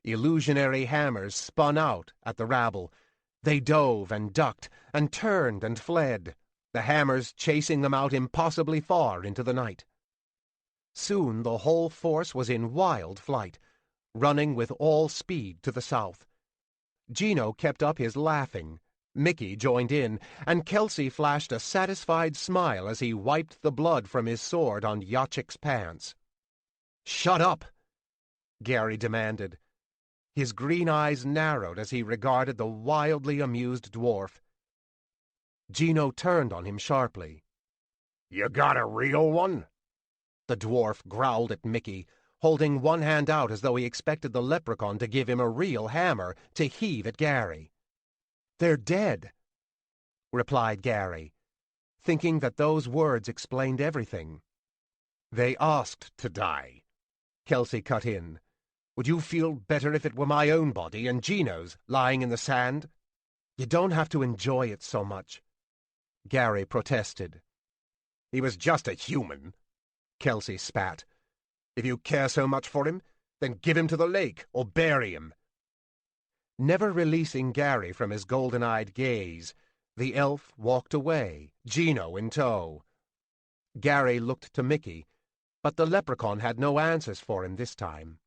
Illusionary hammers spun out at the rabble. They dove and ducked and turned and fled, the hammers chasing them out impossibly far into the night. Soon the whole force was in wild flight, running with all speed to the south. Gino kept up his laughing, Mickey joined in, and Kelsey flashed a satisfied smile as he wiped the blood from his sword on Yachik's pants. "Shut up!" Gary demanded. His green eyes narrowed as he regarded the wildly amused dwarf. Gino turned on him sharply. "You got a real one?" The dwarf growled at Mickey, holding one hand out as though he expected the leprechaun to give him a real hammer to heave at Gary. "They're dead," replied Gary, thinking that those words explained everything. "They asked to die," Kelsey cut in. "Would you feel better if it were my own body and Gino's lying in the sand?" "You don't have to enjoy it so much," Gary protested. "He was just a human," Kelsey spat. "If you care so much for him, then give him to the lake or bury him." Never releasing Gary from his golden-eyed gaze, the elf walked away, Gino in tow. Gary looked to Mickey, but the leprechaun had no answers for him this time.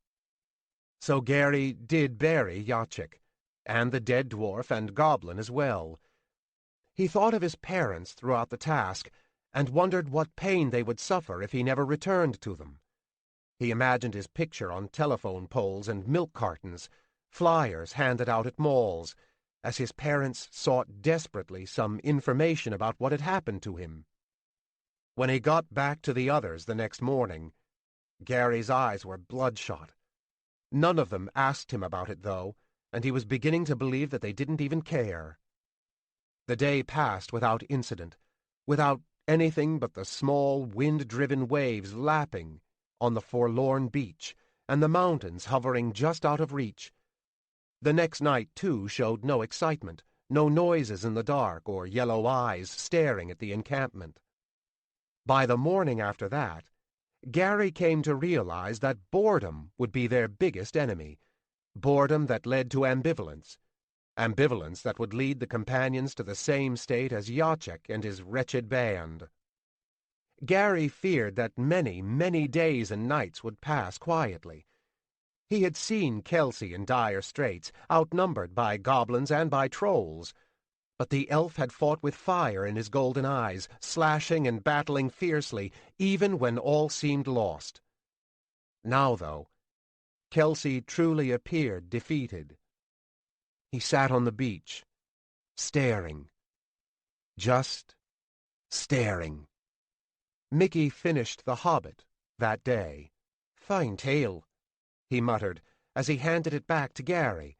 So Gary did bury Yachik, and the dead dwarf and goblin as well. He thought of his parents throughout the task, and wondered what pain they would suffer if he never returned to them. He imagined his picture on telephone poles and milk cartons, flyers handed out at malls, as his parents sought desperately some information about what had happened to him. When he got back to the others the next morning, Gary's eyes were bloodshot. None of them asked him about it, though, and he was beginning to believe that they didn't even care. The day passed without incident, without anything but the small, wind-driven waves lapping on the forlorn beach and the mountains hovering just out of reach. The next night, too, showed no excitement, no noises in the dark or yellow eyes staring at the encampment. By the morning after that, Gary came to realize that boredom would be their biggest enemy, boredom that led to ambivalence, ambivalence that would lead the companions to the same state as Yachik and his wretched band. Gary feared that many, many days and nights would pass quietly. He had seen Kelsey in dire straits, outnumbered by goblins and by trolls, but the elf had fought with fire in his golden eyes, slashing and battling fiercely, even when all seemed lost. Now, though, Kelsey truly appeared defeated. He sat on the beach, staring. Just staring. Mickey finished The Hobbit that day. "Fine tale," he muttered as he handed it back to Gary.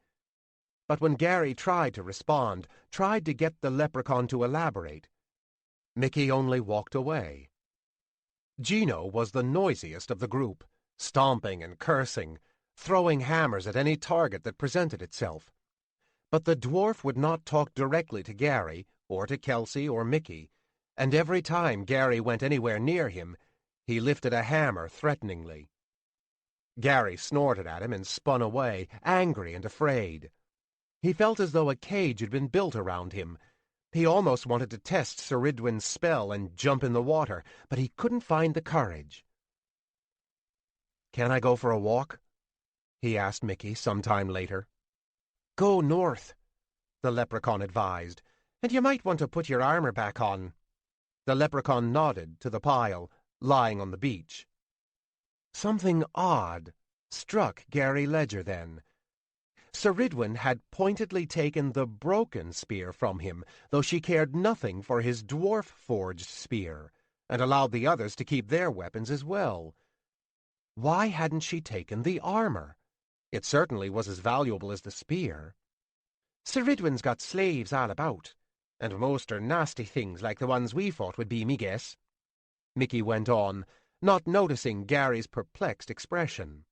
But when Gary tried to respond, tried to get the leprechaun to elaborate, Mickey only walked away. Gino was the noisiest of the group, stomping and cursing, throwing hammers at any target that presented itself. But the dwarf would not talk directly to Gary, or to Kelsey or Mickey, and every time Gary went anywhere near him, he lifted a hammer threateningly. Gary snorted at him and spun away, angry and afraid. He felt as though a cage had been built around him. He almost wanted to test Sir Ridwin's spell and jump in the water, but he couldn't find the courage. "Can I go for a walk?" he asked Mickey some time later. "Go north," the leprechaun advised, "and you might want to put your armor back on." The leprechaun nodded to the pile, lying on the beach. Something odd struck Gary Ledger then. Sir Ridwin had pointedly taken the broken spear from him, though she cared nothing for his dwarf-forged spear, and allowed the others to keep their weapons as well. Why hadn't she taken the armor? It certainly was as valuable as the spear. "Sir Ridwin's got slaves all about, and most are nasty things like the ones we fought would be, me guess," Mickey went on, not noticing Gary's perplexed expression.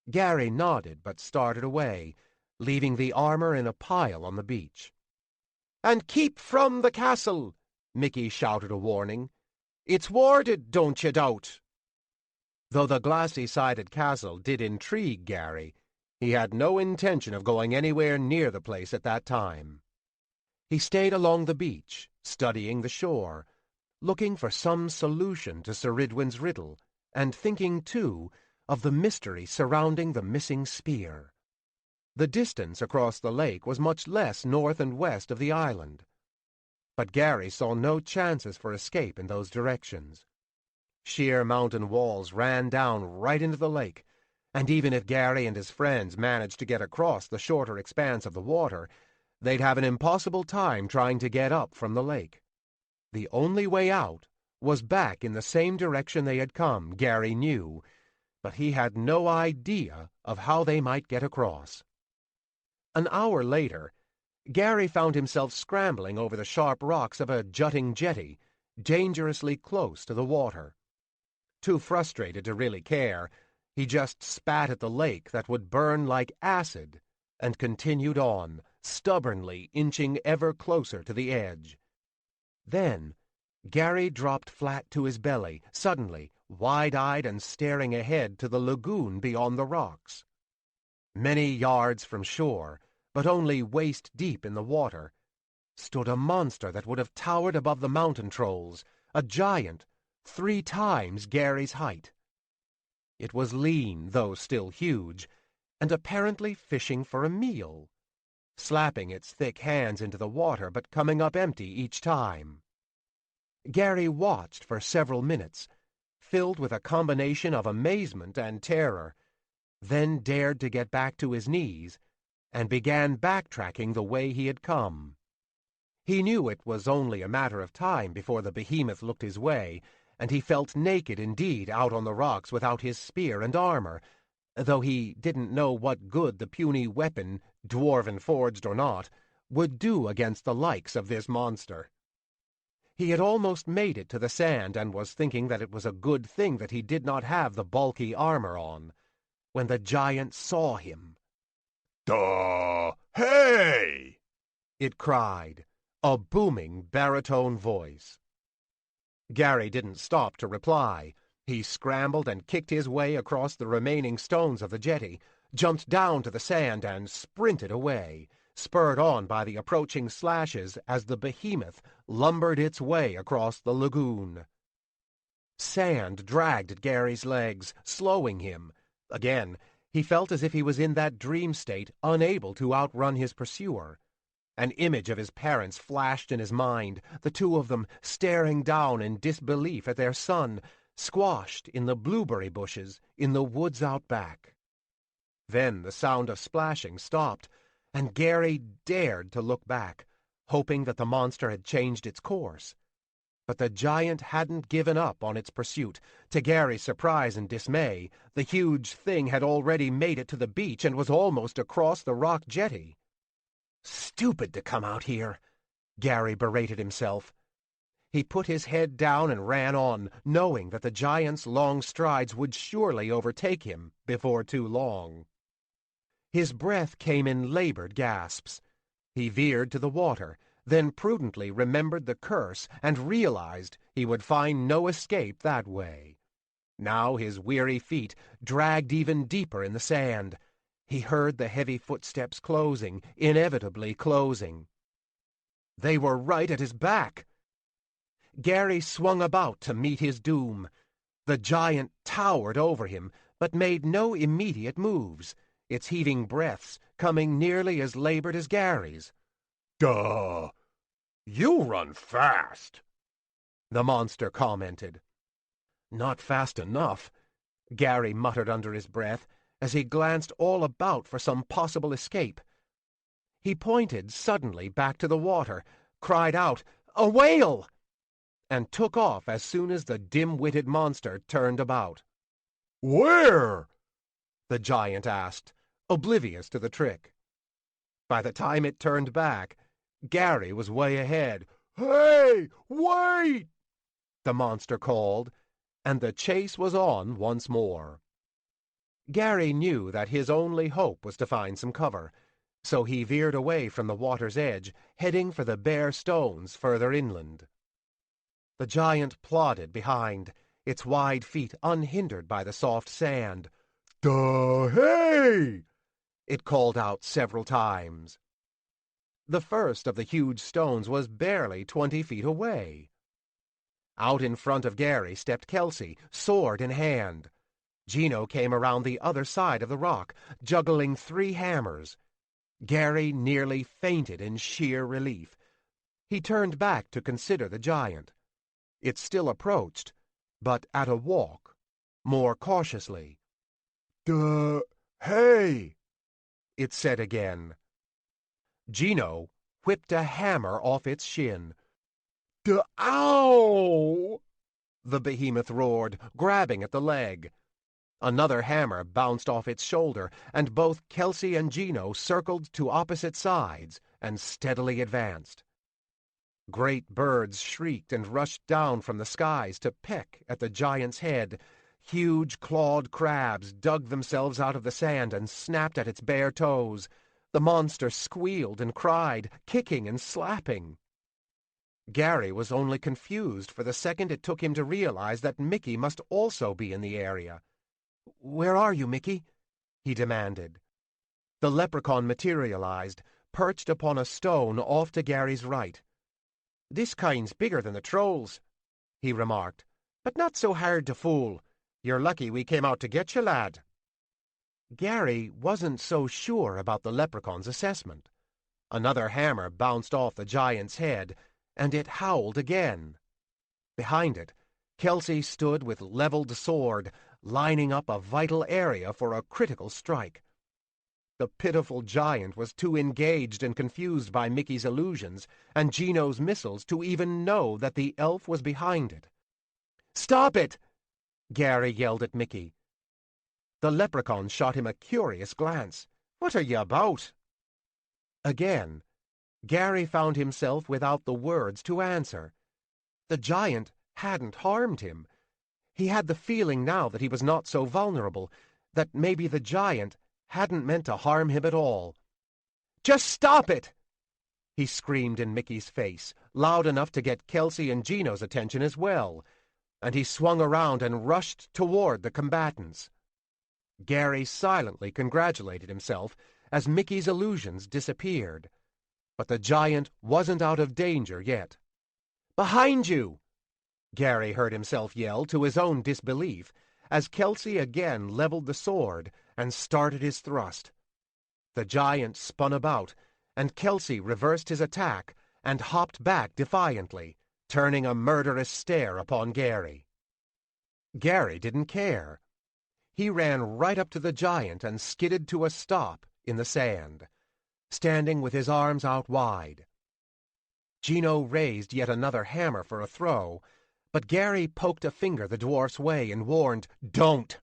Gary nodded but started away, leaving the armor in a pile on the beach. "And keep from the castle," Mickey shouted a warning. "It's warded, don't you doubt." Though the glassy-sided castle did intrigue Gary, He had no intention of going anywhere near the place at that time. He stayed along the beach, studying the shore, looking for some solution to Sir Ridwin's riddle, and thinking, too, of the mystery surrounding the missing spear. The distance across the lake was much less north and west of the island, but Gary saw no chances for escape in those directions. Sheer mountain walls ran down right into the lake, and even if Gary and his friends managed to get across the shorter expanse of the water, they'd have an impossible time trying to get up from the lake. The only way out was back in the same direction they had come, Gary knew, but he had no idea of how they might get across. An hour later, Gary found himself scrambling over the sharp rocks of a jutting jetty, dangerously close to the water. Too frustrated to really care, he just spat at the lake that would burn like acid and continued on, stubbornly inching ever closer to the edge. Then, Gary dropped flat to his belly, suddenly, wide-eyed and staring ahead to the lagoon beyond the rocks. Many yards from shore, but only waist-deep in the water, stood a monster that would have towered above the mountain trolls, a giant, 3 times Gary's height. It was lean, though still huge, and apparently fishing for a meal, slapping its thick hands into the water but coming up empty each time. Gary watched for several minutes, filled with a combination of amazement and terror, then dared to get back to his knees and began backtracking the way he had come. He knew it was only a matter of time before the behemoth looked his way, and he felt naked indeed out on the rocks without his spear and armor, though he didn't know what good the puny weapon, dwarven forged or not, would do against the likes of this monster. He had almost made it to the sand and was thinking that it was a good thing that he did not have the bulky armor on, when the giant saw him. "Duh! Hey!" it cried, a booming baritone voice. Gary didn't stop to reply. He scrambled and kicked his way across the remaining stones of the jetty, jumped down to the sand and sprinted away, spurred on by the approaching slashes as the behemoth lumbered its way across the lagoon. Sand dragged at Gary's legs, slowing him. Again, he felt as if he was in that dream state, unable to outrun his pursuer. An image of his parents flashed in his mind, the two of them staring down in disbelief at their son, squashed in the blueberry bushes in the woods out back. Then the sound of splashing stopped, and Gary dared to look back, hoping that the monster had changed its course. But the giant hadn't given up on its pursuit. To Gary's surprise and dismay, the huge thing had already made it to the beach and was almost across the rock jetty. Stupid to come out here, Gary berated himself. He put his head down and ran on, knowing that the giant's long strides would surely overtake him before too long. His breath came in labored gasps. He veered to the water, then prudently remembered the curse and realized he would find no escape that way. Now his weary feet dragged even deeper in the sand. He heard the heavy footsteps closing, inevitably closing. They were right at his back. Gary swung about to meet his doom. The giant towered over him, but made no immediate moves, its heaving breaths coming nearly as labored as Gary's. "Duh! You run fast," the monster commented. Not fast enough, Gary muttered under his breath, as he glanced all about for some possible escape. He pointed suddenly back to the water, cried out, "A whale!" and took off as soon as the dim-witted monster turned about. "Where?" the giant asked, oblivious to the trick. By the time it turned back, Gary was way ahead. "Hey, wait!" the monster called, and the chase was on once more. Gary knew that his only hope was to find some cover, so he veered away from the water's edge, heading for the bare stones further inland. The giant plodded behind, its wide feet unhindered by the soft sand. "Duh! Hey!" it called out several times. The first of the huge stones was barely 20 feet away. Out in front of Gary stepped Kelsey, sword in hand. Gino came around the other side of the rock, juggling 3 hammers. Gary nearly fainted in sheer relief. He turned back to consider the giant. It still approached, but at a walk, more cautiously. Hey! It said again. Gino whipped a hammer off its shin. Ow! The behemoth roared, grabbing at the leg. Another hammer bounced off its shoulder, and both Kelsey and Gino circled to opposite sides and steadily advanced. Great birds shrieked and rushed down from the skies to peck at the giant's head. Huge clawed crabs dug themselves out of the sand and snapped at its bare toes. The monster squealed and cried, kicking and slapping. Gary was only confused for the second it took him to realize that Mickey must also be in the area. "Where are you, Mickey?" he demanded. The leprechaun materialized, perched upon a stone off to Gary's right. "This kind's bigger than the trolls," he remarked, "but not so hard to fool. You're lucky we came out to get you, lad." Gary wasn't so sure about the leprechaun's assessment. Another hammer bounced off the giant's head, and it howled again. Behind it, Kelsey stood with leveled sword, lining up a vital area for a critical strike. The pitiful giant was too engaged and confused by Mickey's illusions and Gino's missiles to even know that the elf was behind it. "Stop it!" Gary yelled at Mickey. The leprechaun shot him a curious glance. "What are you about?" Again, Gary found himself without the words to answer. The giant hadn't harmed him. He had the feeling now that he was not so vulnerable, that maybe the giant hadn't meant to harm him at all. "Just stop it!" he screamed in Mickey's face, loud enough to get Kelsey and Gino's attention as well, and he swung around and rushed toward the combatants. Gary silently congratulated himself as Mickey's illusions disappeared, but the giant wasn't out of danger yet. "Behind you!" Gary heard himself yell to his own disbelief as Kelsey again leveled the sword and started his thrust. The giant spun about, and Kelsey reversed his attack and hopped back defiantly, turning a murderous stare upon Gary. Gary didn't care. He ran right up to the giant and skidded to a stop in the sand, standing with his arms out wide. Gino raised yet another hammer for a throw, but Gary poked a finger the dwarf's way and warned, "Don't!"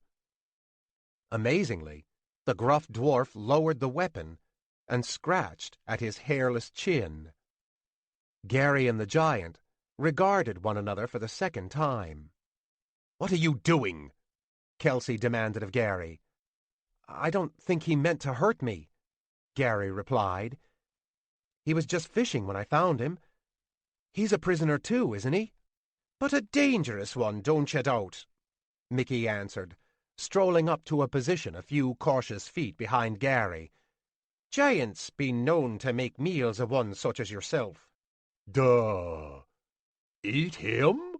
Amazingly, the gruff dwarf lowered the weapon and scratched at his hairless chin. Gary and the giant regarded one another for the second time. "What are you doing?" Kelsey demanded of Gary. "I don't think he meant to hurt me," Gary replied. "He was just fishing when I found him. He's a prisoner too, isn't he?" "But a dangerous one, don't you doubt," Mickey answered, strolling up to a position a few cautious feet behind Gary. "Giants been known to make meals of one such as yourself." Eat him?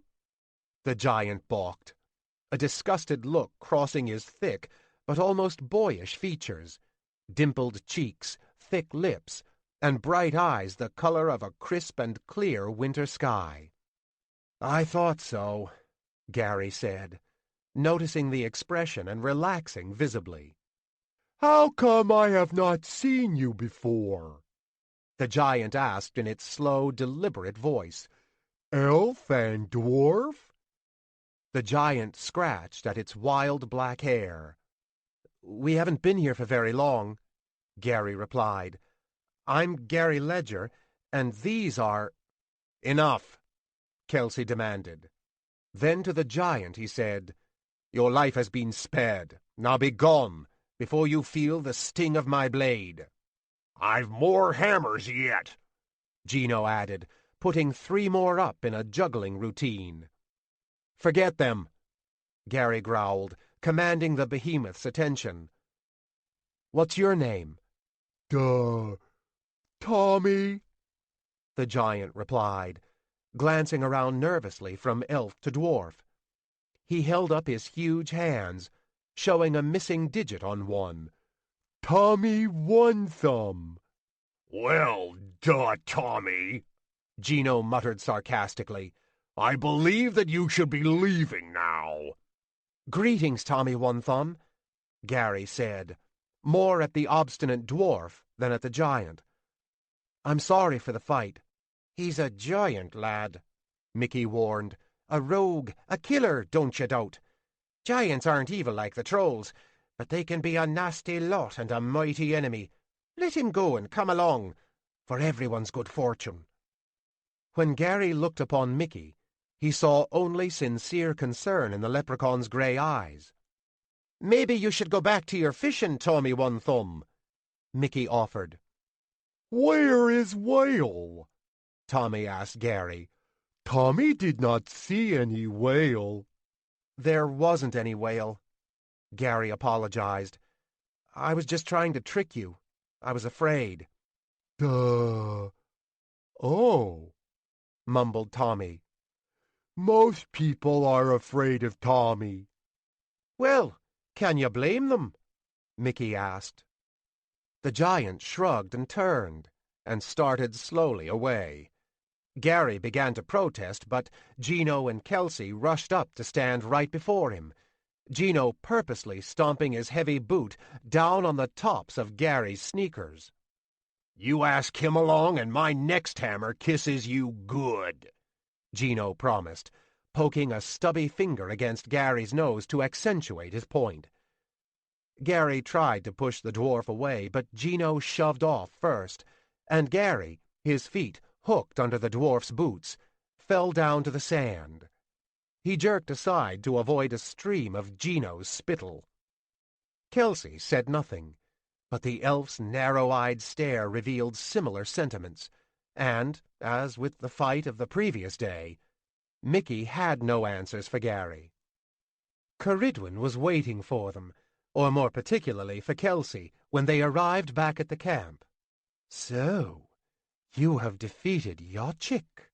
The giant balked, a disgusted look crossing his thick but almost boyish features, dimpled cheeks, thick lips, and bright eyes the color of a crisp and clear winter sky. "I thought so," Gary said, noticing the expression and relaxing visibly. How come I have not seen you before? The giant asked in its slow, deliberate voice. Elf and dwarf? The giant scratched at its wild black hair. "We haven't been here for very long," Gary replied. "I'm Gary Ledger, and these are—" "Enough," Kelsey demanded. Then to the giant he said, "Your life has been spared. Now be gone, before you feel the sting of my blade." "I've more hammers yet," Gino added, putting 3 more up in a juggling routine. "Forget them," Gary growled, commanding the behemoth's attention. What's your name?" Tommy. the giant replied, glancing around nervously from elf to dwarf. He held up his huge hands, showing a missing digit on one. Tommy One Thumb. "Well, Tommy," Gino muttered sarcastically. "I believe that you should be leaving now." "Greetings, Tommy One Thumb," Gary said, more at the obstinate dwarf than at the giant. "I'm sorry for the fight." "He's a giant, lad," Mickey warned. "A rogue, a killer, don't you doubt. Giants aren't evil like the trolls, but they can be a nasty lot and a mighty enemy. Let him go and come along, for everyone's good fortune." When Gary looked upon Mickey, he saw only sincere concern in the leprechaun's grey eyes. "Maybe you should go back to your fishing, Tommy One Thumb," Mickey offered. Where is whale? Tommy asked Gary. Tommy did not see any whale. "There wasn't any whale," Gary apologized. "I was just trying to trick you. I was afraid." Oh, mumbled Tommy. Most people are afraid of Tommy. "Well, can you blame them?" Mickey asked. The giant shrugged and turned, and started slowly away. Gary began to protest, but Gino and Kelsey rushed up to stand right before him, Gino purposely stomping his heavy boot down on the tops of Gary's sneakers. "You ask him along, and my next hammer kisses you good," Gino promised, poking a stubby finger against Gary's nose to accentuate his point. Gary tried to push the dwarf away, but Gino shoved off first, and Gary, his feet hooked under the dwarf's boots, fell down to the sand. He jerked aside to avoid a stream of Gino's spittle. Kelsey said nothing, but the elf's narrow-eyed stare revealed similar sentiments, and, as with the fight of the previous day, Mickey had no answers for Gary. Ceridwen was waiting for them, or more particularly for Kelsey, when they arrived back at the camp. "So, you have defeated Yachik,"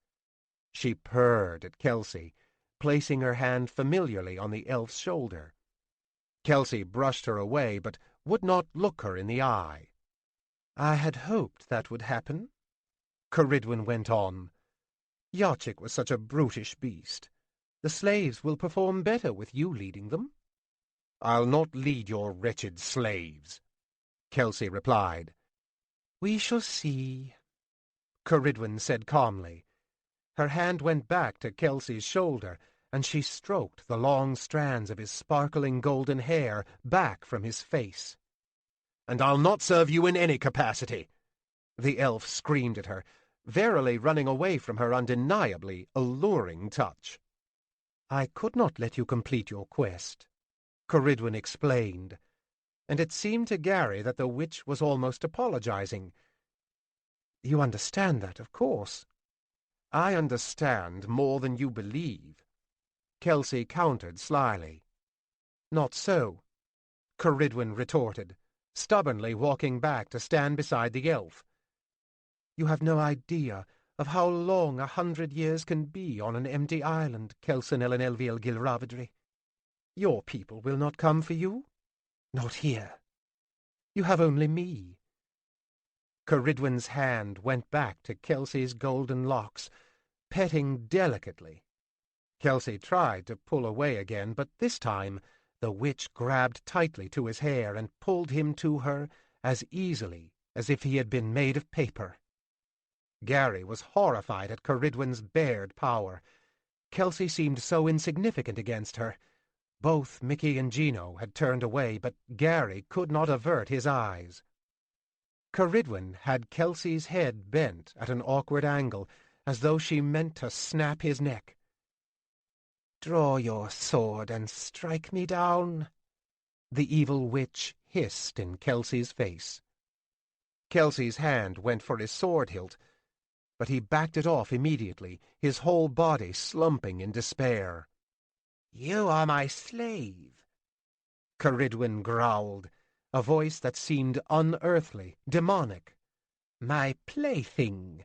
she purred at Kelsey, placing her hand familiarly on the elf's shoulder. Kelsey brushed her away, but would not look her in the eye. "I had hoped that would happen," Ceridwen went on. "Yachik was such a brutish beast. The slaves will perform better with you leading them." "I'll not lead your wretched slaves," Kelsey replied. "We shall see," Ceridwen said calmly. Her hand went back to Kelsey's shoulder, and she stroked the long strands of his sparkling golden hair back from his face. "And I'll not serve you in any capacity," the elf screamed at her, verily running away from her undeniably alluring touch. "I could not let you complete your quest," Ceridwen explained, and it seemed to Gary that the witch was almost apologizing. "You understand that, of course." "I understand more than you believe," Kelsey countered slyly. "Not so," Ceridwen retorted, stubbornly walking back to stand beside the elf. "You have no idea of how long 100 years can be on an empty island, Kelson Ellen Elviel Gilravidry. Your people will not come for you. Not here. You have only me." Ceridwen's hand went back to Kelsey's golden locks, petting delicately. Kelsey tried to pull away again, but this time the witch grabbed tightly to his hair and pulled him to her as easily as if he had been made of paper. Gary was horrified at Ceridwen's bared power. Kelsey seemed so insignificant against her. Both Mickey and Gino had turned away, but Gary could not avert his eyes. Ceridwen had Kelsey's head bent at an awkward angle, as though she meant to snap his neck. "Draw your sword and strike me down," the evil witch hissed in Kelsey's face. Kelsey's hand went for his sword hilt, but he backed it off immediately, his whole body slumping in despair. "You are my slave," Ceridwen growled, a voice that seemed unearthly, demonic. "My plaything.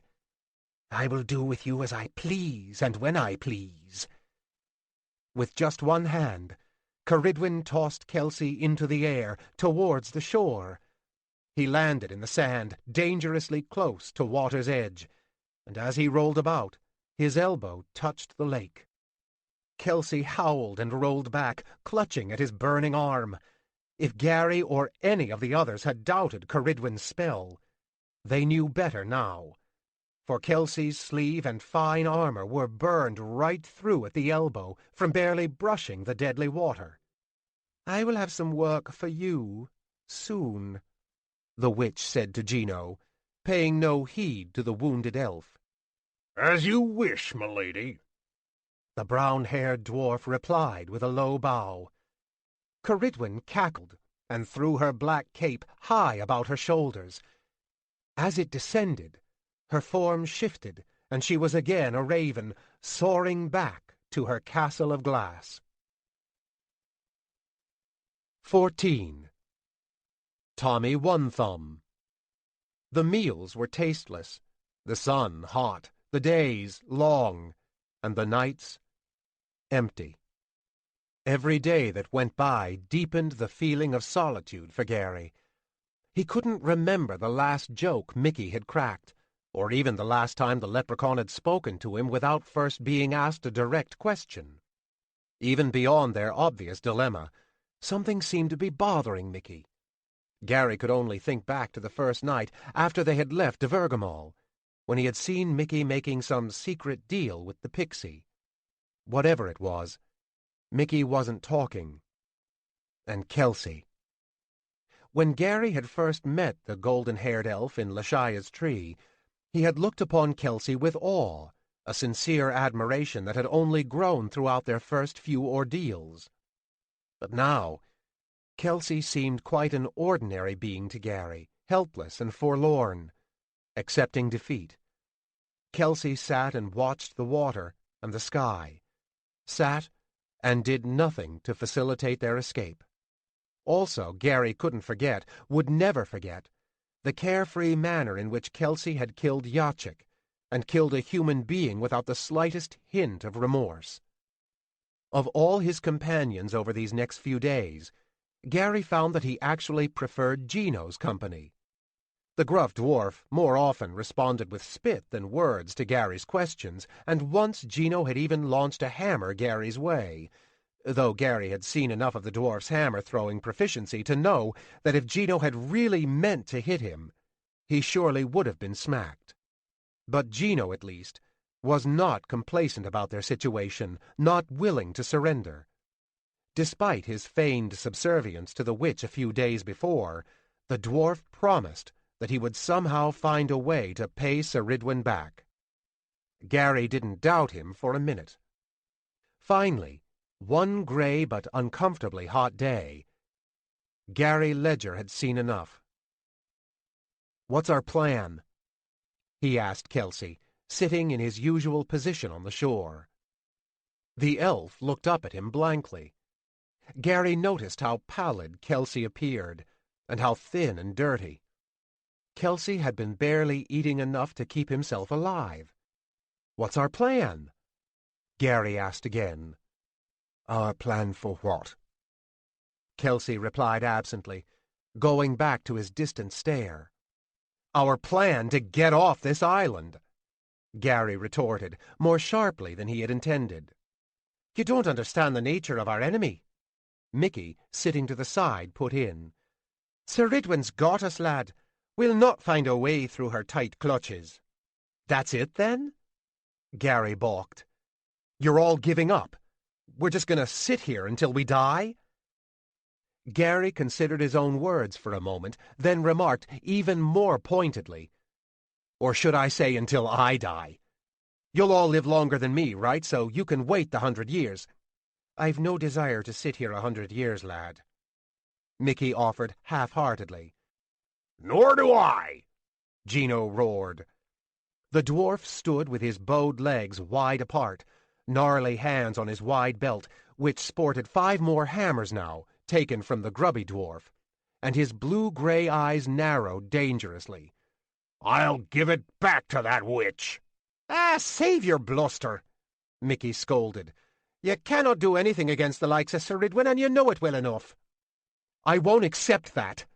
I will do with you as I please, and when I please." With just one hand, Ceridwen tossed Kelsey into the air, towards the shore. He landed in the sand, dangerously close to water's edge, and as he rolled about, his elbow touched the lake. Kelsey howled and rolled back, clutching at his burning arm. If Gary or any of the others had doubted Ceridwen's spell, they knew better now, for Kelsey's sleeve and fine armor were burned right through at the elbow from barely brushing the deadly water. "I will have some work for you, soon," the witch said to Gino, paying no heed to the wounded elf. "As you wish, milady," the brown-haired dwarf replied with a low bow. Ceridwen cackled and threw her black cape high about her shoulders. As it descended, her form shifted, and she was again a raven, soaring back to her castle of glass. 14. Tommy One Thumb. The meals were tasteless, the sun hot, the days long, and the nights empty. Every day that went by deepened the feeling of solitude for Gary. He couldn't remember the last joke Mickey had cracked, or even the last time the leprechaun had spoken to him without first being asked a direct question. Even beyond their obvious dilemma, something seemed to be bothering Mickey. Gary could only think back to the first night after they had left de Vergamall, when he had seen Mickey making some secret deal with the pixie. Whatever it was, Mickey wasn't talking. And Kelsey. When Gary had first met the golden-haired elf in Lashia's tree, he had looked upon Kelsey with awe, a sincere admiration that had only grown throughout their first few ordeals. But now, Kelsey seemed quite an ordinary being to Gary, helpless and forlorn, accepting defeat. Kelsey sat and watched the water and the sky, sat and did nothing to facilitate their escape. Also, Gary couldn't forget, would never forget, the carefree manner in which Kelsey had killed Yachik, and killed a human being without the slightest hint of remorse. Of all his companions over these next few days, Gary found that he actually preferred Gino's company. The gruff dwarf more often responded with spit than words to Gary's questions, and once Gino had even launched a hammer Gary's way, though Gary had seen enough of the dwarf's hammer-throwing proficiency to know that if Gino had really meant to hit him, he surely would have been smacked. But Gino, at least, was not complacent about their situation, not willing to surrender. Despite his feigned subservience to the witch a few days before, the dwarf promised that he would somehow find a way to pay Ceridwen back. Gary didn't doubt him for a minute. Finally, one gray but uncomfortably hot day, Gary Ledger had seen enough. "What's our plan?" he asked Kelsey, sitting in his usual position on the shore. The elf looked up at him blankly. Gary noticed how pallid Kelsey appeared, and how thin and dirty. Kelsey had been barely eating enough to keep himself alive. "What's our plan?" Gary asked again. "Our plan for what?" Kelsey replied absently, going back to his distant stare. "Our plan to get off this island," Gary retorted, more sharply than he had intended. "You don't understand the nature of our enemy," Mickey, sitting to the side, put in. "Ceridwen's got us, lad. We'll not find a way through her tight clutches." "That's it, then?" Gary balked. "You're all giving up? We're just going to sit here until we die?" Gary considered his own words for a moment, then remarked even more pointedly, "Or should I say until I die? You'll all live longer than me, right? So you can wait the 100 years. "I've no desire to sit here 100 years, lad," Mickey offered half-heartedly. "Nor do I!" Gino roared. The dwarf stood with his bowed legs wide apart, gnarly hands on his wide belt, which sported 5 more hammers now, taken from the grubby dwarf. and his blue-gray eyes narrowed dangerously. "I'll give it back to that witch." "Ah, save your bluster," Mickey scolded. "You cannot do anything against the likes of Sir Ridwin, and you know it well enough." "I won't accept that,"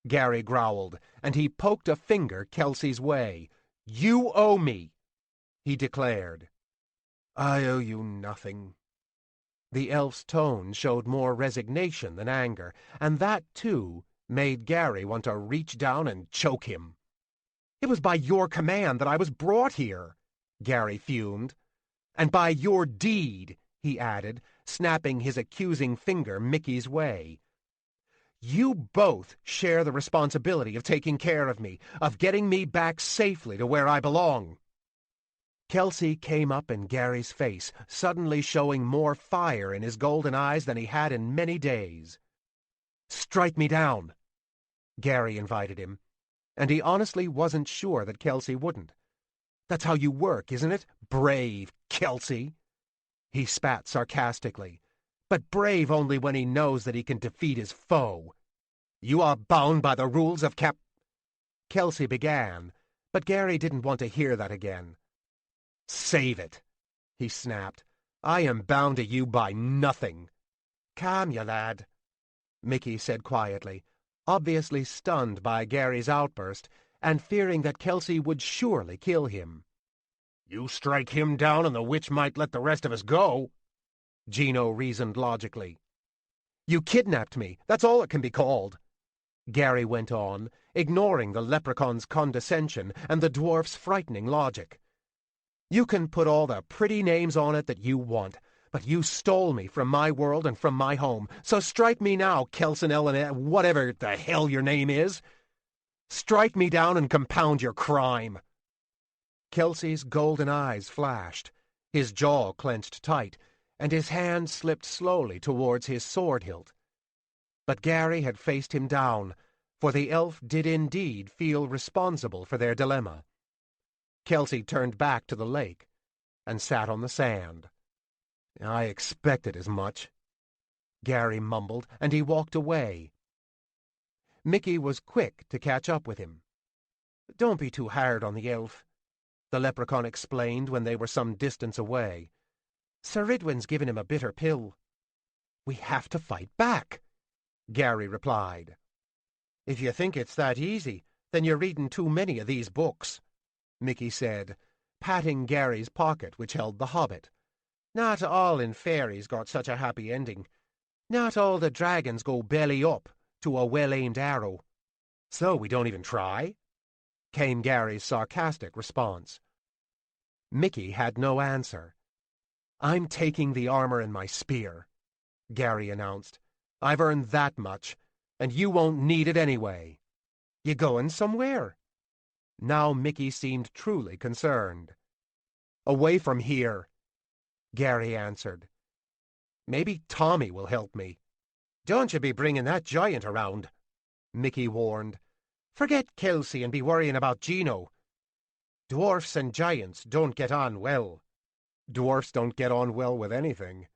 Gary growled, and he poked a finger Kelsey's way. "You owe me," he declared. "I owe you nothing." The elf's tone showed more resignation than anger, and that, too, made Gary want to reach down and choke him. "It was by your command that I was brought here," Gary fumed. "And by your deed," he added, snapping his accusing finger Mickey's way. "You both share the responsibility of taking care of me, of getting me back safely to where I belong." Kelsey came up in Gary's face, suddenly showing more fire in his golden eyes than he had in many days. "Strike me down," Gary invited him, and he honestly wasn't sure that Kelsey wouldn't. "That's how you work, isn't it? Brave, Kelsey!" He spat sarcastically. "But brave only when he knows that he can defeat his foe. You are bound by the rules of Cap—" Kelsey began, but Gary didn't want to hear that again. "Save it," he snapped. "I am bound to you by nothing." "Calm you, lad," Mickey said quietly, obviously stunned by Gary's outburst and fearing that Kelsey would surely kill him. "You strike him down and the witch might let the rest of us go," Gino reasoned logically. "You kidnapped me, that's all it can be called," Gary went on, ignoring the leprechaun's condescension and the dwarf's frightening logic. "You can put all the pretty names on it that you want, but you stole me from my world and from my home, so strike me now, Kelson Ellen, whatever the hell your name is. Strike me down and compound your crime." Kelsey's golden eyes flashed, his jaw clenched tight, and his hand slipped slowly towards his sword hilt. But Gary had faced him down, for the elf did indeed feel responsible for their dilemma. Kelsey turned back to the lake and sat on the sand. "I expected as much," Gary mumbled, and he walked away. Mickey was quick to catch up with him. "Don't be too hard on the elf," the leprechaun explained when they were some distance away. "Sir Ridwin's given him a bitter pill." "We have to fight back," Gary replied. "If you think it's that easy, then you're reading too many of these books," Mickey said, patting Gary's pocket which held The Hobbit. "Not all in fairies got such a happy ending. Not all the dragons go belly up to a well-aimed arrow." "So we don't even try?" came Gary's sarcastic response. Mickey had no answer. "I'm taking the armor and my spear," Gary announced. "I've earned that much, and you won't need it anyway. You going somewhere?" Now Mickey seemed truly concerned. "Away from here," Gary answered. "Maybe Tommy will help me." "Don't you be bringing that giant around," Mickey warned. "Forget Kelsey and be worrying about Gino. Dwarfs and giants don't get on well." "Dwarfs don't get on well with anything,"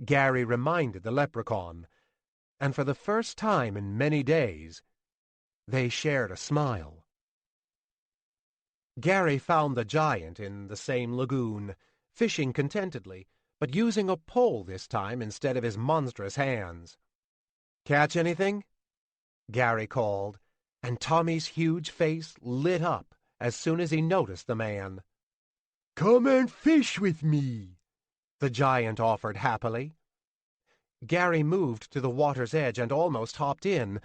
Gary reminded the leprechaun, and for the first time in many days, they shared a smile. Gary found the giant in the same lagoon, fishing contentedly, but using a pole this time instead of his monstrous hands. "Catch anything?" Gary called, and Tommy's huge face lit up as soon as he noticed the man. "Come and fish with me," the giant offered happily. Gary moved to the water's edge and almost hopped in,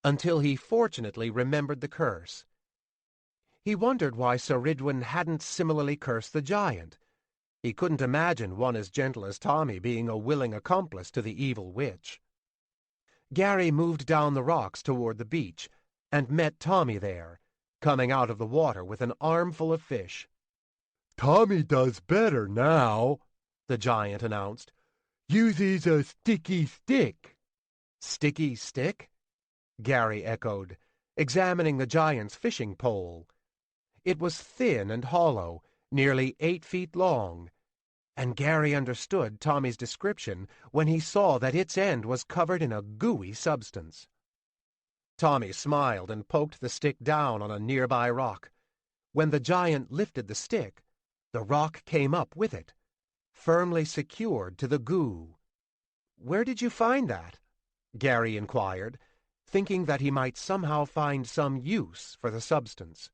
until he fortunately remembered the curse. He wondered why Sir Ridwin hadn't similarly cursed the giant. He couldn't imagine one as gentle as Tommy being a willing accomplice to the evil witch. Gary moved down the rocks toward the beach, and met Tommy there, coming out of the water with an armful of fish. "Tommy does better now," the giant announced. "Uses a sticky stick." "Sticky stick?" Gary echoed, examining the giant's fishing pole. It was thin and hollow, nearly 8 feet long, and Gary understood Tommy's description when he saw that its end was covered in a gooey substance. Tommy smiled and poked the stick down on a nearby rock. When the giant lifted the stick, the rock came up with it, firmly secured to the goo. "Where did you find that?" Gary inquired, thinking that he might somehow find some use for the substance.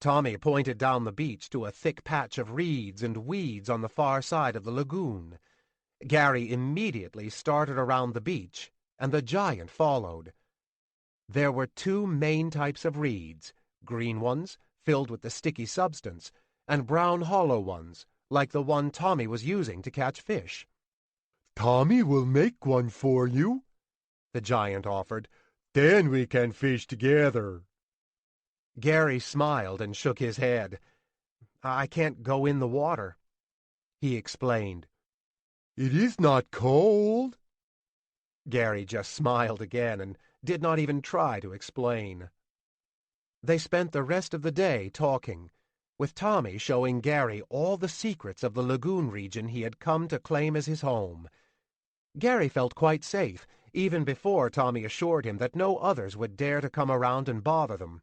Tommy pointed down the beach to a thick patch of reeds and weeds on the far side of the lagoon. Gary immediately started around the beach, and the giant followed. There were two main types of reeds, green ones, filled with the sticky substance, and brown hollow ones, like the one Tommy was using to catch fish. "Tommy will make one for you," the giant offered. "Then we can fish together." Gary smiled and shook his head. "I can't go in the water," he explained. "It is not cold." Gary just smiled again and did not even try to explain. They spent the rest of the day talking, with Tommy showing Gary all the secrets of the lagoon region he had come to claim as his home. Gary felt quite safe, even before Tommy assured him that no others would dare to come around and bother them.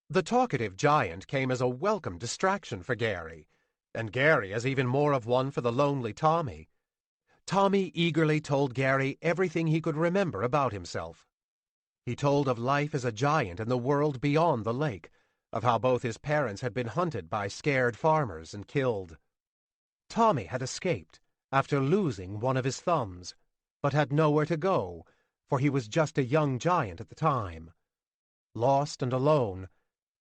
The talkative giant came as a welcome distraction for Gary, and Gary as even more of one for the lonely Tommy. Tommy eagerly told Gary everything he could remember about himself. He told of life as a giant in the world beyond the lake, of how both his parents had been hunted by scared farmers and killed. Tommy had escaped after losing one of his thumbs, but had nowhere to go, for he was just a young giant at the time. Lost and alone,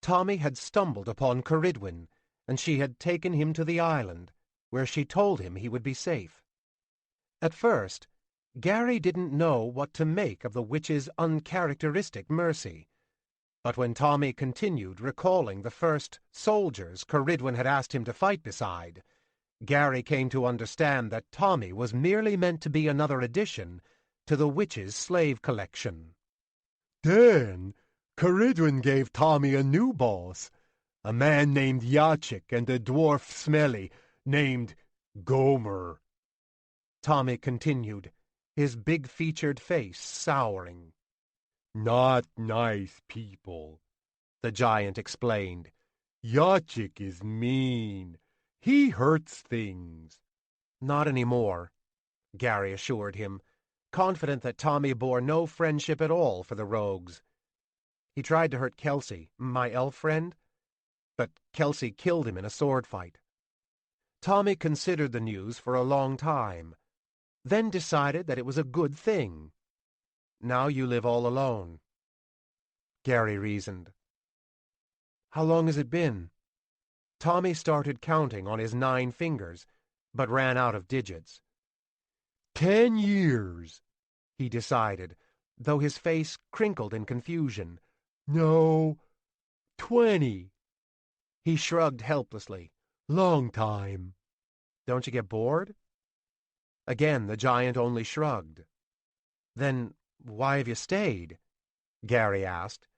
Tommy had stumbled upon Ceridwen, and she had taken him to the island, where she told him he would be safe. At first, Gary didn't know what to make of the witch's uncharacteristic mercy. But when Tommy continued recalling the first soldiers Ceridwen had asked him to fight beside, Gary came to understand that Tommy was merely meant to be another addition to the witch's slave collection. Then Ceridwen gave Tommy a new boss, a man named Yachik and a dwarf Smelly named Gomer. Tommy continued, his big-featured face souring. "Not nice people," the giant explained. "Yachik is mean. He hurts things." "Not anymore," Gary assured him, confident that Tommy bore no friendship at all for the rogues. "He tried to hurt Kelsey, my elf friend, but Kelsey killed him in a sword fight." Tommy considered the news for a long time, then decided that it was a good thing. "Now you live all alone," Gary reasoned. "How long has it been?" Tommy started counting on his 9 fingers, but ran out of digits. 10 years, he decided, though his face crinkled in confusion. "No, 20. He shrugged helplessly. Long time." "Don't you get bored?" Again the giant only shrugged. "Then why have you stayed?" Gary asked.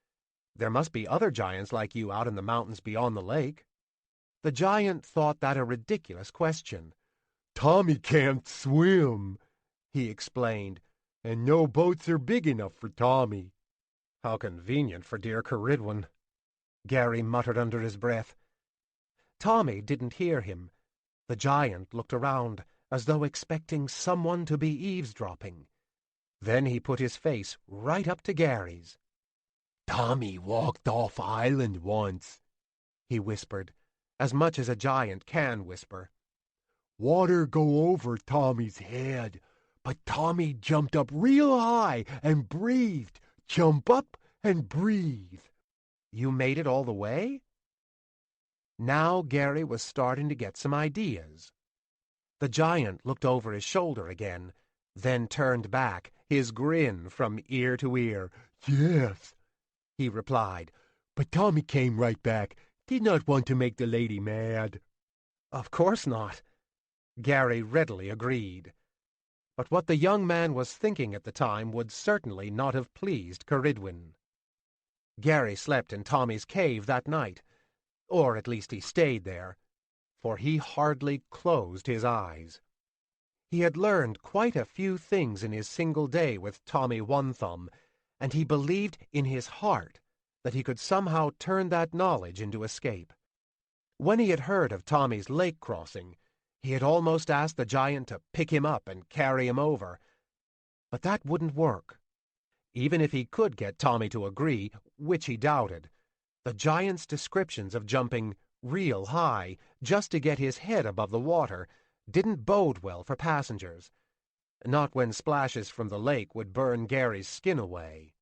"There must be other giants like you out in the mountains beyond the lake." The giant thought that a ridiculous question. "Tommy can't swim," he explained, "and no boats are big enough for Tommy." "How convenient for dear Ceridwen," Gary muttered under his breath. Tommy didn't hear him. The giant looked around, as though expecting someone to be eavesdropping. Then he put his face right up to Gary's. "Tommy walked off island once," he whispered, as much as a giant can whisper. "Water go over Tommy's head, but Tommy jumped up real high and breathed. Jump up and breathe." "You made it all the way?" Now Gary was starting to get some ideas. The giant looked over his shoulder again, then turned back, his grin from ear to ear. "Yes," he replied, "but Tommy came right back. Did not want to make the lady mad." "Of course not," Gary readily agreed. But what the young man was thinking at the time would certainly not have pleased Ceridwen. Gary slept in Tommy's cave that night, or at least he stayed there, for he hardly closed his eyes. He had learned quite a few things in his single day with Tommy One Thumb, and he believed in his heart that he could somehow turn that knowledge into escape. When he had heard of Tommy's lake crossing, he had almost asked the giant to pick him up and carry him over. But that wouldn't work. Even if he could get Tommy to agree, which he doubted, the giant's descriptions of jumping real high just to get his head above the water didn't bode well for passengers. Not when splashes from the lake would burn Gary's skin away.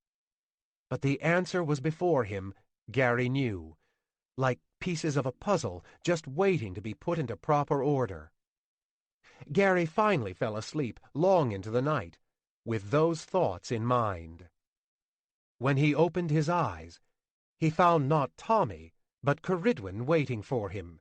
But the answer was before him, Gary knew, like pieces of a puzzle just waiting to be put into proper order. Gary finally fell asleep long into the night, with those thoughts in mind. When he opened his eyes, he found not Tommy, but Cerridwen waiting for him.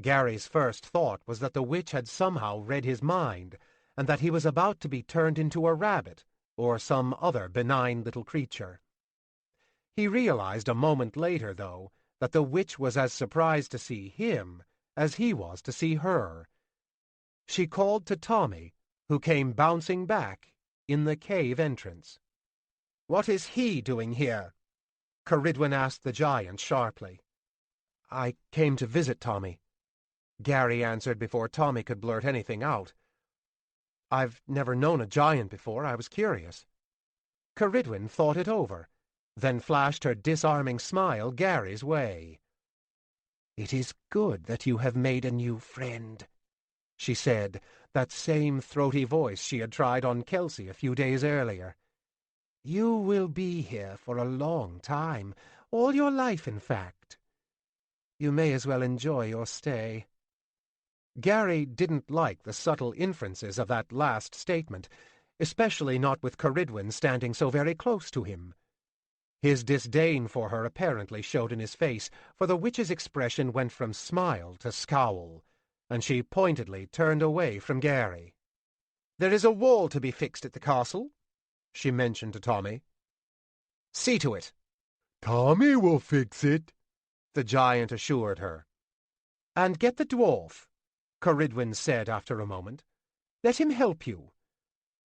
Gary's first thought was that the witch had somehow read his mind, and that he was about to be turned into a rabbit, or some other benign little creature. He realized a moment later, though, that the witch was as surprised to see him as he was to see her. She called to Tommy, who came bouncing back in the cave entrance. "What is he doing here?" Cerridwen asked the giant sharply. "I came to visit Tommy," Gary answered before Tommy could blurt anything out. "I've never known a giant before. I was curious." Cerridwen thought it over, then flashed her disarming smile Gary's way. "It is good that you have made a new friend," she said, that same throaty voice she had tried on Kelsey a few days earlier. "You will be here for a long time, all your life, in fact. You may as well enjoy your stay." Gary didn't like the subtle inferences of that last statement, especially not with Cerridwen standing so very close to him. His disdain for her apparently showed in his face, for the witch's expression went from smile to scowl, and she pointedly turned away from Gary. "There is a wall to be fixed at the castle," she mentioned to Tommy. "See to it." "Tommy will fix it," the giant assured her. "And get the dwarf," Cerridwen said after a moment. "Let him help you.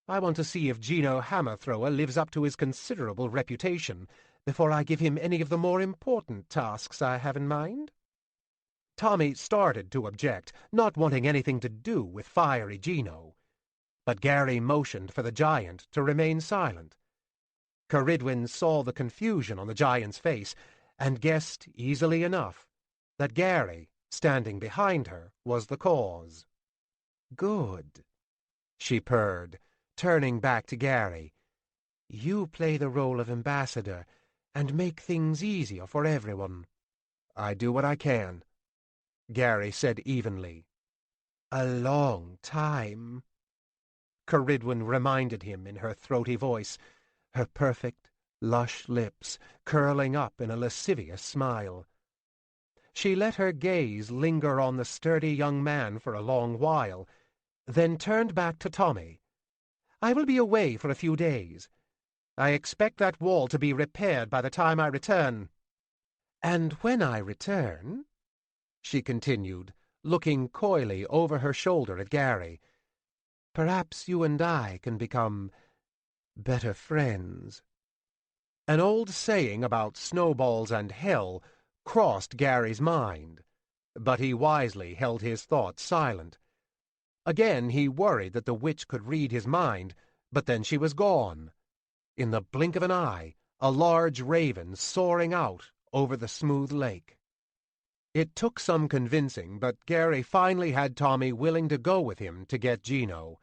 I want to see if Gino Hammer-thrower lives up to his considerable reputation before I give him any of the more important tasks I have in mind." Tommy started to object, not wanting anything to do with fiery Gino, but Gary motioned for the giant to remain silent. Cerridwen saw the confusion on the giant's face and guessed easily enough that Gary, standing behind her, was the cause. "Good," she purred, turning back to Gary. "You play the role of ambassador and make things easier for everyone." "I do what I can," Gary said evenly. "A long time," Cerridwen reminded him in her throaty voice, her perfect, lush lips curling up in a lascivious smile. She let her gaze linger on the sturdy young man for a long while, then turned back to Tommy. "I will be away for a few days. I expect that wall to be repaired by the time I return." "And when I return," she continued, looking coyly over her shoulder at Gary, "perhaps you and I can become better friends." An old saying about snowballs and hell crossed Gary's mind, but he wisely held his thoughts silent. Again he worried that the witch could read his mind, but then she was gone. In the blink of an eye, a large raven soaring out over the smooth lake. It took some convincing, but Gary finally had Tommy willing to go with him to get Gino.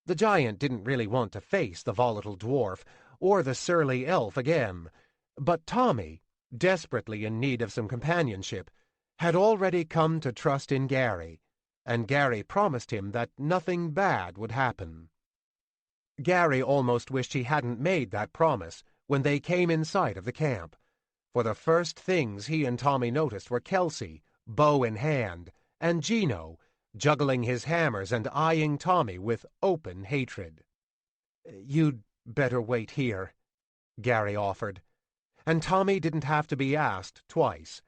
The giant didn't really want to face the volatile dwarf or the surly elf again, but Tommy, desperately in need of some companionship, had already come to trust in Gary, and Gary promised him that nothing bad would happen. Gary almost wished he hadn't made that promise when they came in sight of the camp, for the first things he and Tommy noticed were Kelsey, bow in hand, and Gino, juggling his hammers and eyeing Tommy with open hatred. "You'd better wait here," Gary offered, and Tommy didn't have to be asked twice.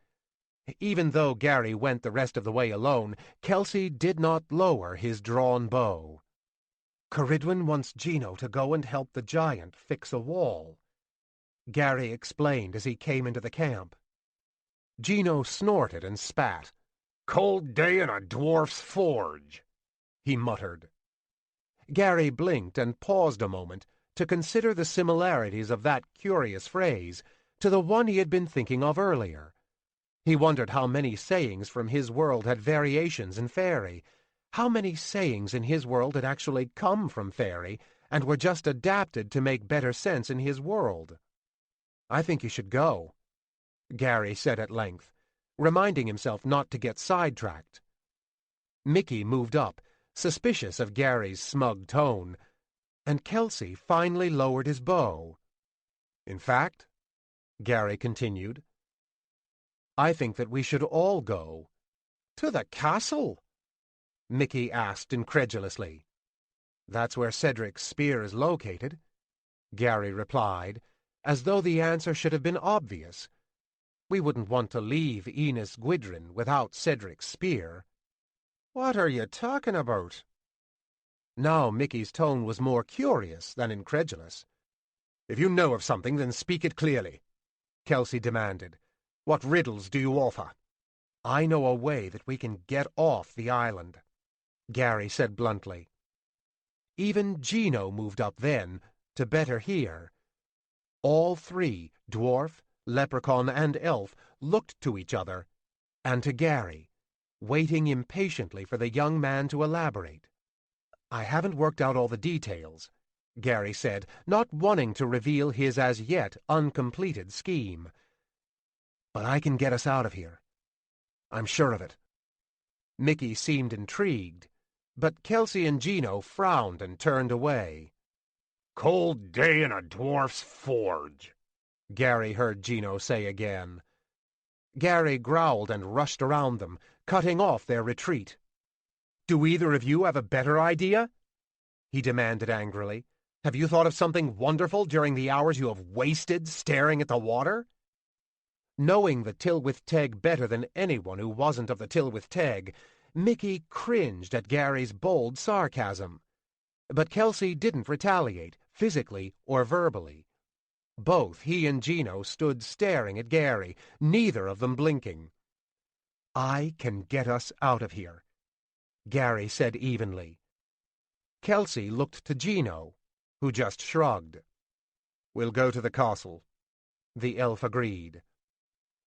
Even though Gary went the rest of the way alone, Kelsey did not lower his drawn bow. "Cerridwen wants Gino to go and help the giant fix a wall," Gary explained as he came into the camp. Gino snorted and spat. "Cold day in a dwarf's forge," he muttered. Gary blinked and paused a moment to consider the similarities of that curious phrase to the one he had been thinking of earlier. He wondered how many sayings from his world had variations in fairy, how many sayings in his world had actually come from fairy and were just adapted to make better sense in his world. "I think you should go," Gary said at length, reminding himself not to get sidetracked. Mickey moved up, suspicious of Gary's smug tone, and Kelsey finally lowered his bow. "In fact," Gary continued, "I think that we should all go." "To the castle?" Mickey asked incredulously. "That's where Cedric's spear is located," Gary replied, as though the answer should have been obvious. "We wouldn't want to leave Enos Gwydryn without Cedric's spear." "What are you talking about?" Now Mickey's tone was more curious than incredulous. "If you know of something, then speak it clearly," Kelsey demanded. "What riddles do you offer?" "I know a way that we can get off the island," Gary said bluntly. Even Gino moved up then, to better hear. All three, dwarf, leprechaun, and elf, looked to each other, and to Gary, waiting impatiently for the young man to elaborate. "I haven't worked out all the details," Gary said, not wanting to reveal his as yet uncompleted scheme. "But I can get us out of here. I'm sure of it." Mickey seemed intrigued, but Kelsey and Gino frowned and turned away. "Cold day in a dwarf's forge," Gary heard Gino say again. Gary growled and rushed around them, cutting off their retreat. "Do either of you have a better idea?" he demanded angrily. "Have you thought of something wonderful during the hours you have wasted staring at the water?" Knowing the Tylwyth Teg better than anyone who wasn't of the Tylwyth Teg, Mickey cringed at Gary's bold sarcasm. But Kelsey didn't retaliate, physically or verbally. Both he and Gino stood staring at Gary, neither of them blinking. "I can get us out of here," Gary said evenly. Kelsey looked to Gino, who just shrugged. "We'll go to the castle," the elf agreed.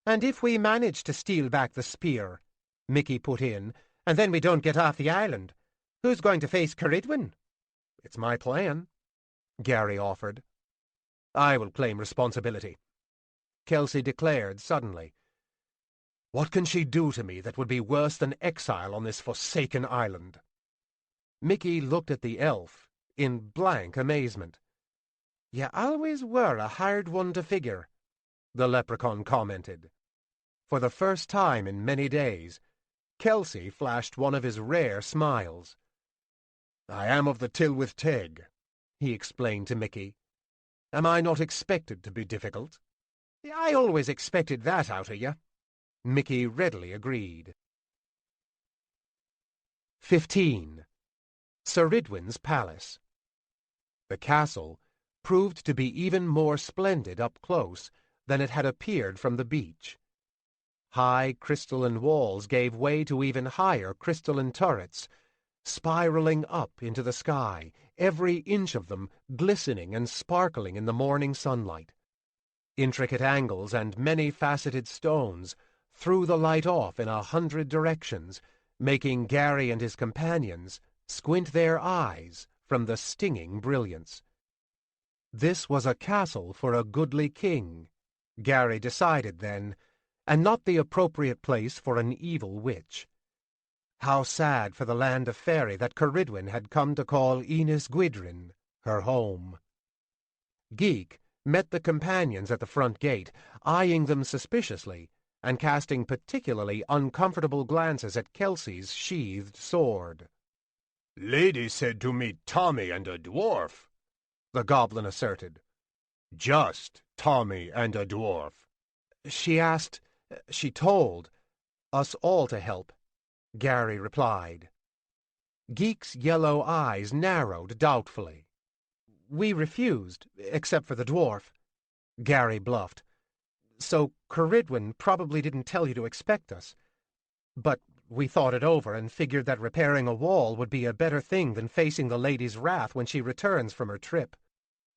"And if we manage to steal back the spear," Mickey put in, "and then we don't get off the island, who's going to face Cerridwen?" "It's my plan," Gary offered. "I will claim responsibility," Kelsey declared suddenly. "What can she do to me that would be worse than exile on this forsaken island?" Mickey looked at the elf in blank amazement. "You always were a hard one to figure," the leprechaun commented. For the first time in many days, Kelsey flashed one of his rare smiles. "I am of the Tylwyth Teg," he explained to Mickey. "Am I not expected to be difficult?" "I always expected that out of you," Mickey readily agreed. 15. Cerridwen's Palace. The castle proved to be even more splendid up close than it had appeared from the beach. High crystalline walls gave way to even higher crystalline turrets, spiraling up into the sky, every inch of them glistening and sparkling in the morning sunlight. Intricate angles and many-faceted stones threw the light off in 100 directions, making Gary and his companions squint their eyes from the stinging brilliance. This was a castle for a goodly king, Gary decided then, and not the appropriate place for an evil witch. How sad for the land of faery that Cerridwen had come to call Enos Gwydryn her home. Geek met the companions at the front gate, eyeing them suspiciously, and casting particularly uncomfortable glances at Kelsey's sheathed sword. "Lady said to meet Tommy and a dwarf," the goblin asserted. "Just Tommy and a dwarf." She told us all to help," Gary replied. Geek's yellow eyes narrowed doubtfully. "We refused, except for the dwarf." Gary bluffed. So Caridwen probably didn't tell you to expect us. But we thought it over and figured that repairing a wall would be a better thing than facing the lady's wrath when she returns from her trip.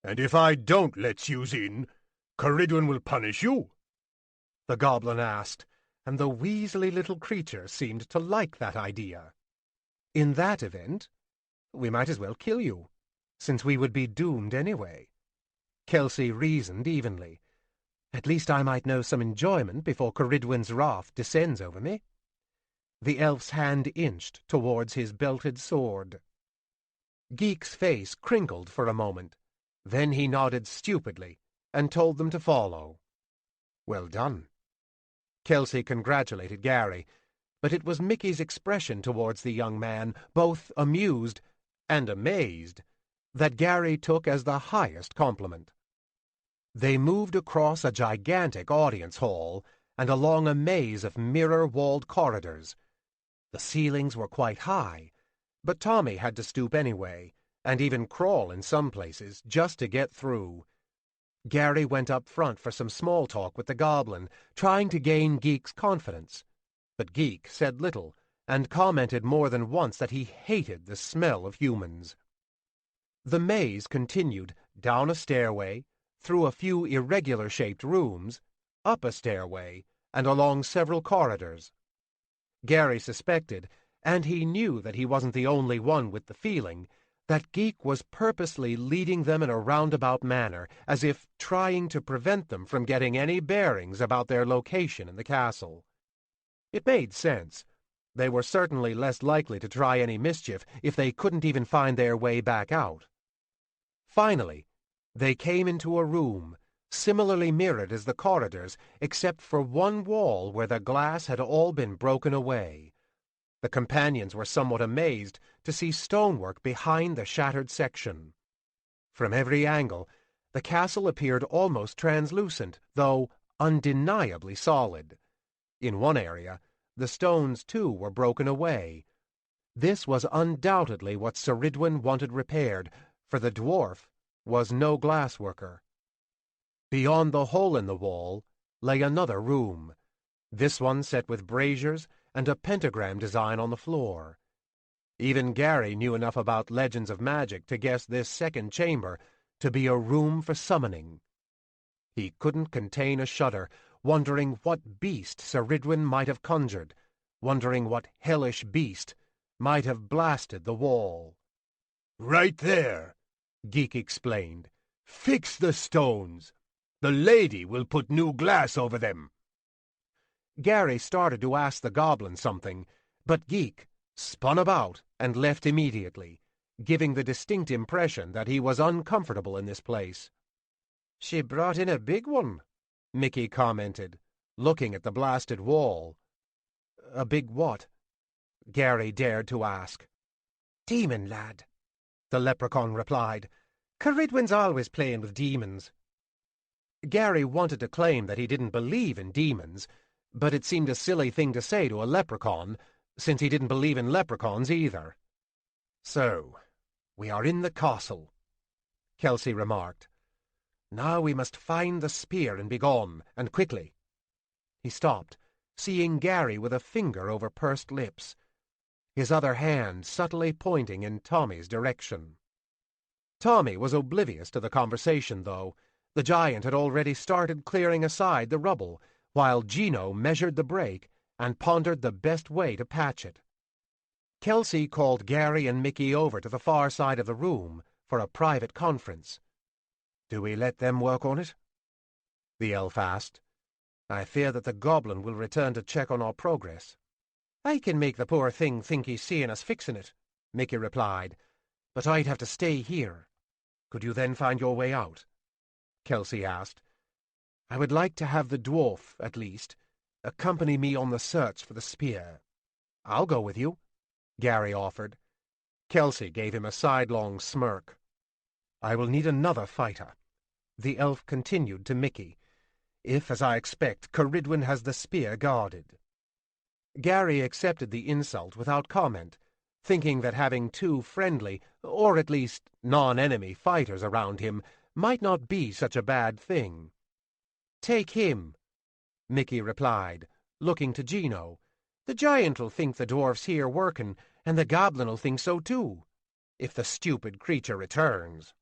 And if I don't let yous in, Caridwen will punish you? The goblin asked, and the weaselly little creature seemed to like that idea. In that event, we might as well kill you, since we would be doomed anyway. Kelsey reasoned evenly. At least I might know some enjoyment before Caridwen's wrath descends over me. The elf's hand inched towards his belted sword. Geek's face crinkled for a moment. Then he nodded stupidly and told them to follow. Well done. Kelsey congratulated Gary, but it was Mickey's expression towards the young man, both amused and amazed, that Gary took as the highest compliment. They moved across a gigantic audience hall and along a maze of mirror-walled corridors. The ceilings were quite high, but Tommy had to stoop anyway, and even crawl in some places, just to get through. Gary went up front for some small talk with the goblin, trying to gain Geek's confidence. But Geek said little, and commented more than once that he hated the smell of humans. The maze continued down a stairway, through a few irregular-shaped rooms, up a stairway, and along several corridors. Gary suspected, and he knew that he wasn't the only one with the feeling, that Geek was purposely leading them in a roundabout manner, as if trying to prevent them from getting any bearings about their location in the castle. It made sense. They were certainly less likely to try any mischief if they couldn't even find their way back out. Finally, they came into a room, similarly mirrored as the corridors, except for one wall where the glass had all been broken away. The companions were somewhat amazed to see stonework behind the shattered section. From every angle, the castle appeared almost translucent, though undeniably solid. In one area, the stones, too, were broken away. This was undoubtedly what Caridwen wanted repaired, for the dwarf was no glassworker. Beyond the hole in the wall lay another room, this one set with braziers and a pentagram design on the floor. Even Gary knew enough about legends of magic to guess this second chamber to be a room for summoning. He couldn't contain a shudder, wondering what beast Caridwen might have conjured, wondering what hellish beast might have blasted the wall. Right there, Geek explained. Fix the stones. The lady will put new glass over them. Gary started to ask the goblin something, but Geek spun about and left immediately, giving the distinct impression that he was uncomfortable in this place. She brought in a big one, Mickey commented, looking at the blasted wall. A big what? Gary dared to ask. Demon, lad, the leprechaun replied. Caridwen's always playing with demons. Gary wanted to claim that he didn't believe in demons, but it seemed a silly thing to say to a leprechaun, since he didn't believe in leprechauns either. So, we are in the castle, Kelsey remarked. Now we must find the spear and be gone, and quickly. He stopped, seeing Gary with a finger over pursed lips, his other hand subtly pointing in Tommy's direction. Tommy was oblivious to the conversation, though. The giant had already started clearing aside the rubble, while Gino measured the break and pondered the best way to patch it. Kelsey called Gary and Mickey over to the far side of the room for a private conference. Do we let them work on it? The elf asked. I fear that the goblin will return to check on our progress. I can make the poor thing think he's seeing us fixing it, Mickey replied, but I'd have to stay here. Could you then find your way out? Kelsey asked. I would like to have the dwarf, at least, accompany me on the search for the spear. I'll go with you, Gary offered. Kelsey gave him a sidelong smirk. I will need another fighter, the elf continued to Mickey, if, as I expect, Caridwen has the spear guarded. Gary accepted the insult without comment, thinking that having two friendly, or at least non-enemy fighters around him might not be such a bad thing. Take him, Mickey replied, looking to Gino. The giant'll think the dwarf's here working, and the goblin'll think so too, if the stupid creature returns.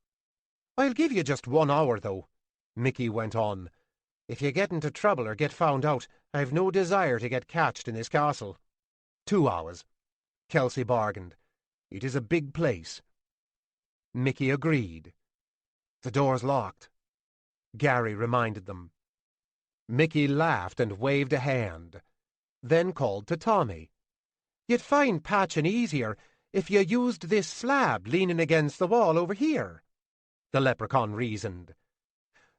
I'll give you just 1 hour, though, Mickey went on. If you get into trouble or get found out, I've no desire to get catched in this castle. 2 hours, Kelsey bargained. It is a big place. Mickey agreed. The door's locked, Gary reminded them. Mickey laughed and waved a hand, then called to Tommy. You'd find patching easier if you used this slab leaning against the wall over here, the leprechaun reasoned.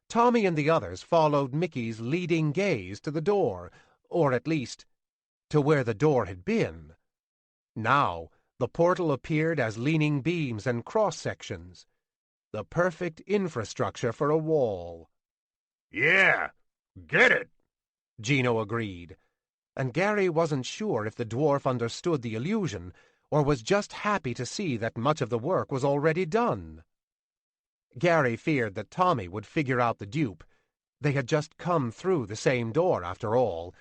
Tommy and the others followed Mickey's leading gaze to the door, or at least to where the door had been. Now the portal appeared as leaning beams and cross-sections, the perfect infrastructure for a wall. Yeah, get it, Gino agreed, and Gary wasn't sure if the dwarf understood the illusion or was just happy to see that much of the work was already done. Gary feared that Tommy would figure out the dupe. They had just come through the same door, after all.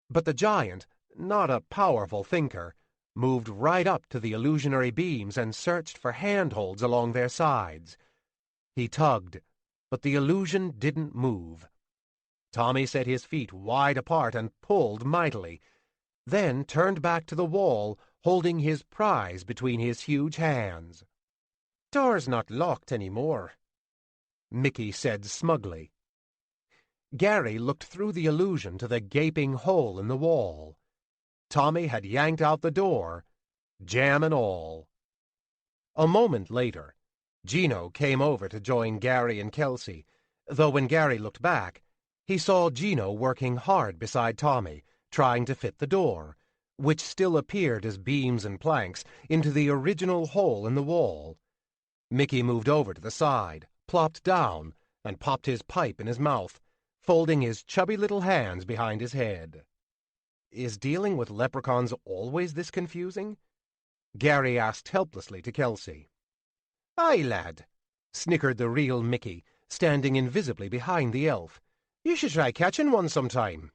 But the giant, not a powerful thinker, moved right up to the illusionary beams and searched for handholds along their sides. He tugged, but the illusion didn't move. Tommy set his feet wide apart and pulled mightily, then turned back to the wall, holding his prize between his huge hands. Door's not locked anymore, Mickey said smugly. Gary looked through the illusion to the gaping hole in the wall. Tommy had yanked out the door, jam and all. A moment later, Gino came over to join Gary and Kelsey, though when Gary looked back, he saw Gino working hard beside Tommy, trying to fit the door, which still appeared as beams and planks, into the original hole in the wall. Mickey moved over to the side, plopped down, and popped his pipe in his mouth, folding his chubby little hands behind his head. Is dealing with leprechauns always this confusing? Gary asked helplessly to Kelsey. Aye, lad, snickered the real Mickey, standing invisibly behind the elf. You should try catching one sometime.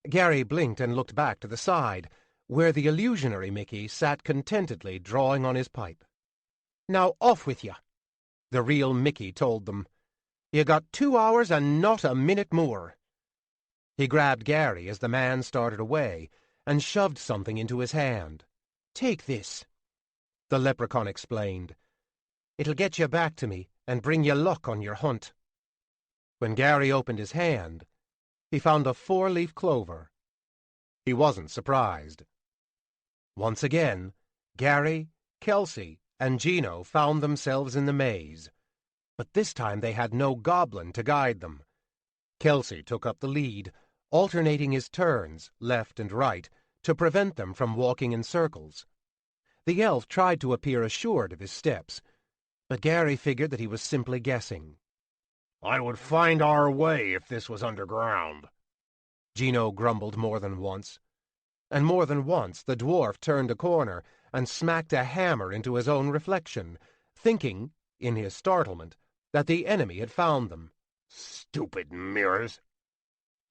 Gary blinked and looked back to the side, where the illusionary Mickey sat contentedly drawing on his pipe. Now off with you, the real Mickey told them. You got 2 hours and not a minute more. He grabbed Gary as the man started away and shoved something into his hand. Take this, the leprechaun explained. It'll get you back to me and bring you luck on your hunt. When Gary opened his hand, he found a 4-leaf clover. He wasn't surprised. Once again, Gary, Kelsey, and Gino found themselves in the maze, but this time they had no goblin to guide them. Kelsey took up the lead, alternating his turns, left and right, to prevent them from walking in circles. The elf tried to appear assured of his steps, but Gary figured that he was simply guessing. I would find our way if this was underground, Gino grumbled more than once. And more than once the dwarf turned a corner and smacked a hammer into his own reflection, thinking, in his startlement, that the enemy had found them. Stupid mirrors,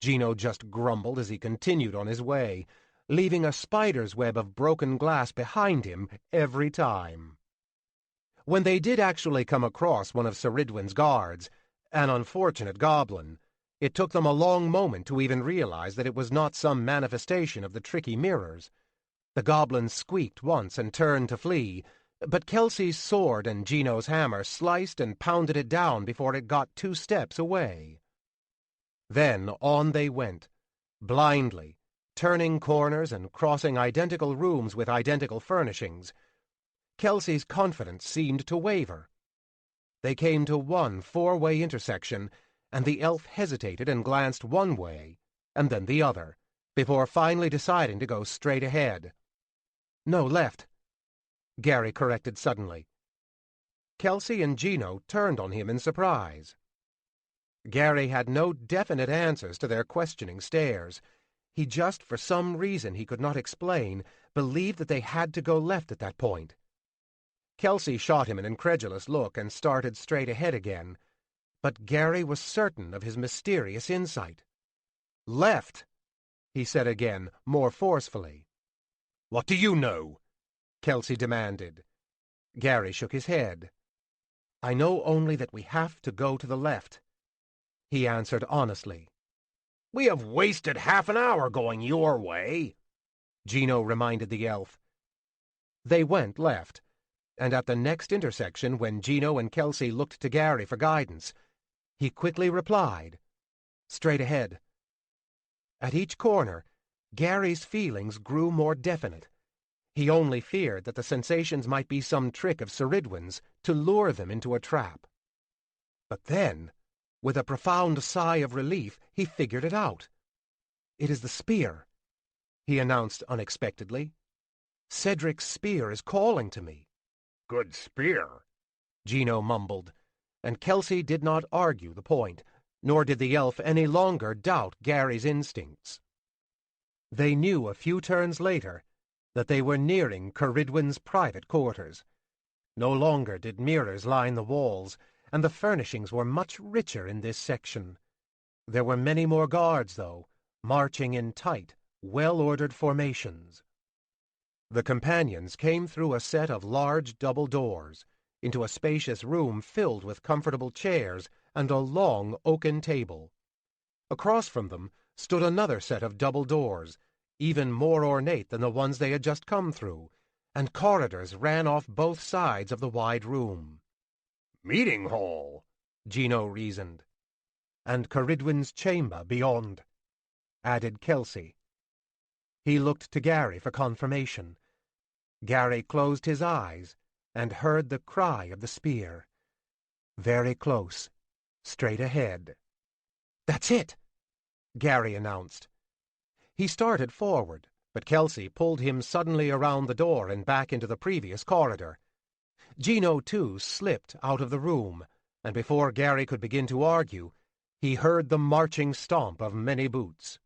Gino just grumbled as he continued on his way, leaving a spider's web of broken glass behind him every time. When they did actually come across one of Sir Ridwin's guards, an unfortunate goblin, it took them a long moment to even realize that it was not some manifestation of the tricky mirrors. The goblin squeaked once and turned to flee, but Kelsey's sword and Gino's hammer sliced and pounded it down before it got 2 steps away. Then on they went, blindly, turning corners and crossing identical rooms with identical furnishings. Kelsey's confidence seemed to waver. They came to one 4-way intersection, and the elf hesitated and glanced one way, and then the other, before finally deciding to go straight ahead. No, left, Gary corrected suddenly. Kelsey and Gino turned on him in surprise. Gary had no definite answers to their questioning stares. He just, for some reason he could not explain, believed that they had to go left at that point. Kelsey shot him an incredulous look and started straight ahead again, But Gary was certain of his mysterious insight. "Left," he said again, more forcefully. "What do you know?" Kelsey demanded. Gary shook his head. "I know only that we have to go to the left," he answered honestly. "We have wasted half an hour going your way," Gino reminded the elf. They went left, and at the next intersection, when Gino and Kelsey looked to Gary for guidance, he quickly replied, "Straight ahead." At each corner, Gary's feelings grew more definite. He only feared that the sensations might be some trick of Ceridwen's to lure them into a trap. But then, with a profound sigh of relief, he figured it out. "It is the spear," he announced unexpectedly. "Cedric's spear is calling to me." "Good spear," Gino mumbled, and Kelsey did not argue the point, nor did the elf any longer doubt Gary's instincts. They knew a few turns later that they were nearing Ceridwen's private quarters. No longer did mirrors line the walls, and the furnishings were much richer in this section. There were many more guards, though, marching in tight, well-ordered formations. The companions came through a set of large double doors, into a spacious room filled with comfortable chairs and a long oaken table. Across from them stood another set of double doors, even more ornate than the ones they had just come through, and corridors ran off both sides of the wide room. "Meeting hall," Gino reasoned. "And Ceridwen's chamber beyond," added Kelsey. He looked to Gary for confirmation. Gary closed his eyes and heard the cry of the spear. Very close, straight ahead. "That's it," Gary announced. He started forward, but Kelsey pulled him suddenly around the door and back into the previous corridor. Gino, too, slipped out of the room, and before Gary could begin to argue, he heard the marching stomp of many boots.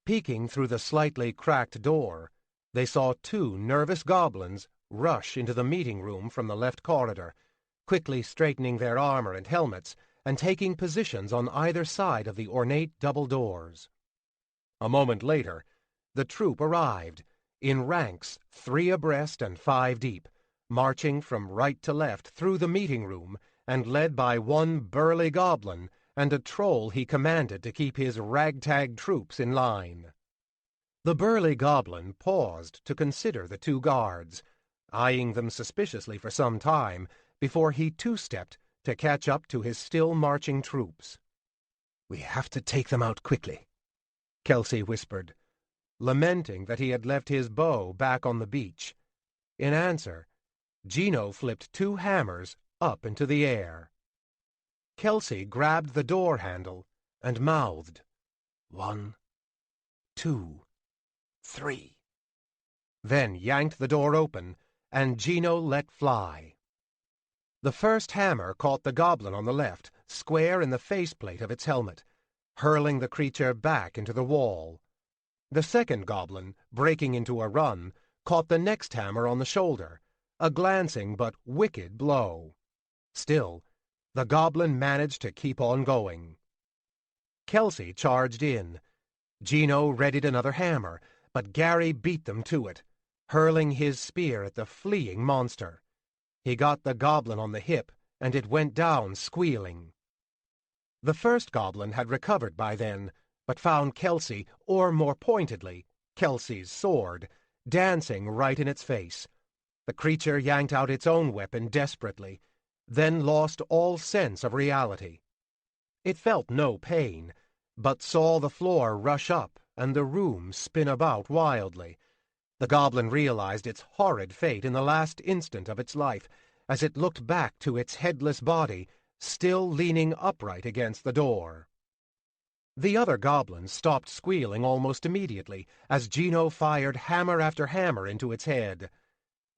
Peeking through the slightly cracked door, they saw two nervous goblins rush into the meeting room from the left corridor, quickly straightening their armor and helmets and taking positions on either side of the ornate double doors. A moment later, the troop arrived, in ranks 3 abreast and 5 deep, marching from right to left through the meeting room and led by one burly goblin and a troll he commanded to keep his ragtag troops in line. The burly goblin paused to consider the two guards, eyeing them suspiciously for some time before he two-stepped to catch up to his still marching troops. "We have to take them out quickly," Kelsey whispered, lamenting that he had left his bow back on the beach. In answer, Gino flipped 2 hammers up into the air. Kelsey grabbed the door handle and mouthed, 1, 2, 3. Then yanked the door open, and Gino let fly. The first hammer caught the goblin on the left, square in the faceplate of its helmet, hurling the creature back into the wall. The second goblin, breaking into a run, caught the next hammer on the shoulder, a glancing but wicked blow. Still, the goblin managed to keep on going. Kelsey charged in. Gino readied another hammer, but Gary beat them to it, hurling his spear at the fleeing monster. He got the goblin on the hip, and it went down squealing. The first goblin had recovered by then, but found Kelsey, or more pointedly, Kelsey's sword, dancing right in its face. The creature yanked out its own weapon desperately, then lost all sense of reality. It felt no pain, but saw the floor rush up and the room spin about wildly. The goblin realized its horrid fate in the last instant of its life, as it looked back to its headless body, still leaning upright against the door. The other goblins stopped squealing almost immediately, as Gino fired hammer after hammer into its head.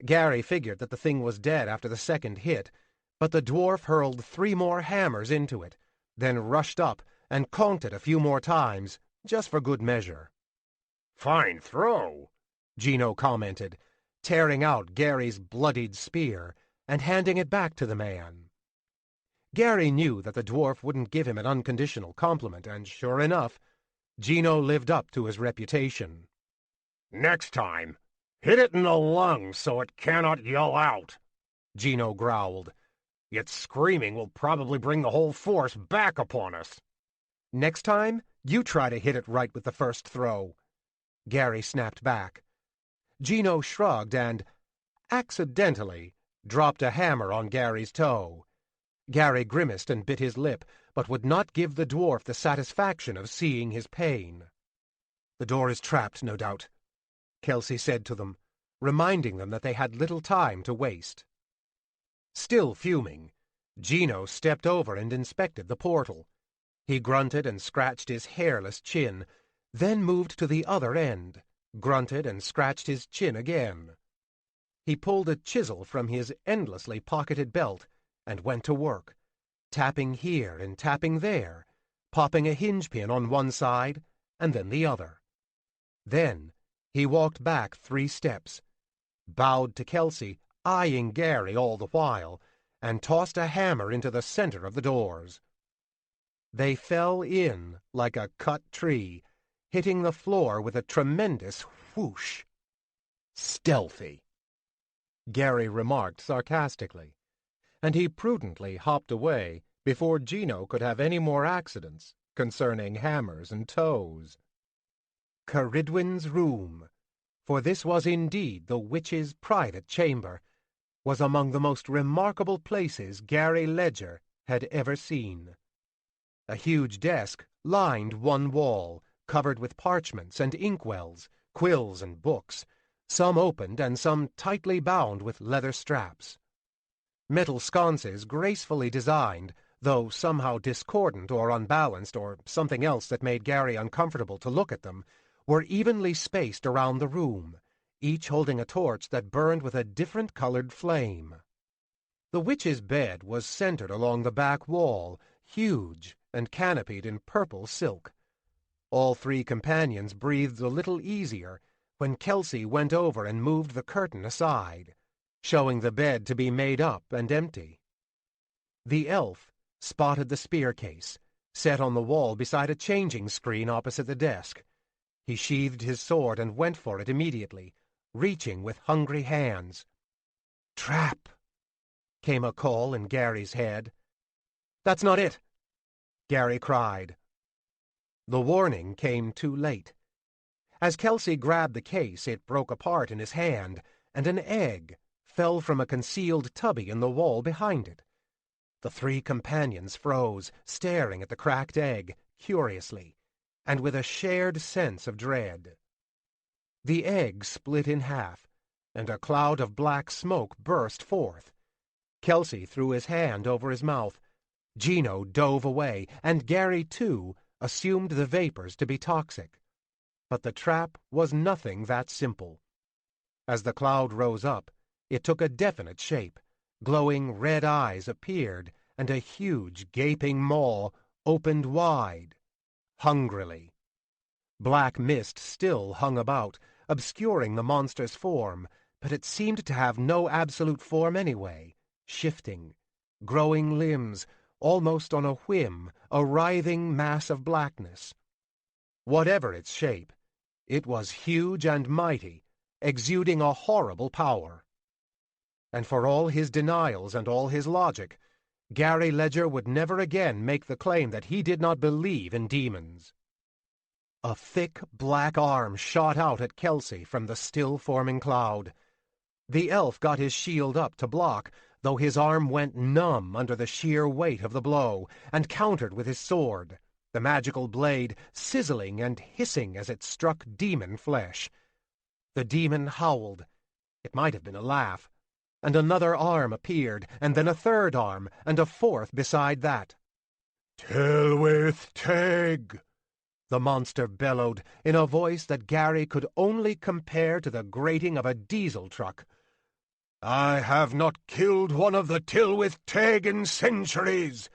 Gary figured that the thing was dead after the second hit, but the dwarf hurled 3 more hammers into it, then rushed up and conked it a few more times, just for good measure. "Fine throw," Gino commented, tearing out Gary's bloodied spear and handing it back to the man. Gary knew that the dwarf wouldn't give him an unconditional compliment, and sure enough, Gino lived up to his reputation. Next time, hit it in the lungs so it cannot yell out, Gino growled. Its screaming will probably bring the whole force back upon us. Next time, you try to hit it right with the first throw, Gary snapped back. Gino shrugged and, accidentally, dropped a hammer on Gary's toe. Gary grimaced and bit his lip, but would not give the dwarf the satisfaction of seeing his pain. "The door is trapped, no doubt," Kelsey said to them, reminding them that they had little time to waste. Still fuming, Gino stepped over and inspected the portal. He grunted and scratched his hairless chin, then moved to the other end, grunted and scratched his chin again. He pulled a chisel from his endlessly pocketed belt and went to work, tapping here and tapping there, popping a hinge pin on one side and then the other. Then he walked back 3 steps, bowed to Kelsey, eyeing Gary all the while, and tossed a hammer into the center of the doors. They fell in like a cut tree, hitting the floor with a tremendous whoosh. "Stealthy," Gary remarked sarcastically, and he prudently hopped away before Gino could have any more accidents concerning hammers and toes. Ceridwen's room, for this was indeed the witch's private chamber, was among the most remarkable places Gary Ledger had ever seen. A huge desk lined one wall, covered with parchments and inkwells, quills and books, some opened and some tightly bound with leather straps. Metal sconces gracefully designed, though somehow discordant or unbalanced or something else that made Gary uncomfortable to look at them, were evenly spaced around the room, each holding a torch that burned with a different-colored flame. The witch's bed was centered along the back wall, huge and canopied in purple silk. All 3 companions breathed a little easier when Kelsey went over and moved the curtain aside, showing the bed to be made up and empty. The elf spotted the spear case, set on the wall beside a changing screen opposite the desk. He sheathed his sword and went for it immediately, reaching with hungry hands. "Trap!" came a call in Gary's head. "That's not it!" Gary cried. The warning came too late. As Kelsey grabbed the case, it broke apart in his hand, and an egg fell from a concealed tubby in the wall behind it. The 3 companions froze, staring at the cracked egg, curiously, and with a shared sense of dread. The egg split in half, and a cloud of black smoke burst forth. Kelsey threw his hand over his mouth. Gino dove away, and Gary, too, assumed the vapors to be toxic. But the trap was nothing that simple. As the cloud rose up, it took a definite shape. Glowing red eyes appeared, and a huge gaping maw opened wide, hungrily. Black mist still hung about, obscuring the monster's form, but it seemed to have no absolute form anyway, shifting, growing limbs, almost on a whim, a writhing mass of blackness. Whatever its shape, it was huge and mighty, exuding a horrible power. And for all his denials and all his logic, Gary Ledger would never again make the claim that he did not believe in demons. A thick black arm shot out at Kelsey from the still-forming cloud. The elf got his shield up to block, though his arm went numb under the sheer weight of the blow, and countered with his sword, the magical blade sizzling and hissing as it struck demon flesh. The demon howled. It might have been a laugh. And another arm appeared, and then a 3rd arm, and a 4th beside that. "Tilwith Teg!" the monster bellowed, in a voice that Gary could only compare to the grating of a diesel truck. "I have not killed one of the Tilwith Teg in centuries.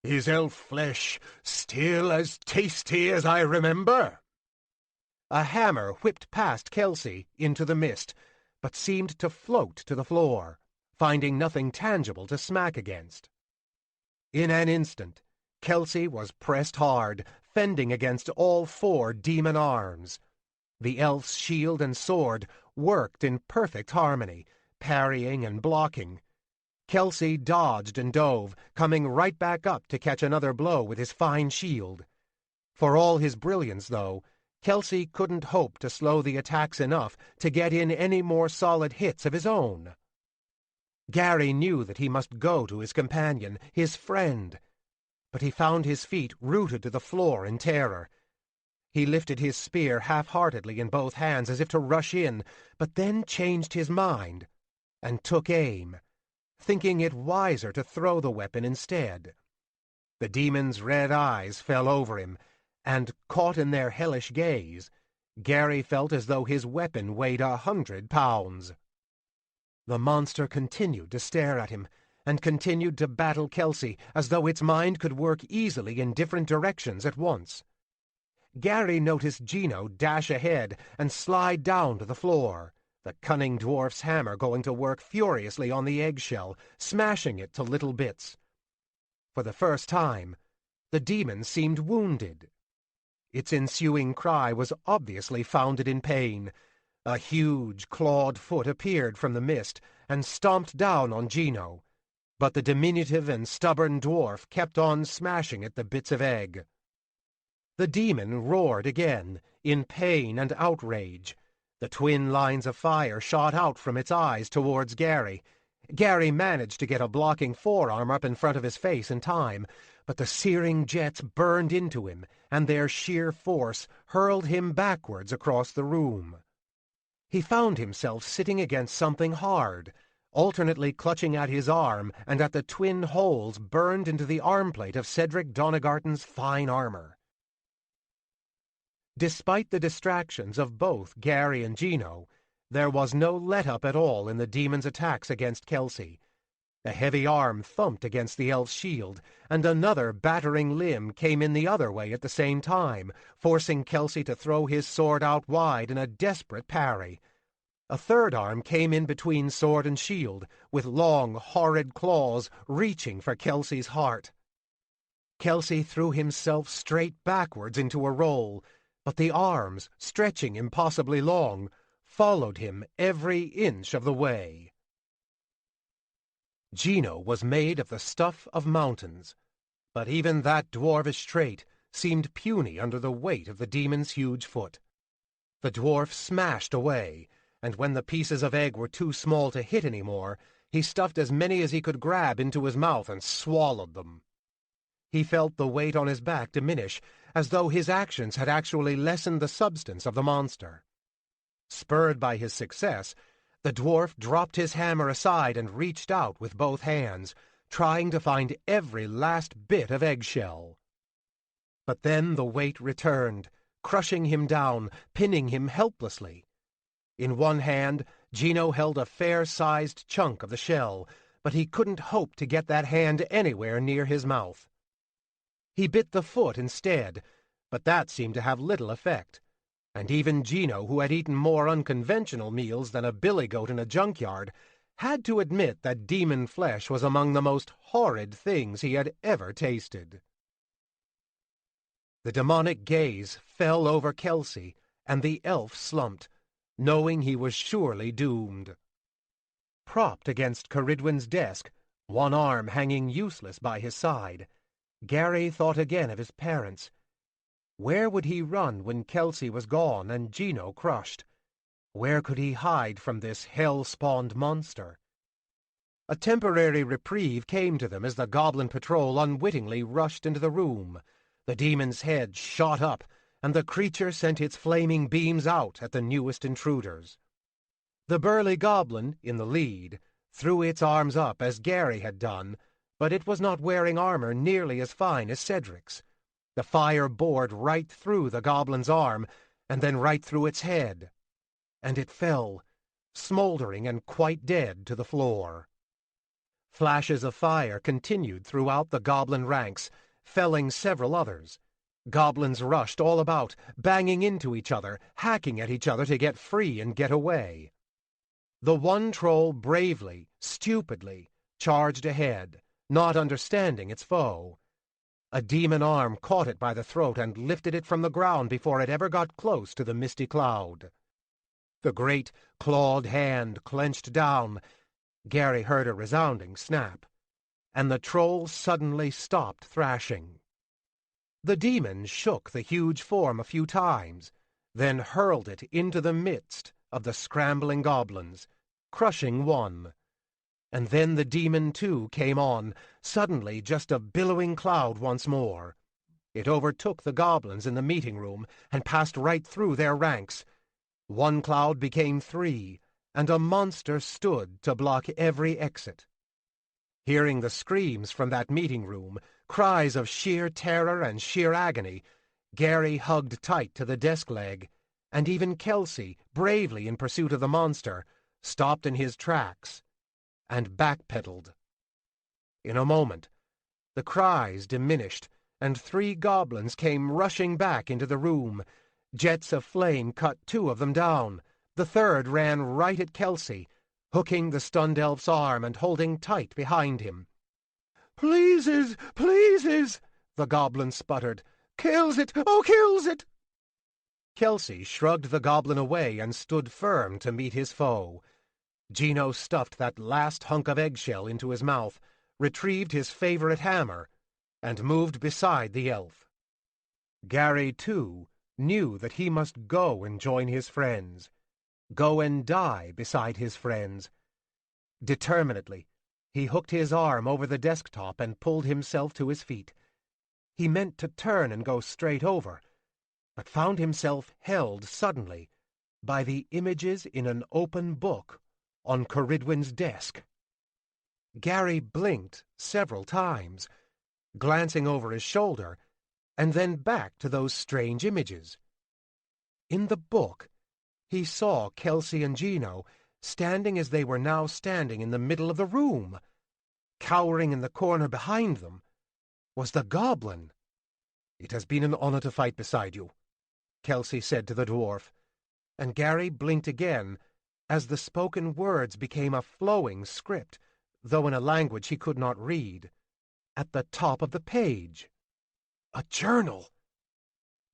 Is elf flesh still as tasty as I remember?" A hammer whipped past Kelsey into the mist, but seemed to float to the floor, finding nothing tangible to smack against. In an instant, Kelsey was pressed hard, fending against all 4 demon arms. The elf's shield and sword worked in perfect harmony, parrying and blocking. Kelsey dodged and dove, coming right back up to catch another blow with his fine shield. For all his brilliance, though, Kelsey couldn't hope to slow the attacks enough to get in any more solid hits of his own. Gary knew that he must go to his companion, his friend, but he found his feet rooted to the floor in terror. He lifted his spear half-heartedly in both hands as if to rush in, but then changed his mind and took aim, thinking it wiser to throw the weapon instead. The demon's red eyes fell over him, and, caught in their hellish gaze, Gary felt as though his weapon weighed 100 pounds. The monster continued to stare at him, and continued to battle Kelsey as though its mind could work easily in different directions at once. Gary noticed Gino dash ahead and slide down to the floor, the cunning dwarf's hammer going to work furiously on the eggshell, smashing it to little bits. For the first time, the demon seemed wounded. Its ensuing cry was obviously founded in pain. A huge, clawed foot appeared from the mist and stomped down on Gino, but the diminutive and stubborn dwarf kept on smashing at the bits of egg. The demon roared again, in pain and outrage. The twin lines of fire shot out from its eyes towards Gary. Gary managed to get a blocking forearm up in front of his face in time, but the searing jets burned into him, and their sheer force hurled him backwards across the room. He found himself sitting against something hard, alternately clutching at his arm and at the twin holes burned into the armplate of Cedric Donegarton's fine armor. Despite the distractions of both Gary and Gino, there was no let-up at all in the demon's attacks against Kelsey. A heavy arm thumped against the elf's shield, and another battering limb came in the other way at the same time, forcing Kelsey to throw his sword out wide in a desperate parry. A third arm came in between sword and shield, with long, horrid claws reaching for Kelsey's heart. Kelsey threw himself straight backwards into a roll, but the arms, stretching impossibly long, followed him every inch of the way. Gino was made of the stuff of mountains, but even that dwarvish trait seemed puny under the weight of the demon's huge foot. The dwarf smashed away, and when the pieces of egg were too small to hit any more, he stuffed as many as he could grab into his mouth and swallowed them. He felt the weight on his back diminish, as though his actions had actually lessened the substance of the monster. Spurred by his success, the dwarf dropped his hammer aside and reached out with both hands, trying to find every last bit of eggshell. But then the weight returned, crushing him down, pinning him helplessly. In one hand, Gino held a fair-sized chunk of the shell, but he couldn't hope to get that hand anywhere near his mouth. He bit the foot instead, but that seemed to have little effect, and even Gino, who had eaten more unconventional meals than a billy goat in a junkyard, had to admit that demon flesh was among the most horrid things he had ever tasted. The demonic gaze fell over Kelsey, and the elf slumped, knowing he was surely doomed. Propped against Caridwen's desk, one arm hanging useless by his side, Gary thought again of his parents. Where would he run when Kelsey was gone and Gino crushed? Where could he hide from this hell-spawned monster? A temporary reprieve came to them as the goblin patrol unwittingly rushed into the room. The demon's head shot up, and the creature sent its flaming beams out at the newest intruders. The burly goblin, in the lead, threw its arms up as Gary had done, but it was not wearing armor nearly as fine as Cedric's. The fire bored right through the goblin's arm, and then right through its head, and it fell, smoldering and quite dead, to the floor. Flashes of fire continued throughout the goblin ranks, felling several others. Goblins rushed all about, banging into each other, hacking at each other to get free and get away. The one troll bravely, stupidly, charged ahead, not understanding its foe. A demon arm caught it by the throat and lifted it from the ground before it ever got close to the misty cloud. The great, clawed hand clenched down. Gary heard a resounding snap, and the troll suddenly stopped thrashing. The demon shook the huge form a few times, then hurled it into the midst of the scrambling goblins, crushing one. And then the demon, too, came on, suddenly just a billowing cloud once more. It overtook the goblins in the meeting room and passed right through their ranks. One cloud became 3, and a monster stood to block every exit. Hearing the screams from that meeting room, cries of sheer terror and sheer agony, Gary hugged tight to the desk leg, and even Kelsey, bravely in pursuit of the monster, stopped in his tracks and backpedaled. In a moment, the cries diminished, and 3 goblins came rushing back into the room. Jets of flame cut 2 of them down. The third ran right at Kelsey, hooking the stunned elf's arm and holding tight behind him. "Pleases, pleases," the goblin sputtered. "Kills it! Oh, kills it!" Kelsey shrugged the goblin away and stood firm to meet his foe. Gino stuffed that last hunk of eggshell into his mouth, retrieved his favorite hammer, and moved beside the elf. Gary, too, knew that he must go and join his friends, go and die beside his friends. Determinedly, he hooked his arm over the desktop and pulled himself to his feet. He meant to turn and go straight over, but found himself held suddenly by the images in an open book on Ceridwen's desk. Gary blinked several times, glancing over his shoulder, and then back to those strange images. In the book, he saw Kelsey and Gino standing as they were now standing in the middle of the room. Cowering in the corner behind them was the goblin. "It has been an honor to fight beside you," Kelsey said to the dwarf, and Gary blinked again as the spoken words became a flowing script, though in a language he could not read. At the top of the page, a journal.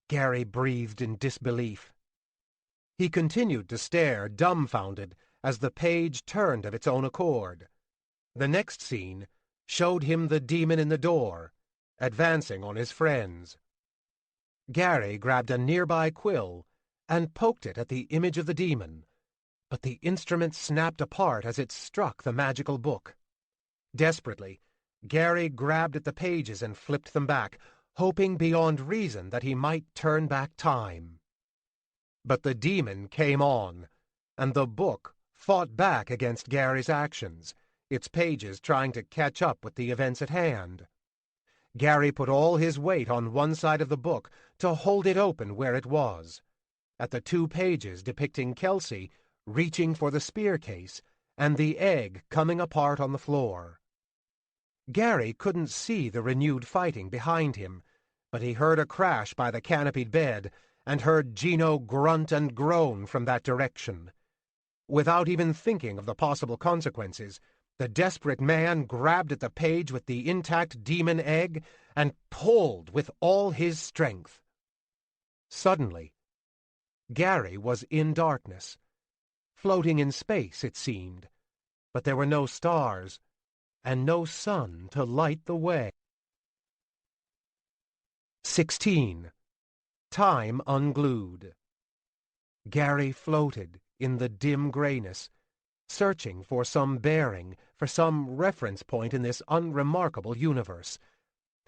Gary breathed in disbelief. He continued to stare, dumbfounded, as the page turned of its own accord. The next scene showed him the demon in the door, advancing on his friends. Gary grabbed a nearby quill and poked it at the image of the demon, but the instrument snapped apart as it struck the magical book. Desperately, Gary grabbed at the pages and flipped them back, hoping beyond reason that he might turn back time. But the demon came on, and the book fought back against Gary's actions, its pages trying to catch up with the events at hand. Gary put all his weight on one side of the book to hold it open where it was, at the 2 pages depicting Kelsey reaching for the spear case and the egg coming apart on the floor. Gary couldn't see the renewed fighting behind him, but he heard a crash by the canopied bed and heard Gino grunt and groan from that direction. Without even thinking of the possible consequences, the desperate man grabbed at the page with the intact demon egg and pulled with all his strength. Suddenly, Gary was in darkness, floating in space, it seemed, but there were no stars and no sun to light the way. 16. Time unglued. Gary floated in the dim grayness, searching for some bearing, for some reference point in this unremarkable universe.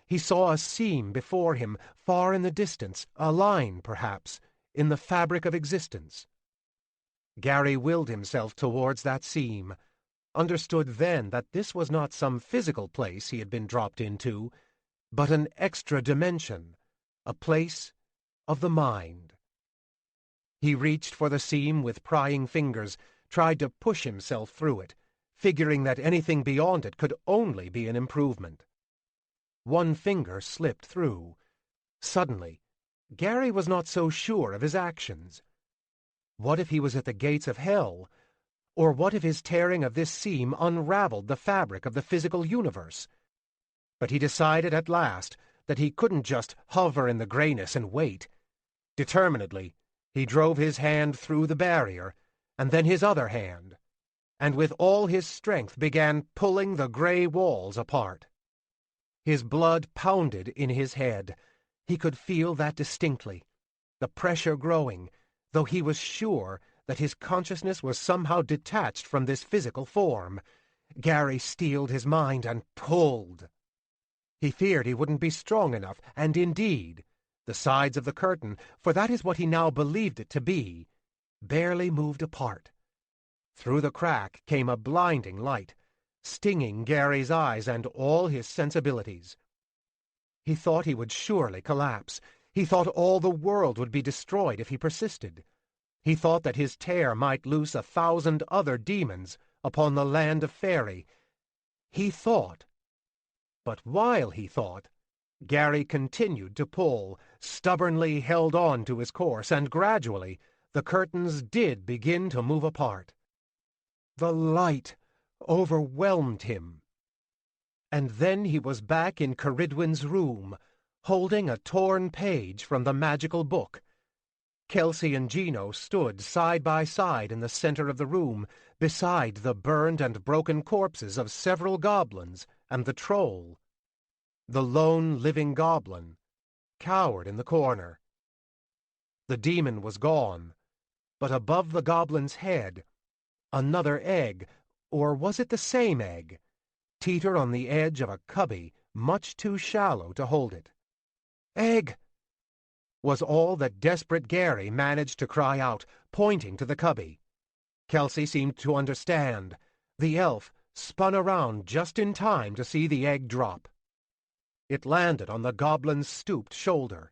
He saw a seam before him, far in the distance, a line, perhaps, in the fabric of existence. Gary willed himself towards that seam, understood then that this was not some physical place he had been dropped into, but an extra dimension, a place of the mind. He reached for the seam with prying fingers, tried to push himself through it, figuring that anything beyond it could only be an improvement. One finger slipped through. Suddenly, Gary was not so sure of his actions. What if he was at the gates of hell? Or what if his tearing of this seam unraveled the fabric of the physical universe? but he decided at last that he couldn't just hover in the grayness and wait. Determinedly, he drove his hand through the barrier, and then his other hand, and with all his strength began pulling the gray walls apart. His blood pounded in his head. He could feel that distinctly, the pressure growing, though he was sure that his consciousness was somehow detached from this physical form. Gary steeled his mind and pulled. He feared he wouldn't be strong enough, and indeed, the sides of the curtain, for that is what he now believed it to be, barely moved apart. Through the crack came a blinding light, stinging Gary's eyes and all his sensibilities. He thought he would surely collapse. He thought all the world would be destroyed if he persisted. He thought that his tear might loose 1,000 other demons upon the land of Faerie. He thought. But while he thought, Gary continued to pull, stubbornly held on to his course, and gradually the curtains did begin to move apart. The light overwhelmed him. And then he was back in Ceridwen's room, holding a torn page from the magical book. Kelsey and Gino stood side by side in the center of the room, beside the burned and broken corpses of several goblins and the troll. The lone living goblin cowered in the corner. The demon was gone, but above the goblin's head, another egg, or was it the same egg, teetered on the edge of a cubby much too shallow to hold it. "Egg!" was all that desperate Gary managed to cry out, pointing to the cubby. Kelsey seemed to understand. The elf spun around just in time to see the egg drop. It landed on the goblin's stooped shoulder.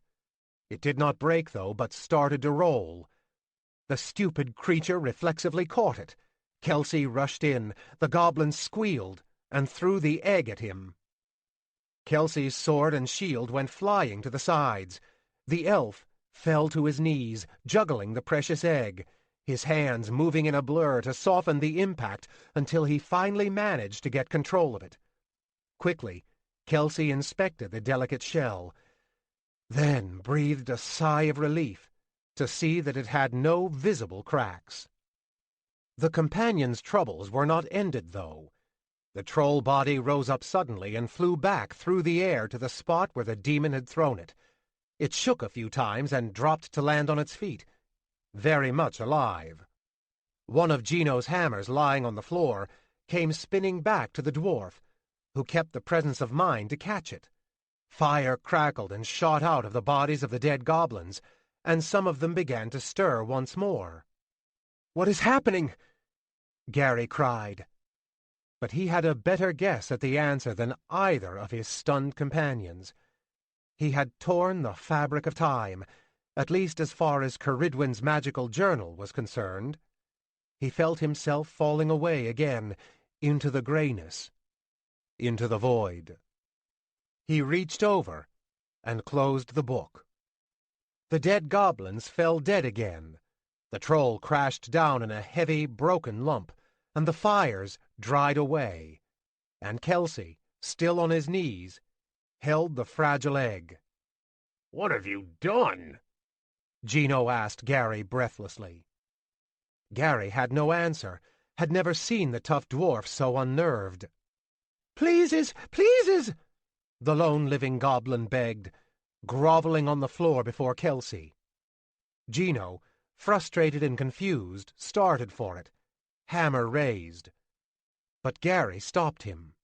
It did not break, though, but started to roll. The stupid creature reflexively caught it. Kelsey rushed in. The goblin squealed and threw the egg at him. Kelsey's sword and shield went flying to the sides. The elf fell to his knees, juggling the precious egg, his hands moving in a blur to soften the impact until he finally managed to get control of it. Quickly, Kelsey inspected the delicate shell, then breathed a sigh of relief to see that it had no visible cracks. The companion's troubles were not ended, though. The troll body rose up suddenly and flew back through the air to the spot where the demon had thrown it. It shook a few times and dropped to land on its feet, very much alive. One of Gino's hammers lying on the floor came spinning back to the dwarf, who kept the presence of mind to catch it. Fire crackled and shot out of the bodies of the dead goblins, and some of them began to stir once more. "What is happening?" Gary cried. But he had a better guess at the answer than either of his stunned companions. He had torn the fabric of time, at least as far as Ceridwen's magical journal was concerned. He felt himself falling away again, into the grayness, into the void. He reached over and closed the book. The dead goblins fell dead again. The troll crashed down in a heavy, broken lump, and the fires dried away, and Kelsey, still on his knees, held the fragile egg. "What have you done?" Gino asked Gary breathlessly. Gary had no answer, had never seen the tough dwarf so unnerved. "Pleases, pleases!" the lone living goblin begged, groveling on the floor before Kelsey. Gino, frustrated and confused, started for it, hammer raised. But Gary stopped him.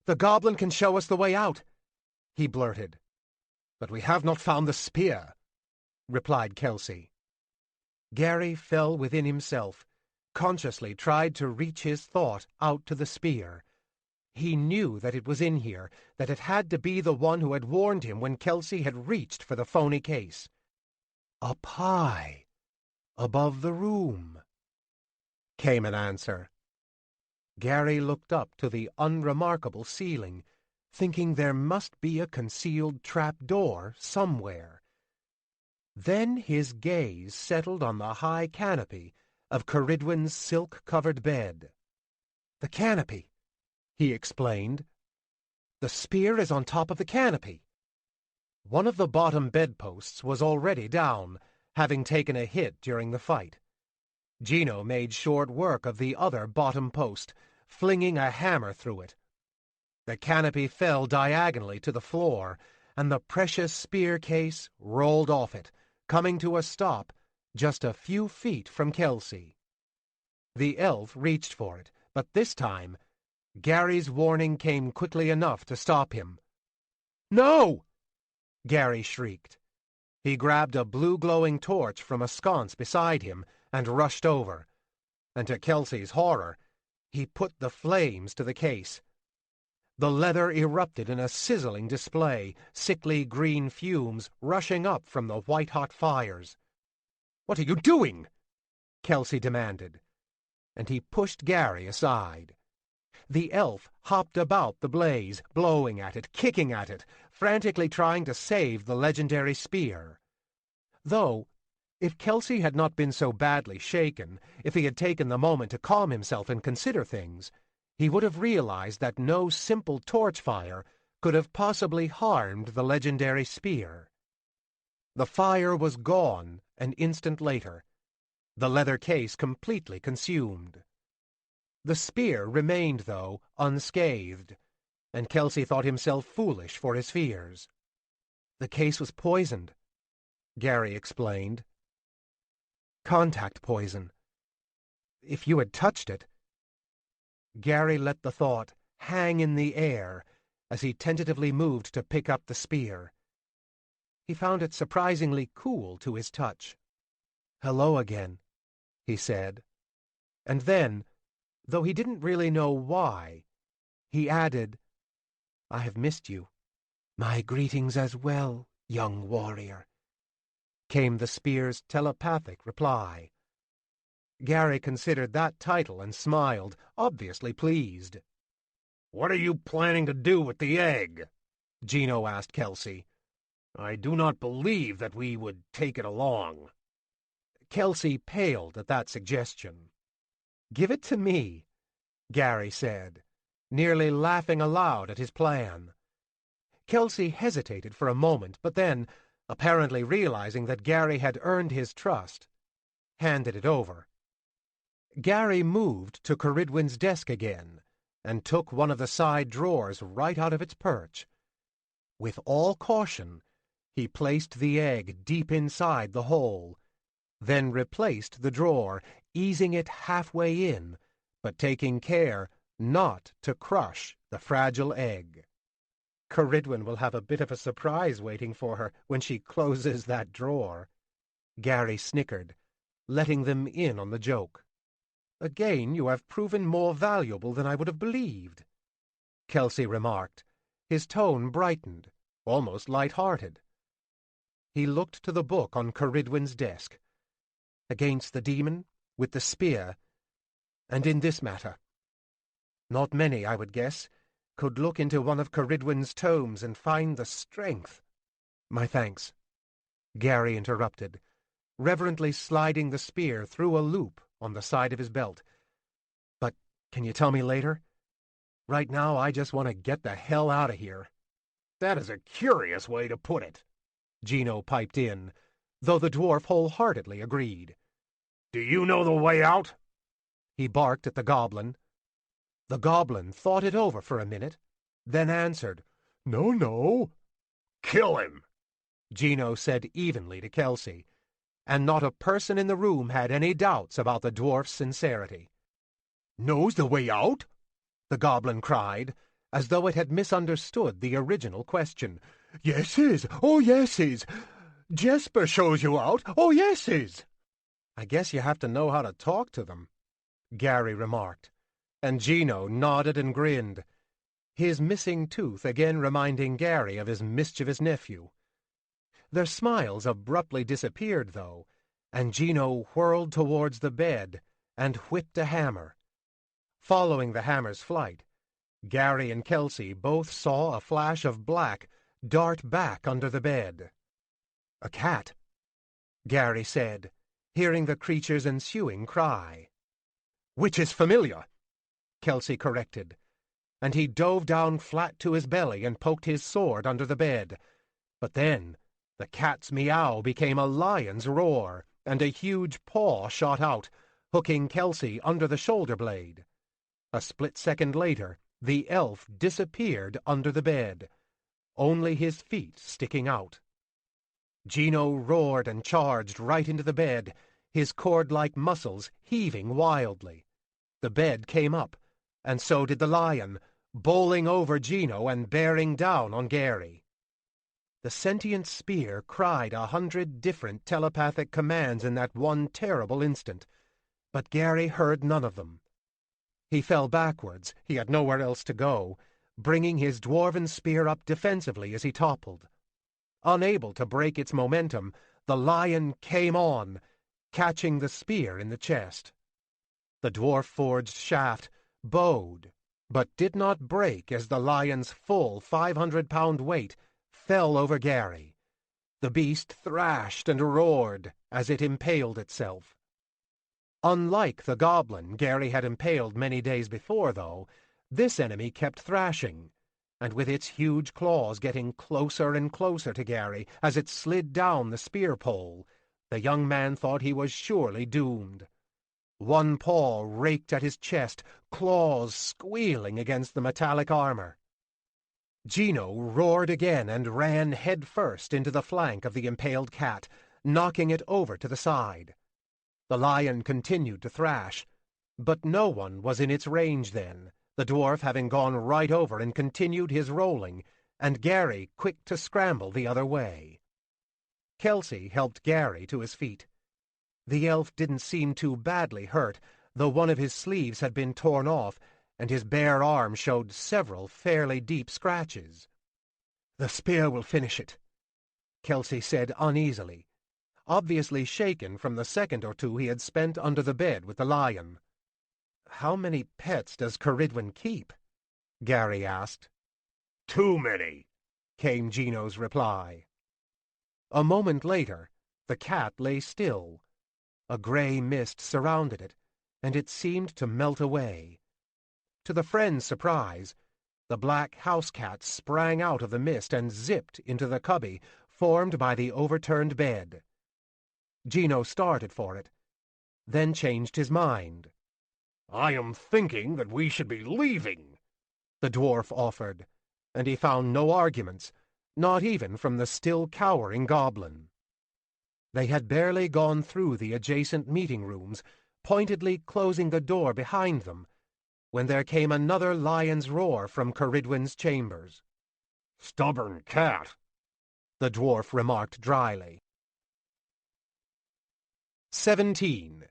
"The goblin can show us the way out," he blurted. "But we have not found the spear," replied Kelsey. Gary fell within himself, consciously tried to reach his thought out to the spear. He knew that it was in here, that it had to be the one who had warned him when Kelsey had reached for the phony case. "Up high, above the room," came an answer. Gary looked up to the unremarkable ceiling, thinking there must be a concealed trap-door somewhere. Then his gaze settled on the high canopy of Ceridwen's silk-covered bed. "The canopy," he explained. The spear is on top of the canopy. One of the bottom bedposts was already down, having taken a hit during the fight. Gino made short work of the other bottom post, flinging a hammer through it. The canopy fell diagonally to the floor, and the precious spear case rolled off it, coming to a stop just a few feet from Kelsey. The elf reached for it, but this time, Gary's warning came quickly enough to stop him. "No!" Gary shrieked. He grabbed a blue-glowing torch from a sconce beside him and rushed over, and to Kelsey's horror, he put the flames to the case. The leather erupted in a sizzling display, sickly green fumes rushing up from the white-hot fires. "What are you doing?" Kelsey demanded, and he pushed Gary aside. The elf hopped about the blaze, blowing at it, kicking at it, frantically trying to save the legendary spear. Though, if Kelsey had not been so badly shaken, if he had taken the moment to calm himself and consider things, he would have realized that no simple torch fire could have possibly harmed the legendary spear. The fire was gone an instant later, the leather case completely consumed. The spear remained, though, unscathed, and Kelsey thought himself foolish for his fears. "The case was poisoned," Gary explained. "Contact poison. If you had touched it—" Gary let the thought hang in the air as he tentatively moved to pick up the spear. He found it surprisingly cool to his touch. "Hello again," he said. And then, though he didn't really know why, he added, "I have missed you." "My greetings as well, young warrior," came the spear's telepathic reply. Gary considered that title and smiled, obviously pleased. "What are you planning to do with the egg?" Gino asked Kelsey. "I do not believe that we would take it along." Kelsey paled at that suggestion. "Give it to me," Gary said, nearly laughing aloud at his plan. Kelsey hesitated for a moment, but then, apparently realizing that Gary had earned his trust, handed it over. Gary moved to Caridwen's desk again and took one of the side drawers right out of its perch. With all caution, he placed the egg deep inside the hole, then replaced the drawer, easing it halfway in, but taking care not to crush the fragile egg. Caridwen will have a bit of a surprise waiting for her when she closes that drawer, Gary snickered, letting them in on the joke. "Again, you have proven more valuable than I would have believed," Kelsey remarked. His tone brightened, almost light-hearted. He looked to the book on Caridwen's desk. "Against the demon, with the spear, and in this matter. Not many, I would guess, could look into one of Caridwen's tomes and find the strength—" "My thanks," Gary interrupted, reverently sliding the spear through a loop on the side of his belt. "But can you tell me later? Right now, I just want to get the hell out of here." "That is a curious way to put it," Gino piped in, though the dwarf wholeheartedly agreed. "Do you know the way out?" He barked at the goblin. The goblin thought it over for a minute, then answered, No. "Kill him," Gino said evenly to Kelsey, and not a person in the room had any doubts about the dwarf's sincerity. "Knows the way out?" the goblin cried, as though it had misunderstood the original question. Yeses, oh yeses. Jesper shows you out, oh yeses. "I guess you have to know how to talk to them," Gary remarked, and Gino nodded and grinned, his missing tooth again reminding Gary of his mischievous nephew. Their smiles abruptly disappeared, though, and Gino whirled towards the bed and whipped a hammer. Following the hammer's flight, Gary and Kelsey both saw a flash of black dart back under the bed. "A cat," Gary said, hearing the creature's ensuing cry. "Which is familiar," Kelsey corrected, and he dove down flat to his belly and poked his sword under the bed. But then the cat's meow became a lion's roar, and a huge paw shot out, hooking Kelsey under the shoulder blade. A split second later, the elf disappeared under the bed, only his feet sticking out. Gino roared and charged right into the bed, his cord-like muscles heaving wildly. The bed came up, and so did the lion, bowling over Gino and bearing down on Gary. The sentient spear cried 100 different telepathic commands in that one terrible instant, but Gary heard none of them. He fell backwards, he had nowhere else to go, bringing his dwarven spear up defensively as he toppled. Unable to break its momentum, the lion came on, catching the spear in the chest. The dwarf-forged shaft bowed, but did not break as the lion's full 500-pound weight fell over Gary. The beast thrashed and roared as it impaled itself. Unlike the goblin Gary had impaled many days before, though, this enemy kept thrashing, and with its huge claws getting closer and closer to Gary as it slid down the spear pole, the young man thought he was surely doomed. One paw raked at his chest, claws squealing against the metallic armor. Gino roared again and ran head-first into the flank of the impaled cat, knocking it over to the side. The lion continued to thrash, but no one was in its range then, the dwarf having gone right over and continued his rolling, and Gary quick to scramble the other way. Kelsey helped Gary to his feet. The elf didn't seem too badly hurt, though one of his sleeves had been torn off, and his bare arm showed several fairly deep scratches. "The spear will finish it," Kelsey said uneasily, obviously shaken from the second or two he had spent under the bed with the lion. "How many pets does Ceridwen keep?" Gary asked. "Too many," came Gino's reply. A moment later, the cat lay still. A gray mist surrounded it, and it seemed to melt away. To the friend's surprise, the black house cat sprang out of the mist and zipped into the cubby formed by the overturned bed. Gino started for it, then changed his mind. "I am thinking that we should be leaving," the dwarf offered, and he found no arguments, not even from the still cowering goblin. They had barely gone through the adjacent meeting rooms, pointedly closing the door behind them, when there came another lion's roar from Ceridwen's chambers. "Stubborn cat," the dwarf remarked dryly. 17.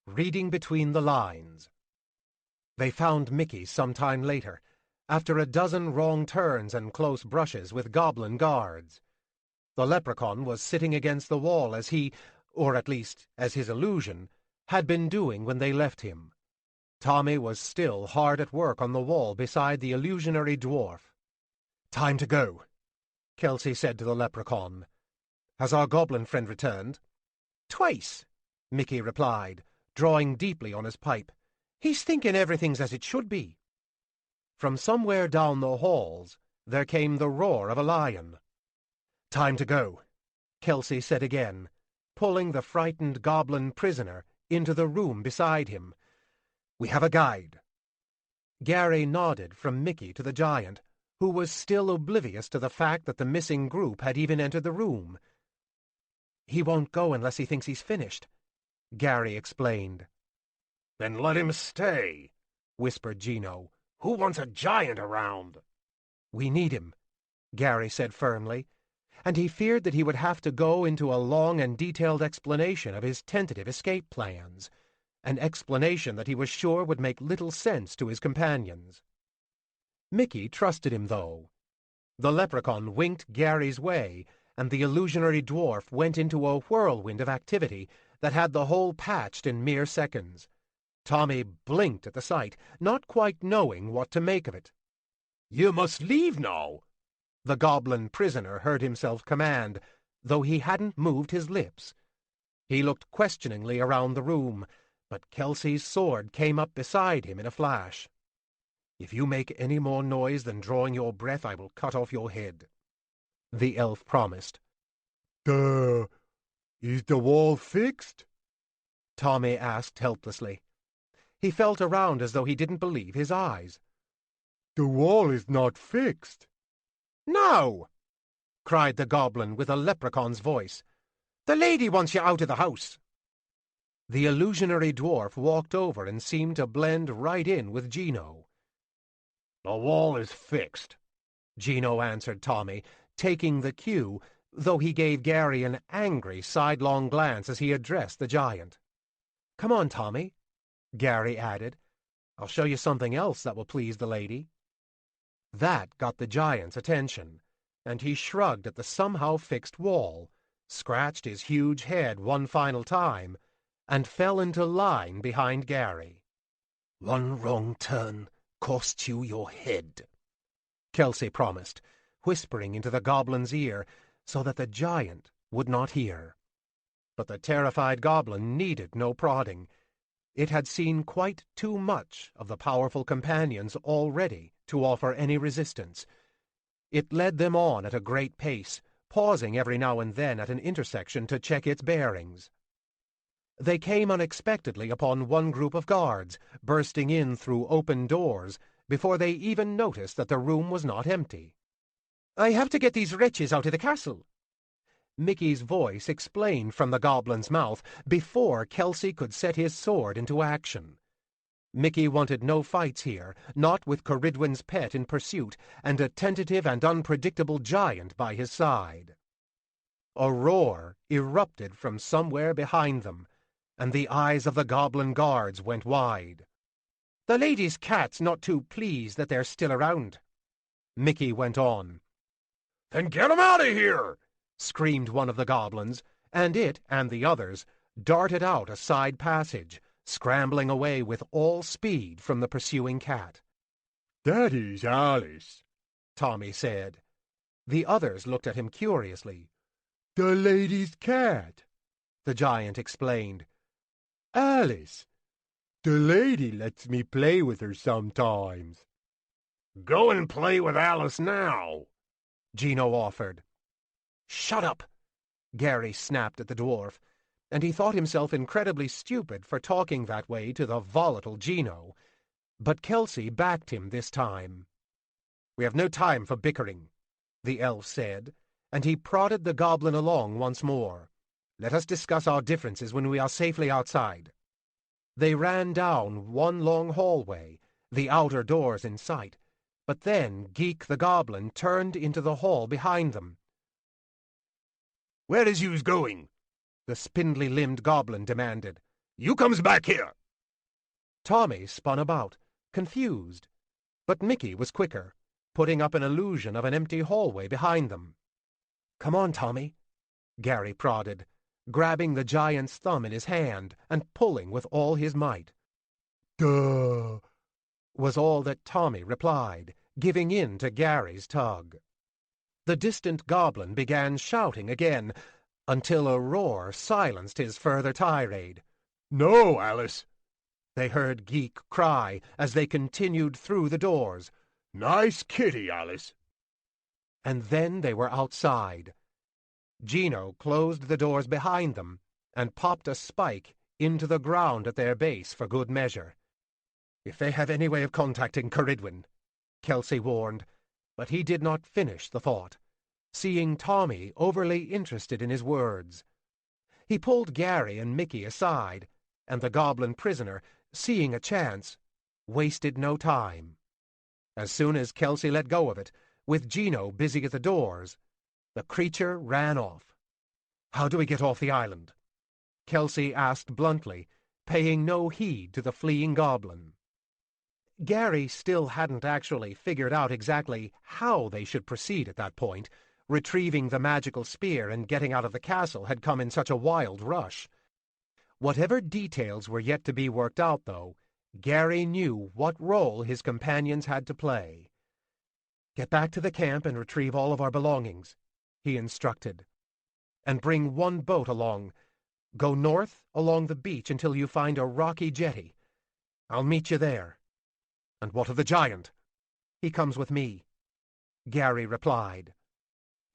Reading between the lines. They found Mickey some time later, after a dozen wrong turns and close brushes with goblin guards. The leprechaun was sitting against the wall as he, or at least as his illusion, had been doing when they left him. Tommy was still hard at work on the wall beside the illusionary dwarf. "Time to go," Kelsey said to the leprechaun. "Has our goblin friend returned?" "Twice," Mickey replied, drawing deeply on his pipe. "He's thinking everything's as it should be." From somewhere down the halls there came the roar of a lion. "Time to go," Kelsey said again, pulling the frightened goblin prisoner into the room beside him. "We have a guide." Gary nodded from Mickey to the giant, who was still oblivious to the fact that the missing group had even entered the room. "He won't go unless he thinks he's finished," Gary explained. "Then let him stay," whispered Gino. "Who wants a giant around?" "We need him," Gary said firmly, and he feared that he would have to go into a long and detailed explanation of his tentative escape plans, an explanation that he was sure would make little sense to his companions. Mickey trusted him, though. The leprechaun winked Gary's way, and the illusionary dwarf went into a whirlwind of activity that had the whole patched in mere seconds. Tommy blinked at the sight, not quite knowing what to make of it. "You must leave now," the goblin prisoner heard himself command, though he hadn't moved his lips. He looked questioningly around the room, but Kelsey's sword came up beside him in a flash. If you make any more noise than drawing your breath, I will cut off your head," the elf promised. Is the wall fixed? Tommy asked helplessly. He felt around as though he didn't believe his eyes. The wall is not fixed. "No!" cried the goblin with a leprechaun's voice. "The lady wants you out of the house." The illusionary dwarf walked over and seemed to blend right in with Gino. "The wall is fixed," Gino answered Tommy, taking the cue, though he gave Gary an angry sidelong glance as he addressed the giant. "Come on, Tommy," Gary added. "I'll show you something else that will please the lady." That got the giant's attention, and he shrugged at the somehow fixed wall, scratched his huge head one final time, and fell into line behind Gary. "One wrong turn costs you your head," Kelsey promised, whispering into the goblin's ear so that the giant would not hear. But the terrified goblin needed no prodding. It had seen quite too much of the powerful companions already to offer any resistance. It led them on at a great pace, pausing every now and then at an intersection to check its bearings. They came unexpectedly upon one group of guards, bursting in through open doors, before they even noticed that the room was not empty. "I have to get these wretches out of the castle," Mickey's voice explained from the goblin's mouth before Kelsey could set his sword into action. Mickey wanted no fights here, not with Caridwen's pet in pursuit and a tentative and unpredictable giant by his side. A roar erupted from somewhere behind them, and the eyes of the goblin guards went wide. "The lady's cat's not too pleased that they're still around," Mickey went on. "Then get 'em out of here!" screamed one of the goblins, and it and the others darted out a side passage, scrambling away with all speed from the pursuing cat. "That is Alice," Tommy said. The others looked at him curiously. "The lady's cat," the giant explained. "Alice. The lady lets me play with her sometimes." "Go and play with Alice now," Gino offered. "Shut up!" Gary snapped at the dwarf, and he thought himself incredibly stupid for talking that way to the volatile Gino. But Kelsey backed him this time. "We have no time for bickering," the elf said, and he prodded the goblin along once more. "Let us discuss our differences when we are safely outside." They ran down one long hallway, the outer doors in sight, but then Geek the goblin turned into the hall behind them. "Where is yous going?" the spindly-limbed goblin demanded. "You comes back here!" Tommy spun about, confused, but Mickey was quicker, putting up an illusion of an empty hallway behind them. "Come on, Tommy," Gary prodded, grabbing the giant's thumb in his hand and pulling with all his might. "Duh," was all that Tommy replied, giving in to Gary's tug. The distant goblin began shouting again, until a roar silenced his further tirade. "No, Alice," they heard Geek cry as they continued through the doors. "Nice kitty, Alice." And then they were outside. Gino closed the doors behind them and popped a spike into the ground at their base for good measure. "If they have any way of contacting Caridwen," Kelsey warned, but he did not finish the thought, seeing Tommy overly interested in his words. He pulled Gary and Mickey aside, and the goblin prisoner, seeing a chance, wasted no time. As soon as Kelsey let go of it, with Gino busy at the doors, the creature ran off. "How do we get off the island?" Kelsey asked bluntly, paying no heed to the fleeing goblin. Gary still hadn't actually figured out exactly how they should proceed at that point. Retrieving the magical spear and getting out of the castle had come in such a wild rush. Whatever details were yet to be worked out, though, Gary knew what role his companions had to play. "Get back to the camp and retrieve all of our belongings," he instructed. "And bring one boat along. Go north along the beach until you find a rocky jetty. I'll meet you there." And what of the giant? He comes with me, Gary replied.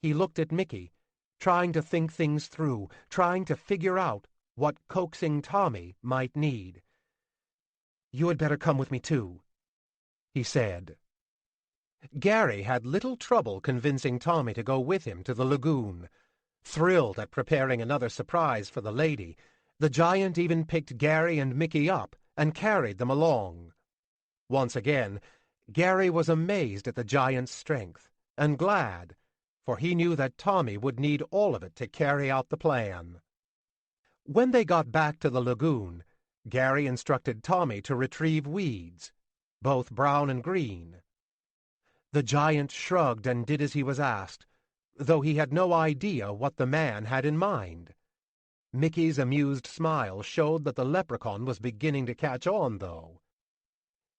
He looked at Mickey, trying to think things through, trying to figure out what coaxing Tommy might need. You had better come with me too, he said. Gary had little trouble convincing Tommy to go with him to the lagoon. Thrilled at preparing another surprise for the lady, the giant even picked Gary and Mickey up and carried them along. Once again, Gary was amazed at the giant's strength, and glad, for he knew that Tommy would need all of it to carry out the plan. When they got back to the lagoon, Gary instructed Tommy to retrieve weeds, both brown and green. The giant shrugged and did as he was asked, though he had no idea what the man had in mind. Mickey's amused smile showed that the leprechaun was beginning to catch on, though.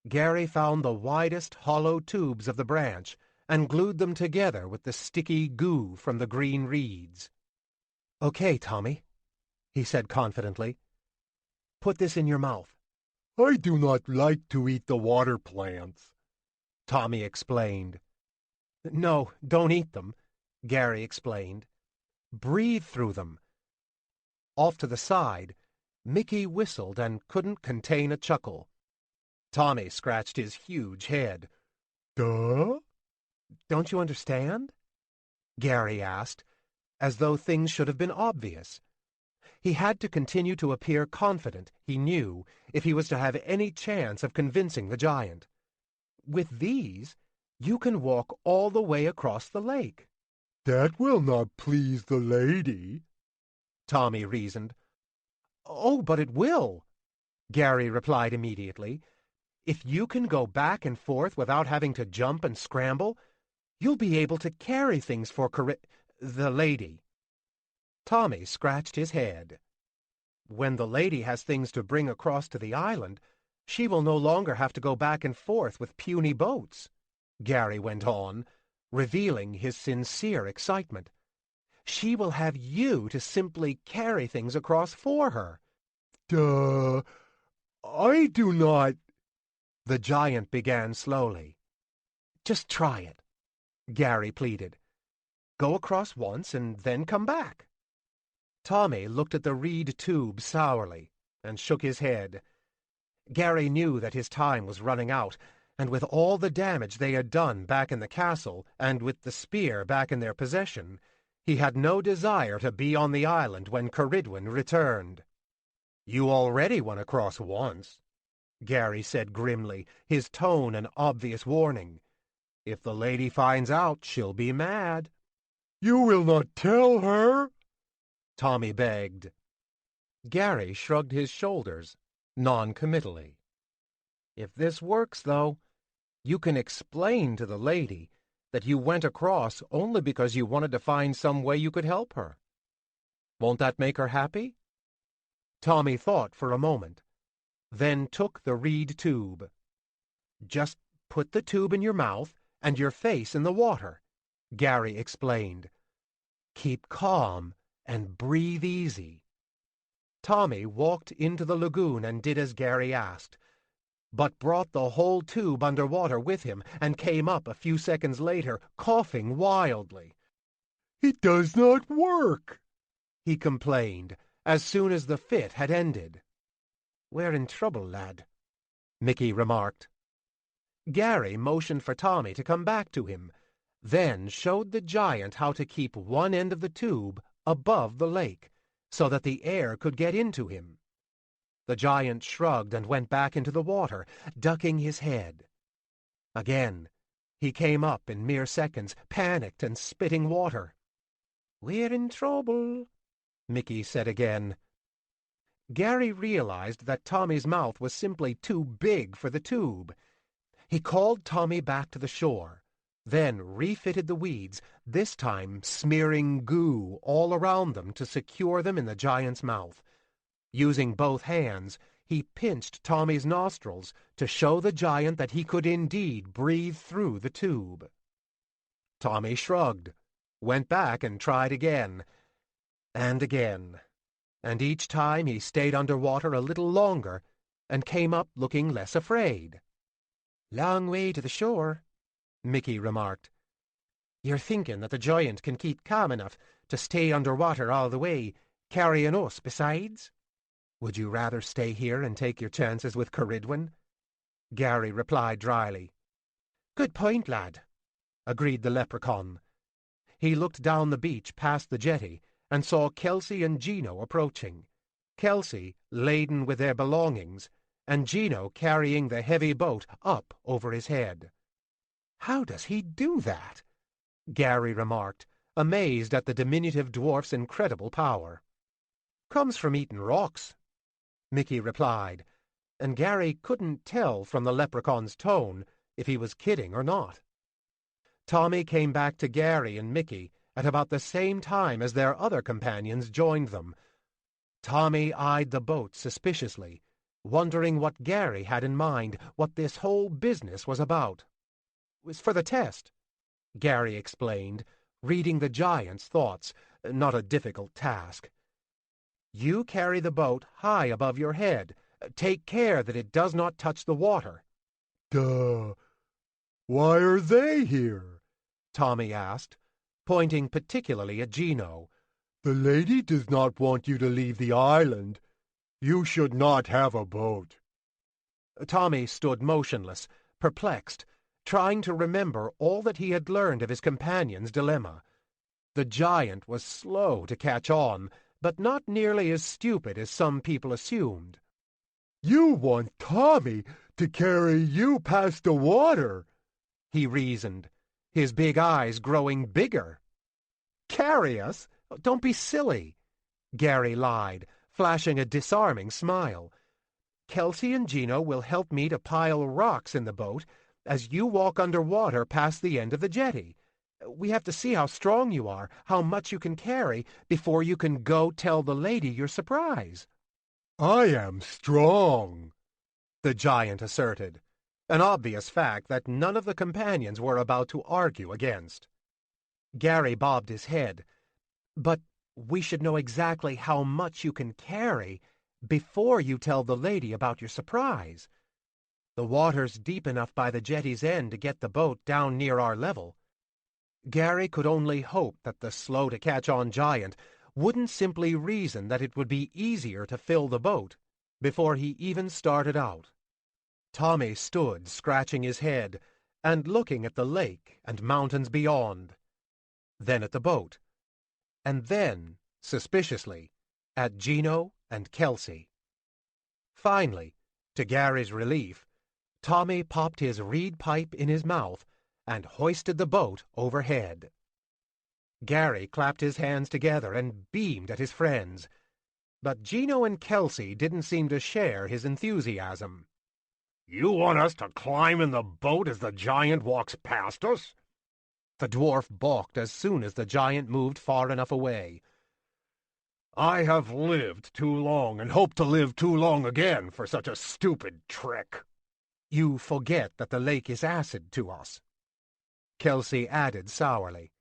Gary found the widest hollow tubes of the branch and glued them together with the sticky goo from the green reeds. "Okay, Tommy," he said confidently. "Put this in your mouth." I do not like to eat the water plants, Tommy explained. "No, don't eat them," Gary explained. "Breathe through them." Off to the side, Mickey whistled and couldn't contain a chuckle. Tommy scratched his huge head. Duh? "Don't you understand?" Gary asked, as though things should have been obvious. He had to continue to appear confident, he knew, if he was to have any chance of convincing the giant. "With these, you can walk all the way across the lake." That will not please the lady, Tommy reasoned. "Oh, but it will," Gary replied immediately. "If you can go back and forth without having to jump and scramble, you'll be able to carry things for the lady." Tommy scratched his head. "When the lady has things to bring across to the island, she will no longer have to go back and forth with puny boats," Gary went on, revealing his sincere excitement. "She will have you to simply carry things across for her." Duh. I do not. The giant began slowly. "Just try it," Gary pleaded. "Go across once and then come back." Tommy looked at the reed tube sourly and shook his head. Gary knew that his time was running out, and with all the damage they had done back in the castle, and with the spear back in their possession, he had no desire to be on the island when Ceridwen returned. "You already went across once," Gary said grimly, his tone an obvious warning. "If the lady finds out, she'll be mad." You will not tell her? Tommy begged. Gary shrugged his shoulders, non-committally. "If this works, though, you can explain to the lady that you went across only because you wanted to find some way you could help her. Won't that make her happy?" Tommy thought for a moment, then took the reed tube. "Just put the tube in your mouth and your face in the water," Gary explained. "Keep calm and breathe easy." Tommy walked into the lagoon and did as Gary asked, but brought the whole tube under water with him and came up a few seconds later, coughing wildly. It does not work, he complained, as soon as the fit had ended. "We're in trouble, lad," Mickey remarked. Gary motioned for Tommy to come back to him, then showed the giant how to keep one end of the tube above the lake, so that the air could get into him. The giant shrugged and went back into the water, ducking his head. Again, he came up in mere seconds, panicked and spitting water. "We're in trouble," Mickey said again. Gary realized that Tommy's mouth was simply too big for the tube. He called Tommy back to the shore, then refitted the weeds, this time smearing goo all around them to secure them in the giant's mouth. Using both hands, he pinched Tommy's nostrils to show the giant that he could indeed breathe through the tube. Tommy shrugged, went back and tried again, and each time he stayed underwater a little longer and came up looking less afraid. Long way to the shore, Mickey remarked. You're thinking that the giant can keep calm enough to stay underwater all the way, carrying us besides? Would you rather stay here and take your chances with Cerridwen? Gary replied dryly. Good point, lad, agreed the leprechaun. He looked down the beach past the jetty and saw Kelsey and Gino approaching. Kelsey laden with their belongings, and Gino carrying the heavy boat up over his head. How does he do that? Gary remarked, amazed at the diminutive dwarf's incredible power. Comes from eating rocks, Mickey replied, and Gary couldn't tell from the leprechaun's tone if he was kidding or not. Tommy came back to Gary and Mickey at about the same time as their other companions joined them. Tommy eyed the boat suspiciously, wondering what Gary had in mind, what this whole business was about. It was for the test, Gary explained, reading the giant's thoughts, not a difficult task. You carry the boat high above your head. Take care that it does not touch the water. Duh. Why are they here? Tommy asked, pointing particularly at Gino. The lady does not want you to leave the island. You should not have a boat. Tommy stood motionless, perplexed, trying to remember all that he had learned of his companion's dilemma. The giant was slow to catch on, but not nearly as stupid as some people assumed. You want Tommy to carry you past the water, he reasoned, his big eyes growing bigger. Carry us? Don't be silly, Gary lied, flashing a disarming smile. Kelsey and Gino will help me to pile rocks in the boat as you walk underwater past the end of the jetty. We have to see how strong you are, how much you can carry, before you can go tell the lady your surprise. I am strong, the giant asserted, an obvious fact that none of the companions were about to argue against. Gary bobbed his head. But we should know exactly how much you can carry before you tell the lady about your surprise. The water's deep enough by the jetty's end to get the boat down near our level. Gary could only hope that the slow-to-catch-on giant wouldn't simply reason that it would be easier to fill the boat before he even started out. Tommy stood scratching his head and looking at the lake and mountains beyond, then at the boat, and then, suspiciously, at Gino and Kelsey. Finally, to Gary's relief, Tommy popped his reed pipe in his mouth and hoisted the boat overhead. Gary clapped his hands together and beamed at his friends, but Gino and Kelsey didn't seem to share his enthusiasm. You want us to climb in the boat as the giant walks past us? The dwarf balked as soon as the giant moved far enough away. I have lived too long and hope to live too long again for such a stupid trick. You forget that the lake is acid to us, Kelsey added sourly.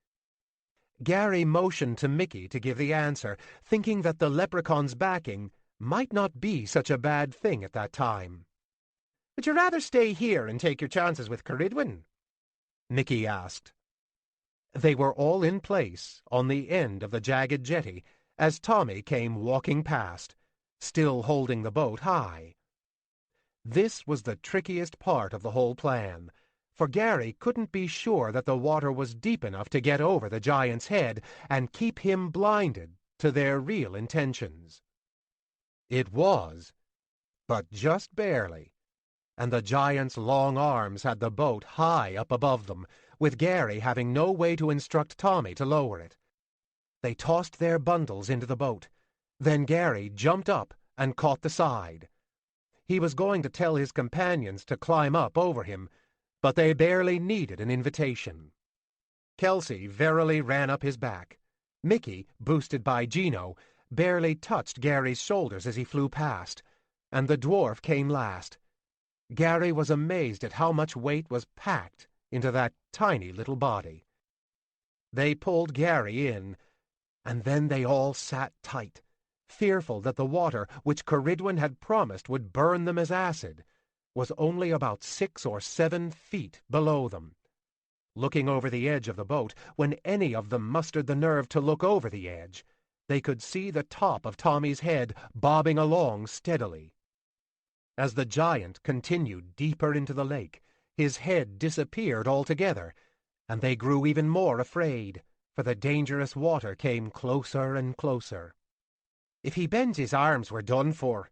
Gary motioned to Mickey to give the answer, thinking that the leprechaun's backing might not be such a bad thing at that time. Would you rather stay here and take your chances with Cerridwen? Mickey asked. They were all in place on the end of the jagged jetty as Tommy came walking past, still holding the boat high. This was the trickiest part of the whole plan, for Gary couldn't be sure that the water was deep enough to get over the giant's head and keep him blinded to their real intentions. It was, but just barely, and the giant's long arms had the boat high up above them, with Gary having no way to instruct Tommy to lower it. They tossed their bundles into the boat. Then Gary jumped up and caught the side. He was going to tell his companions to climb up over him, but they barely needed an invitation. Kelsey verily ran up his back. Mickey, boosted by Gino, barely touched Gary's shoulders as he flew past, and the dwarf came last. Gary was amazed at how much weight was packed into that tiny little body. They pulled Gary in, and then they all sat tight, fearful that the water which Cerridwen had promised would burn them as acid was only about 6 or 7 feet below them. Looking over the edge of the boat, when any of them mustered the nerve to look over the edge, they could see the top of Tommy's head bobbing along steadily. As the giant continued deeper into the lake, his head disappeared altogether, and they grew even more afraid, for the dangerous water came closer and closer. "If he bends his arms, we're done for,"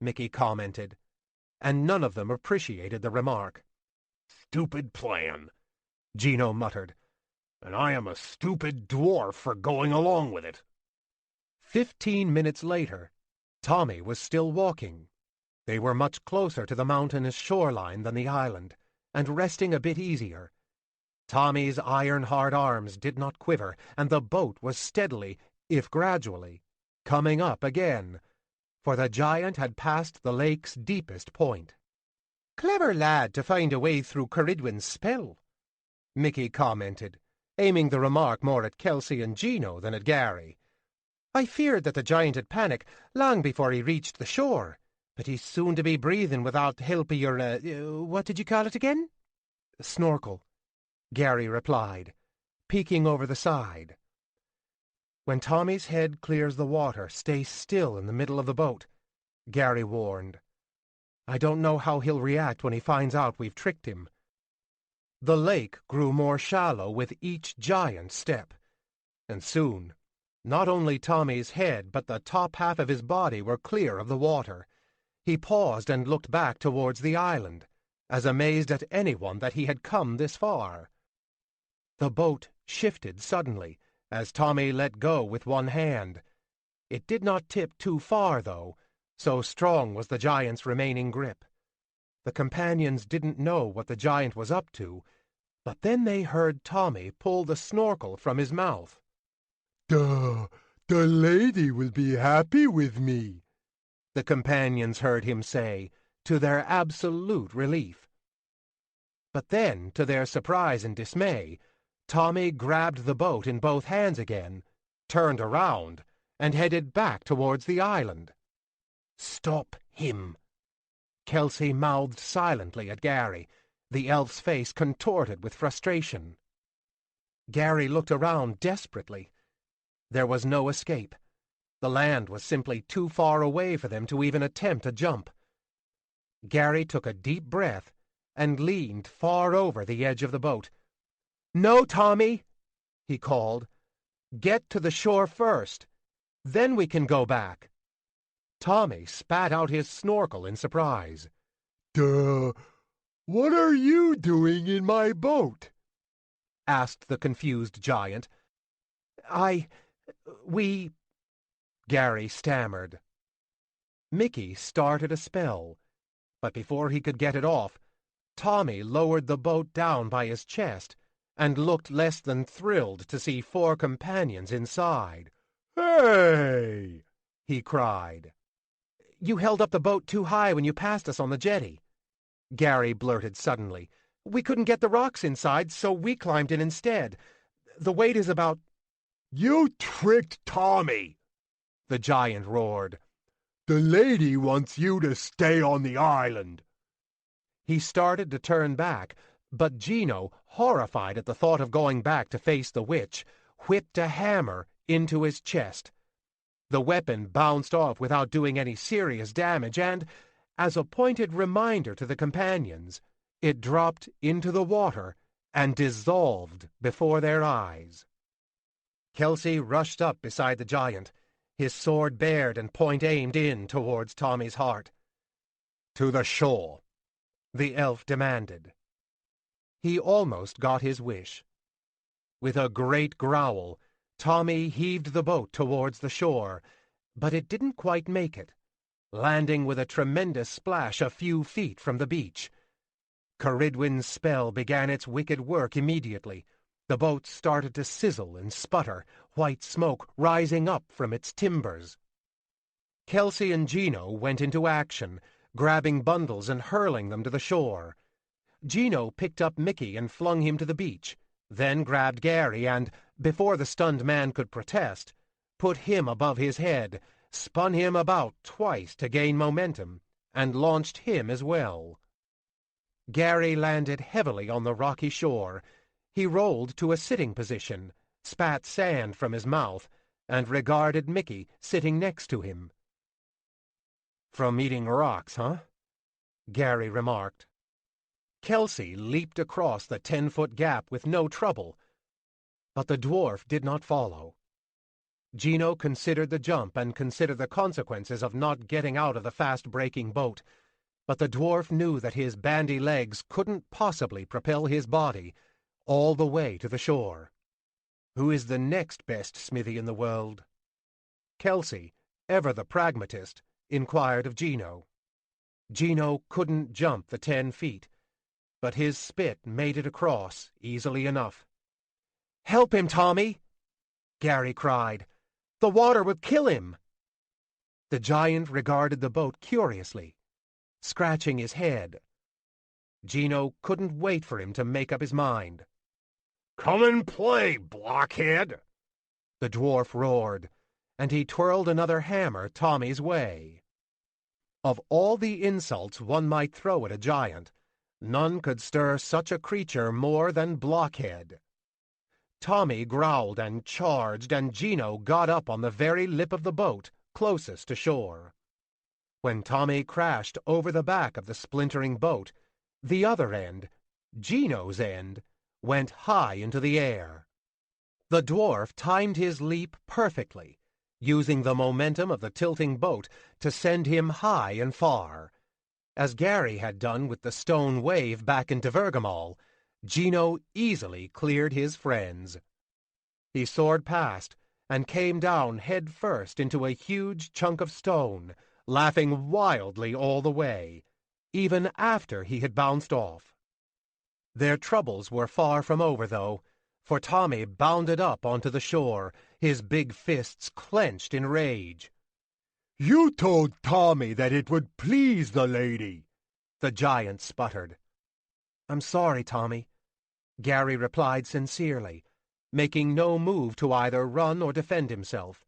Mickey commented, and none of them appreciated the remark. "Stupid plan," Gino muttered, "and I am a stupid dwarf for going along with it." 15 minutes later, Tommy was still walking. They were much closer to the mountainous shoreline than the island, and resting a bit easier. Tommy's iron-hard arms did not quiver, and the boat was steadily, if gradually, coming up again, for the giant had passed the lake's deepest point. "Clever lad to find a way through Ceridwen's spell," Mickey commented, aiming the remark more at Kelsey and Gino than at Gary. "I feared that the giant had panicked long before he reached the shore, but he's soon to be breathing without help of your, what did you call it again?" "Snorkel," Gary replied, peeking over the side. "When Tommy's head clears the water, stay still in the middle of the boat," Gary warned. "I don't know how he'll react when he finds out we've tricked him." The lake grew more shallow with each giant step, and soon not only Tommy's head but the top half of his body were clear of the water. He paused and looked back towards the island, as amazed at anyone that he had come this far. The boat shifted suddenly as Tommy let go with one hand. It did not tip too far, though, so strong was the giant's remaining grip. The companions didn't know what the giant was up to, but then they heard Tommy pull the snorkel from his mouth. The lady will be happy with me," the companions heard him say, to their absolute relief. But then, to their surprise and dismay, Tommy grabbed the boat in both hands again, turned around, and headed back towards the island. "Stop him," Kelsey mouthed silently at Gary, the elf's face contorted with frustration. Gary looked around desperately. There was no escape. The land was simply too far away for them to even attempt a jump. Gary took a deep breath and leaned far over the edge of the boat. "No, Tommy," he called. "Get to the shore first. Then we can go back." Tommy spat out his snorkel in surprise. What are you doing in my boat?" asked the confused giant. We... Gary stammered. Mickey started a spell, but before he could get it off, Tommy lowered the boat down by his chest and looked less than thrilled to see 4 companions inside. "Hey!" he cried. "You held up the boat too high when you passed us on the jetty," Gary blurted suddenly. "We couldn't get the rocks inside, so we climbed in instead. The weight is about—" "You tricked Tommy!" the giant roared. "The lady wants you to stay on the island." He started to turn back, but Gino, horrified at the thought of going back to face the witch, whipped a hammer into his chest. The weapon bounced off without doing any serious damage, and, as a pointed reminder to the companions, it dropped into the water and dissolved before their eyes. Kelsey rushed up beside the giant, his sword bared and point aimed in towards Tommy's heart. "To the shore," the elf demanded. He almost got his wish. With a great growl, Tommy heaved the boat towards the shore, but it didn't quite make it, landing with a tremendous splash a few feet from the beach. Ceridwen's spell began its wicked work immediately. The boat started to sizzle and sputter, white smoke rising up from its timbers. Kelsey and Gino went into action, grabbing bundles and hurling them to the shore. Gino picked up Mickey and flung him to the beach, then grabbed Gary and, before the stunned man could protest, put him above his head, spun him about twice to gain momentum, and launched him as well. Gary landed heavily on the rocky shore. He rolled to a sitting position, spat sand from his mouth, and regarded Mickey sitting next to him. "From eating rocks, huh?" Gary remarked. Kelsey leaped across the 10-foot gap with no trouble, but the dwarf did not follow. Gino considered the jump and considered the consequences of not getting out of the fast-breaking boat, but the dwarf knew that his bandy legs couldn't possibly propel his body all the way to the shore. Who is the next best smithy in the world? Kelsey, ever the pragmatist, inquired of Gino. Gino couldn't jump the 10 feet, but his spit made it across easily enough. "Help him, Tommy!" Gary cried. "The water will kill him!" The giant regarded the boat curiously, scratching his head. Gino couldn't wait for him to make up his mind. "Come and play, blockhead!" the dwarf roared, and he twirled another hammer Tommy's way. Of all the insults one might throw at a giant, none could stir such a creature more than blockhead. Tommy growled and charged, and Gino got up on the very lip of the boat, closest to shore. When Tommy crashed over the back of the splintering boat, the other end, Gino's end, went high into the air. The dwarf timed his leap perfectly, using the momentum of the tilting boat to send him high and far. As Gary had done with the stone wave back in Divergamal, Gino easily cleared his friends. He soared past and came down head first into a huge chunk of stone, laughing wildly all the way, even after he had bounced off. Their troubles were far from over, though, for Tommy bounded up onto the shore, his big fists clenched in rage. "You told Tommy that it would please the lady," the giant sputtered. "I'm sorry, Tommy," Gary replied sincerely, making no move to either run or defend himself.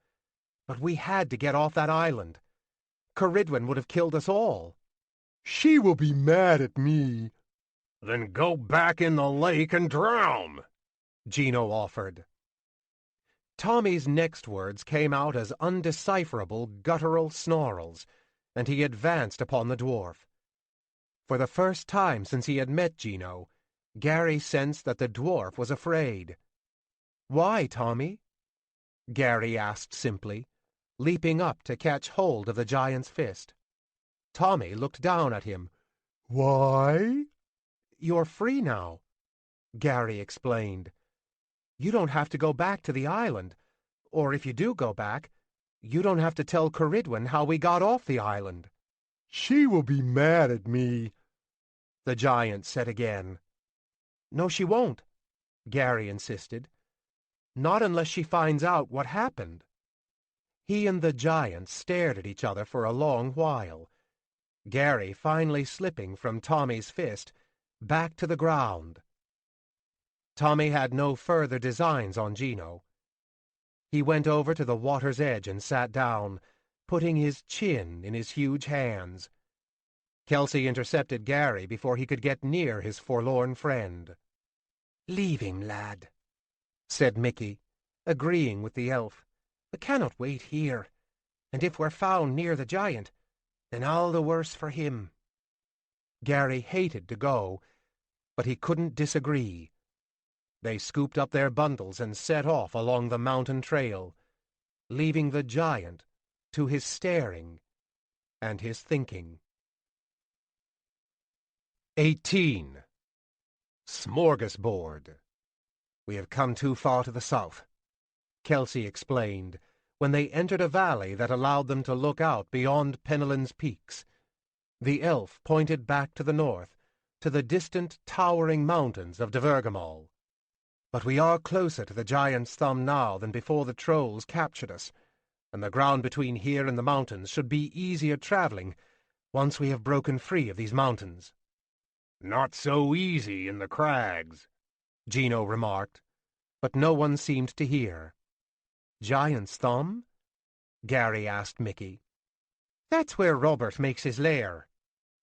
"But we had to get off that island. Caridwen would have killed us all." "She will be mad at me." "Then go back in the lake and drown," Gino offered. Tommy's next words came out as undecipherable guttural snarls, and he advanced upon the dwarf. For the first time since he had met Gino, Gary sensed that the dwarf was afraid. "Why, Tommy?" Gary asked simply, leaping up to catch hold of the giant's fist. Tommy looked down at him. "Why?" "You're free now," Gary explained. "You don't have to go back to the island, or if you do go back, you don't have to tell Caridwen how we got off the island." "She will be mad at me," the giant said again. "No, she won't," Gary insisted. "Not unless she finds out what happened." He and the giant stared at each other for a long while, Gary finally slipping from Tommy's fist back to the ground. Tommy had no further designs on Gino. He went over to the water's edge and sat down, putting his chin in his huge hands. Kelsey intercepted Gary before he could get near his forlorn friend. "Leave him, lad," said Mickey, agreeing with the elf. "We cannot wait here, and if we're found near the giant, then all the worse for him." Gary hated to go, but he couldn't disagree. They scooped up their bundles and set off along the mountain trail, leaving the giant to his staring and his thinking. 18. Smorgasbord. "We have come too far to the south," Kelsey explained, when they entered a valley that allowed them to look out beyond Penelon's peaks. The elf pointed back to the north, to the distant towering mountains of Divergamal. "But we are closer to the giant's thumb now than before the trolls captured us, and the ground between here and the mountains should be easier traveling once we have broken free of these mountains." "Not so easy in the crags," Gino remarked, but no one seemed to hear. "Giant's thumb?" Gary asked Mickey. "That's where Robert makes his lair,"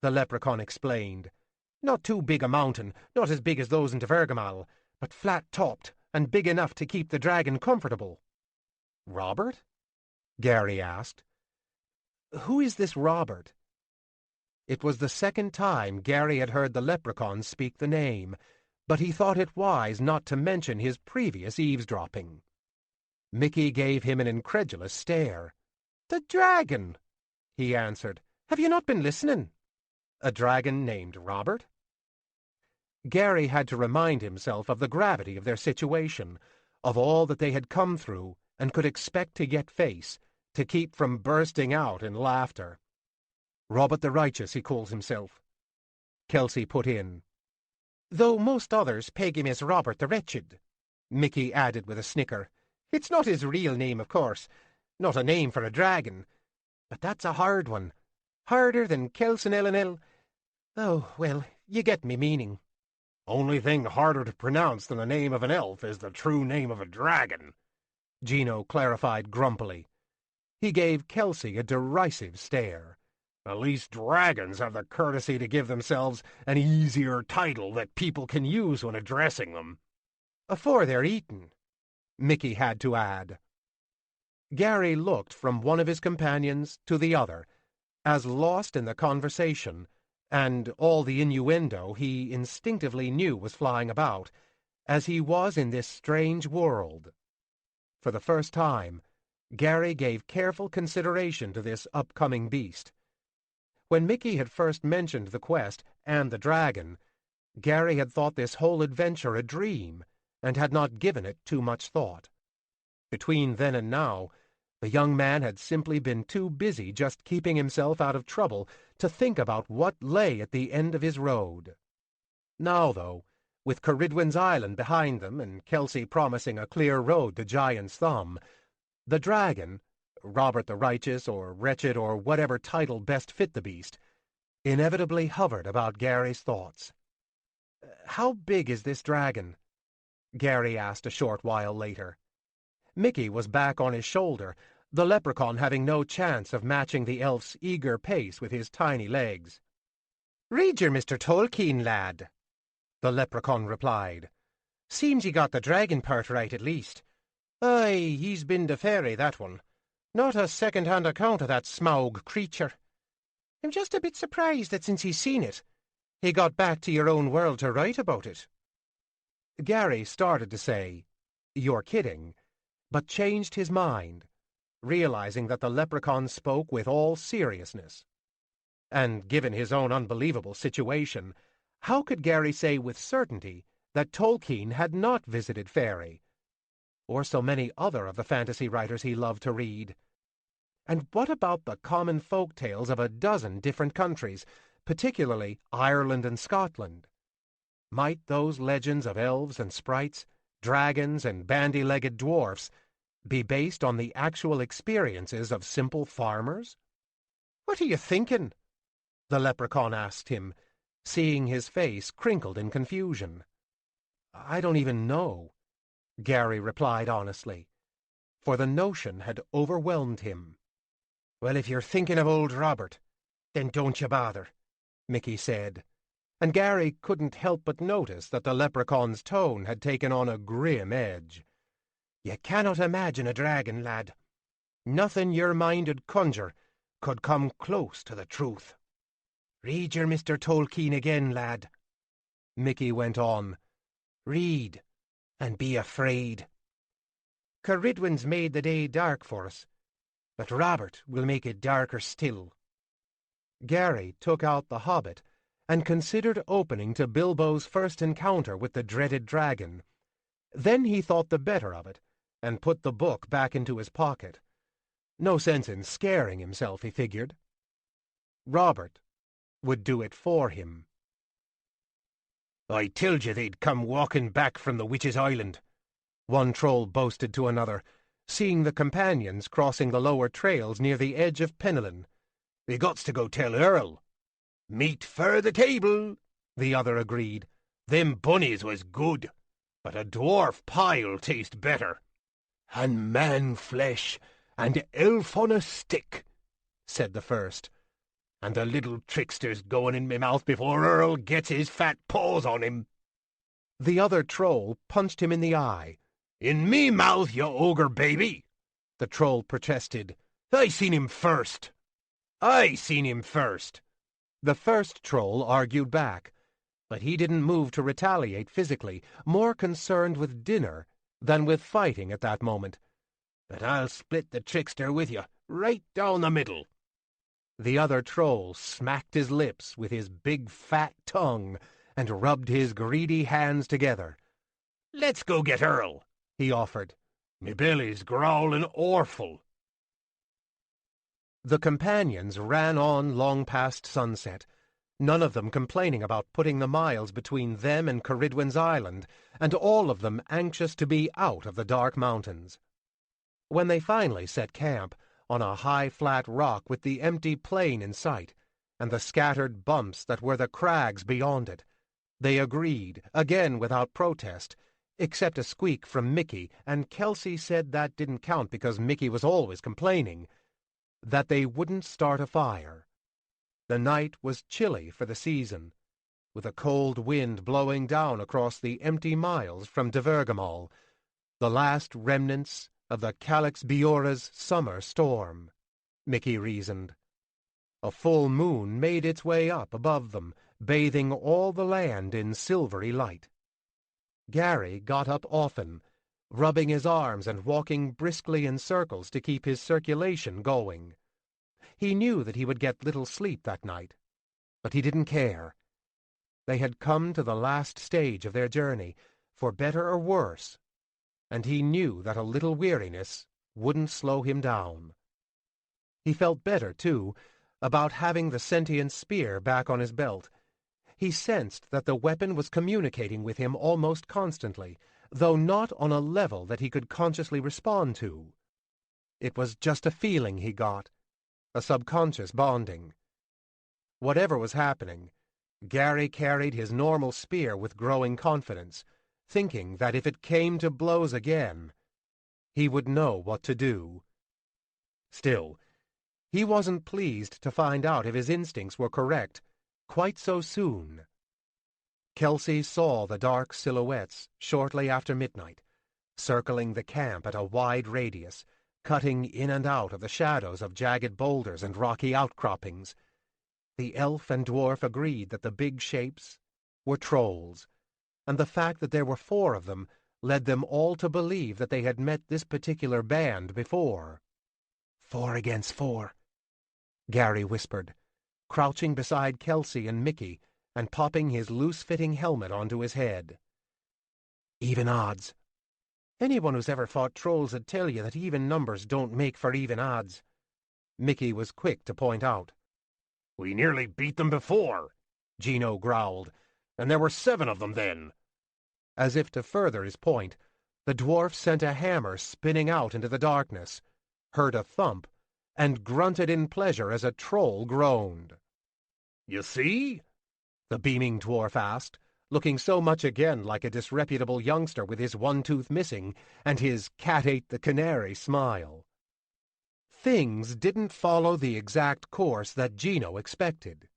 the leprechaun explained. Not too big a mountain, not as big as those in Tvergamal, but flat-topped and big enough to keep the dragon comfortable. Robert? Gary asked. Who is this Robert? It was the second time Gary had heard the leprechaun speak the name, but he thought it wise not to mention his previous eavesdropping. Mickey gave him an incredulous stare. "The dragon," he answered. "Have you not been listening?" "A dragon named Robert?" Gary had to remind himself of the gravity of their situation, of all that they had come through and could expect to yet face, to keep from bursting out in laughter. "Robert the Righteous, he calls himself," Kelsey put in. "Though most others peg him as Robert the Wretched," Mickey added with a snicker. "It's not his real name, of course. Not a name for a dragon. But that's a hard one. Harder than Kelson. Oh, well, you get me meaning." "Only thing harder to pronounce than the name of an elf is the true name of a dragon," Gino clarified grumpily. He gave Kelsey a derisive stare. "At least dragons have the courtesy to give themselves an easier title that people can use when addressing them." "Afore they're eaten," Mickey had to add. Gary looked from one of his companions to the other, as lost in the conversation, and all the innuendo he instinctively knew was flying about, as he was in this strange world. For the first time, Gary gave careful consideration to this upcoming beast. When Mickey had first mentioned the quest and the dragon, Gary had thought this whole adventure a dream, and had not given it too much thought. Between then and now, the young man had simply been too busy just keeping himself out of trouble to think about what lay at the end of his road. Now, though, with Caridwen's Island behind them and Kelsey promising a clear road to Giant's Thumb, the dragon, Robert the Righteous or Wretched or whatever title best fit the beast, inevitably hovered about Gary's thoughts. "How big is this dragon?" Gary asked a short while later. Mickey was back on his shoulder, the leprechaun having no chance of matching the elf's eager pace with his tiny legs. "Read your Mr. Tolkien, lad," the leprechaun replied. "Seems he got the dragon part right at least. Aye, he's been the fairy, that one. Not a second-hand account of that Smaug creature. I'm just a bit surprised that since he's seen it, he got back to your own world to write about it." Gary started to say, "You're kidding," but changed his mind, realizing that the leprechaun spoke with all seriousness. And given his own unbelievable situation, how could Gary say with certainty that Tolkien had not visited Fairy, or so many other of the fantasy writers he loved to read? And what about the common folk tales of a dozen different countries, particularly Ireland and Scotland? Might those legends of elves and sprites, dragons and bandy-legged dwarfs, be based on the actual experiences of simple farmers? "What are you thinking?" the leprechaun asked him, seeing his face crinkled in confusion. "I don't even know," Gary replied honestly, for the notion had overwhelmed him. "Well, if you're thinking of old Robert, then don't you bother," Mickey said, and Gary couldn't help but notice that the leprechaun's tone had taken on a grim edge. "You cannot imagine a dragon, lad. Nothing your mind'd conjure could come close to the truth. Read your Mr. Tolkien again, lad," Mickey went on. "Read, and be afraid. Caridwen's made the day dark for us, but Robert will make it darker still." Gary took out the Hobbit and considered opening to Bilbo's first encounter with the dreaded dragon. Then he thought the better of it, and put the book back into his pocket. No sense in scaring himself, he figured. Robert would do it for him. "I tilled you they'd come walking back from the Witch's Island," one troll boasted to another, seeing the companions crossing the lower trails near the edge of Penellan. "We gots to go tell Earl." "Meat for the table," the other agreed. "Them bunnies was good, but a dwarf pie'll taste better." "And man flesh, and elf on a stick," said the first. And the little trickster's going in me mouth before Earl gets his fat paws on him." The other troll punched him in the eye. "In me mouth, you ogre baby!" The troll protested. "I seen him first. I seen him first." The first troll argued back, but he didn't move to retaliate physically, more concerned with dinner than with fighting at that moment. "But I'll split the trickster with you, right down the middle." The other troll smacked his lips with his big fat tongue and rubbed his greedy hands together. "Let's go get Earl," he offered. "Me belly's growling orful." The companions ran on long past sunset, none of them complaining about putting the miles between them and Caridwen's island, and all of them anxious to be out of the dark mountains. When they finally set camp, on a high flat rock with the empty plain in sight, and the scattered bumps that were the crags beyond it, they agreed, again without protest, except a squeak from Mickey, and Kelsey said that didn't count because Mickey was always complaining, that they wouldn't start a fire. The night was chilly for the season, with a cold wind blowing down across the empty miles from Divergamal, the last remnants of the Calix Biora's summer storm, Mickey reasoned. A full moon made its way up above them, bathing all the land in silvery light. Gary got up often, rubbing his arms and walking briskly in circles to keep his circulation going. He knew that he would get little sleep that night, but he didn't care. They had come to the last stage of their journey, for better or worse, and he knew that a little weariness wouldn't slow him down. He felt better, too, about having the sentient spear back on his belt. He sensed that the weapon was communicating with him almost constantly, though not on a level that he could consciously respond to. It was just a feeling he got, a subconscious bonding. Whatever was happening, Gary carried his normal spear with growing confidence, thinking that if it came to blows again, he would know what to do. Still, he wasn't pleased to find out if his instincts were correct quite so soon. Kelsey saw the dark silhouettes shortly after midnight, circling the camp at a wide radius, cutting in and out of the shadows of jagged boulders and rocky outcroppings. The elf and dwarf agreed that the big shapes were trolls, and the fact that there were 4 of them led them all to believe that they had met this particular band before. 4 against 4, Gary whispered, crouching beside Kelsey and Mickey and popping his loose-fitting helmet onto his head. Even odds. Anyone who's ever fought trolls would tell you that even numbers don't make for even odds. Mickey was quick to point out. "We nearly beat them before," Gino growled, "and there were 7 of them then." As if to further his point, the dwarf sent a hammer spinning out into the darkness, heard a thump, and grunted in pleasure as a troll groaned. "You see?" the beaming dwarf asked, looking so much again like a disreputable youngster with his one tooth missing and his cat-ate-the-canary smile. Things didn't follow the exact course that Gino expected.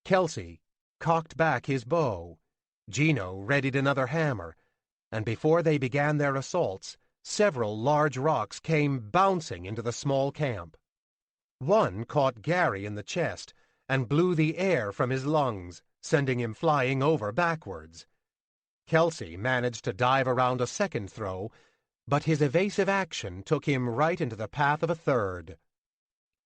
Kelsey cocked back his bow, Gino readied another hammer, and before they began their assaults, several large rocks came bouncing into the small camp. One caught Gary in the chest and blew the air from his lungs, sending him flying over backwards. Kelsey managed to dive around a second throw, but his evasive action took him right into the path of a third.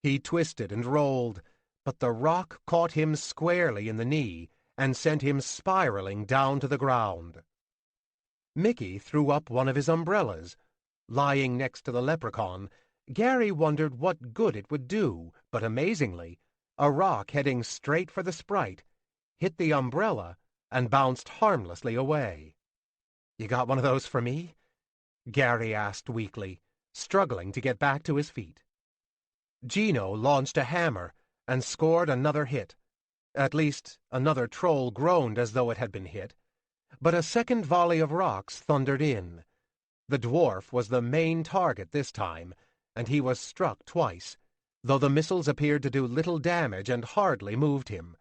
He twisted and rolled, but the rock caught him squarely in the knee and sent him spiraling down to the ground. Mickey threw up one of his umbrellas. Lying next to the leprechaun, Gary wondered what good it would do, but amazingly, a rock heading straight for the sprite hit the umbrella and bounced harmlessly away. "You got one of those for me?" Gary asked weakly, struggling to get back to his feet. Gino launched a hammer and scored another hit. At least, another troll groaned as though it had been hit. But a second volley of rocks thundered in. The dwarf was the main target this time, and he was struck twice, though the missiles appeared to do little damage and hardly moved him.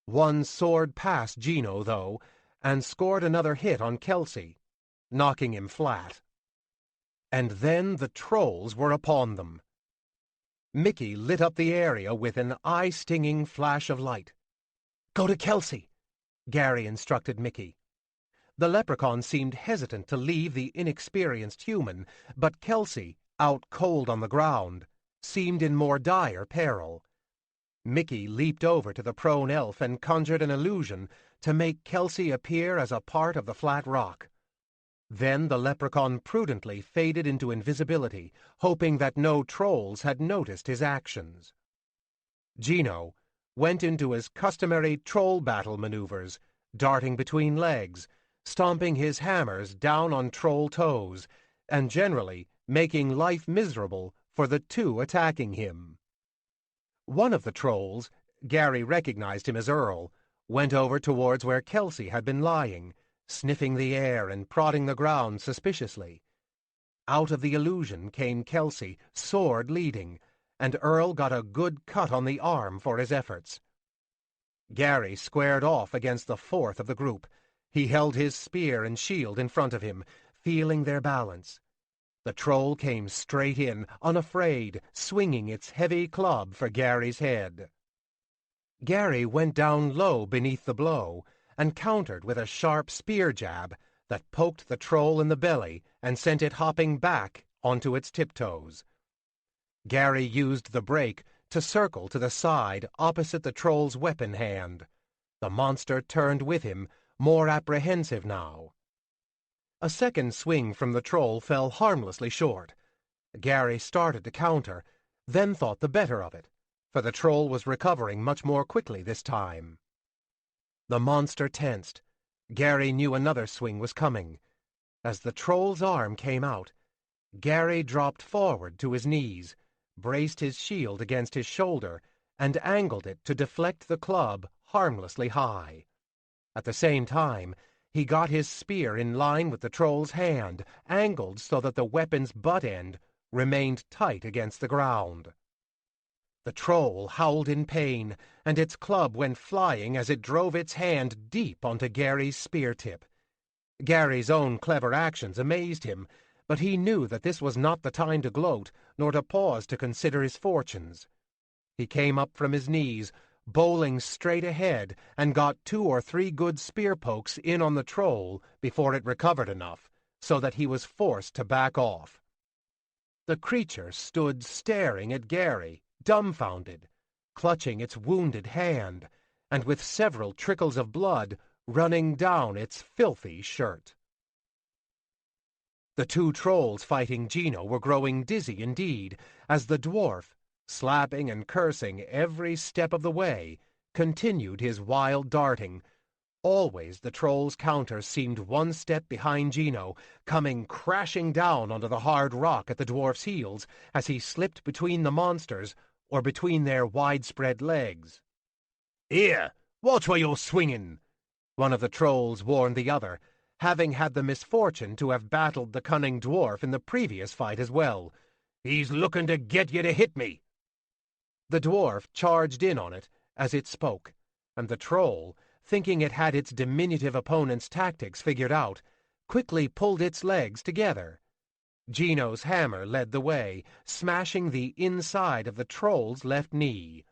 One soared past Gino, though, and scored another hit on Kelsey, knocking him flat. And then the trolls were upon them. Mickey lit up the area with an eye-stinging flash of light. "Go to Kelsey," Gary instructed Mickey. The leprechaun seemed hesitant to leave the inexperienced human, but Kelsey, out cold on the ground, seemed in more dire peril. Mickey leaped over to the prone elf and conjured an illusion to make Kelsey appear as a part of the flat rock. Then the leprechaun prudently faded into invisibility, hoping that no trolls had noticed his actions. Gino went into his customary troll battle maneuvers, darting between legs, stomping his hammers down on troll toes, and generally making life miserable for the two attacking him. One of the trolls, Gary recognized him as Earl, went over towards where Kelsey had been lying, sniffing the air and prodding the ground suspiciously. Out of the illusion came Kelsey, sword leading, and Earl got a good cut on the arm for his efforts. Gary squared off against the fourth of the group. He held his spear and shield in front of him, feeling their balance. The troll came straight in, unafraid, swinging its heavy club for Gary's head. Gary went down low beneath the blow and countered with a sharp spear jab that poked the troll in the belly and sent it hopping back onto its tiptoes. Gary used the break to circle to the side opposite the troll's weapon hand. The monster turned with him, more apprehensive now. A second swing from the troll fell harmlessly short. Gary started to counter, then thought the better of it, for the troll was recovering much more quickly this time. The monster tensed. Gary knew another swing was coming. As the troll's arm came out, Gary dropped forward to his knees, braced his shield against his shoulder, and angled it to deflect the club harmlessly high. At the same time, he got his spear in line with the troll's hand, angled so that the weapon's butt end remained tight against the ground. The troll howled in pain, and its club went flying as it drove its hand deep onto Gary's spear tip. Gary's own clever actions amazed him, but he knew that this was not the time to gloat, nor to pause to consider his fortunes. He came up from his knees, bowling straight ahead, and got 2 or 3 good spear pokes in on the troll before it recovered enough, so that he was forced to back off. The creature stood staring at Gary, dumbfounded, clutching its wounded hand, and with several trickles of blood running down its filthy shirt. The 2 trolls fighting Gino were growing dizzy indeed, as the dwarf, slapping and cursing every step of the way, continued his wild darting. Always the troll's counter seemed 1 step behind Gino, coming crashing down onto the hard rock at the dwarf's heels as he slipped between the monsters or between their widespread legs. "Here, watch where you're swinging," one of the trolls warned the other, having had the misfortune to have battled the cunning dwarf in the previous fight as well. "He's looking to get you to hit me." The dwarf charged in on it as it spoke, and the troll, thinking it had its diminutive opponent's tactics figured out, quickly pulled its legs together. Gino's hammer led the way, smashing the inside of the troll's left knee.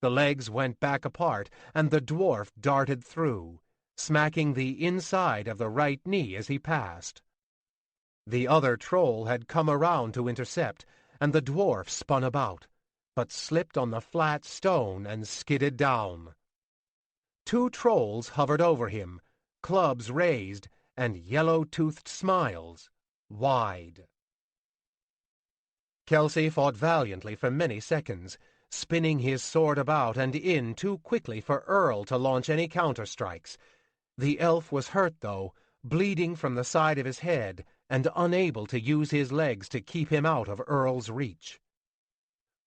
The legs went back apart, and the dwarf darted through, smacking the inside of the right knee as he passed. The other troll had come around to intercept, and the dwarf spun about, but slipped on the flat stone and skidded down. 2 trolls hovered over him, clubs raised and yellow-toothed smiles wide. Kelsey fought valiantly for many seconds, spinning his sword about and in too quickly for Earl to launch any counter-strikes. The elf was hurt, though, bleeding from the side of his head and unable to use his legs to keep him out of Earl's reach.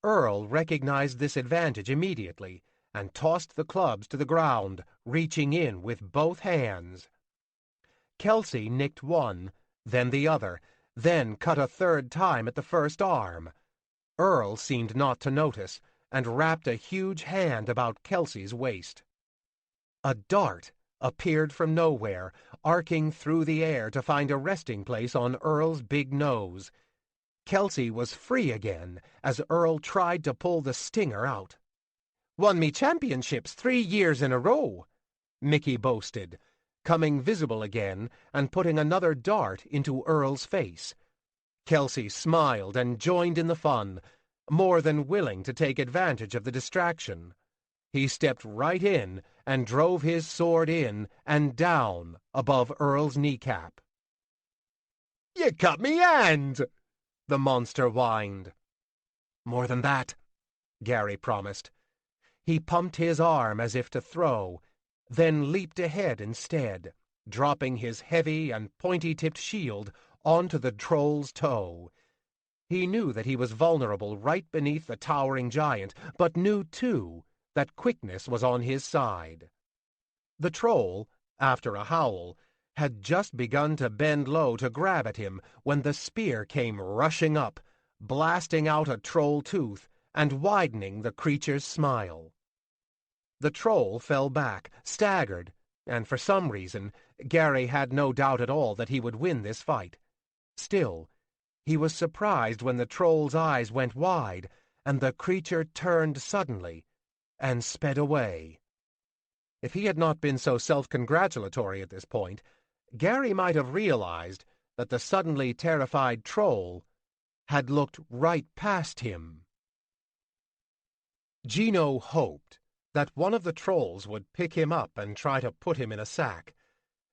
Earl recognized this advantage immediately and tossed the clubs to the ground, reaching in with both hands. Kelsey nicked one, then the other, then cut a 3rd time at the first arm. Earl seemed not to notice, and wrapped a huge hand about Kelsey's waist. A dart appeared from nowhere, arcing through the air to find a resting place on Earl's big nose. Kelsey was free again as Earl tried to pull the stinger out. "Won me championships 3 years in a row," Mickey boasted, coming visible again and putting another dart into Earl's face. Kelsey smiled and joined in the fun, more than willing to take advantage of the distraction. He stepped right in and drove his sword in and down above Earl's kneecap. "You cut me hand!" the monster whined. "More than that," Gary promised. He pumped his arm as if to throw, then leaped ahead instead, dropping his heavy and pointy-tipped shield onto the troll's toe. He knew that he was vulnerable right beneath the towering giant, but knew, too, that quickness was on his side. The troll, after a howl, had just begun to bend low to grab at him when the spear came rushing up, blasting out a troll tooth and widening the creature's smile. The troll fell back, staggered, and for some reason, Gary had no doubt at all that he would win this fight. Still, he was surprised when the troll's eyes went wide and the creature turned suddenly and sped away. If he had not been so self-congratulatory at this point, Gary might have realized that the suddenly terrified troll had looked right past him. Gino hoped that one of the trolls would pick him up and try to put him in a sack.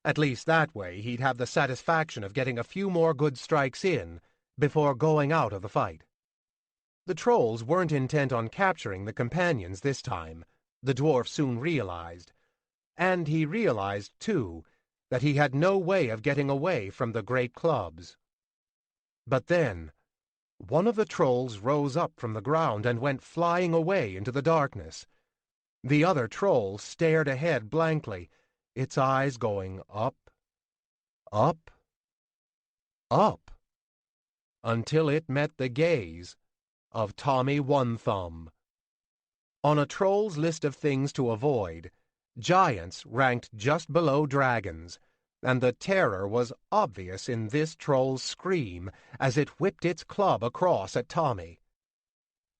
At least that way he'd have the satisfaction of getting a few more good strikes in before going out of the fight. The trolls weren't intent on capturing the companions this time, the dwarf soon realized. And he realized, too, that he had no way of getting away from the great clubs. But then, one of the trolls rose up from the ground and went flying away into the darkness. The other troll stared ahead blankly, its eyes going up, up, up, until it met the gaze of Tommy One Thumb. On a troll's list of things to avoid, giants ranked just below dragons, and the terror was obvious in this troll's scream as it whipped its club across at Tommy.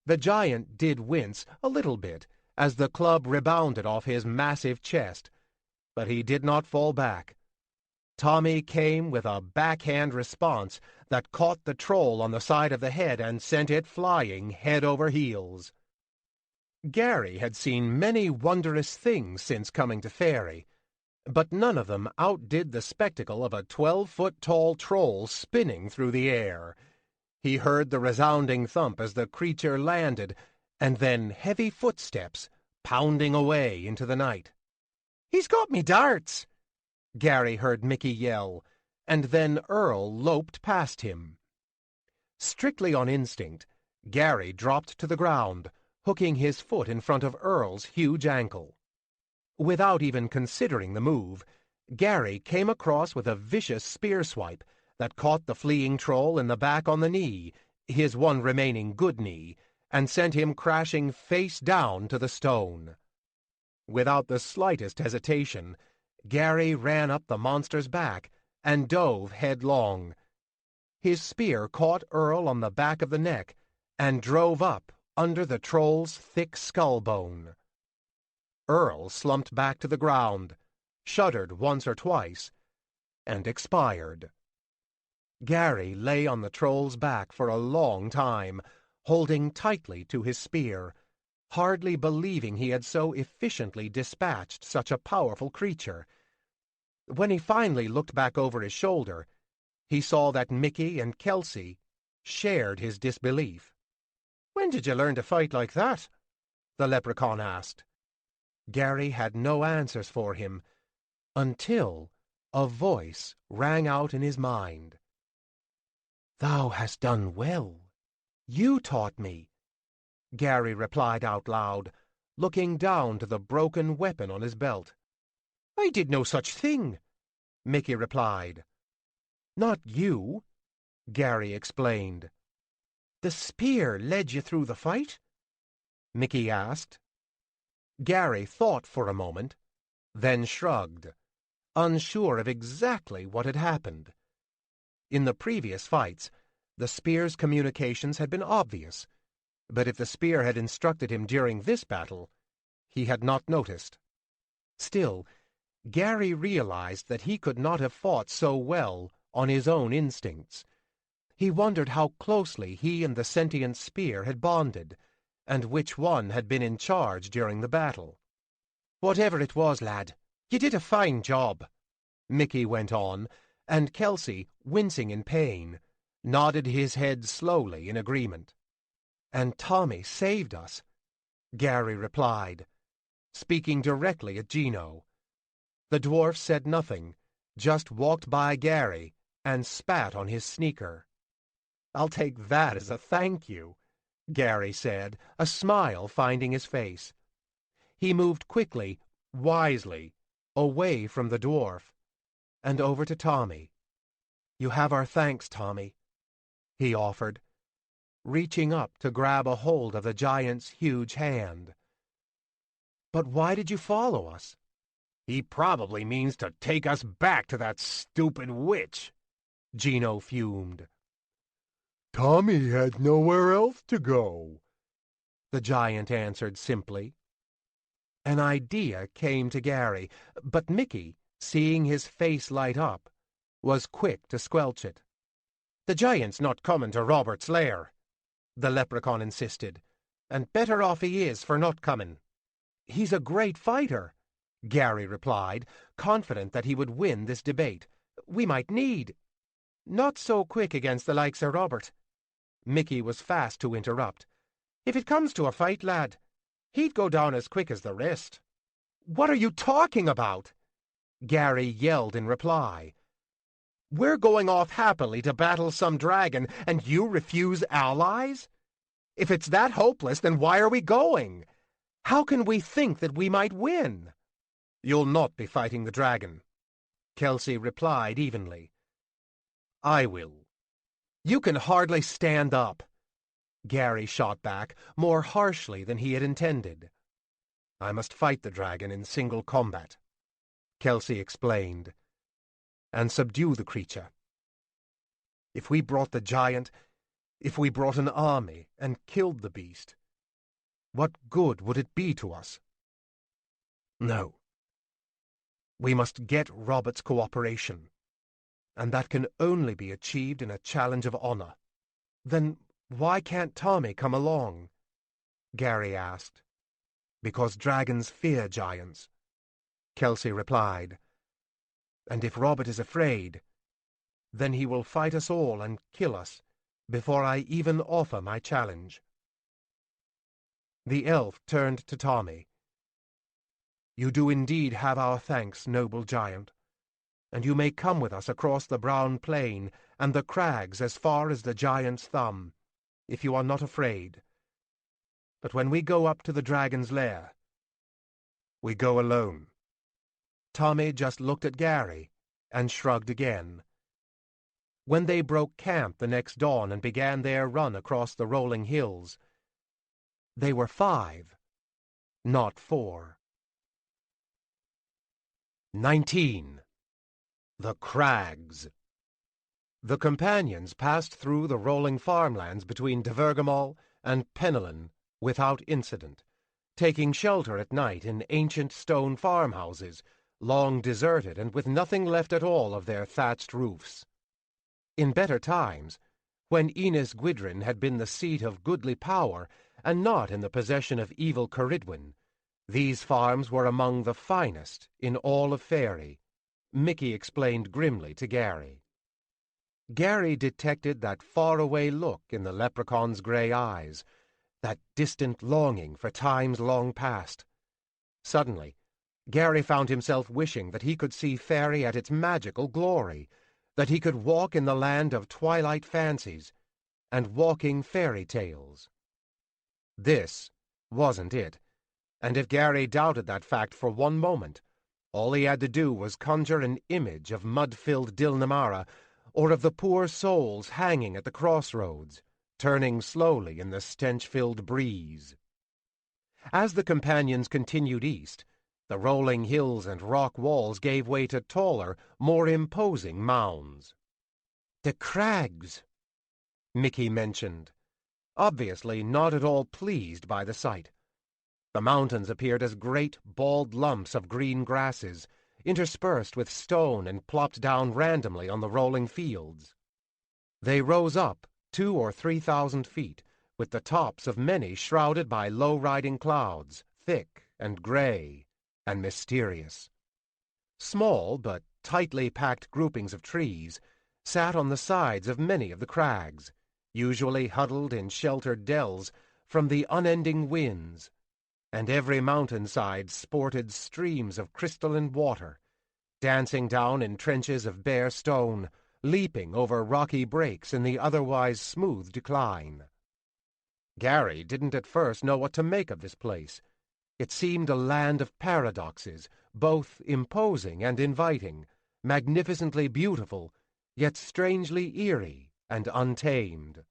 The giant did wince a little bit as the club rebounded off his massive chest, but he did not fall back. Tommy came with a backhand response that caught the troll on the side of the head and sent it flying head over heels. Gary had seen many wondrous things since coming to Fairy, but none of them outdid the spectacle of a 12-foot-tall troll spinning through the air. He heard the resounding thump as the creature landed, and then heavy footsteps pounding away into the night. "He's got me darts!" Gary heard Mickey yell, and then Earl loped past him. Strictly on instinct, Gary dropped to the ground, hooking his foot in front of Earl's huge ankle. Without even considering the move, Gary came across with a vicious spear swipe that caught the fleeing troll in the back on the knee, his one remaining good knee, and sent him crashing face down to the stone. Without the slightest hesitation, Gary ran up the monster's back and dove headlong. His spear caught Earl on the back of the neck and drove up under the troll's thick skull bone. Earl slumped back to the ground, shuddered once or twice, and expired. Gary lay on the troll's back for a long time, holding tightly to his spear, hardly believing he had so efficiently dispatched such a powerful creature. When he finally looked back over his shoulder, he saw that Mickey and Kelsey shared his disbelief. "When did you learn to fight like that?" the leprechaun asked. Gary had no answers for him, until a voice rang out in his mind. "Thou hast done well. You taught me," Gary replied out loud, looking down to the broken weapon on his belt. "I did no such thing," Mickey replied. "Not you," Gary explained. The spear led you through the fight? Mickey asked. Gary thought for a moment, then shrugged, unsure of exactly what had happened. In the previous fights, the spear's communications had been obvious, but if the spear had instructed him during this battle, he had not noticed. Still, Gary realized that he could not have fought so well on his own instincts. He wondered how closely he and the sentient spear had bonded, and which one had been in charge during the battle. "Whatever it was, lad, you did a fine job," Mickey went on, and Kelsey, wincing in pain, nodded his head slowly in agreement. "And Tommy saved us," Gary replied, speaking directly at Gino. The dwarf said nothing, just walked by Gary and spat on his sneaker. "I'll take that as a thank you," Gary said, a smile finding his face. He moved quickly, wisely, away from the dwarf, and over to Tommy. "You have our thanks, Tommy," he offered, reaching up to grab a hold of the giant's huge hand. "But why did you follow us?" "He probably means to take us back to that stupid witch," Gino fumed. Tommy had nowhere else to go, the giant answered simply. An idea came to Gary, but Mickey, seeing his face light up, was quick to squelch it. "The giant's not coming to Robert's lair," the leprechaun insisted, "and better off he is for not coming." "He's a great fighter," Gary replied, confident that he would win this debate. "We might need—" "Not so quick against the likes of Robert," Mickey was fast to interrupt. "If it comes to a fight, lad, he'd go down as quick as the rest." "What are you talking about?" Gary yelled in reply. "We're going off happily to battle some dragon, and you refuse allies? If it's that hopeless, then why are we going? How can we think that we might win?" "You'll not be fighting the dragon," Kelsey replied evenly. "I will." "You can hardly stand up," Gary shot back, more harshly than he had intended. "I must fight the dragon in single combat," Kelsey explained, "and subdue the creature. If we brought the giant, if we brought an army and killed the beast, what good would it be to us? No. We must get Robert's cooperation, and that can only be achieved in a challenge of honor." "Then why can't Tommy come along?" Gary asked. "Because dragons fear giants," Kelsey replied. "And if Robert is afraid, then he will fight us all and kill us before I even offer my challenge." The elf turned to Tommy. "You do indeed have our thanks, noble giant, and you may come with us across the brown plain and the crags as far as the giant's thumb, if you are not afraid. But when we go up to the dragon's lair, we go alone." Tommy just looked at Gary and shrugged again. When they broke camp the next dawn and began their run across the rolling hills, they were 5, not 4. 19. The Crags. The companions passed through the rolling farmlands between Divergamol and Penellan without incident, taking shelter at night in ancient stone farmhouses, long deserted and with nothing left at all of their thatched roofs. In better times, when Enis Gwydryn had been the seat of goodly power and not in the possession of evil Ceridwen, these farms were among the finest in all of Faerie, Mickey explained grimly to Gary. Gary detected that faraway look in the leprechaun's gray eyes, that distant longing for times long past. Suddenly, Gary found himself wishing that he could see Faerie at its magical glory, that he could walk in the land of twilight fancies and walking fairy tales. This wasn't it, and if Gary doubted that fact for one moment, all he had to do was conjure an image of mud-filled Dilnamara or of the poor souls hanging at the crossroads, turning slowly in the stench-filled breeze. As the companions continued east, the rolling hills and rock walls gave way to taller, more imposing mounds. "The crags," Mickey mentioned, obviously not at all pleased by the sight. The mountains appeared as great, bald lumps of green grasses, interspersed with stone and plopped down randomly on the rolling fields. They rose up 2,000 or 3,000 feet, with the tops of many shrouded by low-riding clouds, thick and gray and mysterious. Small but tightly packed groupings of trees sat on the sides of many of the crags, usually huddled in sheltered dells from the unending winds, and every mountainside sported streams of crystalline water, dancing down in trenches of bare stone, leaping over rocky breaks in the otherwise smooth decline. Gary didn't at first know what to make of this place. It seemed a land of paradoxes, both imposing and inviting, magnificently beautiful, yet strangely eerie and untamed.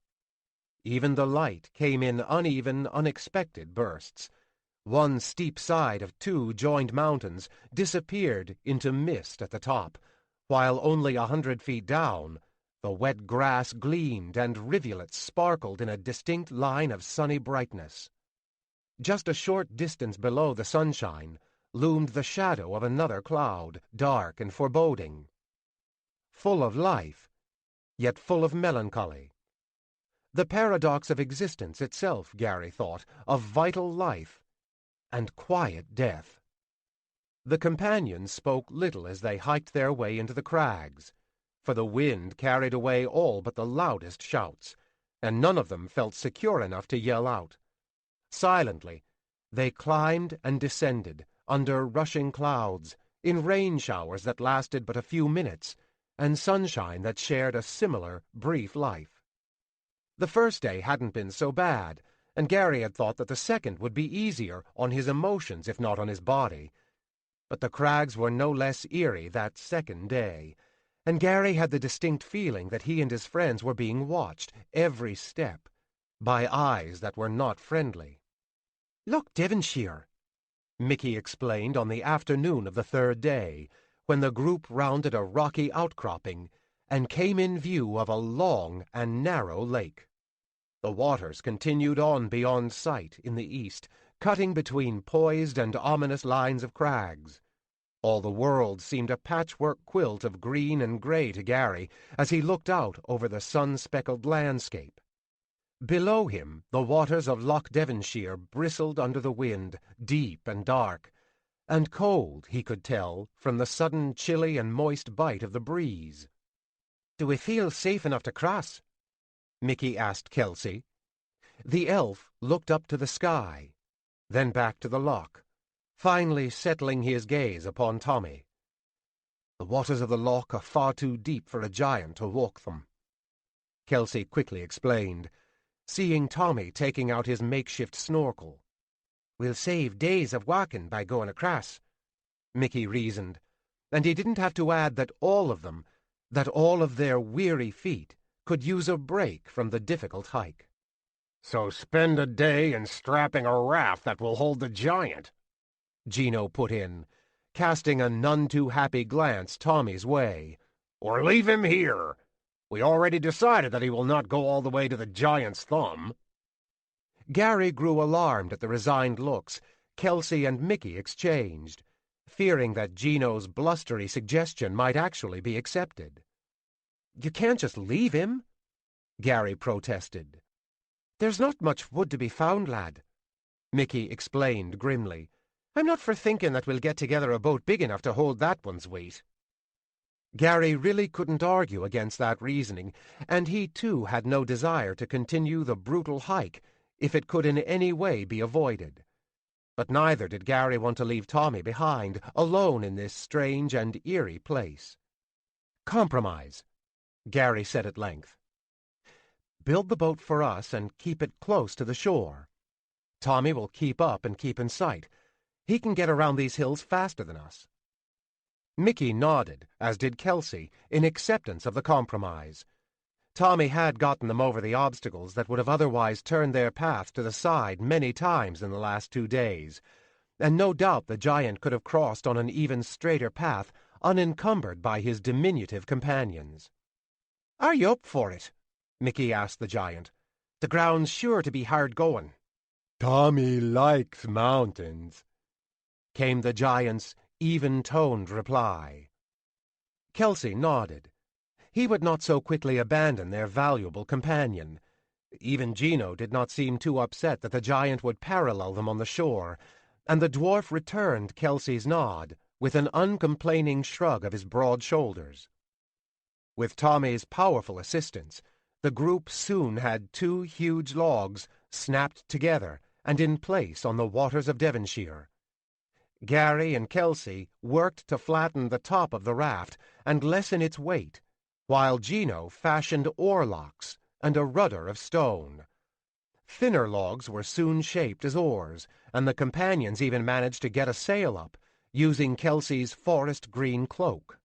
Even the light came in uneven, unexpected bursts. One steep side of 2 joined mountains disappeared into mist at the top, while only 100 feet down, the wet grass gleamed and rivulets sparkled in a distinct line of sunny brightness. Just a short distance below the sunshine loomed the shadow of another cloud, dark and foreboding, full of life, yet full of melancholy. The paradox of existence itself, Gary thought, of vital life and quiet death. The companions spoke little as they hiked their way into the crags, for the wind carried away all but the loudest shouts, and none of them felt secure enough to yell out. Silently, they climbed and descended, under rushing clouds, in rain showers that lasted but a few minutes, and sunshine that shared a similar, brief life. The first day hadn't been so bad, and Gary had thought that the second would be easier on his emotions if not on his body. But the crags were no less eerie that second day, and Gary had the distinct feeling that he and his friends were being watched, every step, by eyes that were not friendly. "Look, Devonshire," Mickey explained on the afternoon of the third day, when the group rounded a rocky outcropping and came in view of a long and narrow lake. The waters continued on beyond sight in the east, cutting between poised and ominous lines of crags. All the world seemed a patchwork quilt of green and gray to Gary as he looked out over the sun-speckled landscape. Below him, the waters of Loch Devonshire bristled under the wind, deep and dark, and cold, he could tell, from the sudden chilly and moist bite of the breeze. "Do we feel safe enough to cross?" Mickey asked Kelsey. The elf looked up to the sky, then back to the loch, finally settling his gaze upon Tommy. "The waters of the loch are far too deep for a giant to walk them," Kelsey quickly explained, seeing Tommy taking out his makeshift snorkel. "We'll save days of walking by going across," Mickey reasoned, and he didn't have to add that all of them, that all of their weary feet, could use a break from the difficult hike. "So spend a day in strapping a raft that will hold the giant," Gino put in, casting a none-too-happy glance Tommy's way. "Or leave him here. We already decided that he will not go all the way to the giant's thumb." Gary grew alarmed at the resigned looks Kelsey and Mickey exchanged, fearing that Gino's blustery suggestion might actually be accepted. "You can't just leave him," Gary protested. "There's not much wood to be found, lad," Mickey explained grimly. "I'm not for thinking that we'll get together a boat big enough to hold that one's weight." Gary really couldn't argue against that reasoning, and he too had no desire to continue the brutal hike if it could in any way be avoided. But neither did Gary want to leave Tommy behind, alone in this strange and eerie place. "Compromise," Gary said at length. "Build the boat for us and keep it close to the shore. Tommy will keep up and keep in sight. He can get around these hills faster than us." Mickey nodded, as did Kelsey, in acceptance of the compromise. Tommy had gotten them over the obstacles that would have otherwise turned their path to the side many times in the last 2 days, and no doubt the giant could have crossed on an even straighter path unencumbered by his diminutive companions. "Are you up for it?" Mickey asked the giant. "The ground's sure to be hard going." Tommy likes mountains," came the giant's even-toned reply. Kelsey nodded. He would not so quickly abandon their valuable companion. Even Gino did not seem too upset that the giant would parallel them on the shore, and the dwarf returned Kelsey's nod with an uncomplaining shrug of his broad shoulders. With Tommy's powerful assistance, the group soon had 2 huge logs snapped together and in place on the waters of Devonshire. Gary and Kelsey worked to flatten the top of the raft and lessen its weight, while Gino fashioned oarlocks and a rudder of stone. Thinner logs were soon shaped as oars, and the companions even managed to get a sail up, using Kelsey's forest green cloak.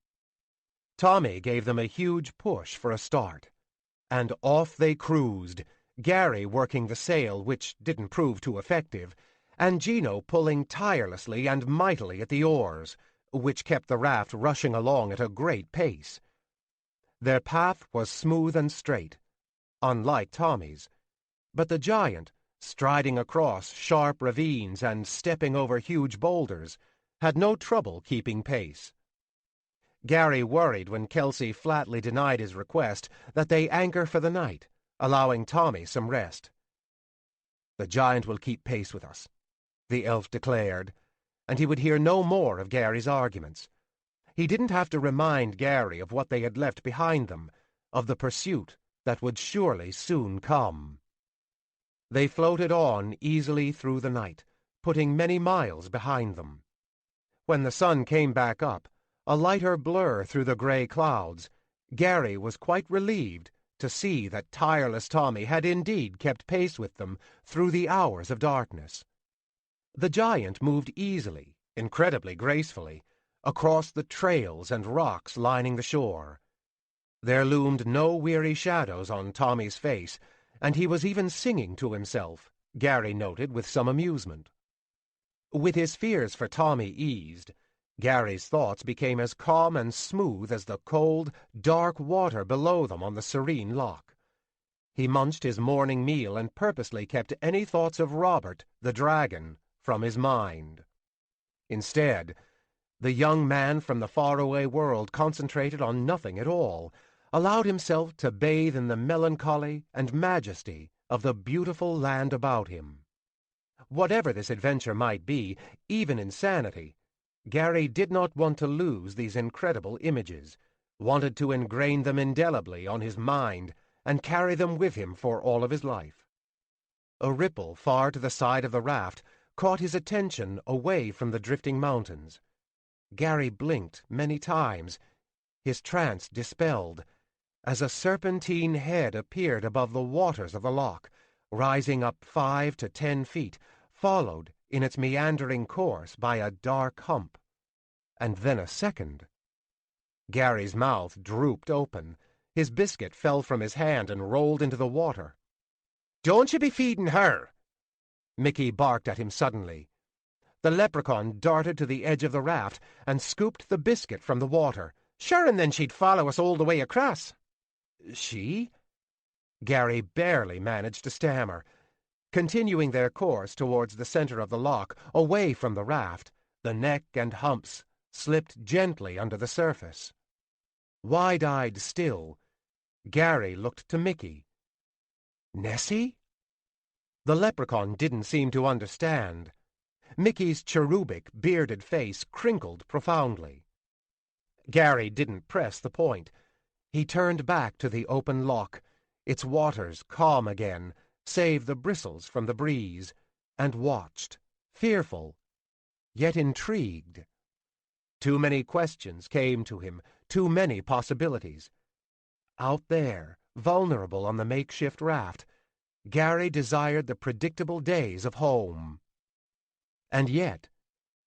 Tommy gave them a huge push for a start, and off they cruised, Gary working the sail, which didn't prove too effective, and Gino pulling tirelessly and mightily at the oars, which kept the raft rushing along at a great pace. Their path was smooth and straight, unlike Tommy's, but the giant, striding across sharp ravines and stepping over huge boulders, had no trouble keeping pace. Gary worried when Kelsey flatly denied his request that they anchor for the night, allowing Tommy some rest. "The giant will keep pace with us," the elf declared, and he would hear no more of Gary's arguments. He didn't have to remind Gary of what they had left behind them, of the pursuit that would surely soon come. They floated on easily through the night, putting many miles behind them. When the sun came back up, a lighter blur through the gray clouds, Gary was quite relieved to see that tireless Tommy had indeed kept pace with them through the hours of darkness. The giant moved easily, incredibly gracefully, across the trails and rocks lining the shore. There loomed no weary shadows on Tommy's face, and he was even singing to himself, Gary noted with some amusement. With his fears for Tommy eased, Gary's thoughts became as calm and smooth as the cold, dark water below them on the serene loch. He munched his morning meal and purposely kept any thoughts of Robert, the dragon, from his mind. Instead, the young man from the faraway world concentrated on nothing at all, allowed himself to bathe in the melancholy and majesty of the beautiful land about him. Whatever this adventure might be, even insanity, Gary did not want to lose these incredible images, wanted to ingrain them indelibly on his mind and carry them with him for all of his life. A ripple far to the side of the raft caught his attention away from the drifting mountains. Gary blinked many times, his trance dispelled, as a serpentine head appeared above the waters of the loch, rising up 5 to 10 feet, followed in its meandering course by a dark hump, and then a second. Gary's mouth drooped open, his biscuit fell from his hand and rolled into the water. "Don't you be feeding her!" Mickey barked at him suddenly. The leprechaun darted to the edge of the raft and scooped the biscuit from the water. "Sure, and then she'd follow us all the way across." "She?" Gary barely managed to stammer. Continuing their course towards the center of the loch, away from the raft, the neck and humps slipped gently under the surface. Wide-eyed still, Gary looked to Mickey. "Nessie?" The leprechaun didn't seem to understand. Mickey's cherubic, bearded face crinkled profoundly. Gary didn't press the point. He turned back to the open loch, its waters calm again, save the bristles from the breeze, and watched, fearful, yet intrigued. Too many questions came to him, too many possibilities. Out there, vulnerable on the makeshift raft, Gary desired the predictable days of home. And yet,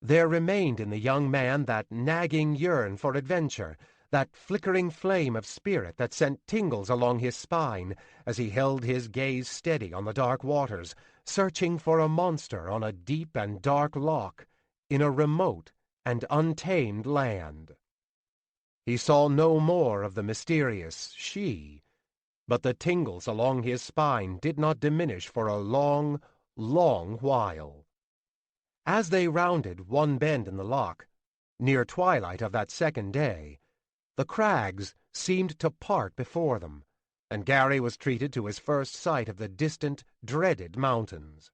there remained in the young man that nagging yearn for adventure, that flickering flame of spirit that sent tingles along his spine as he held his gaze steady on the dark waters, searching for a monster on a deep and dark loch in a remote and untamed land. He saw no more of the mysterious she, but the tingles along his spine did not diminish for a long, long while. As they rounded one bend in the loch, near twilight of that second day, the crags seemed to part before them, and Gary was treated to his first sight of the distant, dreaded mountains.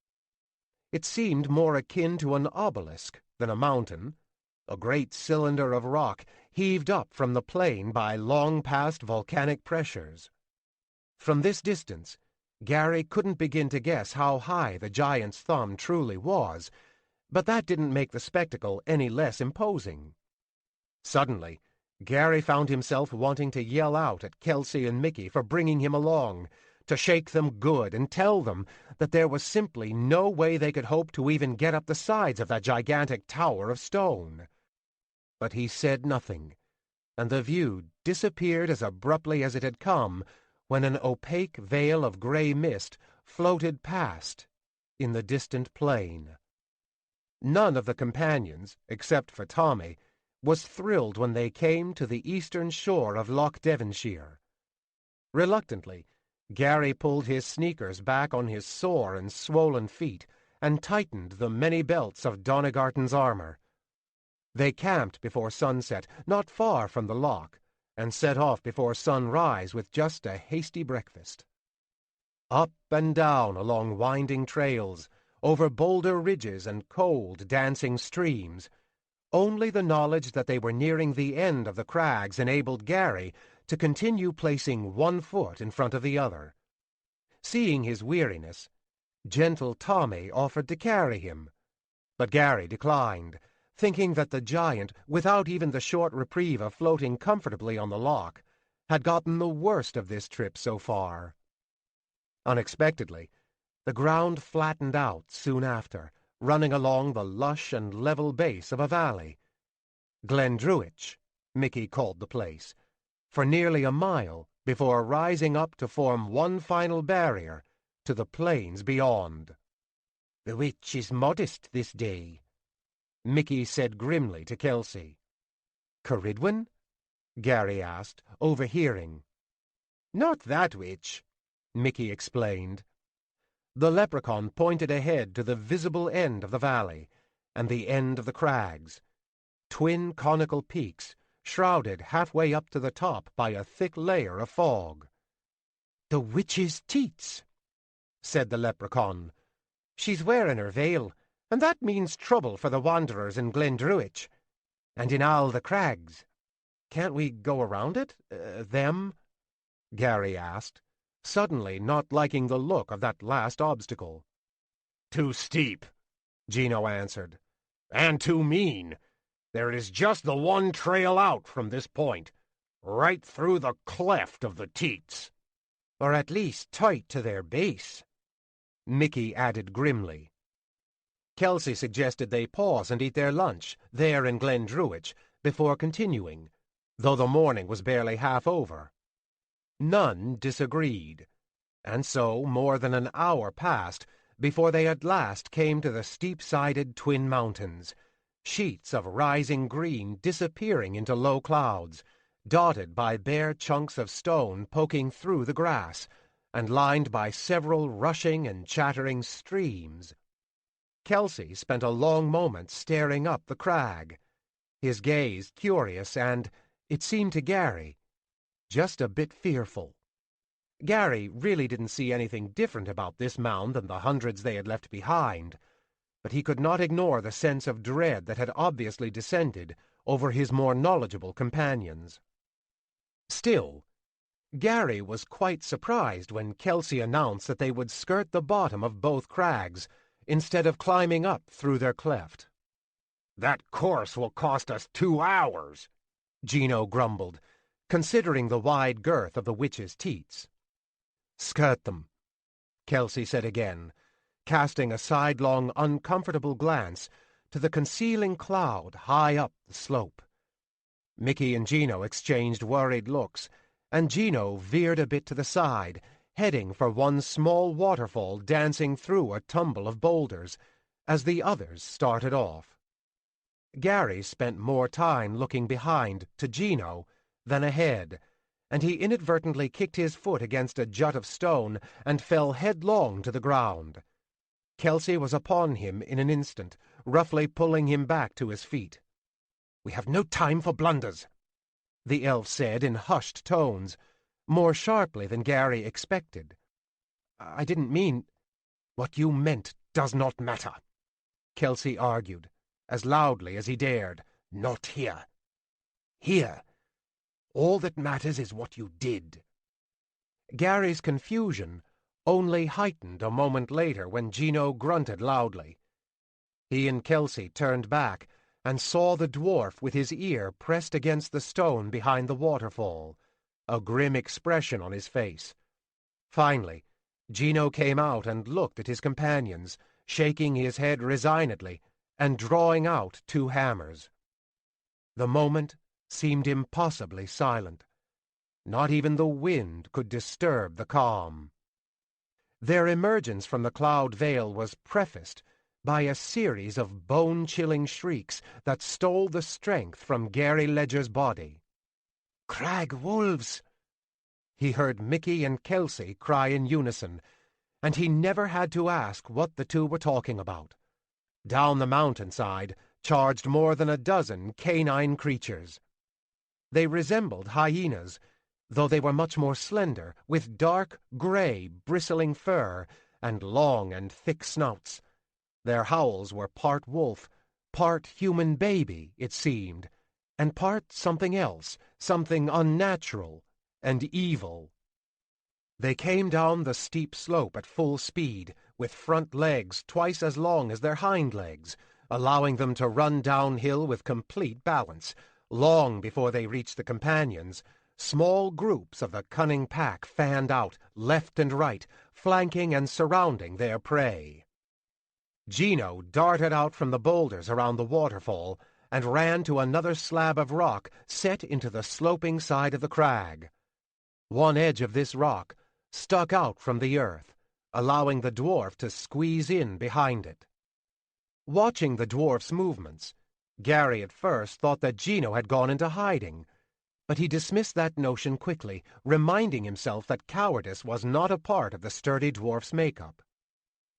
It seemed more akin to an obelisk than a mountain, a great cylinder of rock heaved up from the plain by long-past volcanic pressures. From this distance, Gary couldn't begin to guess how high the giant's thumb truly was, but that didn't make the spectacle any less imposing. Suddenly, Gary found himself wanting to yell out at Kelsey and Mickey for bringing him along, to shake them good and tell them that there was simply no way they could hope to even get up the sides of that gigantic tower of stone. But he said nothing, and the view disappeared as abruptly as it had come when an opaque veil of gray mist floated past in the distant plain. None of the companions, except for Tommy, was thrilled when they came to the eastern shore of Loch Devonshire. Reluctantly, Gary pulled his sneakers back on his sore and swollen feet and tightened the many belts of Donegarton's armor. They camped before sunset, not far from the loch, and set off before sunrise with just a hasty breakfast. Up and down along winding trails, over boulder ridges and cold, dancing streams, only the knowledge that they were nearing the end of the crags enabled Gary to continue placing one foot in front of the other. Seeing his weariness, gentle Tommy offered to carry him, but Gary declined, thinking that the giant, without even the short reprieve of floating comfortably on the loch, had gotten the worst of this trip so far. Unexpectedly, the ground flattened out soon after, running along the lush and level base of a valley. Glendruach, Mickey called the place, for nearly a mile before rising up to form one final barrier to the plains beyond. "The witch is modest this day," Mickey said grimly to Kelsey. "Cerridwen?" Gary asked, overhearing. "Not that witch," Mickey explained. The leprechaun pointed ahead to the visible end of the valley and the end of the crags, twin conical peaks shrouded halfway up to the top by a thick layer of fog. "The witch's teats," said the leprechaun. "She's wearing her veil, and that means trouble for the wanderers in Glendruach, and in all the crags. Can't we go around it, them?" Gary asked, suddenly not liking the look of that last obstacle. "Too steep," Gino answered, "and too mean. There is just the one trail out from this point, right through the cleft of the teats." "Or at least tight to their base," Mickey added grimly. Kelsey suggested they pause and eat their lunch there in Glendruach before continuing, though the morning was barely half over. None disagreed, and so more than an hour passed before they at last came to the steep-sided Twin Mountains, sheets of rising green disappearing into low clouds, dotted by bare chunks of stone poking through the grass, and lined by several rushing and chattering streams. Kelsey spent a long moment staring up the crag, his gaze curious and, it seemed to Gary, just a bit fearful. Gary really didn't see anything different about this mound than the hundreds they had left behind, but he could not ignore the sense of dread that had obviously descended over his more knowledgeable companions. Still, Gary was quite surprised when Kelsey announced that they would skirt the bottom of both crags instead of climbing up through their cleft. "That course will cost us 2 hours," Gino grumbled, considering the wide girth of the witch's teats. "Skirt them," Kelsey said again, casting a sidelong, uncomfortable glance to the concealing cloud high up the slope. Mickey and Gino exchanged worried looks, and Gino veered a bit to the side, heading for one small waterfall dancing through a tumble of boulders, as the others started off. Gary spent more time looking behind to Gino than ahead, and he inadvertently kicked his foot against a jut of stone and fell headlong to the ground. Kelsey was upon him in an instant, roughly pulling him back to his feet. "We have no time for blunders," the elf said in hushed tones, more sharply than Gary expected. "I didn't mean—" "What you meant does not matter," Kelsey argued, as loudly as he dared. "Not here. Here. All that matters is what you did." Gary's confusion only heightened a moment later when Gino grunted loudly. He and Kelsey turned back and saw the dwarf with his ear pressed against the stone behind the waterfall, a grim expression on his face. Finally, Gino came out and looked at his companions, shaking his head resignedly and drawing out 2 hammers. The moment seemed impossibly silent. Not even the wind could disturb the calm. Their emergence from the cloud veil was prefaced by a series of bone-chilling shrieks that stole the strength from Gary Ledger's body. "Crag wolves!" He heard Mickey and Kelsey cry in unison, and he never had to ask what the two were talking about. Down the mountainside charged more than a dozen canine creatures. They resembled hyenas, though they were much more slender, with dark, gray, bristling fur and long and thick snouts. Their howls were part wolf, part human baby, it seemed, and part something else, something unnatural and evil. They came down the steep slope at full speed, with front legs twice as long as their hind legs, allowing them to run downhill with complete balance. Long before they reached the companions, small groups of the cunning pack fanned out, left and right, flanking and surrounding their prey. Gino darted out from the boulders around the waterfall and ran to another slab of rock set into the sloping side of the crag. One edge of this rock stuck out from the earth, allowing the dwarf to squeeze in behind it. Watching the dwarf's movements, Gary at first thought that Gino had gone into hiding, but he dismissed that notion quickly, reminding himself that cowardice was not a part of the sturdy dwarf's makeup.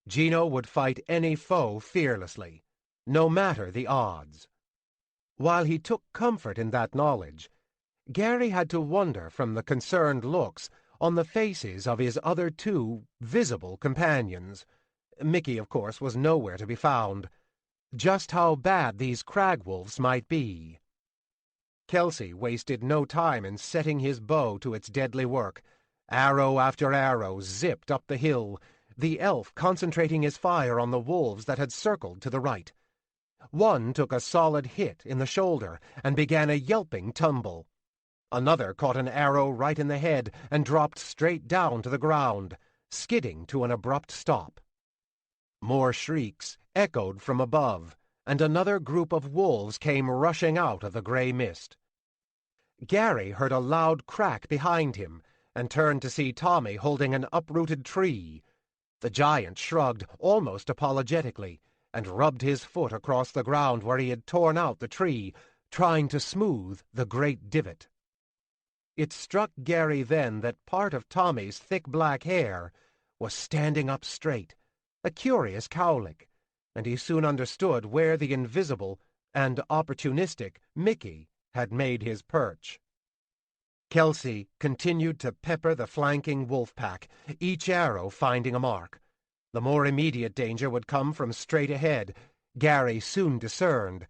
Gino would fight any foe fearlessly, no matter the odds. While he took comfort in that knowledge, Gary had to wonder from the concerned looks on the faces of his other 2 visible companions. Mickey, of course, was nowhere to be found. Just how bad these crag wolves might be. Kelsey wasted no time in setting his bow to its deadly work. Arrow after arrow zipped up the hill, the elf concentrating his fire on the wolves that had circled to the right. One took a solid hit in the shoulder and began a yelping tumble. Another caught an arrow right in the head and dropped straight down to the ground, skidding to an abrupt stop. More shrieks echoed from above, and another group of wolves came rushing out of the gray mist. Gary heard a loud crack behind him and turned to see Tommy holding an uprooted tree. The giant shrugged almost apologetically and rubbed his foot across the ground where he had torn out the tree, trying to smooth the great divot. It struck Gary then that part of Tommy's thick black hair was standing up straight, a curious cowlick, and he soon understood where the invisible and opportunistic Mickey had made his perch. Kelsey continued to pepper the flanking wolf pack, each arrow finding a mark. The more immediate danger would come from straight ahead, Gary soon discerned,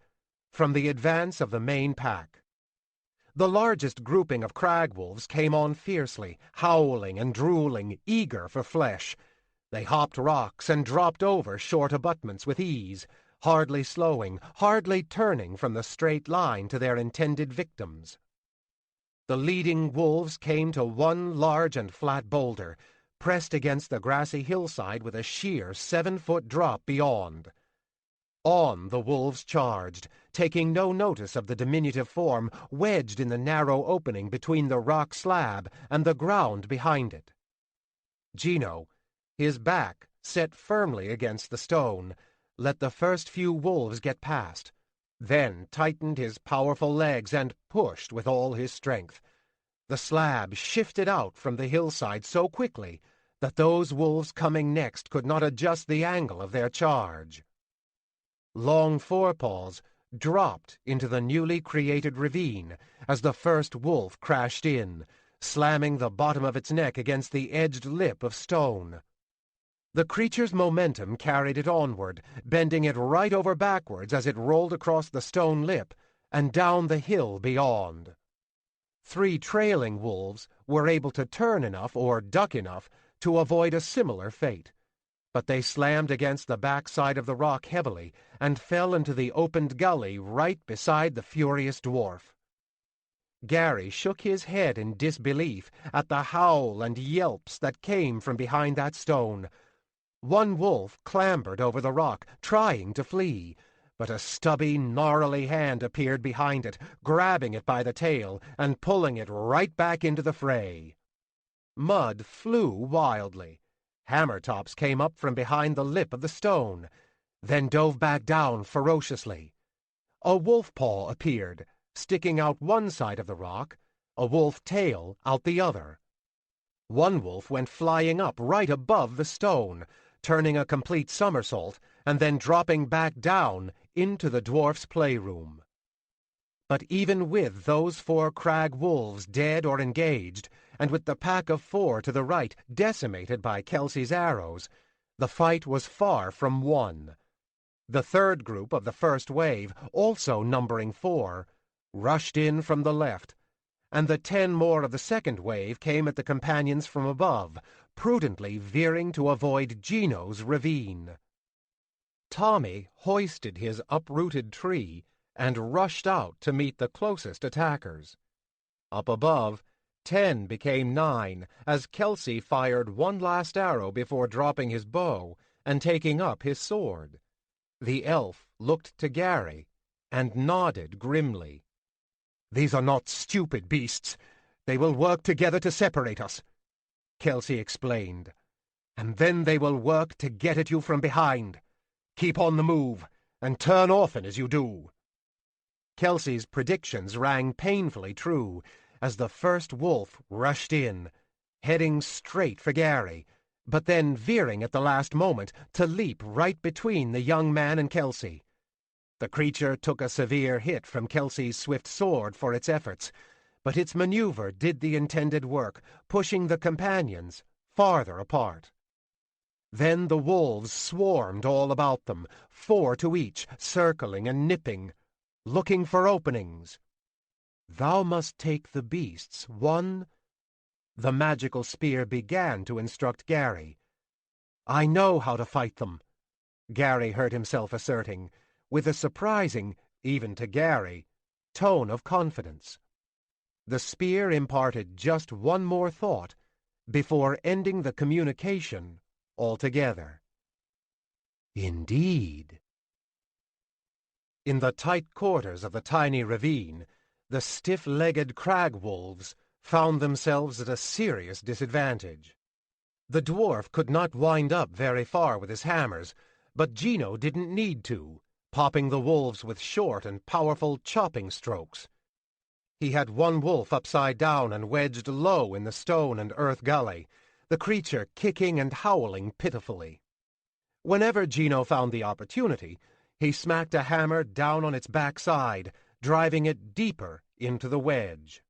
from the advance of the main pack. The largest grouping of crag wolves came on fiercely, howling and drooling, eager for flesh. They hopped rocks and dropped over short abutments with ease, hardly slowing, hardly turning from the straight line to their intended victims. The leading wolves came to one large and flat boulder, pressed against the grassy hillside with a sheer 7-foot drop beyond. On the wolves charged, taking no notice of the diminutive form wedged in the narrow opening between the rock slab and the ground behind it. Gino, his back set firmly against the stone, let the first few wolves get past, then tightened his powerful legs and pushed with all his strength. The slab shifted out from the hillside so quickly that those wolves coming next could not adjust the angle of their charge. Long forepaws dropped into the newly created ravine as the first wolf crashed in, slamming the bottom of its neck against the edged lip of stone. The creature's momentum carried it onward, bending it right over backwards as it rolled across the stone lip and down the hill beyond. 3 trailing wolves were able to turn enough or duck enough to avoid a similar fate, but they slammed against the backside of the rock heavily and fell into the opened gully right beside the furious dwarf. Gary shook his head in disbelief at the howl and yelps that came from behind that stone. One wolf clambered over the rock, trying to flee, but a stubby, gnarly hand appeared behind it, grabbing it by the tail and pulling it right back into the fray. Mud flew wildly. Hammertops came up from behind the lip of the stone, then dove back down ferociously. A wolf paw appeared, sticking out one side of the rock, a wolf tail out the other. One wolf went flying up right above the stone, turning a complete somersault, and then dropping back down into the dwarf's playroom. But even with those 4 crag wolves dead or engaged, and with the pack of 4 to the right decimated by Kelsey's arrows, the fight was far from won. The third group of the first wave, also numbering 4, rushed in from the left, and the 10 more of the second wave came at the companions from above, prudently veering to avoid Gino's ravine. Tommy hoisted his uprooted tree and rushed out to meet the closest attackers. Up above, 10 became 9 as Kelsey fired one last arrow before dropping his bow and taking up his sword. The elf looked to Gary and nodded grimly. "These are not stupid beasts. They will work together to separate us," Kelsey explained. "And then they will work to get at you from behind. Keep on the move, and turn often as you do." Kelsey's predictions rang painfully true as the first wolf rushed in, heading straight for Gary, but then veering at the last moment to leap right between the young man and Kelsey. The creature took a severe hit from Kelsey's swift sword for its efforts, but its maneuver did the intended work, pushing the companions farther apart. Then the wolves swarmed all about them, 4 to each, circling and nipping, looking for openings. "Thou must take the beasts, one—" The magical spear began to instruct Gary. "I know how to fight them," Gary heard himself asserting, with a surprising, even to Gary, tone of confidence. The spear imparted just one more thought before ending the communication altogether. Indeed. In the tight quarters of the tiny ravine, the stiff-legged crag wolves found themselves at a serious disadvantage. The dwarf could not wind up very far with his hammers, but Gino didn't need to, popping the wolves with short and powerful chopping strokes. He had one wolf upside down and wedged low in the stone and earth gully, the creature kicking and howling pitifully. Whenever Gino found the opportunity, he smacked a hammer down on its backside, driving it deeper into the wedge.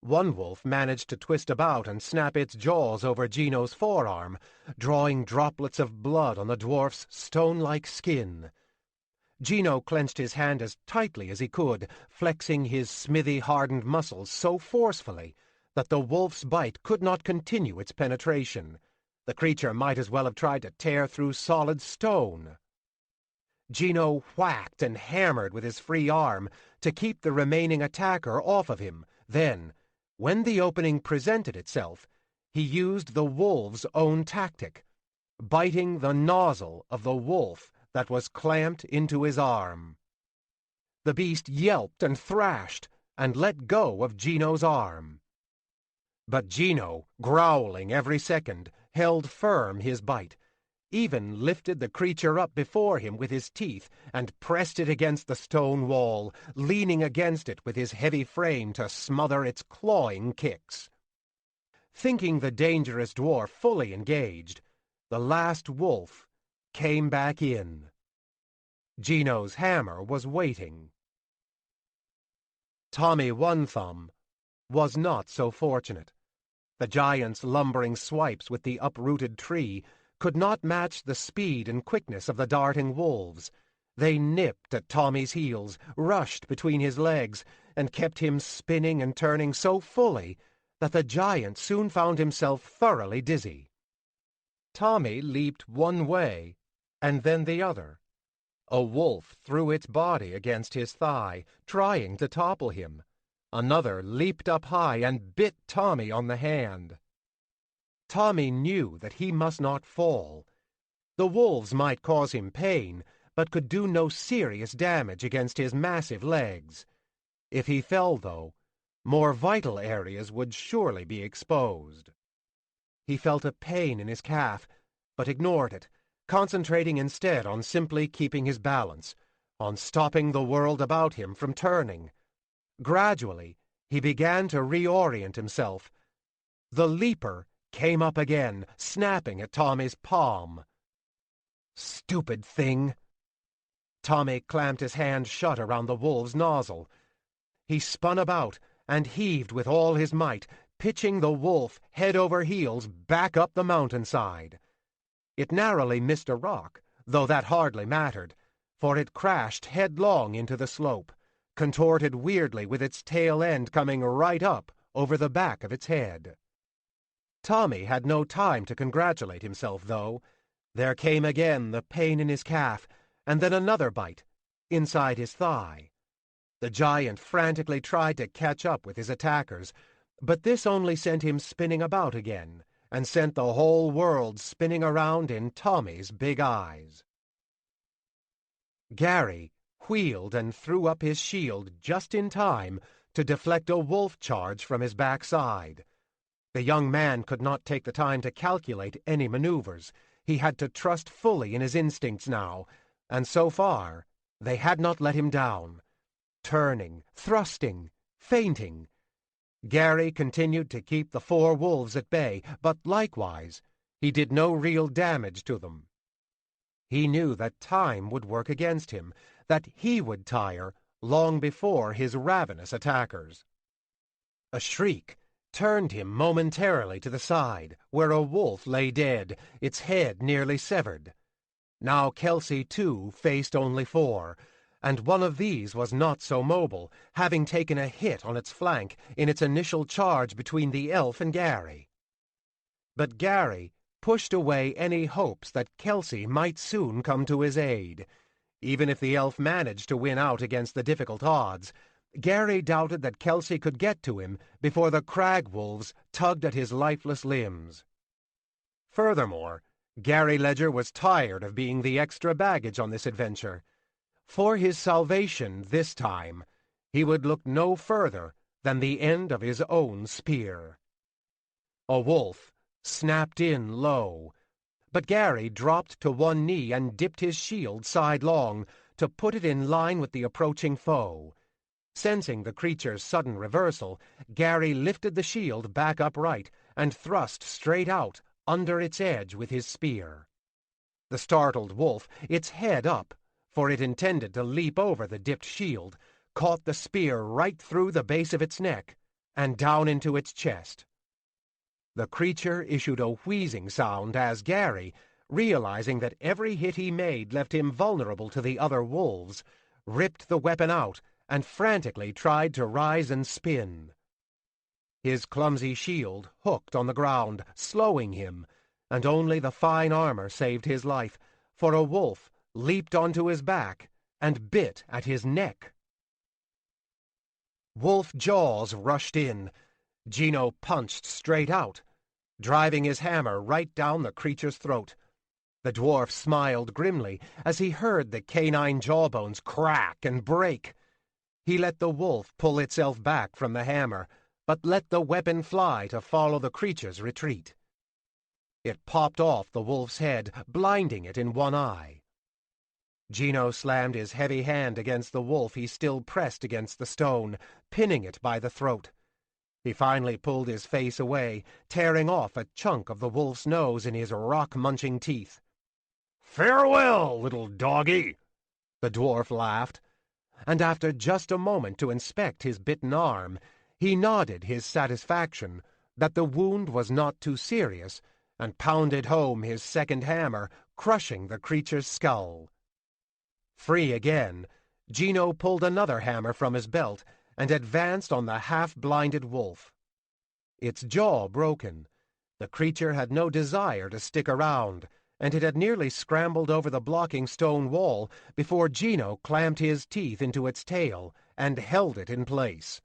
One wolf managed to twist about and snap its jaws over Gino's forearm, drawing droplets of blood on the dwarf's stone-like skin. Gino clenched his hand as tightly as he could, flexing his smithy-hardened muscles so forcefully that the wolf's bite could not continue its penetration. The creature might as well have tried to tear through solid stone. Gino whacked and hammered with his free arm to keep the remaining attacker off of him. Then, when the opening presented itself, he used the wolf's own tactic, biting the nozzle of the wolf that was clamped into his arm. The beast yelped and thrashed and let go of Gino's arm. But Gino, growling every second, held firm his bite, even lifted the creature up before him with his teeth and pressed it against the stone wall, leaning against it with his heavy frame to smother its clawing kicks. Thinking the dangerous dwarf fully engaged, the last wolf came back in. Gino's hammer was waiting. Tommy One Thumb was not so fortunate. The giant's lumbering swipes with the uprooted tree could not match the speed and quickness of the darting wolves. They nipped at Tommy's heels, rushed between his legs, and kept him spinning and turning so fully that the giant soon found himself thoroughly dizzy. Tommy leaped one way, and then the other. A wolf threw its body against his thigh, trying to topple him. Another leaped up high and bit Tommy on the hand. Tommy knew that he must not fall. The wolves might cause him pain, but could do no serious damage against his massive legs. If he fell, though, more vital areas would surely be exposed. He felt a pain in his calf, but ignored it, concentrating instead on simply keeping his balance, on stopping the world about him from turning. Gradually, he began to reorient himself. The leaper came up again, snapping at Tommy's palm. Stupid thing! Tommy clamped his hand shut around the wolf's nozzle. He spun about and heaved with all his might, pitching the wolf head over heels back up the mountainside. It narrowly missed a rock, though that hardly mattered, for it crashed headlong into the slope, contorted weirdly with its tail end coming right up over the back of its head. Tommy had no time to congratulate himself, though. There came again the pain in his calf, and then another bite, inside his thigh. The giant frantically tried to catch up with his attackers, but this only sent him spinning about again, and sent the whole world spinning around in Tommy's big eyes. Gary wheeled and threw up his shield just in time to deflect a wolf charge from his backside. The young man could not take the time to calculate any maneuvers. He had to trust fully in his instincts now, and so far they had not let him down. Turning, thrusting, feinting, Gary continued to keep the four wolves at bay, but likewise he did no real damage to them. He knew that time would work against him, that he would tire long before his ravenous attackers. A shriek turned him momentarily to the side, where a wolf lay dead, its head nearly severed. Now Kelsey, too, faced only four, and one of these was not so mobile, having taken a hit on its flank in its initial charge between the elf and Gary. But Gary pushed away any hopes that Kelsey might soon come to his aid. Even if the elf managed to win out against the difficult odds, Gary doubted that Kelsey could get to him before the crag wolves tugged at his lifeless limbs. Furthermore, Gary Ledger was tired of being the extra baggage on this adventure. For his salvation this time, he would look no further than the end of his own spear. A wolf snapped in low, but Gary dropped to one knee and dipped his shield sidelong to put it in line with the approaching foe. Sensing the creature's sudden reversal, Gary lifted the shield back upright and thrust straight out under its edge with his spear. The startled wolf, its head up, for it intended to leap over the dipped shield, caught the spear right through the base of its neck and down into its chest. The creature issued a wheezing sound as Gary, realizing that every hit he made left him vulnerable to the other wolves, ripped the weapon out and frantically tried to rise and spin. His clumsy shield hooked on the ground, slowing him, and only the fine armor saved his life, for a wolf leaped onto his back and bit at his neck. Wolf jaws rushed in. Gino punched straight out, driving his hammer right down the creature's throat. The dwarf smiled grimly as he heard the canine jawbones crack and break. He let the wolf pull itself back from the hammer, but let the weapon fly to follow the creature's retreat. It popped off the wolf's head, blinding it in one eye. Gino slammed his heavy hand against the wolf he still pressed against the stone, pinning it by the throat. He finally pulled his face away, tearing off a chunk of the wolf's nose in his rock-munching teeth. "Farewell, little doggy," the dwarf laughed, and after just a moment to inspect his bitten arm, he nodded his satisfaction that the wound was not too serious, and pounded home his second hammer, crushing the creature's skull. Free again, Gino pulled another hammer from his belt and advanced on the half-blinded wolf. Its jaw broken, the creature had no desire to stick around, and it had nearly scrambled over the blocking stone wall before Gino clamped his teeth into its tail and held it in place.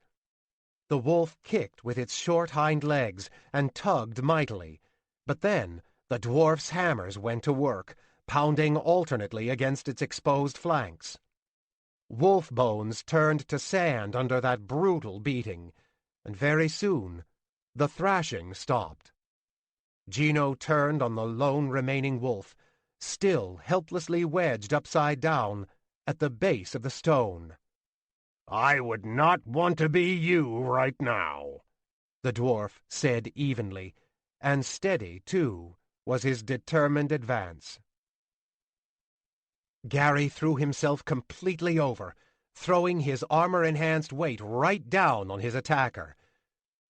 The wolf kicked with its short hind legs and tugged mightily, but then the dwarf's hammers went to work, pounding alternately against its exposed flanks. Wolf bones turned to sand under that brutal beating, and very soon the thrashing stopped. Gino turned on the lone remaining wolf, still helplessly wedged upside down at the base of the stone. "I would not want to be you right now," the dwarf said evenly, and steady, too, was his determined advance. Gary threw himself completely over, throwing his armor-enhanced weight right down on his attacker.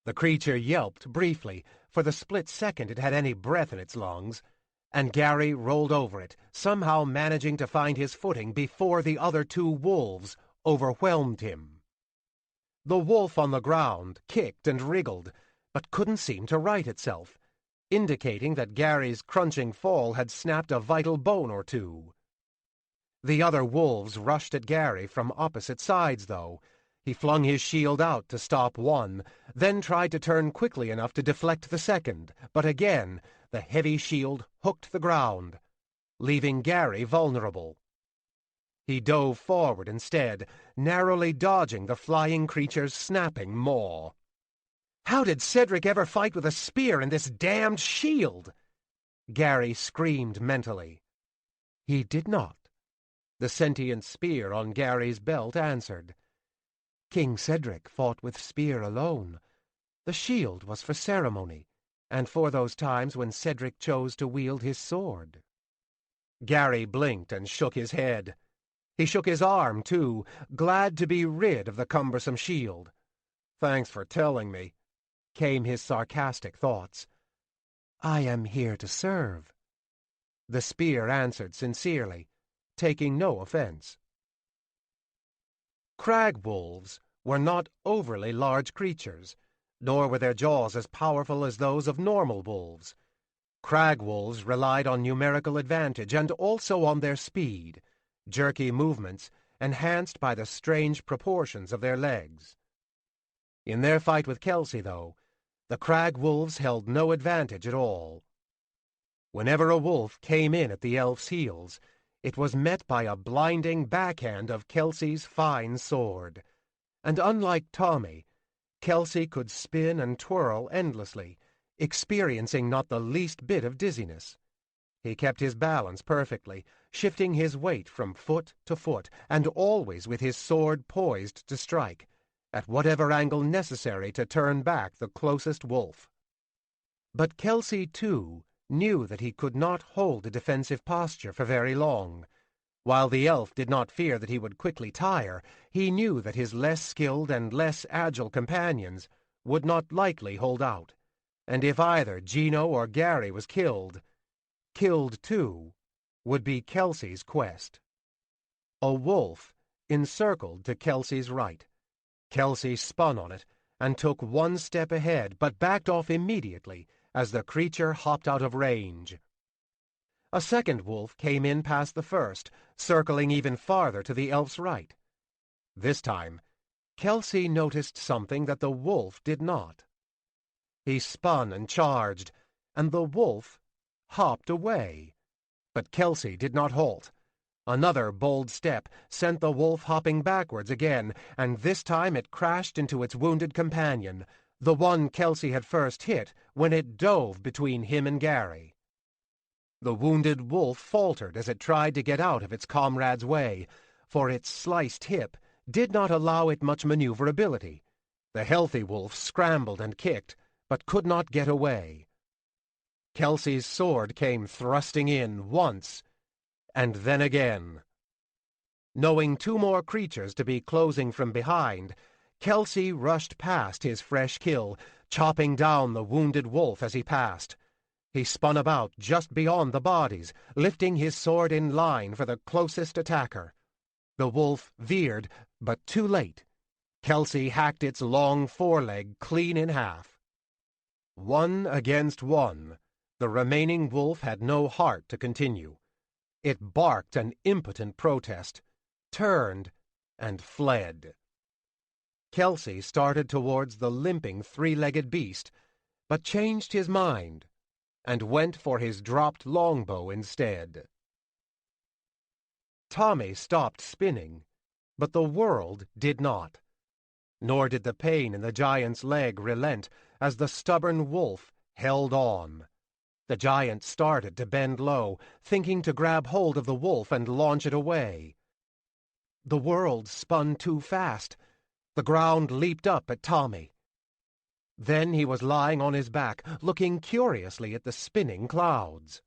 The creature yelped briefly, for the split second it had any breath in its lungs, and Gary rolled over it, somehow managing to find his footing before the other two wolves overwhelmed him. The wolf on the ground kicked and wriggled, but couldn't seem to right itself, indicating that Gary's crunching fall had snapped a vital bone or two. The other wolves rushed at Gary from opposite sides, though. He flung his shield out to stop one, then tried to turn quickly enough to deflect the second, but again the heavy shield hooked the ground, leaving Gary vulnerable. He dove forward instead, narrowly dodging the flying creature's snapping maw. "How did Cedric ever fight with a spear in this damned shield?" Gary screamed mentally. He did not. The sentient spear on Gary's belt answered. King Cedric fought with spear alone. The shield was for ceremony, and for those times when Cedric chose to wield his sword. Gary blinked and shook his head. He shook his arm, too, glad to be rid of the cumbersome shield. "Thanks for telling me," came his sarcastic thoughts. "I am here to serve," the spear answered sincerely, taking no offense. Crag wolves were not overly large creatures, nor were their jaws as powerful as those of normal wolves. Crag wolves relied on numerical advantage and also on their speed, jerky movements enhanced by the strange proportions of their legs. In their fight with Kelsey, though, the crag wolves held no advantage at all. Whenever a wolf came in at the elf's heels, it was met by a blinding backhand of Kelsey's fine sword, and unlike Tommy, Kelsey could spin and twirl endlessly, experiencing not the least bit of dizziness. He kept his balance perfectly, shifting his weight from foot to foot, and always with his sword poised to strike, at whatever angle necessary to turn back the closest wolf. But Kelsey, too, knew that he could not hold a defensive posture for very long. While the elf did not fear that he would quickly tire, he knew that his less skilled and less agile companions would not likely hold out, and if either Gino or Gary was killed, too, would be Kelsey's quest. A wolf encircled to Kelsey's right. Kelsey spun on it and took one step ahead, but backed off immediately as the creature hopped out of range. A second wolf came in past the first, circling even farther to the elf's right. This time, Kelsey noticed something that the wolf did not. He spun and charged, and the wolf hopped away, But Kelsey did not halt. Another bold step sent the wolf hopping backwards again, and this time it crashed into its wounded companion, the one Kelsey had first hit when it dove between him and Gary. The wounded wolf faltered as it tried to get out of its comrade's way, for its sliced hip did not allow it much maneuverability. The healthy wolf scrambled and kicked, but could not get away. Kelsey's sword came thrusting in once, and then again. Knowing two more creatures to be closing from behind, Kelsey rushed past his fresh kill, chopping down the wounded wolf as he passed. He spun about just beyond the bodies, lifting his sword in line for the closest attacker. The wolf veered, but too late. Kelsey hacked its long foreleg clean in half. 1 against 1, the remaining wolf had no heart to continue. It barked an impotent protest, turned, and fled. Kelsey started towards the limping three-legged beast, but changed his mind and went for his dropped longbow instead. Tommy stopped spinning, but the world did not. Nor did the pain in the giant's leg relent as the stubborn wolf held on. The giant started to bend low, thinking to grab hold of the wolf and launch it away. The world spun too fast. The ground leaped up at Tommy. Then he was lying on his back, looking curiously at the spinning clouds.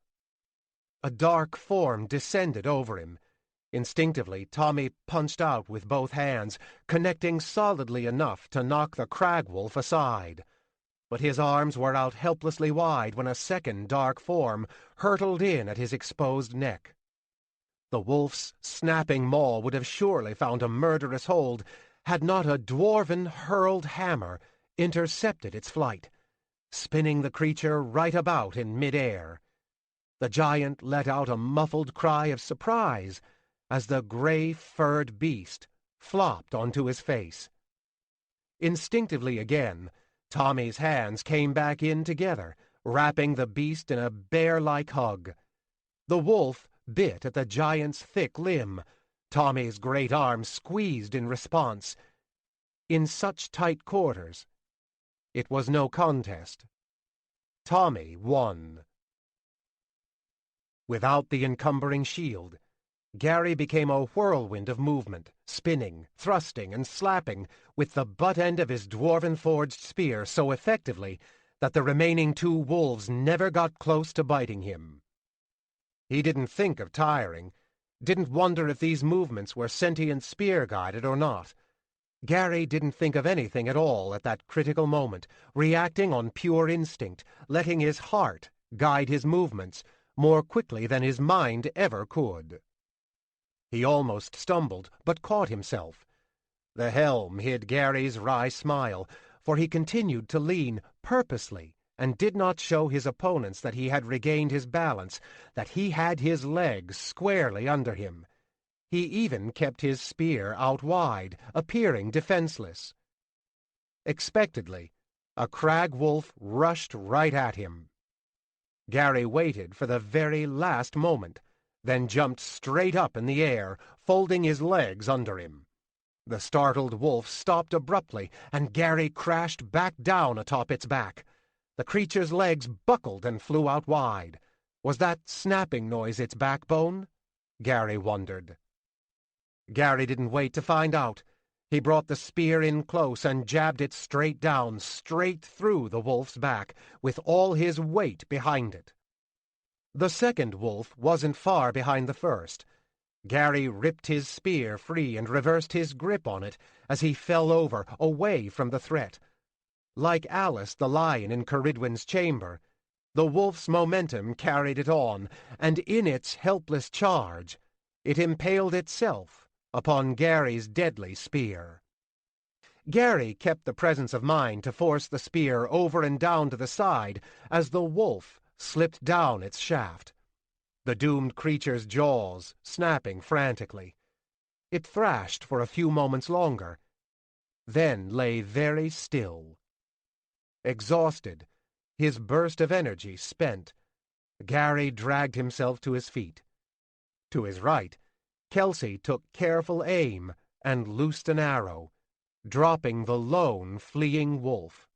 A dark form descended over him. Instinctively, Tommy punched out with both hands, connecting solidly enough to knock the crag-wolf aside. But his arms were out helplessly wide when a second dark form hurtled in at his exposed neck. The wolf's snapping maw would have surely found a murderous hold had not a dwarven hurled hammer intercepted its flight, spinning the creature right about in mid-air. The giant let out a muffled cry of surprise as the gray-furred beast flopped onto his face. Instinctively again, Tommy's hands came back in together, wrapping the beast in a bear-like hug. The wolf bit at the giant's thick limb. Tommy's great arm squeezed in response. In such tight quarters, it was no contest. Tommy won. Without the encumbering shield, Gary became a whirlwind of movement, spinning, thrusting, and slapping with the butt end of his dwarven-forged spear so effectively that the remaining two wolves never got close to biting him. He didn't think of tiring, didn't wonder if these movements were sentient spear-guided or not. Gary didn't think of anything at all at that critical moment, reacting on pure instinct, letting his heart guide his movements more quickly than his mind ever could. He almost stumbled, but caught himself. The helm hid Gary's wry smile, for he continued to lean purposely and did not show his opponents that he had regained his balance, that he had his legs squarely under him. He even kept his spear out wide, appearing defenseless. Expectedly, a crag-wolf rushed right at him. Gary waited for the very last moment, then jumped straight up in the air, folding his legs under him. The startled wolf stopped abruptly, and Gary crashed back down atop its back. The creature's legs buckled and flew out wide. Was that snapping noise its backbone? Gary wondered. Gary didn't wait to find out. He brought the spear in close and jabbed it straight down, straight through the wolf's back, with all his weight behind it. The second wolf wasn't far behind the first. Gary ripped his spear free and reversed his grip on it as he fell over, away from the threat. Like Alice the lion in Ceridwen's chamber, the wolf's momentum carried it on, and in its helpless charge, it impaled itself upon Gary's deadly spear. Gary kept the presence of mind to force the spear over and down to the side as the wolf slipped down its shaft, the doomed creature's jaws snapping frantically. It thrashed for a few moments longer, then lay very still. Exhausted, his burst of energy spent, Gary dragged himself to his feet. To his right, Kelsey took careful aim and loosed an arrow, dropping the lone, fleeing wolf.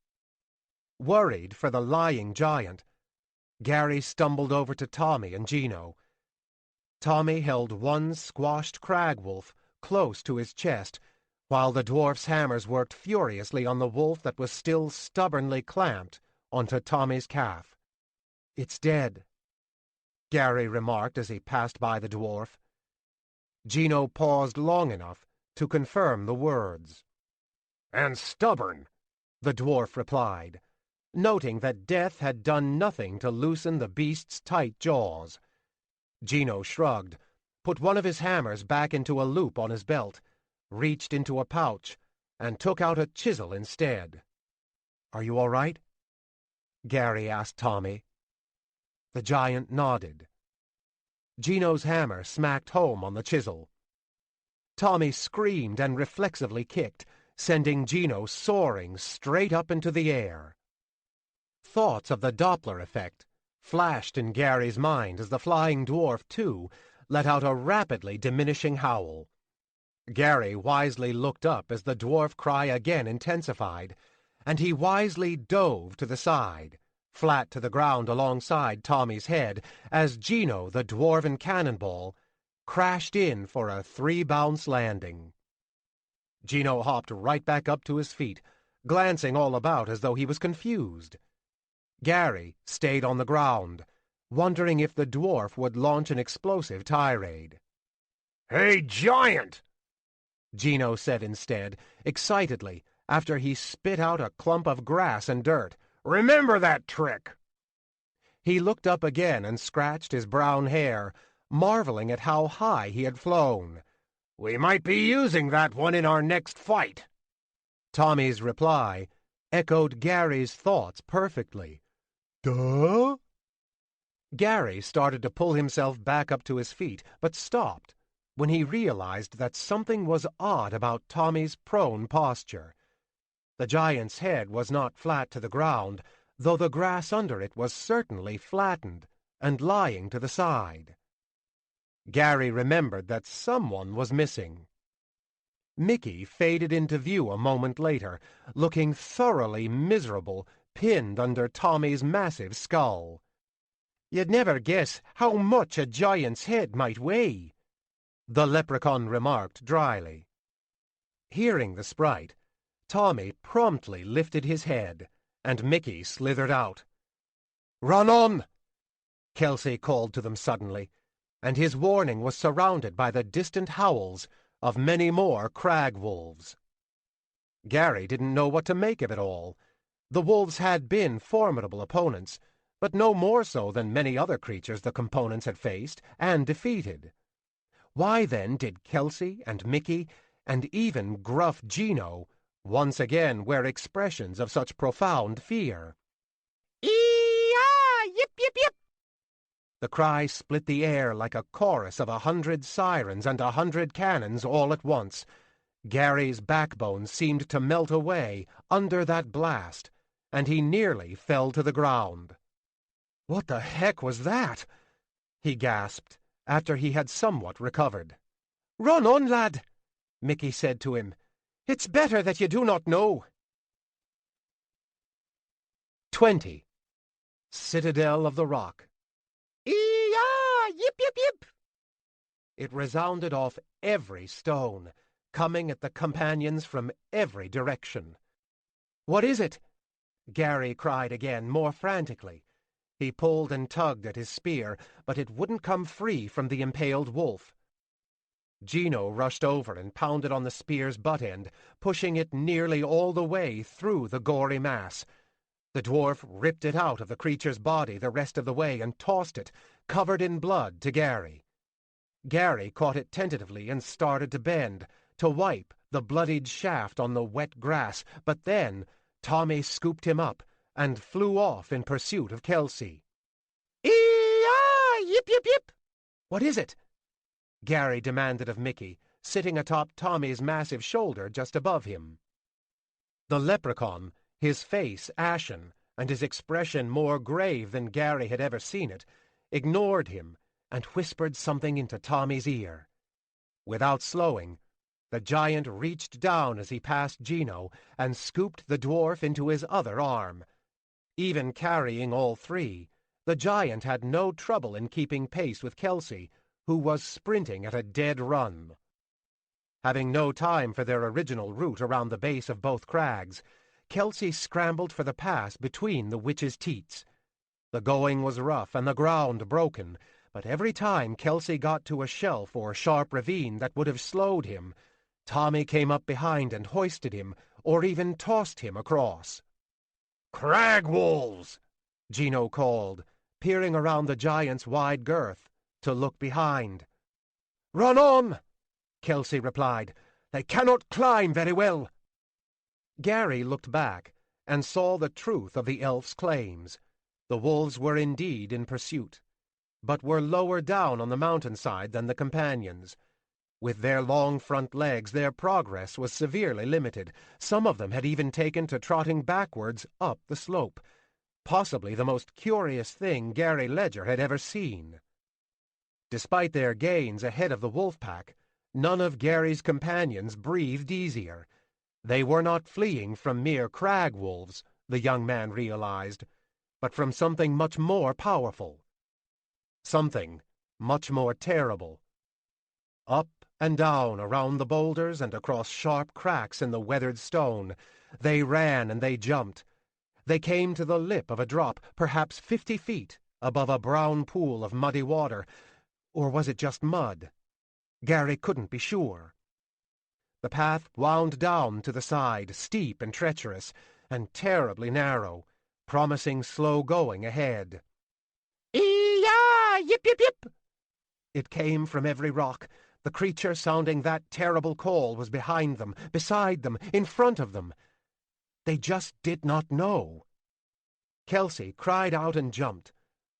Worried for the lying giant, Gary stumbled over to Tommy and Gino. Tommy held one squashed crag wolf close to his chest, while the dwarf's hammers worked furiously on the wolf that was still stubbornly clamped onto Tommy's calf. "It's dead," Gary remarked as he passed by the dwarf. Gino paused long enough to confirm the words. "And stubborn," the dwarf replied, noting that death had done nothing to loosen the beast's tight jaws. Gino shrugged, put one of his hammers back into a loop on his belt, reached into a pouch, and took out a chisel instead. "Are you all right?" Gary asked Tommy. The giant nodded. Gino's hammer smacked home on the chisel. Tommy screamed and reflexively kicked, sending Gino soaring straight up into the air. Thoughts of the Doppler effect flashed in Gary's mind as the flying dwarf, too, let out a rapidly diminishing howl. Gary wisely looked up as the dwarf cry again intensified, and he wisely dove to the side, flat to the ground alongside Tommy's head, as Gino, the dwarven cannonball, crashed in for a 3-bounce landing. Gino hopped right back up to his feet, glancing all about as though he was confused. Gary stayed on the ground, wondering if the dwarf would launch an explosive tirade. "Hey, giant!" Gino said instead, excitedly, after he spit out a clump of grass and dirt. "Remember that trick!" He looked up again and scratched his brown hair, marveling at how high he had flown. "We might be using that one in our next fight." Tommy's reply echoed Gary's thoughts perfectly. Duh? Gary started to pull himself back up to his feet, but stopped when he realized that something was odd about Tommy's prone posture. The giant's head was not flat to the ground, though the grass under it was certainly flattened and lying to the side. Gary remembered that someone was missing. Mickey faded into view a moment later, looking thoroughly miserable, pinned under Tommy's massive skull. "You'd never guess how much a giant's head might weigh," the leprechaun remarked dryly. Hearing the sprite, Tommy promptly lifted his head, and Mickey slithered out. "Run on!" Kelsey called to them suddenly, and his warning was surrounded by the distant howls of many more crag wolves. Gary didn't know what to make of it all. The wolves had been formidable opponents, but no more so than many other creatures the components had faced and defeated. Why then did Kelsey and Mickey, and even gruff Gino, once again wear expressions of such profound fear? "Ee-ah! Yip, yip, yip!" The cry split the air like a chorus of 100 sirens and 100 cannons all at once. Gary's backbone seemed to melt away under that blast, and he nearly fell to the ground. "What the heck was that?" he gasped, after he had somewhat recovered. "Run on, lad," Mickey said to him. "It's better that you do not know." 20. Citadel of the Rock. "Ee-ah! Yip, yip, yip!" It resounded off every stone, coming at the companions from every direction. "What is it?" Gary cried again, more frantically. He pulled and tugged at his spear, but it wouldn't come free from the impaled wolf. Gino rushed over and pounded on the spear's butt end, pushing it nearly all the way through the gory mass. The dwarf ripped it out of the creature's body the rest of the way and tossed it, covered in blood, to Gary. Gary caught it tentatively and started to bend, to wipe the bloodied shaft on the wet grass, but then Tommy scooped him up and flew off in pursuit of Kelsey. "Ee-ah! Yip, yip, yip!" "What is it?" Gary demanded of Mickey, sitting atop Tommy's massive shoulder just above him. The leprechaun, his face ashen and his expression more grave than Gary had ever seen it, ignored him, and whispered something into Tommy's ear. Without slowing, the giant reached down as he passed Gino and scooped the dwarf into his other arm. Even carrying all three, the giant had no trouble in keeping pace with Kelsey, who was sprinting at a dead run. Having no time for their original route around the base of both crags, Kelsey scrambled for the pass between the witch's teats. The going was rough and the ground broken, but every time Kelsey got to a shelf or sharp ravine that would have slowed him, Tommy came up behind and hoisted him, or even tossed him across. "Crag wolves!" Gino called, peering around the giant's wide girth to look behind. "Run on!" Kelsey replied. "They cannot climb very well." Gary looked back and saw the truth of the elf's claims. The wolves were indeed in pursuit, but were lower down on the mountainside than the companions. With their long front legs, their progress was severely limited. Some of them had even taken to trotting backwards up the slope, possibly the most curious thing Gary Ledger had ever seen. Despite their gains ahead of the wolf pack, none of Gary's companions breathed easier. They were not fleeing from mere crag wolves, the young man realized, but from something much more powerful. Something much more terrible. Up and down around the boulders and across sharp cracks in the weathered stone, they ran and they jumped. They came to the lip of a drop, perhaps 50 feet above a brown pool of muddy water. Or was it just mud? Gary couldn't be sure. The path wound down to the side, steep and treacherous, and terribly narrow, promising slow going ahead. "Ee-yah! Yip, yip, yip!" It came from every rock. The creature sounding that terrible call was behind them, beside them, in front of them. They just did not know. Kelsey cried out and jumped,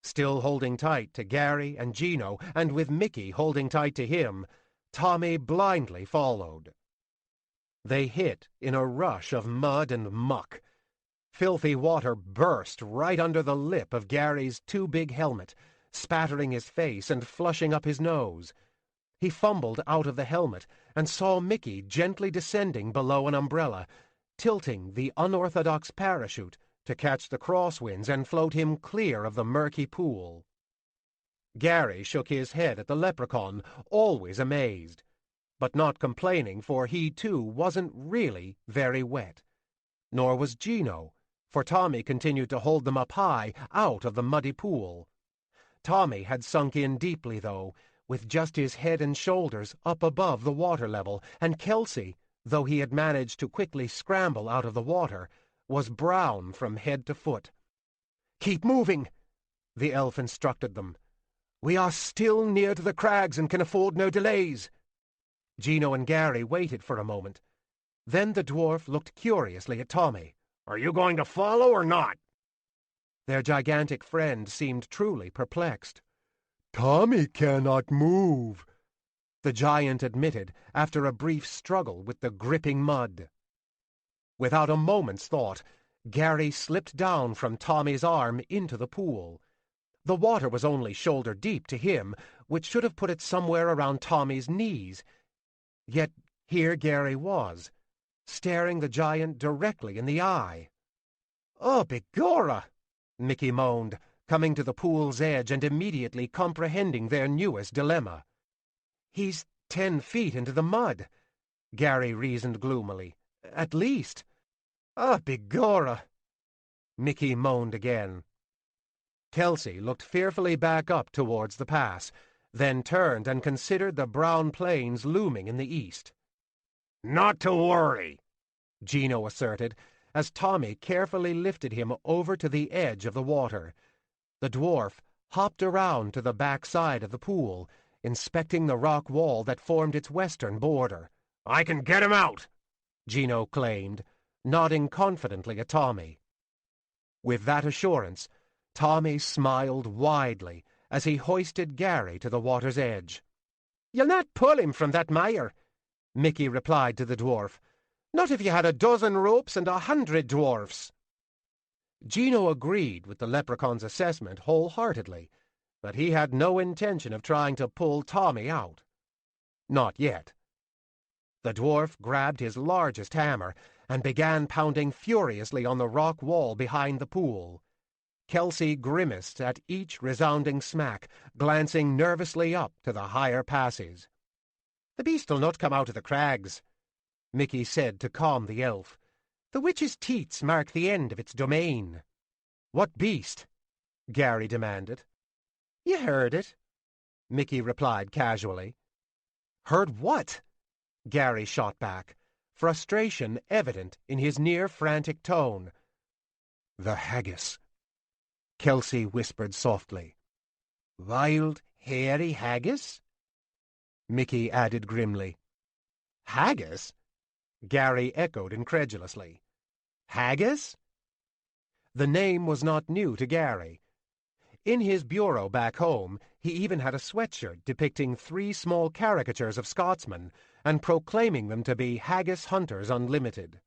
still holding tight to Gary and Gino, and with Mickey holding tight to him. Tommy blindly followed. They hit in a rush of mud and muck. Filthy water burst right under the lip of Gary's too big helmet, spattering his face and flushing up his nose. He fumbled out of the helmet and saw Mickey gently descending below an umbrella, tilting the unorthodox parachute to catch the crosswinds and float him clear of the murky pool. Gary shook his head at the leprechaun, always amazed, but not complaining, for he too wasn't really very wet. Nor was Gino, for Tommy continued to hold them up high, out of the muddy pool. Tommy had sunk in deeply, though, with just his head and shoulders up above the water level, and Kelsey, though he had managed to quickly scramble out of the water, was brown from head to foot. "Keep moving," the elf instructed them. "We are still near to the crags and can afford no delays." Gino and Gary waited for a moment. Then the dwarf looked curiously at Tommy. "Are you going to follow or not?" Their gigantic friend seemed truly perplexed. "Tommy cannot move," the giant admitted after a brief struggle with the gripping mud. Without a moment's thought, Gary slipped down from Tommy's arm into the pool. The water was only shoulder deep to him, which should have put it somewhere around Tommy's knees. Yet here Gary was, staring the giant directly in the eye. "Oh, begorra!" Mickey moaned, coming to the pool's edge and immediately comprehending their newest dilemma. "He's 10 feet into the mud," Gary reasoned gloomily. "At least." "Ah, begorra!" Mickey moaned again. Kelsey looked fearfully back up towards the pass, then turned and considered the brown plains looming in the east. "Not to worry," Gino asserted, as Tommy carefully lifted him over to the edge of the water. The dwarf hopped around to the back side of the pool, inspecting the rock wall that formed its western border. "I can get him out," Gino claimed, nodding confidently at Tommy. With that assurance, Tommy smiled widely as he hoisted Gary to the water's edge. "You'll not pull him from that mire," Mickey replied to the dwarf. "Not if you had a dozen ropes and 100 dwarfs." Gino agreed with the leprechaun's assessment wholeheartedly, but he had no intention of trying to pull Tommy out. Not yet. The dwarf grabbed his largest hammer and began pounding furiously on the rock wall behind the pool. Kelsey grimaced at each resounding smack, glancing nervously up to the higher passes. "The beast'll not come out of the crags," Mickey said to calm the elf. "The witch's teats mark the end of its domain." "What beast?" Gary demanded. "You heard it," Mickey replied casually. "Heard what?" Gary shot back, frustration evident in his near-frantic tone. "The haggis," Kelsey whispered softly. "Wild, hairy haggis?" Mickey added grimly. "Haggis?" Gary echoed incredulously. "Haggis?" The name was not new to Gary. In his bureau back home, he even had a sweatshirt depicting 3 small caricatures of Scotsmen and proclaiming them to be Haggis Hunters Unlimited.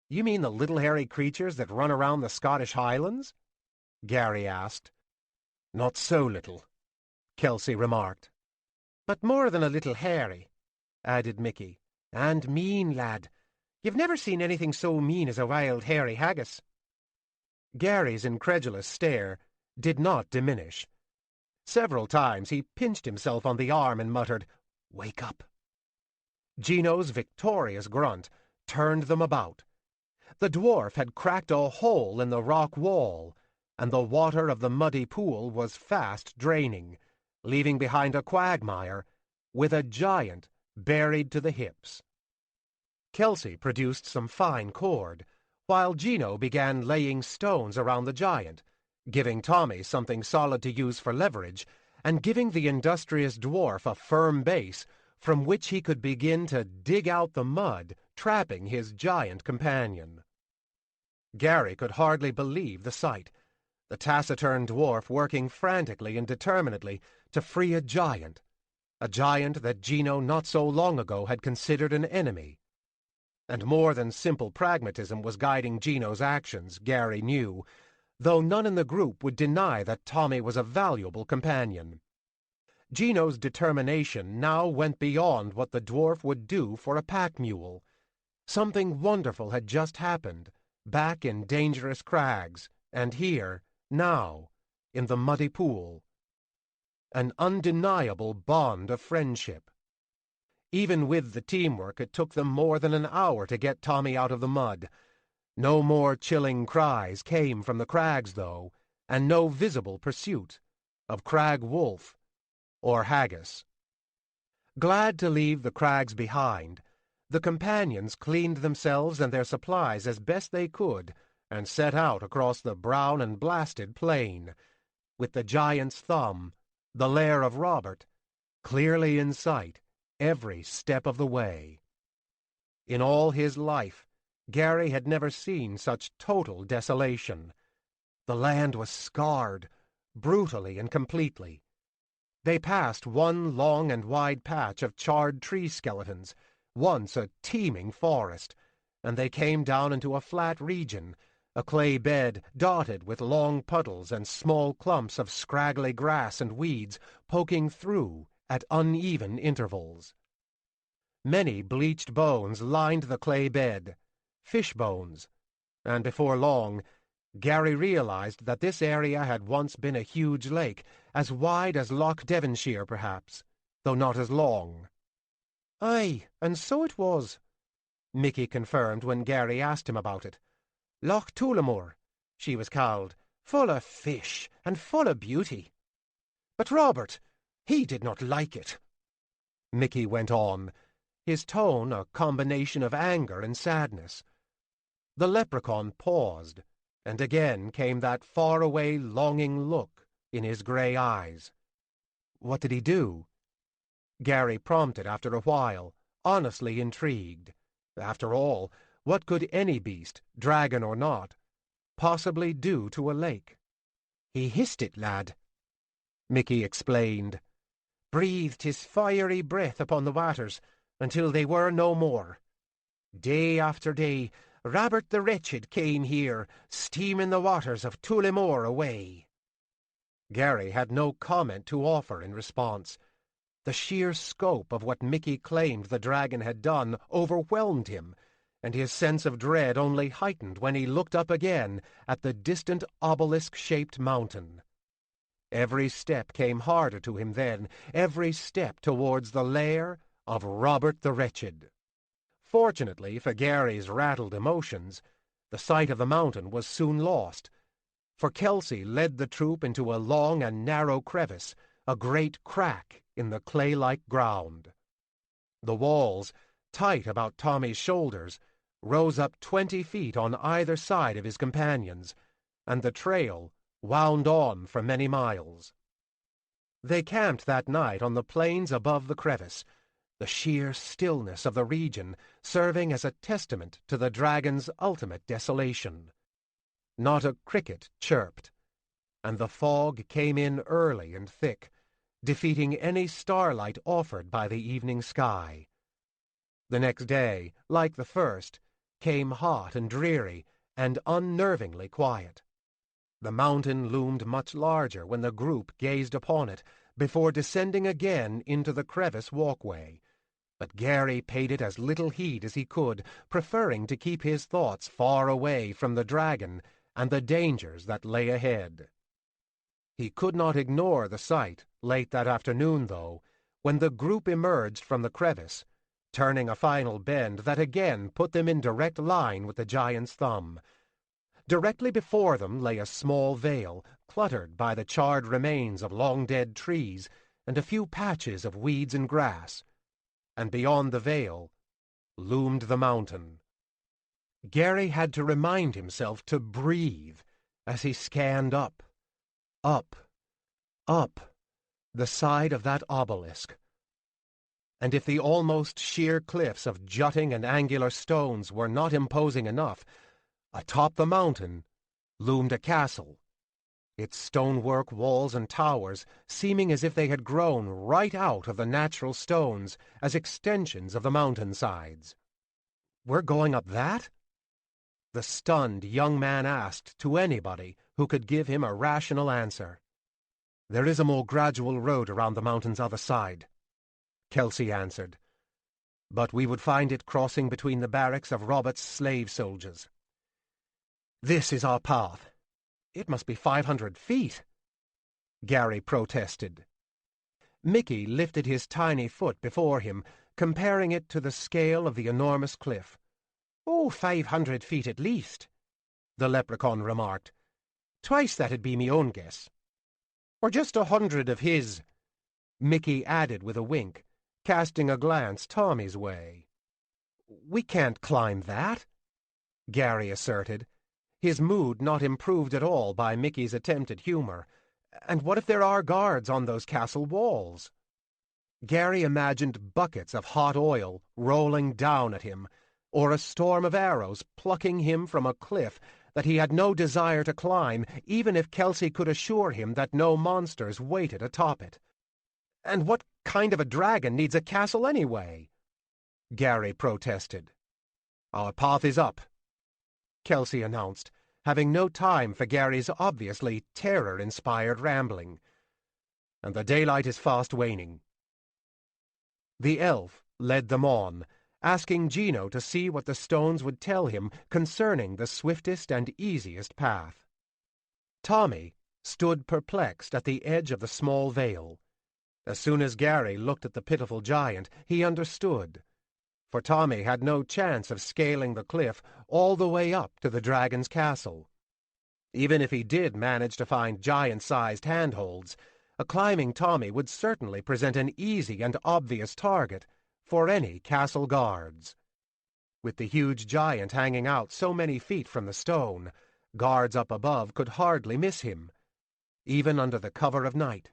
"You mean the little hairy creatures that run around the Scottish Highlands?" Gary asked. "Not so little," Kelsey remarked. "But more than a little hairy," added Mickey. "And mean, lad. You've never seen anything so mean as a wild, hairy haggis." Gary's incredulous stare did not diminish. Several times he pinched himself on the arm and muttered, "Wake up." Gino's victorious grunt turned them about. The dwarf had cracked a hole in the rock wall, and the water of the muddy pool was fast draining, leaving behind a quagmire with a giant buried to the hips. Kelsey produced some fine cord, while Gino began laying stones around the giant, giving Tommy something solid to use for leverage, and giving the industrious dwarf a firm base from which he could begin to dig out the mud trapping his giant companion. Gary could hardly believe the sight. The taciturn dwarf working frantically and determinedly to free a giant that Gino not so long ago had considered an enemy. And more than simple pragmatism was guiding Gino's actions, Gary knew, though none in the group would deny that Tommy was a valuable companion. Gino's determination now went beyond what the dwarf would do for a pack mule. Something wonderful had just happened, back in Dangerous Crags, and here, now, in the muddy pool. An undeniable bond of friendship. Even with the teamwork, it took them more than an hour to get Tommy out of the mud. No more chilling cries came from the crags, though, and no visible pursuit of crag wolf or haggis. Glad to leave the crags behind, the companions cleaned themselves and their supplies as best they could and set out across the brown and blasted plain, with the giant's thumb, the lair of Robert, clearly in sight every step of the way. In all his life, Gary had never seen such total desolation. The land was scarred, brutally and completely. They passed one long and wide patch of charred tree skeletons, once a teeming forest, and they came down into a flat region, a clay bed dotted with long puddles and small clumps of scraggly grass and weeds poking through at uneven intervals. Many bleached bones lined the clay bed, fish bones, and before long, Gary realized that this area had once been a huge lake, as wide as Loch Devonshire, perhaps, though not as long. "Aye, and so it was," Mickey confirmed when Gary asked him about it. "Loch Tullamore, she was called, full of fish and full of beauty. But Robert, he did not like it," Mickey went on, his tone a combination of anger and sadness. The leprechaun paused, and again came that far-away longing look in his gray eyes. "What did he do?" Gary prompted after a while, honestly intrigued. After all, what could any beast, dragon or not, possibly do to a lake? "He hissed it, lad," Mickey explained. "Breathed his fiery breath upon the waters until they were no more. Day after day, Robert the Wretched came here, steaming the waters of Tullamore away." Gary had no comment to offer in response. The sheer scope of what Mickey claimed the dragon had done overwhelmed him, and his sense of dread only heightened when he looked up again at the distant obelisk-shaped mountain. Every step came harder to him then, every step towards the lair of Robert the Wretched. Fortunately for Gary's rattled emotions, the sight of the mountain was soon lost, for Kelsey led the troop into a long and narrow crevice, a great crack in the clay-like ground. The walls, tight about Tommy's shoulders, rose up 20 feet on either side of his companions, and the trail wound on for many miles. They camped that night on the plains above the crevice, the sheer stillness of the region serving as a testament to the dragon's ultimate desolation. Not a cricket chirped, and the fog came in early and thick, defeating any starlight offered by the evening sky. The next day, like the first, came hot and dreary and unnervingly quiet. The mountain loomed much larger when the group gazed upon it, before descending again into the crevice walkway. But Gary paid it as little heed as he could, preferring to keep his thoughts far away from the dragon and the dangers that lay ahead. He could not ignore the sight, late that afternoon though, when the group emerged from the crevice, turning a final bend that again put them in direct line with the giant's thumb. Directly before them lay a small vale, cluttered by the charred remains of long-dead trees and a few patches of weeds and grass, and beyond the vale loomed the mountain. Gary had to remind himself to breathe as he scanned up, the side of that obelisk. And if the almost sheer cliffs of jutting and angular stones were not imposing enough, atop the mountain loomed a castle, its stonework walls and towers seeming as if they had grown right out of the natural stones as extensions of the mountainsides. "We're going up that?" the stunned young man asked to anybody who could give him a rational answer. "There is a more gradual road around the mountain's other side," Kelsey answered, "but we would find it crossing between the barracks of Robert's slave soldiers. This is our path. It must be 500 feet. Gary protested. Mickey lifted his tiny foot before him, comparing it to the scale of the enormous cliff. "Oh, 500 feet at least," the leprechaun remarked. "Twice that'd be me own guess. Or just 100 of his," Mickey added with a wink, casting a glance Tommy's way. "We can't climb that," Gary asserted, his mood not improved at all by Mickey's attempted humor. "And what if there are guards on those castle walls?" Gary imagined buckets of hot oil rolling down at him, or a storm of arrows plucking him from a cliff that he had no desire to climb, even if Kelsey could assure him that no monsters waited atop it. "And what kind of a dragon needs a castle anyway?" Gary protested. "Our path is up," Kelsey announced, having no time for Gary's obviously terror-inspired rambling. "And the daylight is fast waning." The elf led them on, asking Gino to see what the stones would tell him concerning the swiftest and easiest path. Tommy stood perplexed at the edge of the small vale. As soon as Gary looked at the pitiful giant, he understood, for Tommy had no chance of scaling the cliff all the way up to the dragon's castle. Even if he did manage to find giant-sized handholds, a climbing Tommy would certainly present an easy and obvious target for any castle guards. With the huge giant hanging out so many feet from the stone, guards up above could hardly miss him, even under the cover of night.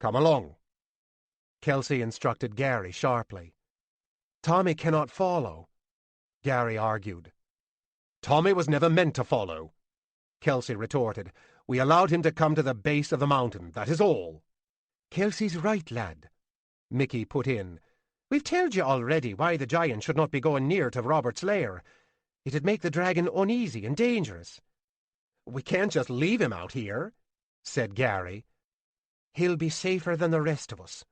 "Come along," Kelsey instructed Gary sharply. "Tommy cannot follow," Gary argued. "Tommy was never meant to follow," Kelsey retorted. "We allowed him to come to the base of the mountain, that is all." "Kelsey's right, lad," Mickey put in. "We've told you already why the giant should not be going near to Robert's lair. It'd make the dragon uneasy and dangerous." "We can't just leave him out here," said Gary. "He'll be safer than the rest of us,"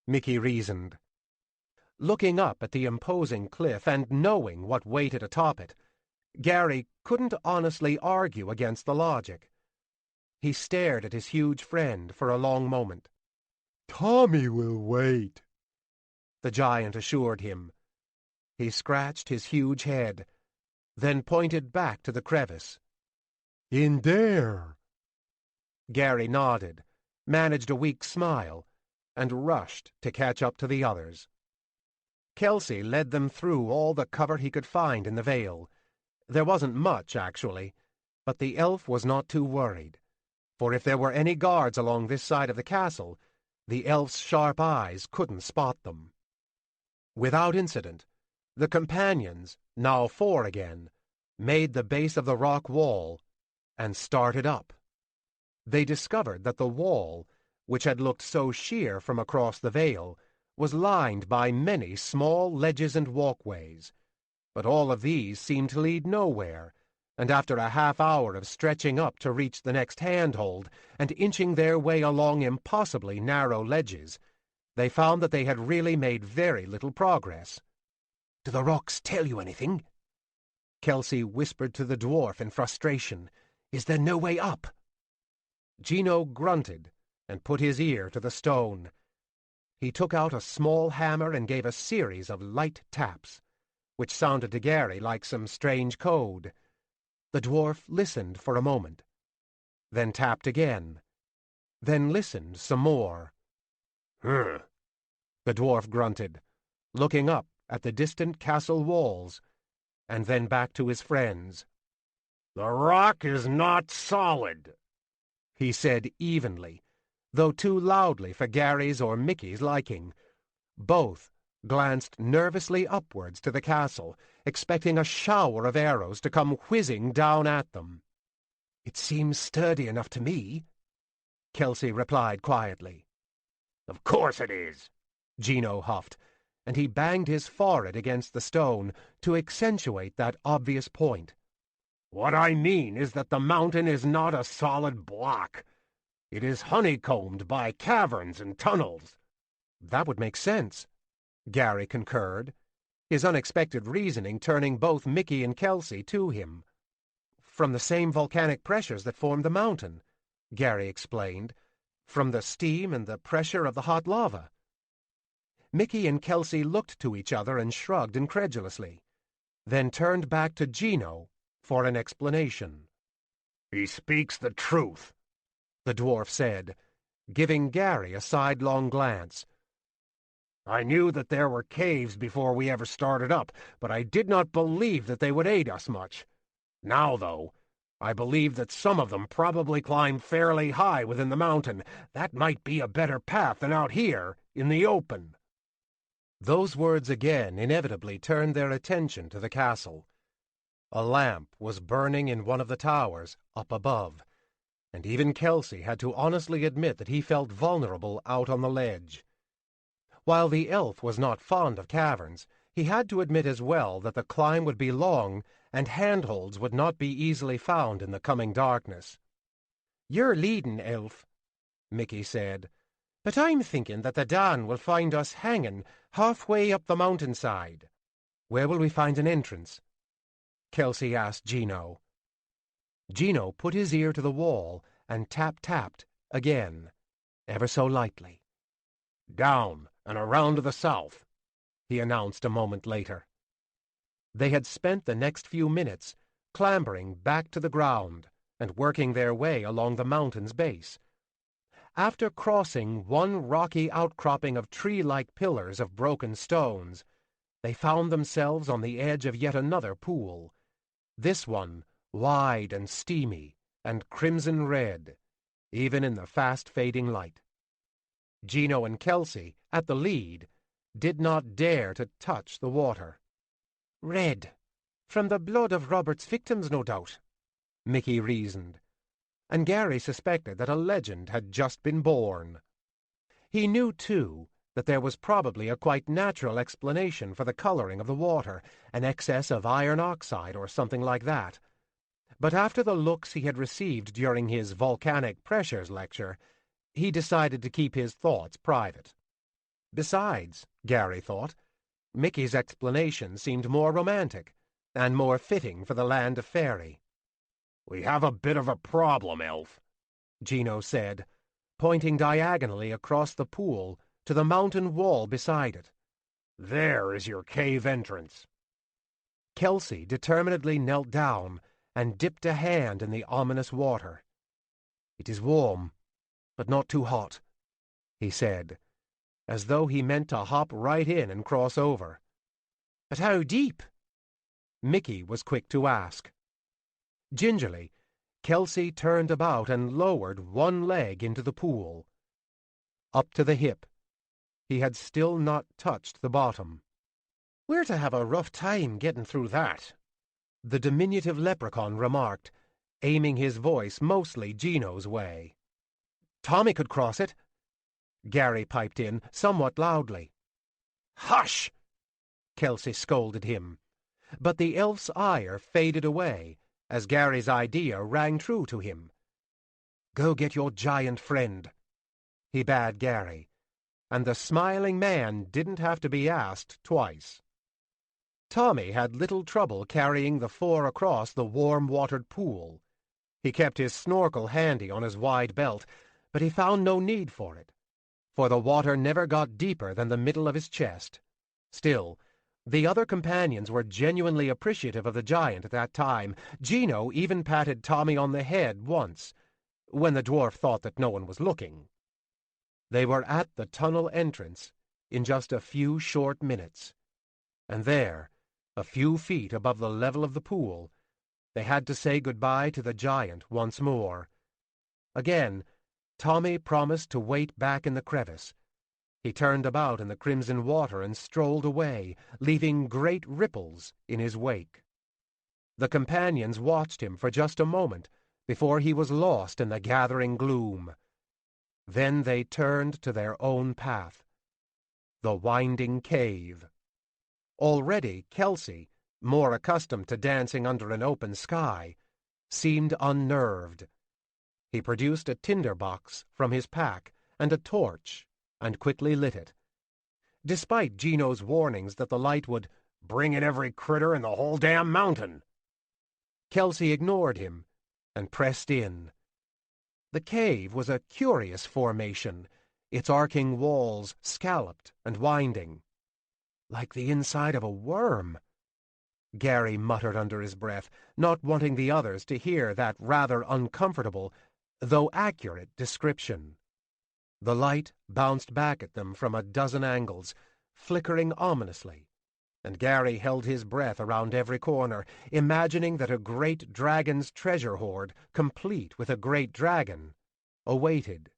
Mickey reasoned. Looking up at the imposing cliff and knowing what waited atop it, Gary couldn't honestly argue against the logic. He stared at his huge friend for a long moment. "Tommy will wait," the giant assured him. He scratched his huge head, then pointed back to the crevice. "In there." Gary nodded, managed a weak smile, and rushed to catch up to the others. Kelsey led them through all the cover he could find in the vale. There wasn't much, actually, but the elf was not too worried, for if there were any guards along this side of the castle, the elf's sharp eyes couldn't spot them. Without incident, the companions, now 4 again, made the base of the rock wall and started up. They discovered that the wall, which had looked so sheer from across the vale, was lined by many small ledges and walkways, but all of these seemed to lead nowhere, and after a half-hour of stretching up to reach the next handhold and inching their way along impossibly narrow ledges, they found that they had really made very little progress. "Do the rocks tell you anything?" Kelsey whispered to the dwarf in frustration. "Is there no way up?" Gino grunted and put his ear to the stone. He took out a small hammer and gave a series of light taps, which sounded to Gary like some strange code. The dwarf listened for a moment, then tapped again, then listened some more. "Huh," the dwarf grunted, looking up at the distant castle walls, and then back to his friends. "The rock is not solid," he said evenly, though too loudly for Gary's or Mickey's liking. Both glanced nervously upwards to the castle, expecting a shower of arrows to come whizzing down at them. "It seems sturdy enough to me," Kelsey replied quietly. "Of course it is," Gino huffed, and he banged his forehead against the stone to accentuate that obvious point. "What I mean is that the mountain is not a solid block. It is honeycombed by caverns and tunnels." "That would make sense," Gary concurred, his unexpected reasoning turning both Mickey and Kelsey to him. "From the same volcanic pressures that formed the mountain," Gary explained, "from the steam and the pressure of the hot lava." Mickey and Kelsey looked to each other and shrugged incredulously, then turned back to Gino for an explanation. "He speaks the truth," the dwarf said, giving Gary a sidelong glance. "I knew that there were caves before we ever started up, but I did not believe that they would aid us much. Now, though, I believe that some of them probably climb fairly high within the mountain. That might be a better path than out here in the open." Those words again inevitably turned their attention to the castle. A lamp was burning in one of the towers up above, and even Kelsey had to honestly admit that he felt vulnerable out on the ledge. While the elf was not fond of caverns, he had to admit as well that the climb would be long and handholds would not be easily found in the coming darkness. "You're leading, elf," Mickey said, "but I'm thinking that the dawn will find us hanging halfway up the mountainside." "Where will we find an entrance?" Kelsey asked Gino. Gino put his ear to the wall and tapped again, ever so lightly. "Down and around to the south," he announced a moment later. They had spent the next few minutes clambering back to the ground and working their way along the mountain's base. After crossing one rocky outcropping of tree-like pillars of broken stones, they found themselves on the edge of yet another pool, this one wide and steamy and crimson red, even in the fast-fading light. Gino and Kelsey, at the lead, did not dare to touch the water. "Red, from the blood of Robert's victims, no doubt," Mickey reasoned, and Gary suspected that a legend had just been born. He knew, too, that there was probably a quite natural explanation for the coloring of the water, an excess of iron oxide or something like that. but after the looks he had received during his volcanic pressures lecture, he decided to keep his thoughts private. Besides, Gary thought, Mickey's explanation seemed more romantic and more fitting for the land of fairy. "We have a bit of a problem, Elf," Gino said, pointing diagonally across the pool to the mountain wall beside it. "There is your cave entrance." Kelsey determinedly knelt down and dipped a hand in the ominous water. "It is warm, but not too hot," he said, as though he meant to hop right in and cross over. "But how deep?" Mickey was quick to ask. Gingerly, Kelsey turned about and lowered one leg into the pool. Up to the hip, he had still not touched the bottom. "We're to have a rough time getting through that," the diminutive leprechaun remarked, aiming his voice mostly Gino's way. "Tommy could cross it," Gary piped in, somewhat loudly. "Hush!" Kelsey scolded him, but the elf's ire faded away as Gary's idea rang true to him. "Go get your giant friend," he bade Gary, and the smiling man didn't have to be asked twice. Tommy had little trouble carrying the four across the warm-watered pool. He kept his snorkel handy on his wide belt, but he found no need for it, for the water never got deeper than the middle of his chest. Still, the other companions were genuinely appreciative of the giant at that time. Gino even patted Tommy on the head once, when the dwarf thought that no one was looking. They were at the tunnel entrance in just a few short minutes, and there, a few feet above the level of the pool, they had to say goodbye to the giant once more. Again, Tommy promised to wait back in the crevice. He turned about in the crimson water and strolled away, leaving great ripples in his wake. The companions watched him for just a moment before he was lost in the gathering gloom. Then they turned to their own path, the winding cave. Already Kelsey, more accustomed to dancing under an open sky, seemed unnerved. He produced a tinder box from his pack and a torch and quickly lit it. Despite Gino's warnings that the light would "bring in every critter in the whole damn mountain," Kelsey ignored him and pressed in. The cave was a curious formation, its arcing walls scalloped and winding. "Like the inside of a worm," Gary muttered under his breath, not wanting the others to hear that rather uncomfortable, though accurate, description. The light bounced back at them from a dozen angles, flickering ominously, and Gary held his breath around every corner, imagining that a great dragon's treasure hoard, complete with a great dragon, awaited.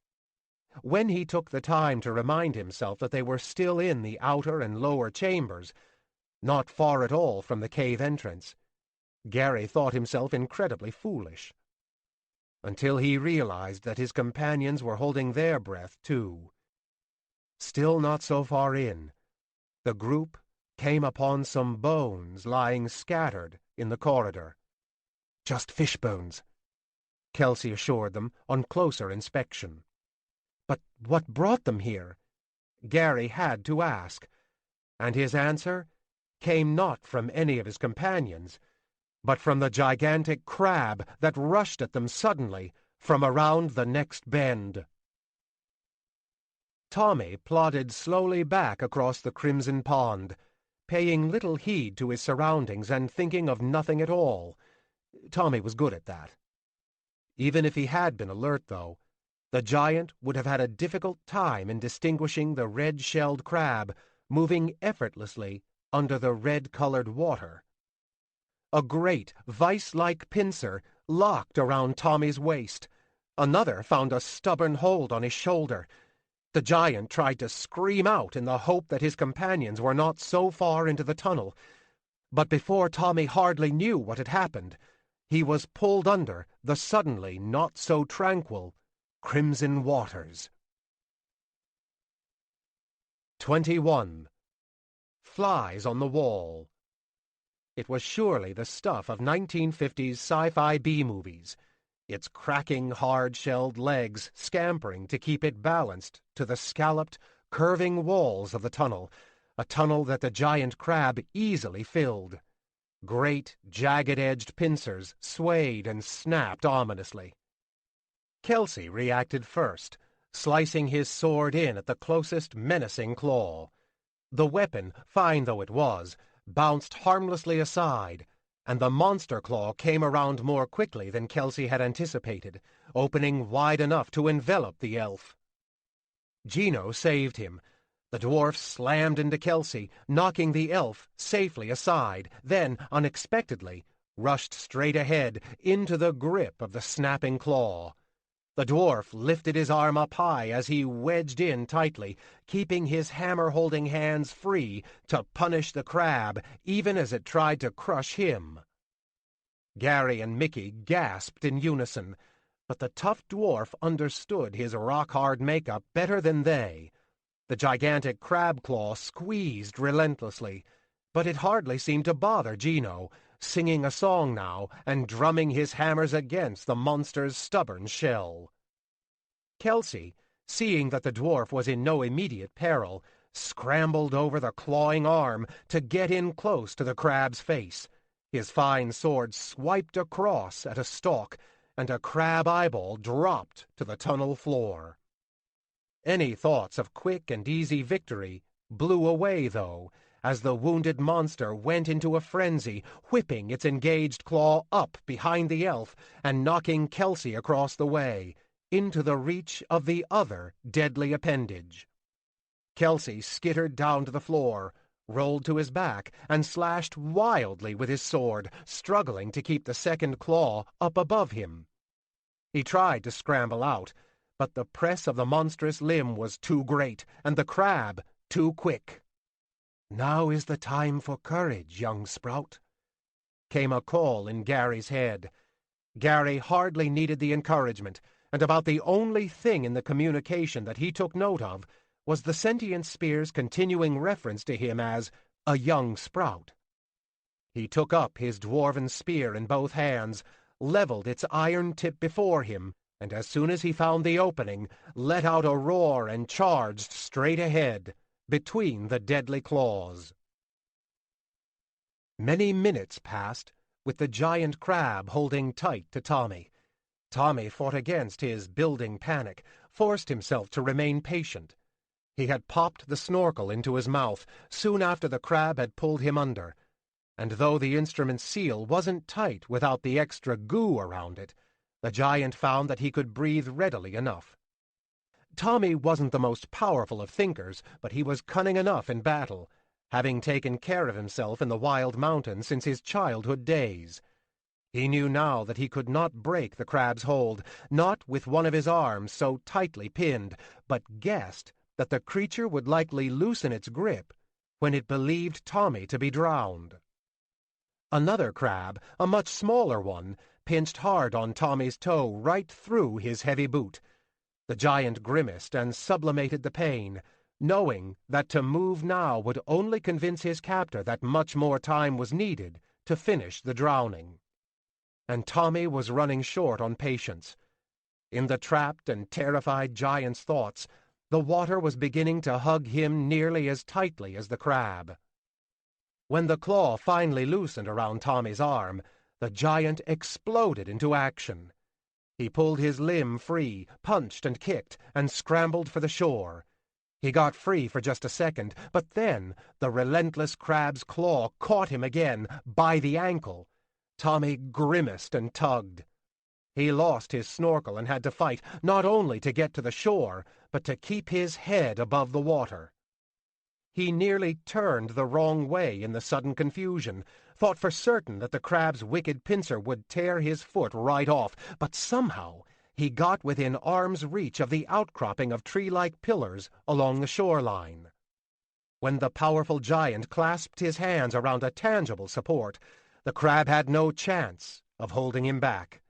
When he took the time to remind himself that they were still in the outer and lower chambers, not far at all from the cave entrance, Gary thought himself incredibly foolish. Until he realized that his companions were holding their breath, too. Still not so far in, the group came upon some bones lying scattered in the corridor. "Just fish bones," Kelsey assured them on closer inspection. But what brought them here? Gary had to ask, and his answer came not from any of his companions, but from the gigantic crab that rushed at them suddenly from around the next bend. Tommy plodded slowly back across the crimson pond, paying little heed to his surroundings and thinking of nothing at all. Tommy was good at that. Even if he had been alert, though, the giant would have had a difficult time in distinguishing the red-shelled crab moving effortlessly under the red-colored water. A great, vice-like pincer locked around Tommy's waist. Another found a stubborn hold on his shoulder. The giant tried to scream out in the hope that his companions were not so far into the tunnel, but before Tommy hardly knew what had happened, he was pulled under the suddenly not-so-tranquil crimson waters. 21. Flies on the wall. It was surely the stuff of 1950s sci-fi B-movies, its cracking, hard-shelled legs scampering to keep it balanced to the scalloped, curving walls of the tunnel, a tunnel that the giant crab easily filled. Great, jagged-edged pincers swayed and snapped ominously. Kelsey reacted first, slicing his sword in at the closest menacing claw. The weapon, fine though it was, bounced harmlessly aside, and the monster claw came around more quickly than Kelsey had anticipated, opening wide enough to envelop the elf. Gino saved him. The dwarf slammed into Kelsey, knocking the elf safely aside, then, unexpectedly, rushed straight ahead into the grip of the snapping claw. The dwarf lifted his arm up high as he wedged in tightly, keeping his hammer-holding hands free to punish the crab even as it tried to crush him. Gary and Mickey gasped in unison, but the tough dwarf understood his rock-hard makeup better than they. The gigantic crab claw squeezed relentlessly, but it hardly seemed to bother Gino, singing a song now and drumming his hammers against the monster's stubborn shell. Kelsey, seeing that the dwarf was in no immediate peril, scrambled over the clawing arm to get in close to the crab's face. His fine sword swiped across at a stalk, and a crab eyeball dropped to the tunnel floor. Any thoughts of quick and easy victory blew away, though, as the wounded monster went into a frenzy, whipping its engaged claw up behind the elf and knocking Kelsey across the way, into the reach of the other deadly appendage. Kelsey skittered down to the floor, rolled to his back, and slashed wildly with his sword, struggling to keep the second claw up above him. He tried to scramble out, but the press of the monstrous limb was too great, and the crab too quick. "Now is the time for courage, young sprout," came a call in Gary's head. Gary hardly needed the encouragement, and about the only thing in the communication that he took note of was the sentient spear's continuing reference to him as a young sprout. He took up his dwarven spear in both hands, leveled its iron tip before him, and as soon as he found the opening, let out a roar and charged straight ahead, between the deadly claws. Many minutes passed, with the giant crab holding tight to Tommy. Tommy fought against his building panic, forced himself to remain patient. He had popped the snorkel into his mouth soon after the crab had pulled him under, and though the instrument seal wasn't tight without the extra goo around it, the giant found that he could breathe readily enough. Tommy wasn't the most powerful of thinkers, but he was cunning enough in battle, having taken care of himself in the wild mountains since his childhood days. He knew now that he could not break the crab's hold, not with one of his arms so tightly pinned, but guessed that the creature would likely loosen its grip when it believed Tommy to be drowned. Another crab, a much smaller one, pinched hard on Tommy's toe right through his heavy boot. The giant grimaced and sublimated the pain, knowing that to move now would only convince his captor that much more time was needed to finish the drowning. And Tommy was running short on patience. In the trapped and terrified giant's thoughts, the water was beginning to hug him nearly as tightly as the crab. When the claw finally loosened around Tommy's arm, the giant exploded into action. He pulled his limb free, punched and kicked, and scrambled for the shore. He got free for just a second, but then the relentless crab's claw caught him again, by the ankle. Tommy grimaced and tugged. He lost his snorkel and had to fight, not only to get to the shore, but to keep his head above the water. He nearly turned the wrong way in the sudden confusion, thought for certain that the crab's wicked pincer would tear his foot right off, but somehow he got within arm's reach of the outcropping of tree-like pillars along the shoreline. When the powerful giant clasped his hands around a tangible support, the crab had no chance of holding him back.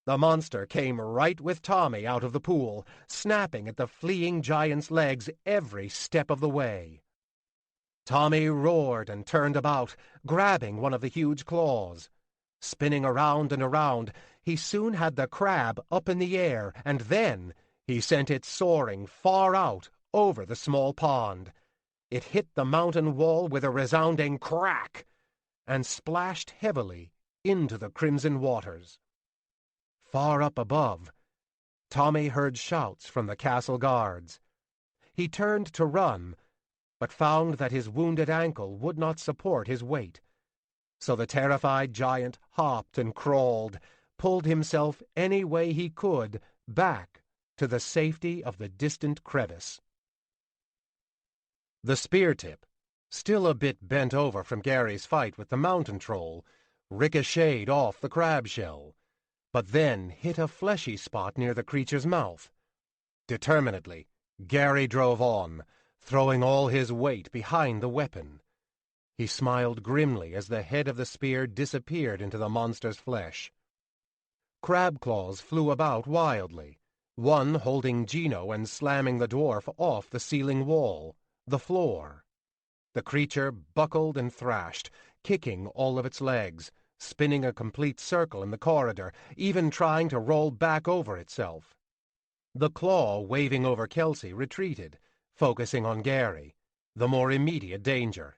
The monster came right with Tommy out of the pool, snapping at the fleeing giant's legs every step of the way. Tommy roared and turned about, grabbing one of the huge claws. Spinning around and around, he soon had the crab up in the air, and then he sent it soaring far out over the small pond. It hit the mountain wall with a resounding crack and splashed heavily into the crimson waters. Far up above, Tommy heard shouts from the castle guards. He turned to run, but found that his wounded ankle would not support his weight. So the terrified giant hopped and crawled, pulled himself any way he could back to the safety of the distant crevice. The spear tip, still a bit bent over from Gary's fight with the mountain troll, ricocheted off the crab shell, but then hit a fleshy spot near the creature's mouth. Determinedly, Gary drove on, throwing all his weight behind the weapon. He smiled grimly as the head of the spear disappeared into the monster's flesh. Crab claws flew about wildly, one holding Gino and slamming the dwarf off the ceiling wall, the floor. The creature buckled and thrashed, kicking all of its legs, spinning a complete circle in the corridor, even trying to roll back over itself. The claw waving over Kelsey retreated, focusing on Gary, the more immediate danger.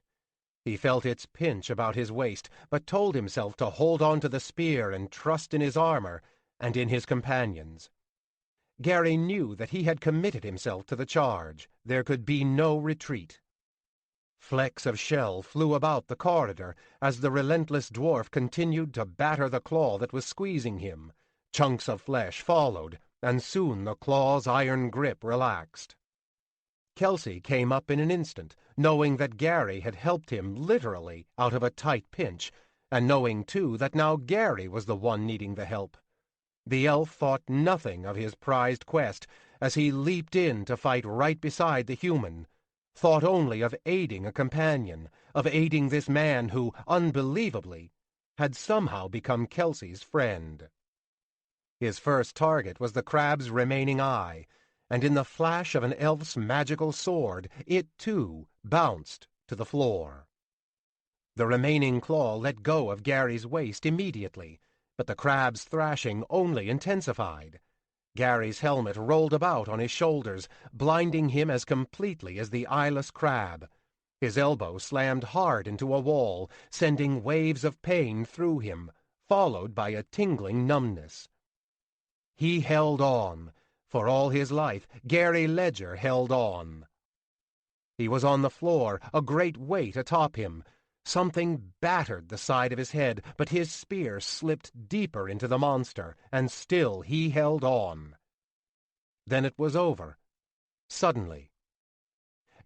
He felt its pinch about his waist, but told himself to hold on to the spear and trust in his armor and in his companions. Gary knew that he had committed himself to the charge. There could be no retreat. Flecks of shell flew about the corridor as the relentless dwarf continued to batter the claw that was squeezing him. Chunks of flesh followed, and soon the claw's iron grip relaxed. Kelsey came up in an instant, knowing that Gary had helped him literally out of a tight pinch, and knowing, too, that now Gary was the one needing the help. The elf thought nothing of his prized quest as he leaped in to fight right beside the human, thought only of aiding a companion, of aiding this man who, unbelievably, had somehow become Kelsey's friend. His first target was the crab's remaining eye, and in the flash of an elf's magical sword, it, too, bounced to the floor. The remaining claw let go of Gary's waist immediately, but the crab's thrashing only intensified. Gary's helmet rolled about on his shoulders, blinding him as completely as the eyeless crab. His elbow slammed hard into a wall, sending waves of pain through him, followed by a tingling numbness. He held on. For all his life, Gary Ledger held on. He was on the floor, a great weight atop him. Something battered the side of his head, but his spear slipped deeper into the monster, and still he held on. Then it was over. Suddenly.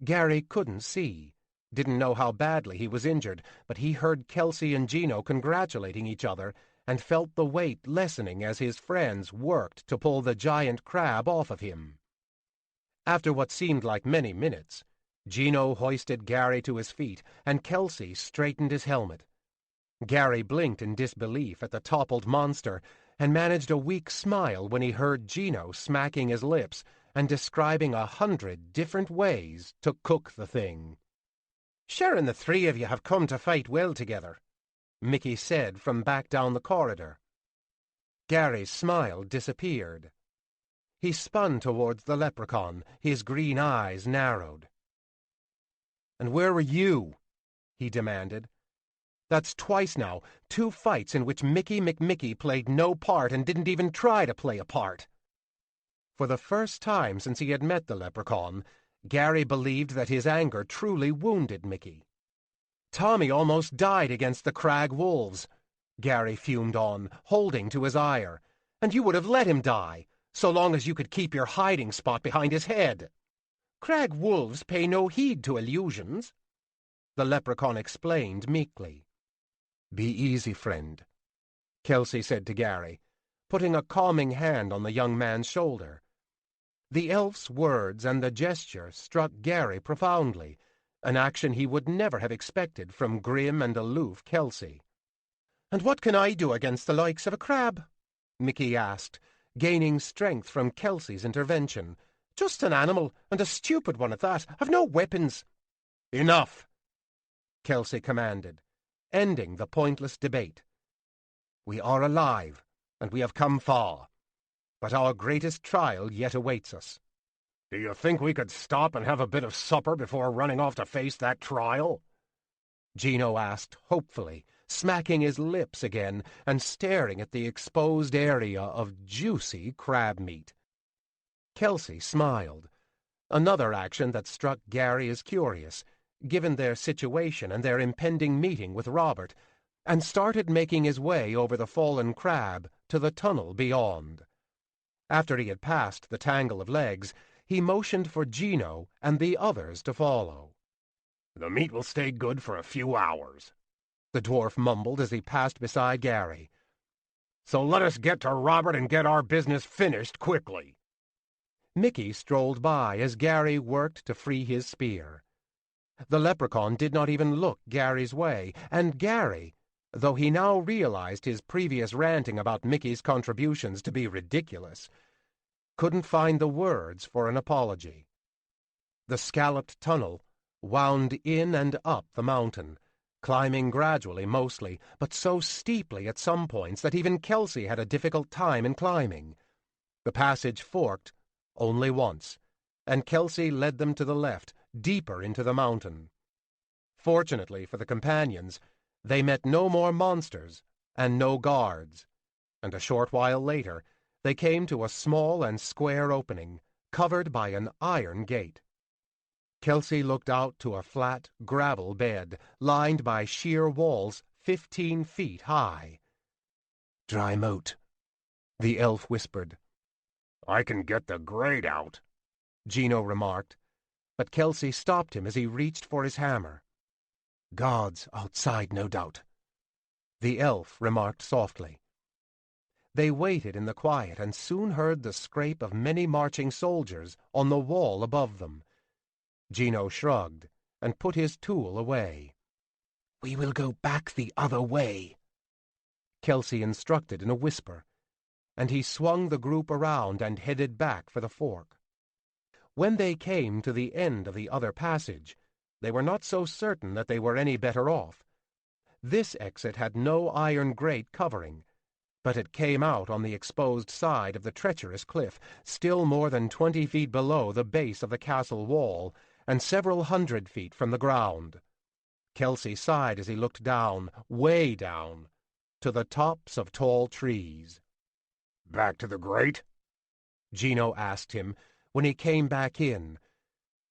Gary couldn't see, didn't know how badly he was injured, but he heard Kelsey and Gino congratulating each other, and felt the weight lessening as his friends worked to pull the giant crab off of him. After what seemed like many minutes, Gino hoisted Gary to his feet, and Kelsey straightened his helmet. Gary blinked in disbelief at the toppled monster, and managed a weak smile when he heard Gino smacking his lips and describing 100 different ways to cook the thing. "Sure, and the three of you have come to fight well together," Mickey said from back down the corridor. Gary's smile disappeared. He spun towards the leprechaun, his green eyes narrowed. "And where were you?" he demanded. "That's twice now, 2 fights in which Mickey McMickey played no part and didn't even try to play a part." For the first time since he had met the leprechaun, Gary believed that his anger truly wounded Mickey. "Tommy almost died against the crag wolves," Gary fumed on, holding to his ire. "And you would have let him die, so long as you could keep your hiding spot behind his head." "Crag wolves pay no heed to illusions," the leprechaun explained meekly. "Be easy, friend," Kelsey said to Gary, putting a calming hand on the young man's shoulder. The elf's words and the gesture struck Gary profoundly, an action he would never have expected from grim and aloof Kelsey. "And what can I do against the likes of a crab?" Mickey asked, gaining strength from Kelsey's intervention. "Just an animal, and a stupid one at that. I've no weapons." "Enough!" Kelsey commanded, ending the pointless debate. "We are alive, and we have come far, but our greatest trial yet awaits us." "Do you think we could stop and have a bit of supper before running off to face that trial?" Gino asked hopefully, smacking his lips again and staring at the exposed area of juicy crab meat. Kelsey smiled, another action that struck Gary as curious, given their situation and their impending meeting with Robert, and started making his way over the fallen crab to the tunnel beyond. After he had passed the tangle of legs, he motioned for Gino and the others to follow. "The meat will stay good for a few hours," the dwarf mumbled as he passed beside Gary. "So let us get to Robert and get our business finished quickly." Mickey strolled by as Gary worked to free his spear. The leprechaun did not even look Gary's way, and Gary, though he now realized his previous ranting about Mickey's contributions to be ridiculous, couldn't find the words for an apology. The scalloped tunnel wound in and up the mountain, climbing gradually mostly, but so steeply at some points that even Kelsey had a difficult time in climbing. The passage forked only once, and Kelsey led them to the left, deeper into the mountain. Fortunately for the companions, they met no more monsters and no guards, and a short while later they came to a small and square opening, covered by an iron gate. Kelsey looked out to a flat gravel bed, lined by sheer walls 15 feet high. "Dry moat," the elf whispered. "I can get the grate out," Gino remarked, but Kelsey stopped him as he reached for his hammer. "Guards outside, no doubt," the elf remarked softly. They waited in the quiet and soon heard the scrape of many marching soldiers on the wall above them. Gino shrugged and put his tool away. "We will go back the other way," Kelsey instructed in a whisper, and he swung the group around and headed back for the fork. When they came to the end of the other passage, they were not so certain that they were any better off. This exit had no iron grate covering, but it came out on the exposed side of the treacherous cliff, still more than 20 feet below the base of the castle wall, and several 100 feet from the ground. Kelsey sighed as he looked down, way down, to the tops of tall trees. "Back to the grate?" Gino asked him when he came back in,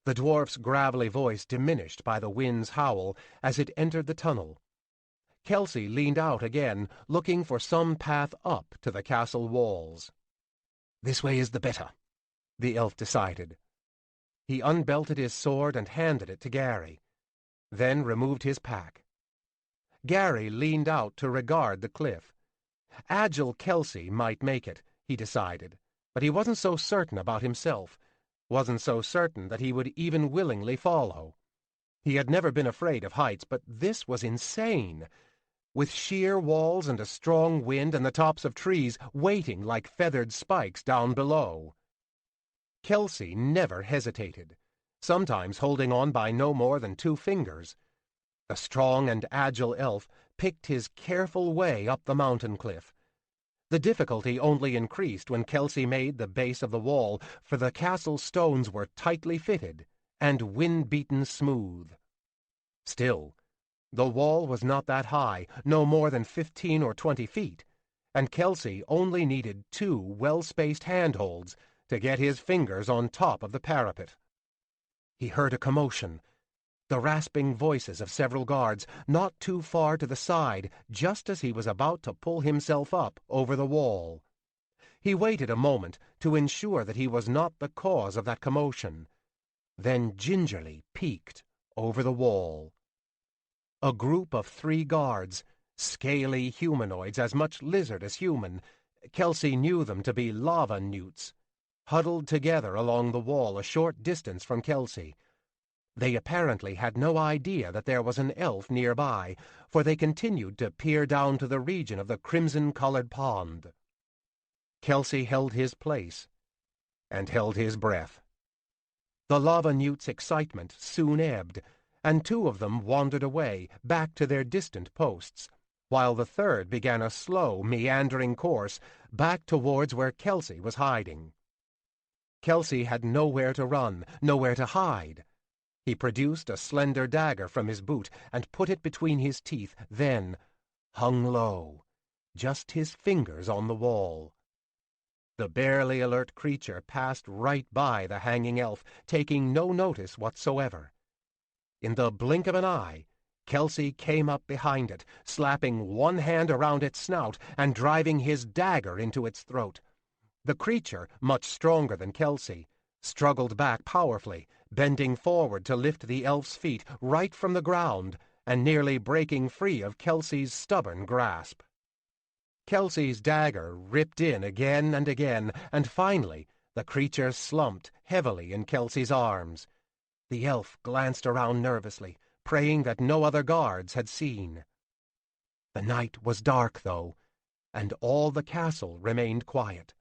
the dwarf's gravelly voice diminished by the wind's howl as it entered the tunnel. Kelsey leaned out again, looking for some path up to the castle walls. "This way is the better," the elf decided. He unbelted his sword and handed it to Gary, then removed his pack. Gary leaned out to regard the cliff. Agile Kelsey might make it, he decided, but he wasn't so certain about himself, wasn't so certain that he would even willingly follow. He had never been afraid of heights, but this was insane, with sheer walls and a strong wind and the tops of trees waiting like feathered spikes down below. Kelsey never hesitated, sometimes holding on by no more than 2 fingers. The strong and agile elf picked his careful way up the mountain cliff. The difficulty only increased when Kelsey made the base of the wall, for the castle stones were tightly fitted and wind-beaten smooth. Still, the wall was not that high, no more than 15 or 20 feet, and Kelsey only needed 2 well-spaced handholds to get his fingers on top of the parapet. He heard a commotion, the rasping voices of several guards, not too far to the side, just as he was about to pull himself up over the wall. He waited a moment to ensure that he was not the cause of that commotion, then gingerly peeked over the wall. A group of 3 guards, scaly humanoids as much lizard as human, Kelsey knew them to be lava newts, huddled together along the wall a short distance from Kelsey. They apparently had no idea that there was an elf nearby, for they continued to peer down to the region of the crimson-colored pond. Kelsey held his place and held his breath. The lava newt's excitement soon ebbed, and 2 of them wandered away, back to their distant posts, while the third began a slow, meandering course back towards where Kelsey was hiding. Kelsey had nowhere to run, nowhere to hide. He produced a slender dagger from his boot and put it between his teeth, then hung low, just his fingers on the wall. The barely alert creature passed right by the hanging elf, taking no notice whatsoever. In the blink of an eye, Kelsey came up behind it, slapping one hand around its snout and driving his dagger into its throat. The creature, much stronger than Kelsey, struggled back powerfully, bending forward to lift the elf's feet right from the ground and nearly breaking free of Kelsey's stubborn grasp. Kelsey's dagger ripped in again and again, and finally the creature slumped heavily in Kelsey's arms. The elf glanced around nervously, praying that no other guards had seen. The night was dark, though, and all the castle remained quiet.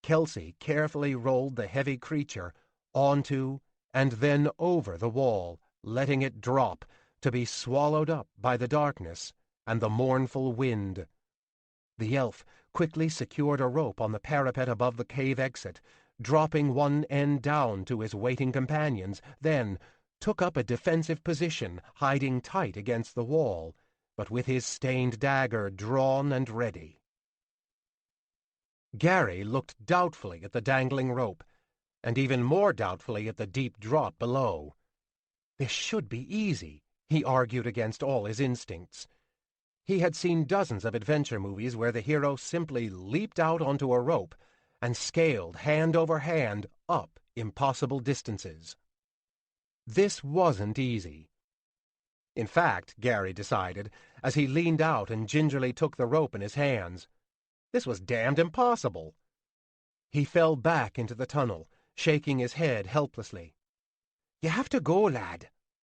Kelsey carefully rolled the heavy creature onto and then over the wall, letting it drop to be swallowed up by the darkness and the mournful wind. The elf quickly secured a rope on the parapet above the cave exit, dropping one end down to his waiting companions, then took up a defensive position, hiding tight against the wall, but with his stained dagger drawn and ready. Gary looked doubtfully at the dangling rope, and even more doubtfully at the deep drop below. This should be easy, he argued against all his instincts. He had seen dozens of adventure movies where the hero simply leaped out onto a rope and scaled hand over hand up impossible distances. This wasn't easy. In fact, Gary decided, as he leaned out and gingerly took the rope in his hands, this was damned impossible. He fell back into the tunnel, shaking his head helplessly. "You have to go, lad,"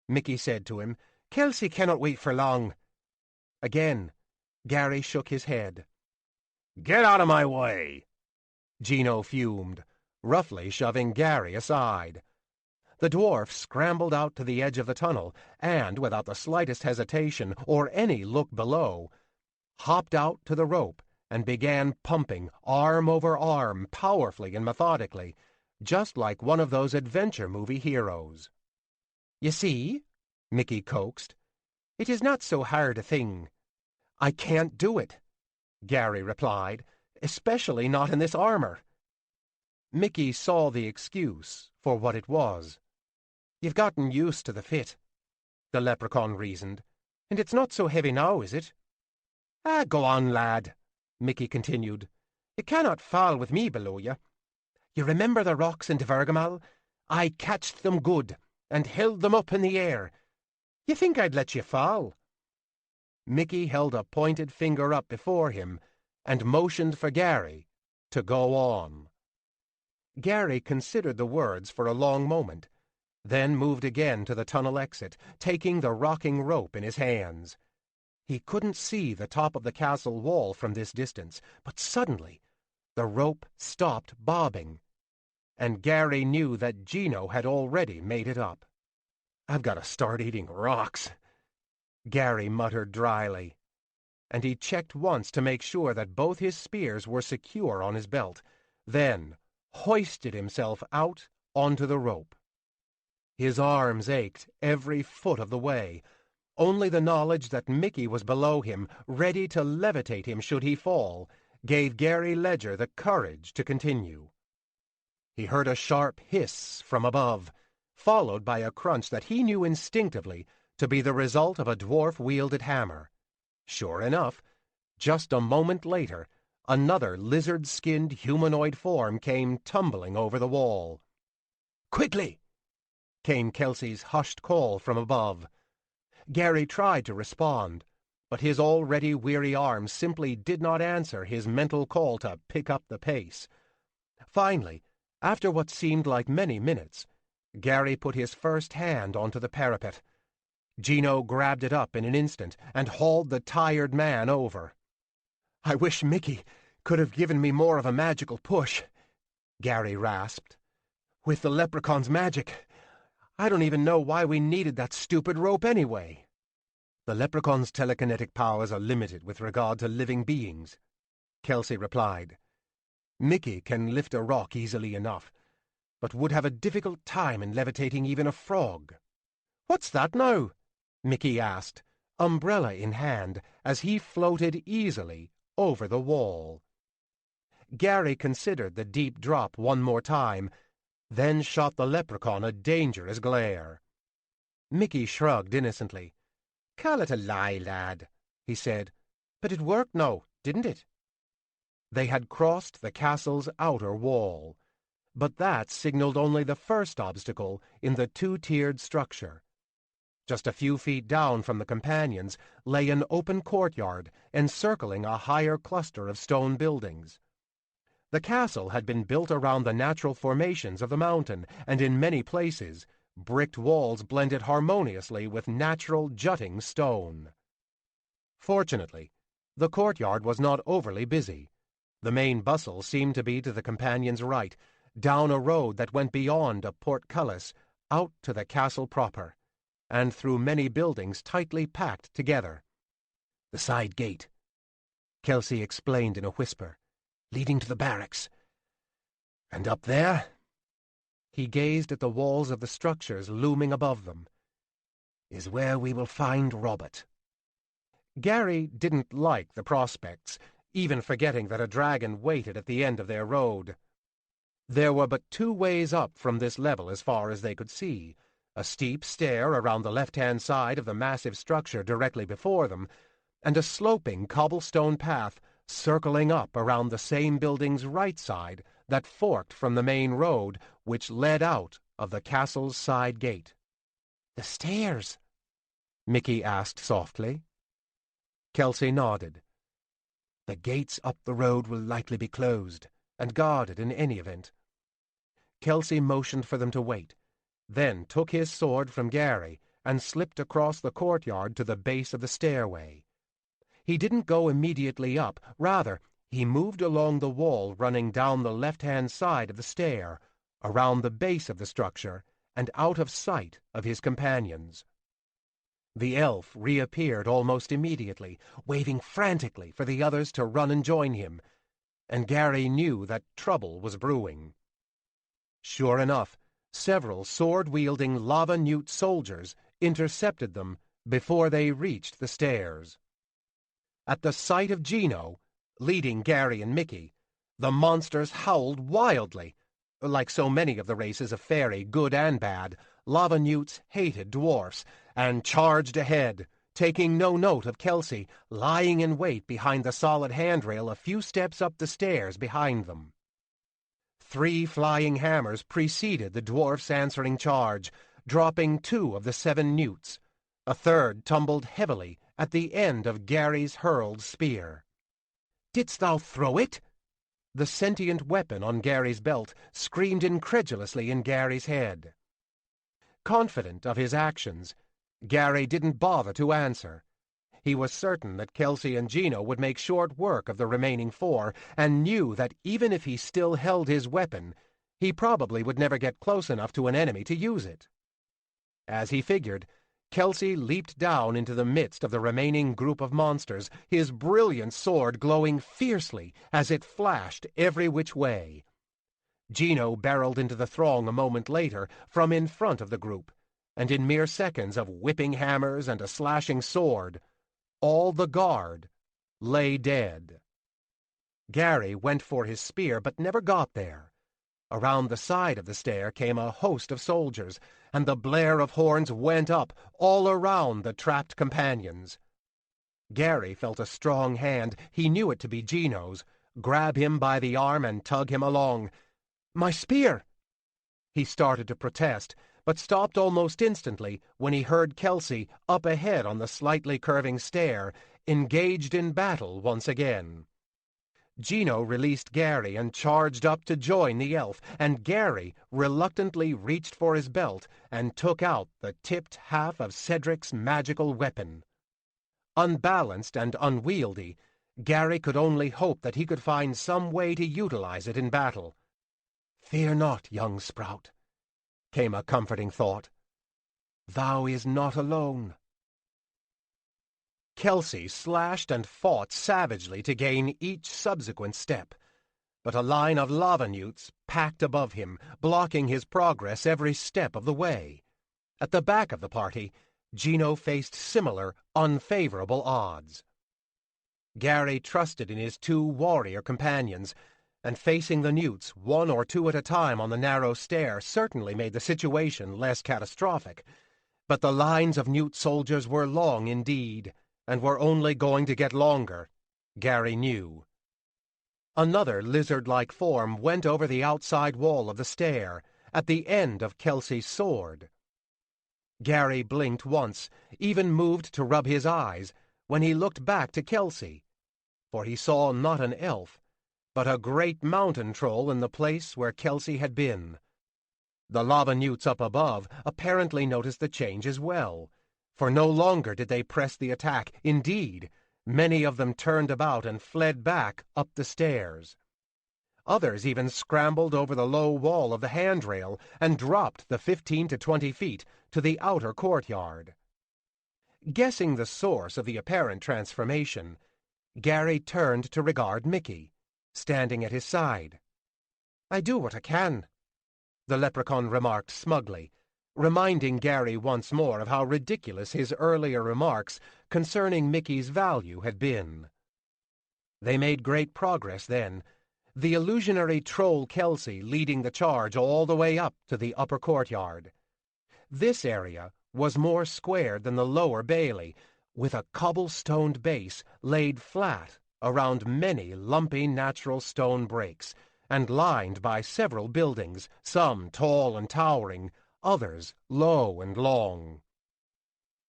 Mickey said to him. "Kelsey cannot wait for long." Again, Gary shook his head. "Get out of my way!" Gino fumed, roughly shoving Gary aside. The dwarf scrambled out to the edge of the tunnel and, without the slightest hesitation or any look below, hopped out to the rope and began pumping arm over arm powerfully and methodically, just like one of those adventure movie heroes. "You see," Mickey coaxed, "it is not so hard a thing." "I can't do it," Gary replied, "especially not in this armor." Mickey saw the excuse for what it was. "You've gotten used to the fit," the leprechaun reasoned, "and it's not so heavy now, is it?" "Ah, go on, lad," Mickey continued. "You cannot fall with me below you. You remember the rocks in Divergamal? I catched them good and held them up in the air. You think I'd let you fall?" Mickey held a pointed finger up before him and motioned for Gary to go on. Gary considered the words for a long moment, then moved again to the tunnel exit, taking the rocking rope in his hands. He couldn't see the top of the castle wall from this distance, but suddenly the rope stopped bobbing, and Gary knew that Gino had already made it up. "I've got to start eating rocks," Gary muttered dryly, and he checked once to make sure that both his spears were secure on his belt, then hoisted himself out onto the rope. His arms ached every foot of the way. Only the knowledge that Mickey was below him, ready to levitate him should he fall, gave Gary Ledger the courage to continue. He heard a sharp hiss from above, followed by a crunch that he knew instinctively to be the result of a dwarf-wielded hammer. Sure enough, just a moment later, another lizard-skinned humanoid form came tumbling over the wall. "Quickly!" came Kelsey's hushed call from above. Gary tried to respond, but his already weary arms simply did not answer his mental call to pick up the pace. Finally, after what seemed like many minutes, Gary put his first hand onto the parapet. Gino grabbed it up in an instant and hauled the tired man over. "I wish Mickey could have given me more of a magical push," Gary rasped. "With the leprechaun's magic, I don't even know why we needed that stupid rope anyway. The leprechaun's telekinetic powers are limited with regard to living beings, Kelsey replied. Mickey can lift a rock easily enough, but would have a difficult time in levitating even a frog. What's that now? Mickey asked, umbrella in hand, as he floated easily over the wall. Gary considered the deep drop one more time, then shot the leprechaun a dangerous glare. Mickey shrugged innocently. "Call it a lie, lad," he said. "But it worked now, didn't it?" They had crossed the castle's outer wall, but that signaled only the first obstacle in the two-tiered structure. Just a few feet down from the companions lay an open courtyard encircling a higher cluster of stone buildings. The castle had been built around the natural formations of the mountain, and in many places, bricked walls blended harmoniously with natural jutting stone. Fortunately, the courtyard was not overly busy. The main bustle seemed to be to the companions' right, down a road that went beyond a portcullis, out to the castle proper, and through many buildings tightly packed together. "The side gate," Kelsey explained in a whisper, "leading to the barracks. And up there," he gazed at the walls of the structures looming above them, "is where we will find Robert." Gary didn't like the prospects, even forgetting that a dragon waited at the end of their road. There were but two ways up from this level as far as they could see, a steep stair around the left-hand side of the massive structure directly before them, and a sloping cobblestone path circling up around the same building's right side that forked from the main road which led out of the castle's side gate. "The stairs?" Mickey asked softly. Kelsey nodded. "The gates up the road will likely be closed, and guarded in any event." Kelsey motioned for them to wait, then took his sword from Gary and slipped across the courtyard to the base of the stairway. He didn't go immediately up, rather, he moved along the wall running down the left-hand side of the stair, around the base of the structure, and out of sight of his companions. The elf reappeared almost immediately, waving frantically for the others to run and join him, and Gary knew that trouble was brewing. Sure enough, several sword-wielding lava-newt soldiers intercepted them before they reached the stairs. At the sight of Gino, leading Gary and Mickey, the monsters howled wildly. Like so many of the races of fairy, good and bad, lava-newts hated dwarfs, and charged ahead, taking no note of Kelsey, lying in wait behind the solid handrail a few steps up the stairs behind them. 3 flying hammers preceded the dwarf's answering charge, dropping 2 of the 7 newts. A third tumbled heavily at the end of Gary's hurled spear. "Didst thou throw it?" The sentient weapon on Gary's belt screamed incredulously in Gary's head. Confident of his actions, Gary didn't bother to answer. He was certain that Kelsey and Gino would make short work of the remaining 4, and knew that even if he still held his weapon, he probably would never get close enough to an enemy to use it. As he figured, Kelsey leaped down into the midst of the remaining group of monsters, his brilliant sword glowing fiercely as it flashed every which way. Gino barreled into the throng a moment later from in front of the group, and in mere seconds of whipping hammers and a slashing sword, all the guard lay dead. Gary went for his spear, but never got there. Around the side of the stair came a host of soldiers, and the blare of horns went up all around the trapped companions. Gary felt a strong hand, he knew it to be Gino's, grab him by the arm and tug him along. "My spear!" He started to protest, but stopped almost instantly when he heard Kelsey up ahead on the slightly curving stair, engaged in battle once again. Gino released Gary and charged up to join the elf, and Gary reluctantly reached for his belt and took out the tipped half of Cedric's magical weapon. Unbalanced and unwieldy, Gary could only hope that he could find some way to utilize it in battle. "Fear not, young sprout," came a comforting thought. Thou is not alone." Kelsey slashed and fought savagely to gain each subsequent step, but a line of lava newts packed above him, blocking his progress every step of the way. At the back of the party, Gino faced similar, unfavorable odds. Gary trusted in his two warrior companions, and facing the newts one or two at a time on the narrow stair certainly made the situation less catastrophic. But the lines of newt soldiers were long indeed, and were only going to get longer, Gary knew. Another lizard-like form went over the outside wall of the stair, at the end of Kelsey's sword. Gary blinked once, even moved to rub his eyes, when he looked back to Kelsey, for he saw not an elf, but a great mountain troll in the place where Kelsey had been. The lava newts up above apparently noticed the change as well, for no longer did they press the attack. Indeed, many of them turned about and fled back up the stairs. Others even scrambled over the low wall of the handrail and dropped the 15 to 20 feet to the outer courtyard. Guessing the source of the apparent transformation, Gary turned to regard Mickey, standing at his side. "I do what I can," the leprechaun remarked smugly, reminding Gary once more of how ridiculous his earlier remarks concerning Mickey's value had been. They made great progress then, the illusionary troll Kelsey leading the charge all the way up to the upper courtyard. This area was more squared than the lower bailey, with a cobble-stoned base laid flat around many lumpy natural stone breaks, and lined by several buildings, some tall and towering, others low and long.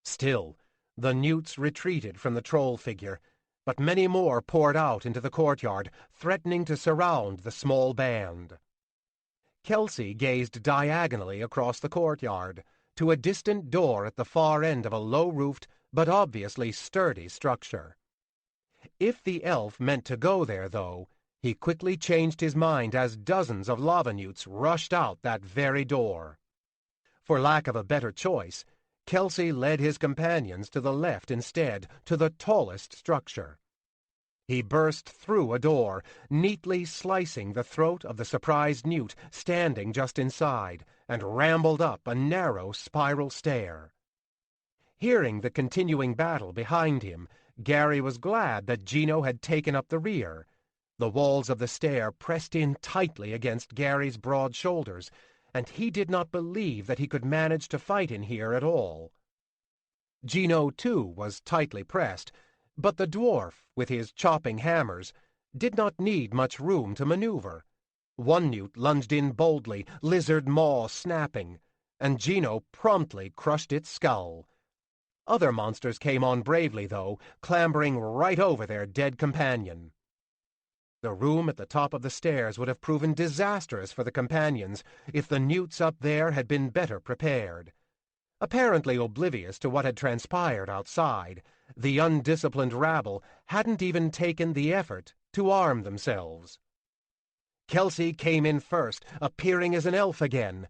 Still, the newts retreated from the troll figure, but many more poured out into the courtyard, threatening to surround the small band. Kelsey gazed diagonally across the courtyard, to a distant door at the far end of a low-roofed but obviously sturdy structure. If the elf meant to go there, though, he quickly changed his mind as dozens of lava newts rushed out that very door. For lack of a better choice, Kelsey led his companions to the left instead, to the tallest structure. He burst through a door, neatly slicing the throat of the surprised newt standing just inside, and rambled up a narrow spiral stair. Hearing the continuing battle behind him, Gary was glad that Gino had taken up the rear. The walls of the stair pressed in tightly against Gary's broad shoulders, and he did not believe that he could manage to fight in here at all. Gino, too, was tightly pressed, but the dwarf, with his chopping hammers, did not need much room to maneuver. One newt lunged in boldly, lizard maw snapping, and Gino promptly crushed its skull. Other monsters came on bravely, though, clambering right over their dead companion. The room at the top of the stairs would have proven disastrous for the companions if the newts up there had been better prepared. Apparently oblivious to what had transpired outside, the undisciplined rabble hadn't even taken the effort to arm themselves. Kelsey came in first, appearing as an elf again.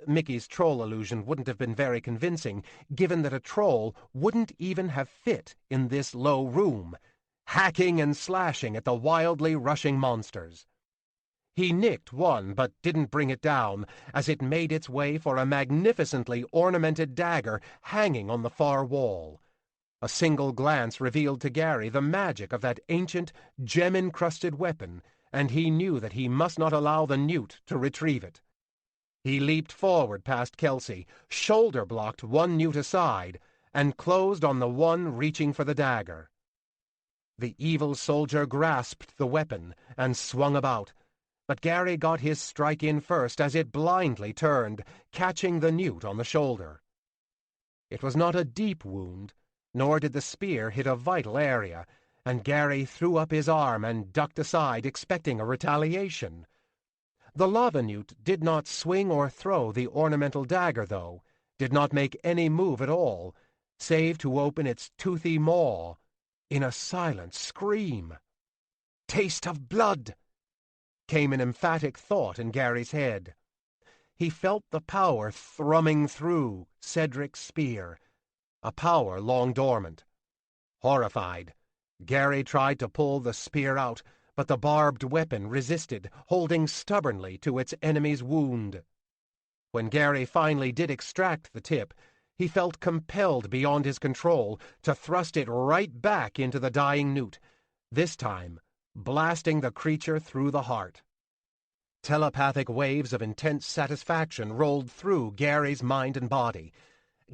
Mickey's troll illusion wouldn't have been very convincing, given that a troll wouldn't even have fit in this low room, hacking and slashing at the wildly rushing monsters. He nicked one, but didn't bring it down, as it made its way for a magnificently ornamented dagger hanging on the far wall. A single glance revealed to Gary the magic of that ancient, gem-encrusted weapon, and he knew that he must not allow the newt to retrieve it. He leaped forward past Kelsey, shoulder-blocked one newt aside, and closed on the one reaching for the dagger. The evil soldier grasped the weapon and swung about, but Gary got his strike in first as it blindly turned, catching the newt on the shoulder. It was not a deep wound, nor did the spear hit a vital area, and Gary threw up his arm and ducked aside, expecting a retaliation. The lava newt did not swing or throw the ornamental dagger, though, did not make any move at all, save to open its toothy maw in a silent scream. "Taste of blood!" came an emphatic thought in Gary's head. he felt the power thrumming through Cedric's spear, a power long dormant. Horrified, Gary tried to pull the spear out, but the barbed weapon resisted, holding stubbornly to its enemy's wound. When Gary finally did extract the tip, he felt compelled beyond his control to thrust it right back into the dying newt, this time blasting the creature through the heart. Telepathic waves of intense satisfaction rolled through Gary's mind and body.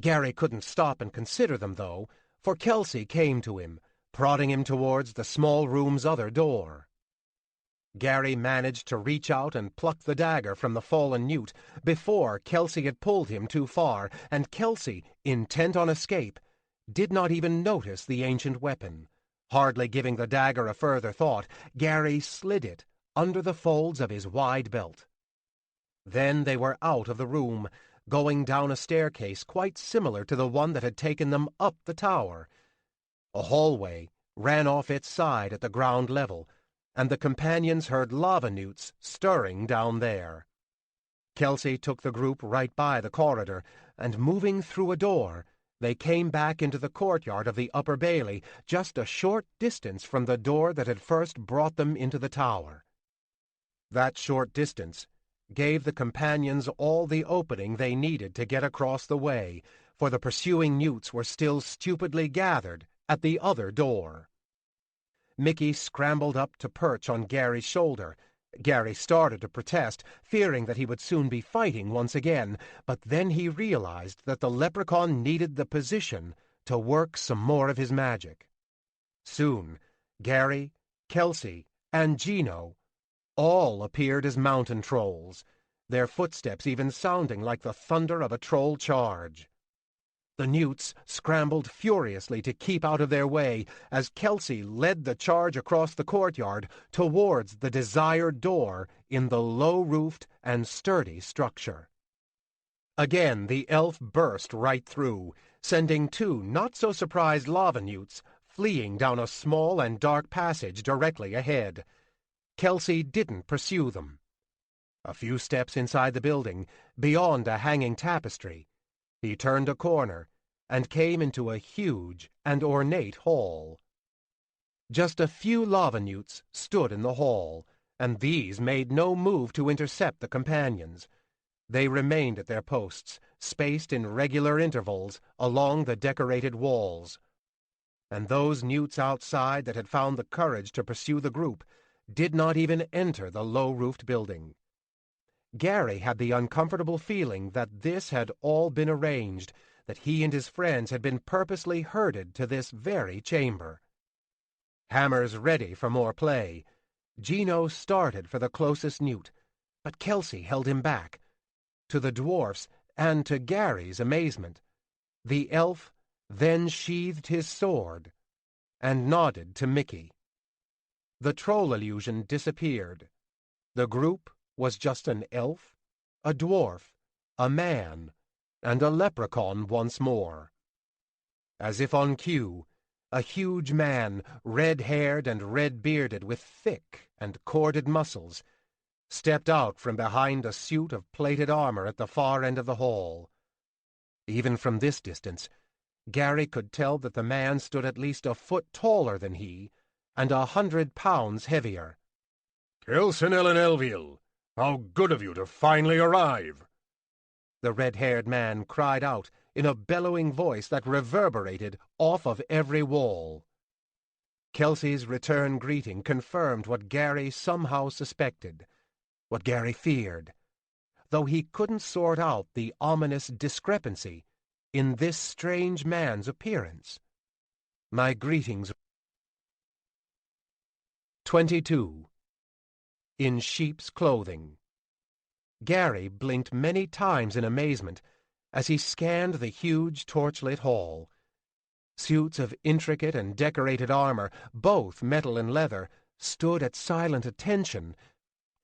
Gary couldn't stop and consider them, though, for Kelsey came to him, prodding him towards the small room's other door. Gary managed to reach out and pluck the dagger from the fallen newt before Kelsey had pulled him too far, and Kelsey, intent on escape, did not even notice the ancient weapon. Hardly giving the dagger a further thought, Gary slid it under the folds of his wide belt. Then they were out of the room, going down a staircase quite similar to the one that had taken them up the tower. A hallway ran off its side at the ground level, and the companions heard lava newts stirring down there. Kelsey took the group right by the corridor, and moving through a door, they came back into the courtyard of the Upper Bailey, just a short distance from the door that had first brought them into the tower. That short distance gave the companions all the opening they needed to get across the way, for the pursuing newts were still stupidly gathered at the other door. Mickey scrambled up to perch on Gary's shoulder. Gary started to protest, fearing that he would soon be fighting once again, but then he realized that the leprechaun needed the position to work some more of his magic. Soon, Gary, Kelsey, and Gino all appeared as mountain trolls, their footsteps even sounding like the thunder of a troll charge. The newts scrambled furiously to keep out of their way as Kelsey led the charge across the courtyard towards the desired door in the low-roofed and sturdy structure. Again the elf burst right through, sending two not-so-surprised lava newts fleeing down a small and dark passage directly ahead. Kelsey didn't pursue them. A few steps inside the building, beyond a hanging tapestry, he turned a corner and came into a huge and ornate hall. Just a few lava newts stood in the hall, and these made no move to intercept the companions. They remained at their posts, spaced in regular intervals along the decorated walls. And those newts outside that had found the courage to pursue the group did not even enter the low-roofed building. Gary had the uncomfortable feeling that this had all been arranged, that he and his friends had been purposely herded to this very chamber. Hammers ready for more play, Gino started for the closest newt, but Kelsey held him back. To the dwarfs, and to Gary's amazement, the elf then sheathed his sword and nodded to Mickey. The troll illusion disappeared. The group was just an elf, a dwarf, a man, and a leprechaun once more. As if on cue, a huge man, red-haired and red-bearded with thick and corded muscles, stepped out from behind a suit of plated armor at the far end of the hall. Even from this distance, Gary could tell that the man stood at least a foot taller than he, and 100 pounds heavier. "Kelsenel and Elviel, how good of you to finally arrive!" The red-haired man cried out in a bellowing voice that reverberated off of every wall. Kelsey's return greeting confirmed what Gary somehow suspected, what Gary feared, though he couldn't sort out the ominous discrepancy in this strange man's appearance. My greetings. 22. In sheep's clothing. Gary blinked many times in amazement as he scanned the huge torchlit hall. Suits of intricate and decorated armor, both metal and leather, stood at silent attention.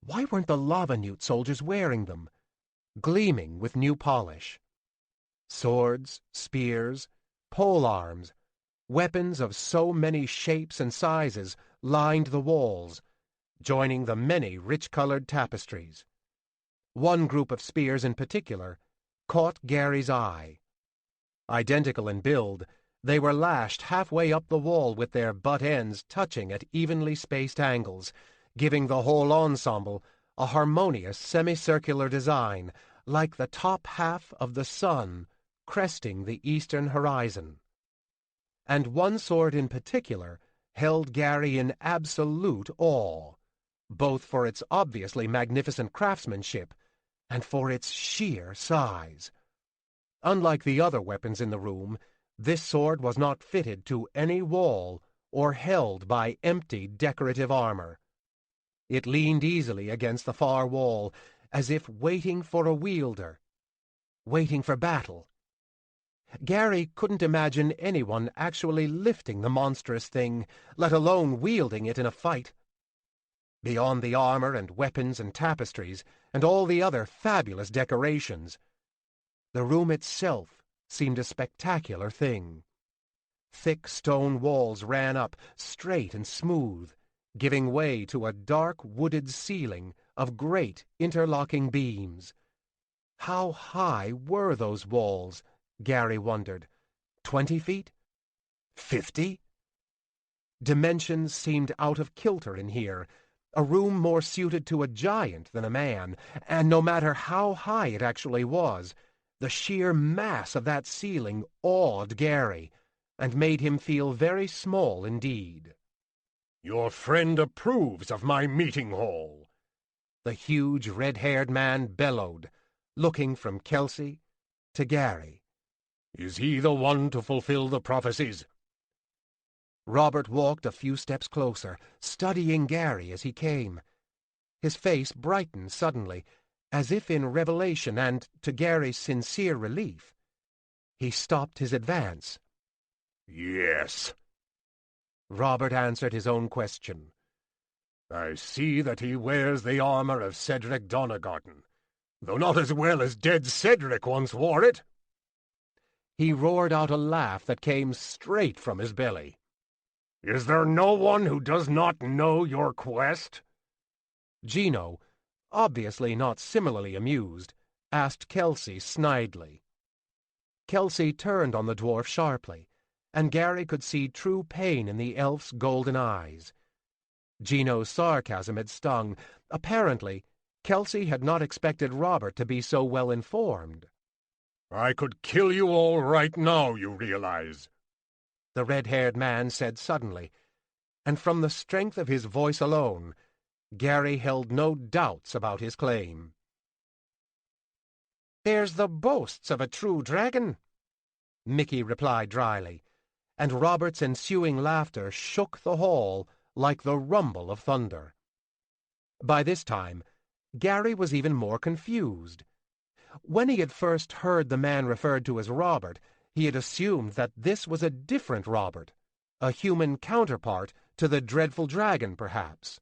Why weren't the lava newt soldiers wearing them? Gleaming with new polish. Swords, spears, polearms, weapons of so many shapes and sizes lined the walls, joining the many rich-colored tapestries. One group of spears in particular caught Gary's eye. Identical in build, they were lashed halfway up the wall with their butt ends touching at evenly spaced angles, giving the whole ensemble a harmonious semicircular design, like the top half of the sun cresting the eastern horizon. And one sword in particular held Gary in absolute awe, both for its obviously magnificent craftsmanship and for its sheer size. Unlike the other weapons in the room, this sword was not fitted to any wall or held by empty decorative armor. It leaned easily against the far wall, as if waiting for a wielder, waiting for battle. Gary couldn't imagine anyone actually lifting the monstrous thing, let alone wielding it in a fight. Beyond the armor and weapons and tapestries, and all the other fabulous decorations, the room itself seemed a spectacular thing. Thick stone walls ran up, straight and smooth, giving way to a dark wooded ceiling of great interlocking beams. How high were those walls, Gary wondered? 20 feet? 50? Dimensions seemed out of kilter in here, a room more suited to a giant than a man, and no matter how high it actually was, the sheer mass of that ceiling awed Gary, and made him feel very small indeed. "Your friend approves of my meeting hall," the huge red-haired man bellowed, looking from Kelsey to Gary. "Is he the one to fulfill the prophecies?" Robert walked a few steps closer, studying Gary as he came. His face brightened suddenly, as if in revelation, and, to Gary's sincere relief, he stopped his advance. "Yes," Robert answered his own question. "I see that he wears the armor of Cedric Donegarten, though not as well as dead Cedric once wore it." He roared out a laugh that came straight from his belly. "Is there no one who does not know your quest?" Gino, obviously not similarly amused, asked Kelsey snidely. Kelsey turned on the dwarf sharply, and Gary could see true pain in the elf's golden eyes. Gino's sarcasm had stung. Apparently, Kelsey had not expected Robert to be so well informed. "I could kill you all right now, you realize," the red-haired man said suddenly, and from the strength of his voice alone, Gary held no doubts about his claim. "There's the boasts of a true dragon," Mickey replied dryly, and Robert's ensuing laughter shook the hall like the rumble of thunder. By this time, Gary was even more confused. When he had first heard the man referred to as Robert, he had assumed that this was a different Robert, a human counterpart to the dreadful dragon, perhaps.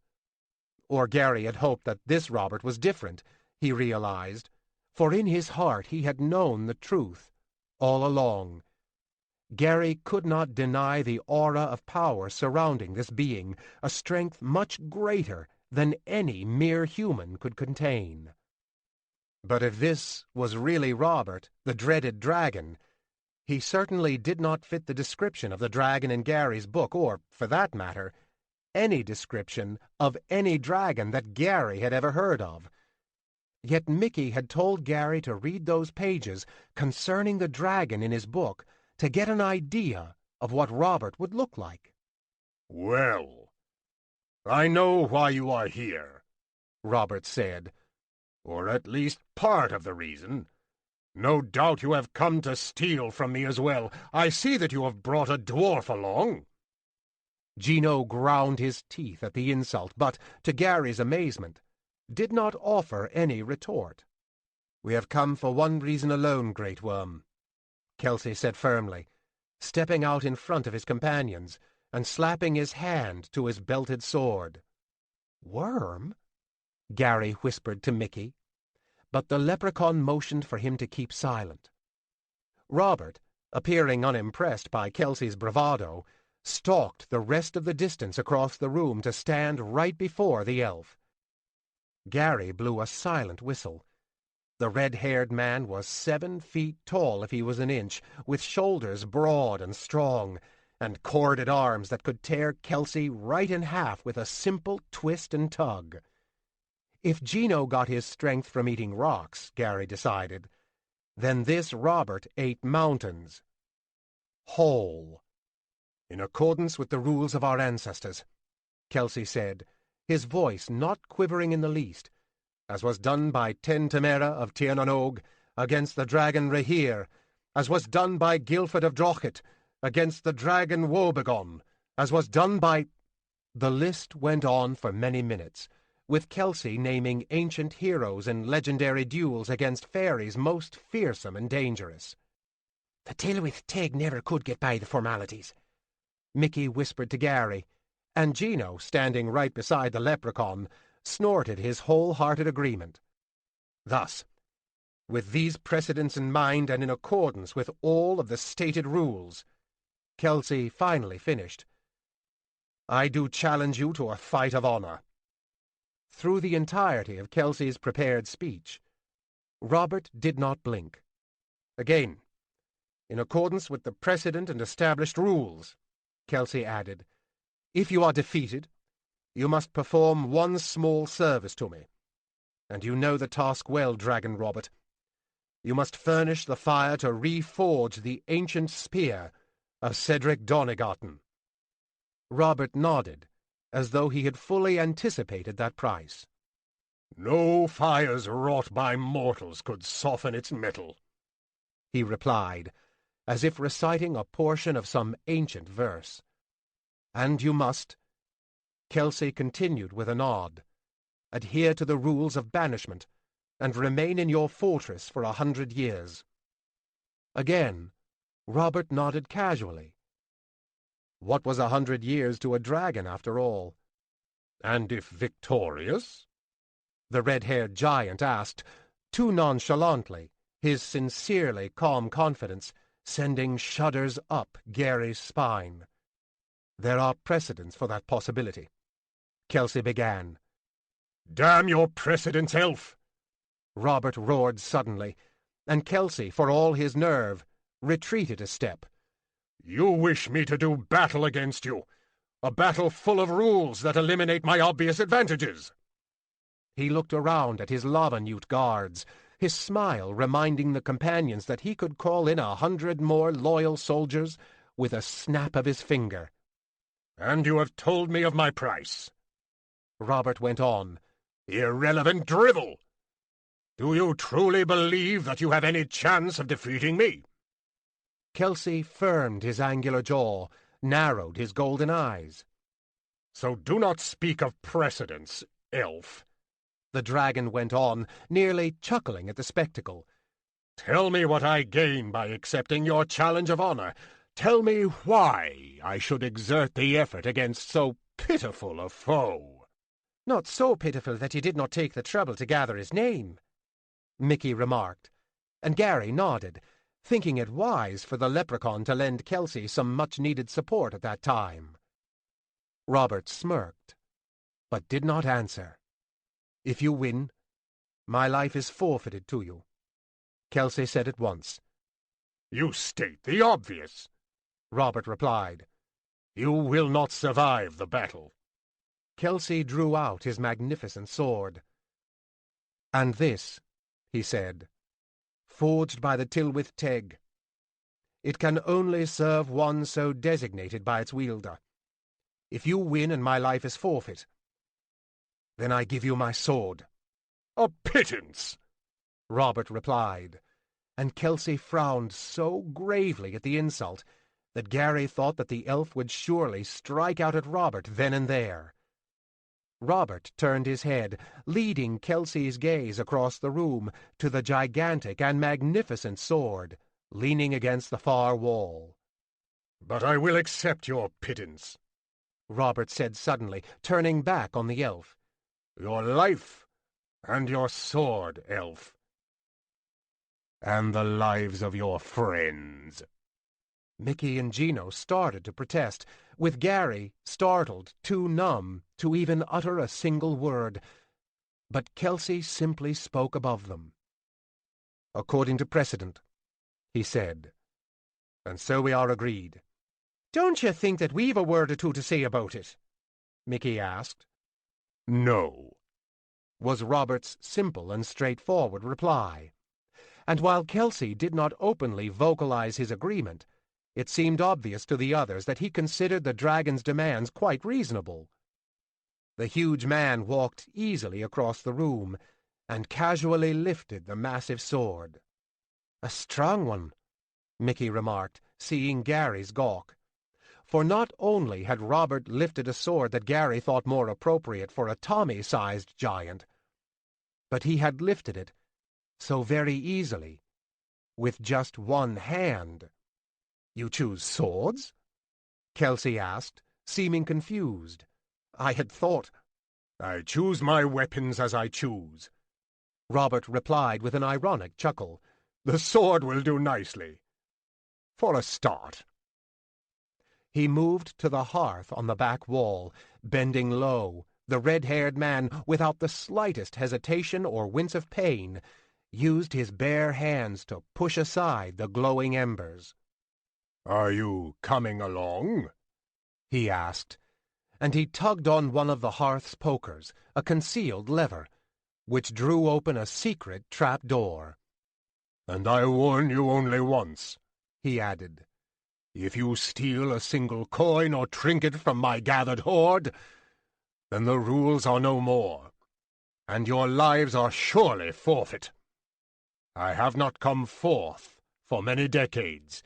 Or Gary had hoped that this Robert was different, he realized, for in his heart he had known the truth all along. Gary could not deny the aura of power surrounding this being, a strength much greater than any mere human could contain. But if this was really Robert, the dreaded dragon, he certainly did not fit the description of the dragon in Gary's book, or, for that matter, any description of any dragon that Gary had ever heard of. Yet Mickey had told Gary to read those pages concerning the dragon in his book to get an idea of what Robert would look like. "Well, I know why you are here," Robert said. "Or at least part of the reason. No doubt you have come to steal from me as well. I see that you have brought a dwarf along." Gino ground his teeth at the insult, but, to Gary's amazement, did not offer any retort. "We have come for one reason alone, Great Worm," Kelsey said firmly, stepping out in front of his companions and slapping his hand to his belted sword. "Worm?" Gary whispered to Mickey, but the leprechaun motioned for him to keep silent. Robert, appearing unimpressed by Kelsey's bravado, stalked the rest of the distance across the room to stand right before the elf. Gary blew a silent whistle, The red-haired man was 7 feet tall if he was an inch, with shoulders broad and strong, and corded arms that could tear Kelsey right in half with a simple twist and tug. If Gino got his strength from eating rocks, Gary decided, then this Robert ate mountains. Whole. In accordance with the rules of our ancestors, Kelsey said, his voice not quivering in the least, as was done by Ten Temera of Tir na Nog against the dragon Rehir, as was done by Gilford of Drochet against the dragon Woebegone, as was done by... The list went on for many minutes, with Kelsey naming ancient heroes in legendary duels against fairies most fearsome and dangerous. The Tilwith Tig never could get by the formalities, Mickey whispered to Gary, and Gino, standing right beside the leprechaun, snorted his wholehearted agreement. Thus, with these precedents in mind and in accordance with all of the stated rules, Kelsey finally finished. I do challenge you to a fight of honor. Through the entirety of Kelsey's prepared speech, Robert did not blink. Again, in accordance with the precedent and established rules, Kelsey added, if you are defeated, you must perform one small service to me. And you know the task well, Dragon Robert. You must furnish the fire to reforge the ancient spear of Cedric Donegarten. Robert nodded, as though he had fully anticipated that price. No fires wrought by mortals could soften its metal, he replied, as if reciting a portion of some ancient verse. And you must, Kelsey continued with a nod, adhere to the rules of banishment, and remain in your fortress for 100 years. Again, Robert nodded casually. What was 100 years to a dragon, after all? And if victorious? The red-haired giant asked, too nonchalantly, his sincerely calm confidence sending shudders up Gary's spine. There are precedents for that possibility. Kelsey began. Damn your precedents, elf! Robert roared suddenly, and Kelsey, for all his nerve, retreated a step. You wish me to do battle against you, a battle full of rules that eliminate my obvious advantages. He looked around at his lava-newt guards, his smile reminding the companions that he could call in 100 more loyal soldiers with a snap of his finger. And you have told me of my price, Robert went on. Irrelevant drivel! Do you truly believe that you have any chance of defeating me? Kelsey firmed his angular jaw, narrowed his golden eyes. So do not speak of precedents, elf, the dragon went on, nearly chuckling at the spectacle. Tell me what I gain by accepting your challenge of honor. Tell me why I should exert the effort against so pitiful a foe. Not so pitiful that you did not take the trouble to gather his name, Mickey remarked, and Gary nodded, thinking it wise for the leprechaun to lend Kelsey some much-needed support at that time. Robert smirked, but did not answer. If you win, my life is forfeited to you, Kelsey said at once. You state the obvious, Robert replied. You will not survive the battle. Kelsey drew out his magnificent sword. And this, he said, forged by the Tilwith Teg. It can only serve one so designated by its wielder. If you win and my life is forfeit, then I give you my sword. A pittance, Robert replied, and Kelsey frowned so gravely at the insult that Gary thought that the elf would surely strike out at Robert then and there. Robert turned his head, leading Kelsey's gaze across the room to the gigantic and magnificent sword, leaning against the far wall. But I will accept your pittance, Robert said suddenly, turning back on the elf. Your life and your sword, elf. And the lives of your friends. Mickey and Gino started to protest, with Gary, startled, too numb to even utter a single word. But Kelsey simply spoke above them. according to precedent," he said. "And so we are agreed." "Don't you think that we've a word or two to say about it?" Mickey asked. "No," was Robert's simple and straightforward reply. And while Kelsey did not openly vocalize his agreement, it seemed obvious to the others that he considered the dragon's demands quite reasonable. The huge man walked easily across the room and casually lifted the massive sword. "A strong one," Mickey remarked, seeing Gary's gawk. For not only had Robert lifted a sword that Gary thought more appropriate for a Tommy-sized giant, but he had lifted it so very easily, with just one hand. "You choose swords?" Kelsey asked, seeming confused. "I had thought—" "I choose my weapons as I choose," Robert replied with an ironic chuckle. "The sword will do nicely. For a start." He moved to the hearth on the back wall, bending low. The red-haired man, without the slightest hesitation or wince of pain, used his bare hands to push aside the glowing embers. "Are you coming along?" he asked, and he tugged on one of the hearth's pokers, a concealed lever, which drew open a secret trap-door. "And I warn you only once," he added. "If you steal a single coin or trinket from my gathered hoard, then the rules are no more, and your lives are surely forfeit. I have not come forth for many decades.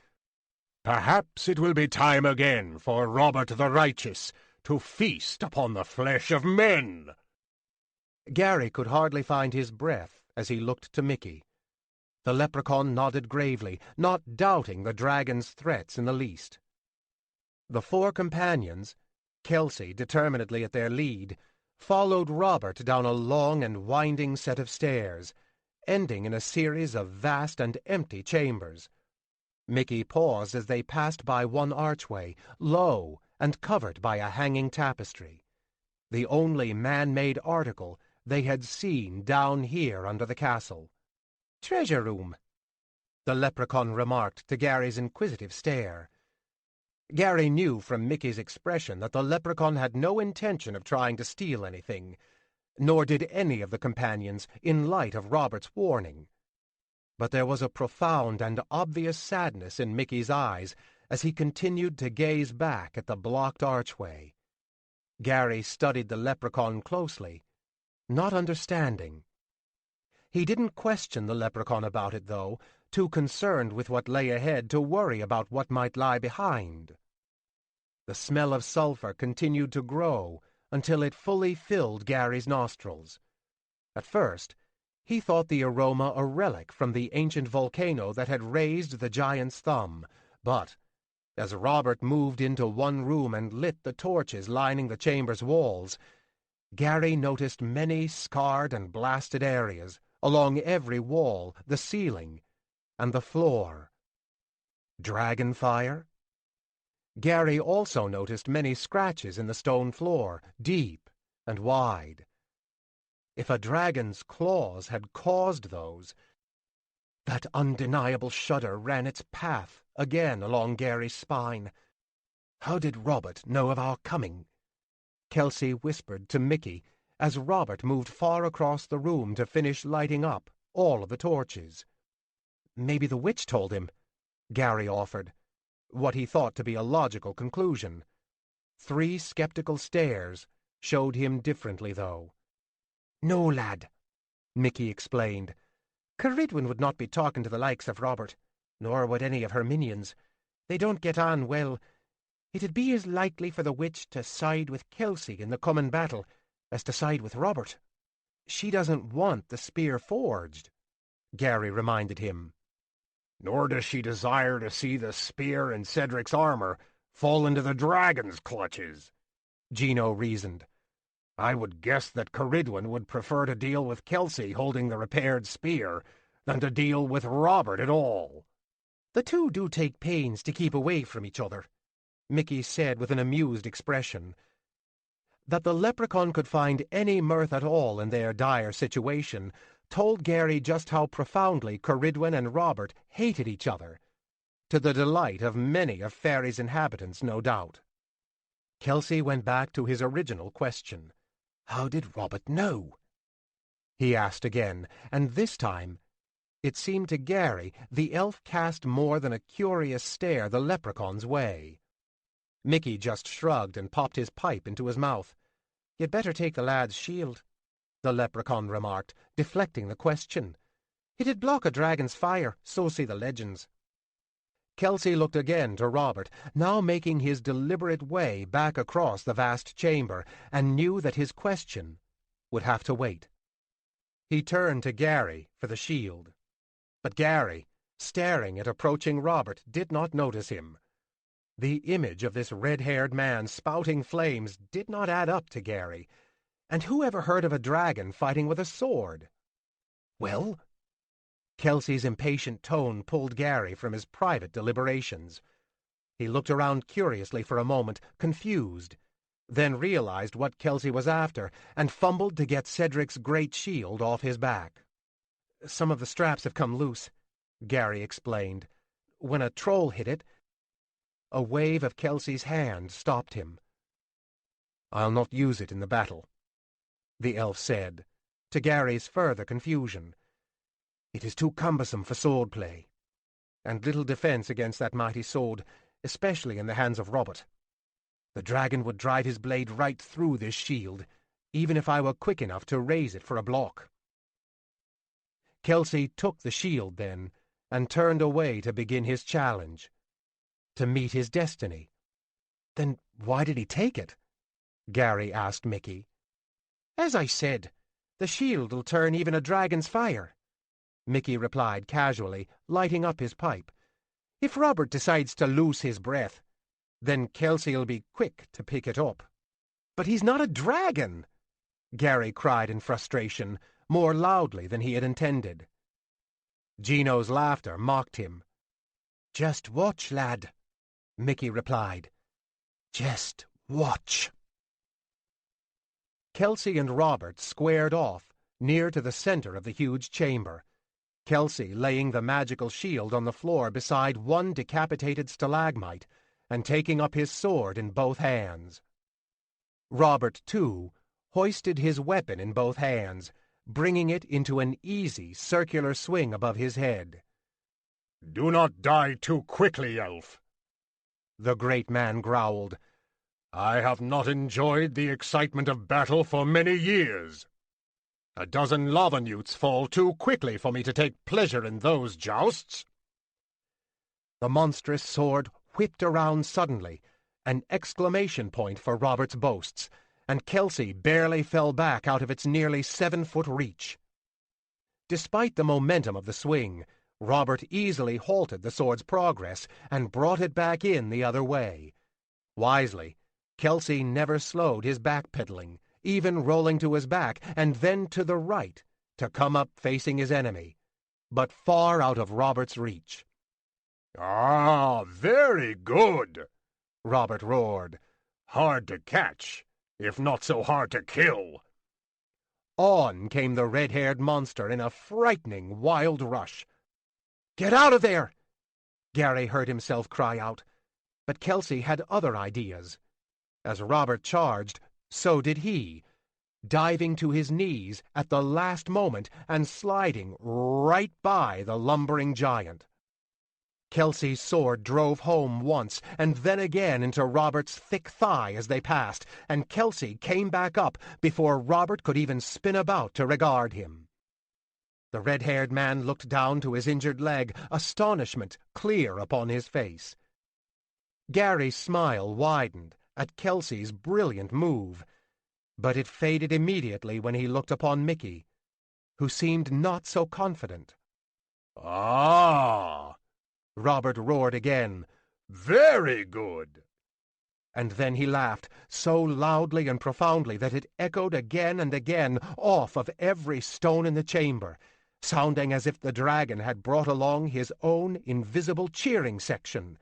Perhaps it will be time again for Robert the Righteous to feast upon the flesh of men." Gary could hardly find his breath as he looked to Mickey. The leprechaun nodded gravely, not doubting the dragon's threats in the least. The four companions, Kelsey determinedly at their lead, followed Robert down a long and winding set of stairs, ending in a series of vast and empty chambers. Mickey paused as they passed by one archway, low and covered by a hanging tapestry, the only man-made article they had seen down here under the castle. "Treasure room," the leprechaun remarked to Gary's inquisitive stare. Gary knew from Mickey's expression that the leprechaun had no intention of trying to steal anything, nor did any of the companions, in light of Robert's warning. But there was a profound and obvious sadness in Mickey's eyes as he continued to gaze back at the blocked archway. Gary studied the leprechaun closely, not understanding. He didn't question the leprechaun about it, though, too concerned with what lay ahead to worry about what might lie behind. The smell of sulfur continued to grow until it fully filled Gary's nostrils. At first, he thought the aroma a relic from the ancient volcano that had raised the giant's thumb, but as Robert moved into one room and lit the torches lining the chamber's walls, Gary noticed many scarred and blasted areas along every wall, the ceiling, and the floor. Dragon fire? Gary also noticed many scratches in the stone floor, deep and wide. If a dragon's claws had caused those, that undeniable shudder ran its path again along Gary's spine. "How did Robert know of our coming?" Kelsey whispered to Mickey as Robert moved far across the room to finish lighting up all of the torches. "Maybe the witch told him," Gary offered, what he thought to be a logical conclusion. 3 skeptical stares showed him differently, though. "No, lad," Mickey explained. "Caridwen would not be talking to the likes of Robert, nor would any of her minions. They don't get on well. It'd be as likely for the witch to side with Kelsey in the coming battle as to side with Robert." "She doesn't want the spear forged," Gary reminded him. "Nor does she desire to see the spear in Cedric's armor fall into the dragon's clutches," Gino reasoned. "I would guess that Caridwen would prefer to deal with Kelsey holding the repaired spear than to deal with Robert at all." "The two do take pains to keep away from each other," Mickey said with an amused expression. That the leprechaun could find any mirth at all in their dire situation told Gary just how profoundly Cerridwen and Robert hated each other, to the delight of many of Faery's inhabitants, no doubt. Kelsey went back to his original question. How did Robert know? He asked again, and this time, it seemed to Gary, the elf cast more than a curious stare the leprechaun's way. Mickey just shrugged and popped his pipe into his mouth. You'd better take the lad's shield, the leprechaun remarked, deflecting the question. It'd block a dragon's fire, so say the legends. Kelsey looked again to Robert, now making his deliberate way back across the vast chamber, and knew that his question would have to wait. He turned to Gary for the shield. But Gary, staring at approaching Robert, did not notice him. The image of this red-haired man spouting flames did not add up to Gary. And who ever heard of a dragon fighting with a sword? Well? Kelsey's impatient tone pulled Gary from his private deliberations. He looked around curiously for a moment, confused, then realized what Kelsey was after, and fumbled to get Cedric's great shield off his back. Some of the straps have come loose, Gary explained. When a troll hit it, a wave of Kelsey's hand stopped him. I'll not use it in the battle, the elf said, to Gary's further confusion. It is too cumbersome for swordplay, and little defense against that mighty sword, especially in the hands of Robert. The dragon would drive his blade right through this shield, even if I were quick enough to raise it for a block. Kelsey took the shield then, and turned away to begin his challenge, to meet his destiny. Then why did he take it? Gary asked Mickey. As I said, the shield'll turn even a dragon's fire, Mickey replied casually, lighting up his pipe. If Robert decides to lose his breath, then Kelsey'll be quick to pick it up. But he's not a dragon, Gary cried in frustration, more loudly than he had intended. Gino's laughter mocked him. Just watch, lad, Mickey replied. Just watch. Kelsey and Robert squared off, near to the center of the huge chamber, Kelsey laying the magical shield on the floor beside one decapitated stalagmite, and taking up his sword in both hands. Robert, too, hoisted his weapon in both hands, bringing it into an easy circular swing above his head. Do not die too quickly, elf, the great man growled. I have not enjoyed the excitement of battle for many years. A dozen lava newts fall too quickly for me to take pleasure in those jousts. The monstrous sword whipped around suddenly, an exclamation point for Robert's boasts, and Kelsey barely fell back out of its nearly 7-foot reach. Despite the momentum of the swing, Robert easily halted the sword's progress and brought it back in the other way. Wisely, Kelsey never slowed his backpedaling, even rolling to his back and then to the right to come up facing his enemy, but far out of Robert's reach. Ah, very good, Robert roared. Hard to catch, if not so hard to kill. On came the red-haired monster in a frightening, wild rush. Get out of there! Gary heard himself cry out, but Kelsey had other ideas. As Robert charged, so did he, diving to his knees at the last moment and sliding right by the lumbering giant. Kelsey's sword drove home once and then again into Robert's thick thigh as they passed, and Kelsey came back up before Robert could even spin about to regard him. The red-haired man looked down to his injured leg, astonishment clear upon his face. Gary's smile widened at Kelsey's brilliant move, but it faded immediately when he looked upon Mickey, who seemed not so confident. Ah! Robert roared again. Very good. And then he laughed, so loudly and profoundly that it echoed again and again off of every stone in the chamber, sounding as if the dragon had brought along his own invisible cheering section.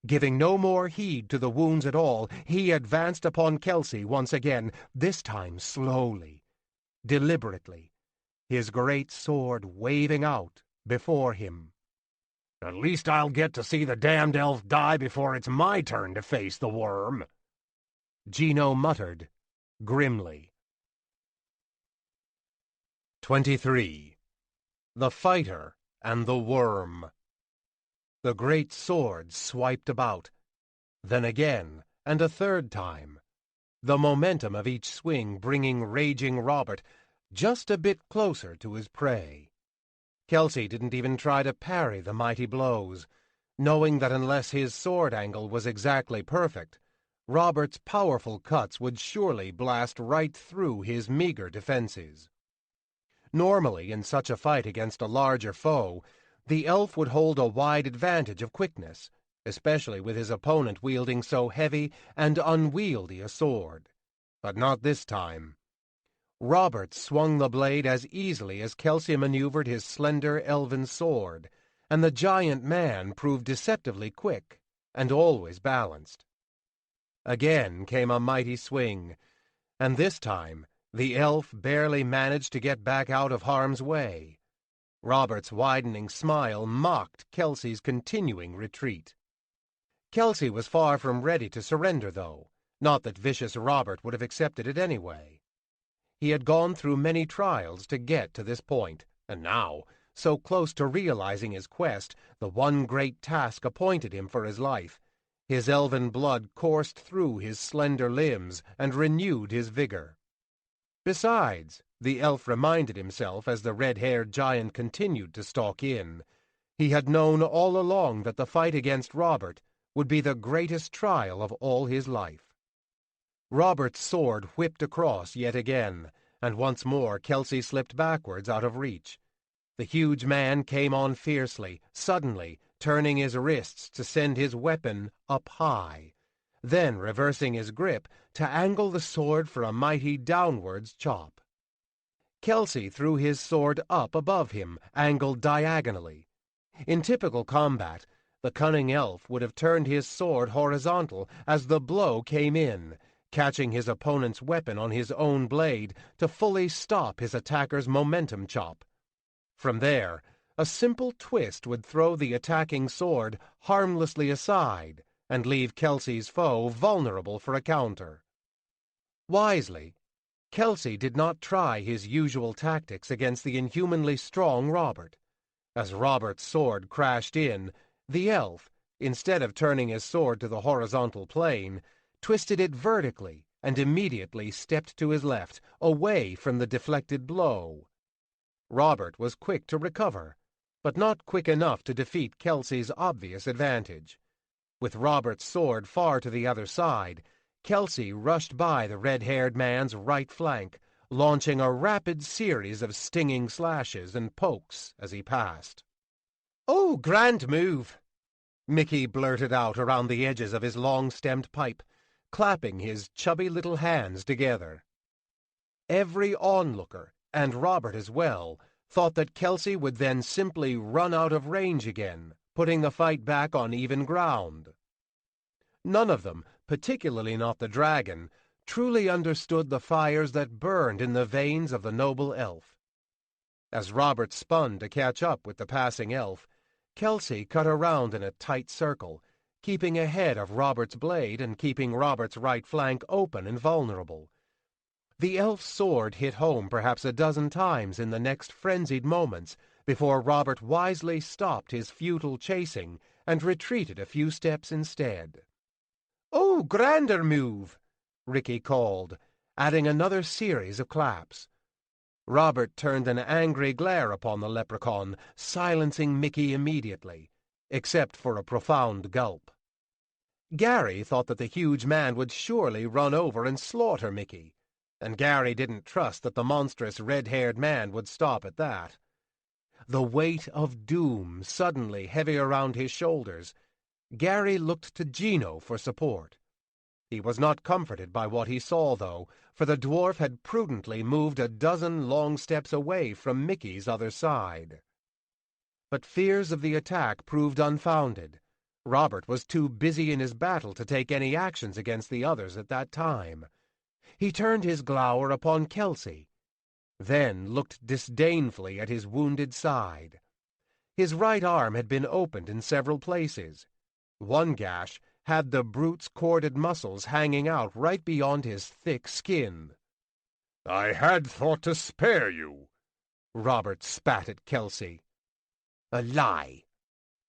Giving no more heed to the wounds at all, he advanced upon Kelsey once again, this time slowly, deliberately, his great sword waving out before him. At least I'll get to see the damned elf die before it's my turn to face the worm, Gino muttered grimly. 23. The Fighter and the Worm. The great sword swiped about, then again, and a third time, the momentum of each swing bringing raging Robert just a bit closer to his prey. Kelsey didn't even try to parry the mighty blows, knowing that unless his sword angle was exactly perfect, Robert's powerful cuts would surely blast right through his meager defenses. Normally, in such a fight against a larger foe, the elf would hold a wide advantage of quickness, especially with his opponent wielding so heavy and unwieldy a sword. But not this time. Robert swung the blade as easily as Kelsey maneuvered his slender elven sword, and the giant man proved deceptively quick and always balanced. Again came a mighty swing, and this time the elf barely managed to get back out of harm's way. Robert's widening smile mocked Kelsey's continuing retreat. Kelsey was far from ready to surrender, though, not that vicious Robert would have accepted it anyway. He had gone through many trials to get to this point, and now, so close to realizing his quest, the one great task appointed him for his life, his elven blood coursed through his slender limbs and renewed his vigor. Besides, the elf reminded himself as the red-haired giant continued to stalk in, he had known all along that the fight against Robert would be the greatest trial of all his life. Robert's sword whipped across yet again, and once more Kelsey slipped backwards out of reach. The huge man came on fiercely, suddenly, turning his wrists to send his weapon up high, then reversing his grip to angle the sword for a mighty downwards chop. Kelsey threw his sword up above him, angled diagonally. In typical combat, the cunning elf would have turned his sword horizontal as the blow came in, catching his opponent's weapon on his own blade to fully stop his attacker's momentum chop. From there, a simple twist would throw the attacking sword harmlessly aside and leave Kelsey's foe vulnerable for a counter. Wisely, Kelsey did not try his usual tactics against the inhumanly strong Robert. As Robert's sword crashed in, the elf, instead of turning his sword to the horizontal plane, twisted it vertically and immediately stepped to his left, away from the deflected blow. Robert was quick to recover, but not quick enough to defeat Kelsey's obvious advantage. With Robert's sword far to the other side, Kelsey rushed by the red-haired man's right flank, launching a rapid series of stinging slashes and pokes as he passed. "Oh, grand move!" Mickey blurted out around the edges of his long-stemmed pipe, clapping his chubby little hands together. Every onlooker, and Robert as well, thought that Kelsey would then simply run out of range again, putting the fight back on even ground. None of them, particularly not the dragon, truly understood the fires that burned in the veins of the noble elf. As Robert spun to catch up with the passing elf, Kelsey cut around in a tight circle, keeping ahead of Robert's blade and keeping Robert's right flank open and vulnerable. The elf's sword hit home perhaps a dozen times in the next frenzied moments before Robert wisely stopped his futile chasing and retreated a few steps instead. "Oh, grander move!" Ricky called, adding another series of claps. Robert turned an angry glare upon the leprechaun, silencing Mickey immediately, except for a profound gulp. Gary thought that the huge man would surely run over and slaughter Mickey, and Gary didn't trust that the monstrous red-haired man would stop at that. The weight of doom suddenly heavy around his shoulders, Gary looked to Gino for support. He was not comforted by what he saw, though, for the dwarf had prudently moved a dozen long steps away from Mickey's other side. But fears of the attack proved unfounded. Robert was too busy in his battle to take any actions against the others at that time. He turned his glower upon Kelsey. then looked disdainfully at his wounded side. His right arm had been opened in several places. One gash had the brute's corded muscles hanging out right beyond his thick skin. "I had thought to spare you," Robert spat at Kelsey. "A lie,"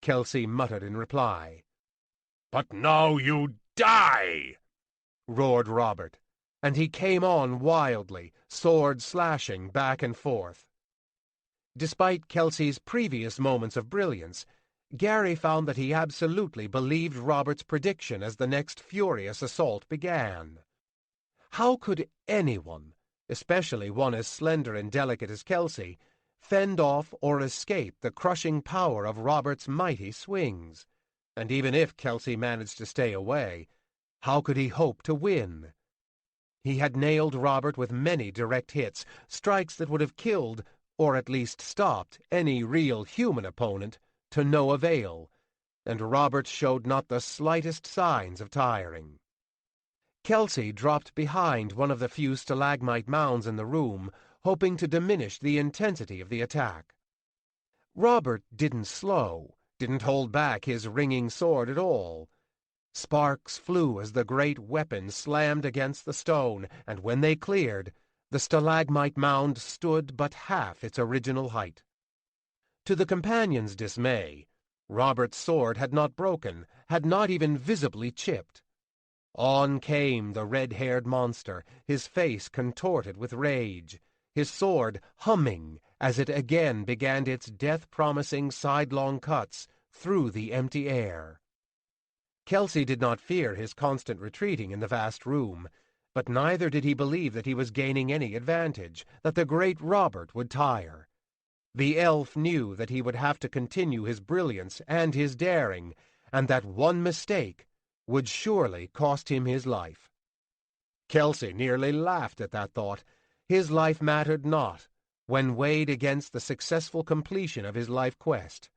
Kelsey muttered in reply. "But now you die!" roared Robert, and he came on wildly, sword slashing back and forth. Despite Kelsey's previous moments of brilliance, Gary found that he absolutely believed Robert's prediction as the next furious assault began. How could anyone, especially one as slender and delicate as Kelsey, fend off or escape the crushing power of Robert's mighty swings? And even if Kelsey managed to stay away, how could he hope to win? He had nailed Robert with many direct hits, strikes that would have killed, or at least stopped, any real human opponent, to no avail, and Robert showed not the slightest signs of tiring. Kelsey dropped behind one of the few stalagmite mounds in the room, hoping to diminish the intensity of the attack. Robert didn't slow, didn't hold back his ringing sword at all. Sparks flew as the great weapon slammed against the stone, and when they cleared, the stalagmite mound stood but half its original height. To the companion's dismay, Robert's sword had not broken, had not even visibly chipped. On came the red-haired monster, his face contorted with rage, his sword humming as it again began its death-promising sidelong cuts through the empty air. Kelsey did not fear his constant retreating in the vast room, but neither did he believe that he was gaining any advantage, that the great Robert would tire. The elf knew that he would have to continue his brilliance and his daring, and that one mistake would surely cost him his life. Kelsey nearly laughed at that thought. His life mattered not, when weighed against the successful completion of his life quest.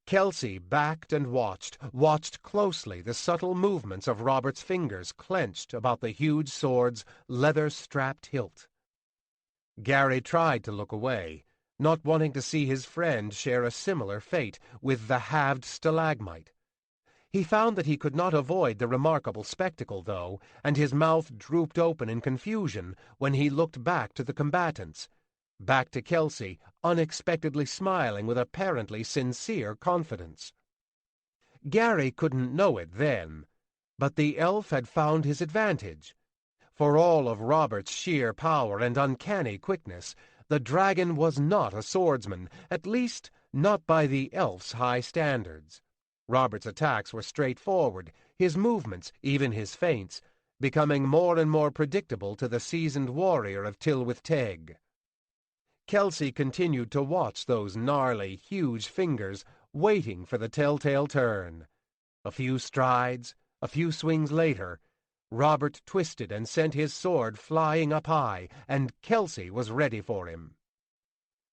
Kelsey backed and watched closely the subtle movements of Robert's fingers clenched about the huge sword's leather-strapped hilt. Gary tried to look away, not wanting to see his friend share a similar fate with the halved stalagmite. He found that he could not avoid the remarkable spectacle, though, and his mouth drooped open in confusion when he looked back to the combatants, back to Kelsey, unexpectedly smiling with apparently sincere confidence. Gary couldn't know it then, but the elf had found his advantage. For all of Robert's sheer power and uncanny quickness, the dragon was not a swordsman, at least not by the elf's high standards. Robert's attacks were straightforward, his movements, even his feints, becoming more and more predictable to the seasoned warrior of Tylwyth Teg. Kelsey continued to watch those gnarly, huge fingers, waiting for the telltale turn. A few strides, a few swings later, Robert twisted and sent his sword flying up high, and Kelsey was ready for him.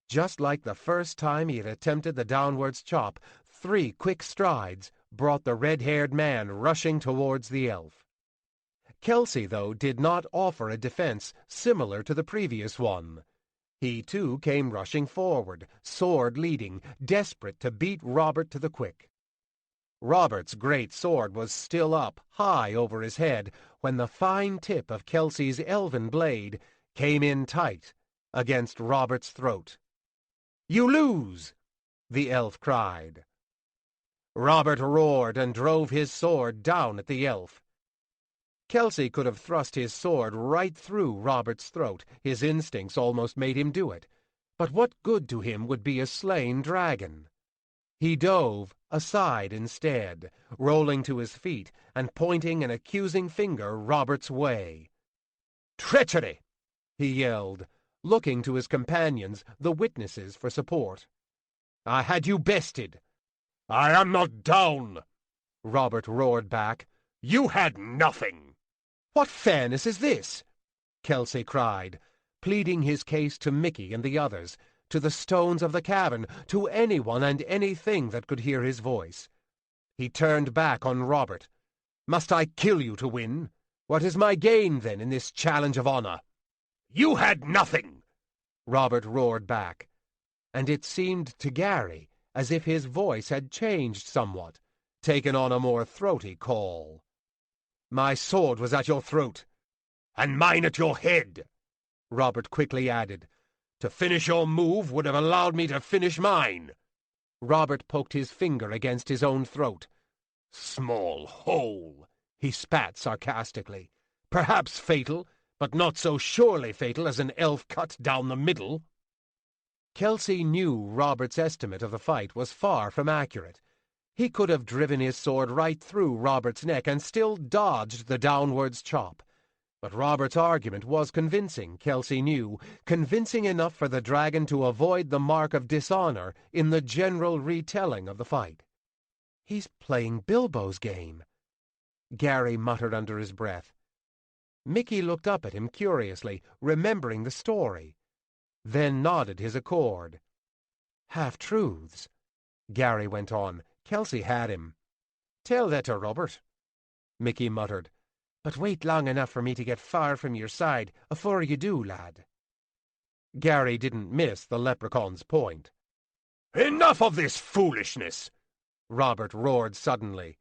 Just like the first time he had attempted the downwards chop, 3 quick strides brought the red-haired man rushing towards the elf. Kelsey, though, did not offer a defense similar to the previous one. He, too, came rushing forward, sword leading, desperate to beat Robert to the quick. Robert's great sword was still up, high over his head, when the fine tip of Kelsey's elven blade came in tight against Robert's throat. "You lose!" the elf cried. Robert roared and drove his sword down at the elf. Kelsey could have thrust his sword right through Robert's throat. His instincts almost made him do it. But what good to him would be a slain dragon? He dove aside instead, rolling to his feet and pointing an accusing finger Robert's way. "Treachery!" he yelled, looking to his companions, the witnesses, for support. "I had you bested." "I am not down!" Robert roared back. "You had nothing!" "What fairness is this?" Kelsey cried, pleading his case to Mickey and the others, to the stones of the cavern, to anyone and anything that could hear his voice. He turned back on Robert. "Must I kill you to win? What is my gain, then, in this challenge of honor?" "You had nothing!" Robert roared back, and it seemed to Gary as if his voice had changed somewhat, taken on a more throaty call. My sword was at your throat, and mine at your head, Robert quickly added. To finish your move would have allowed me to finish mine. Robert poked his finger against his own throat. Small hole, he spat sarcastically. Perhaps fatal, but not so surely fatal as an elf cut down the middle. Kelsey knew Robert's estimate of the fight was far from accurate. He could have driven his sword right through Robert's neck and still dodged the downwards chop. But Robert's argument was convincing, Kelsey knew, convincing enough for the dragon to avoid the mark of dishonor in the general retelling of the fight. He's playing Bilbo's game, Gary muttered under his breath. Mickey looked up at him curiously, remembering the story, then nodded his accord. Half-truths, Gary went on. Kelsey had him. Tell that to Robert, Mickey muttered. But wait long enough for me to get far from your side afore you do, lad. Gary didn't miss the leprechaun's point. Enough of this foolishness, Robert roared suddenly.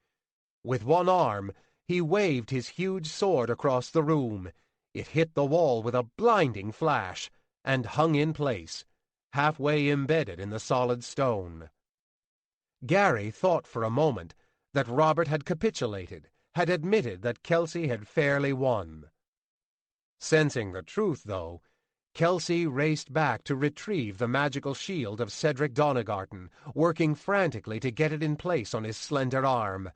With one arm, he waved his huge sword across the room. It hit the wall with a blinding flash and hung in place, halfway embedded in the solid stone. Gary thought for a moment that Robert had capitulated, had admitted that Kelsey had fairly won. Sensing the truth, though, Kelsey raced back to retrieve the magical shield of Cedric Donegarten, working frantically to get it in place on his slender arm.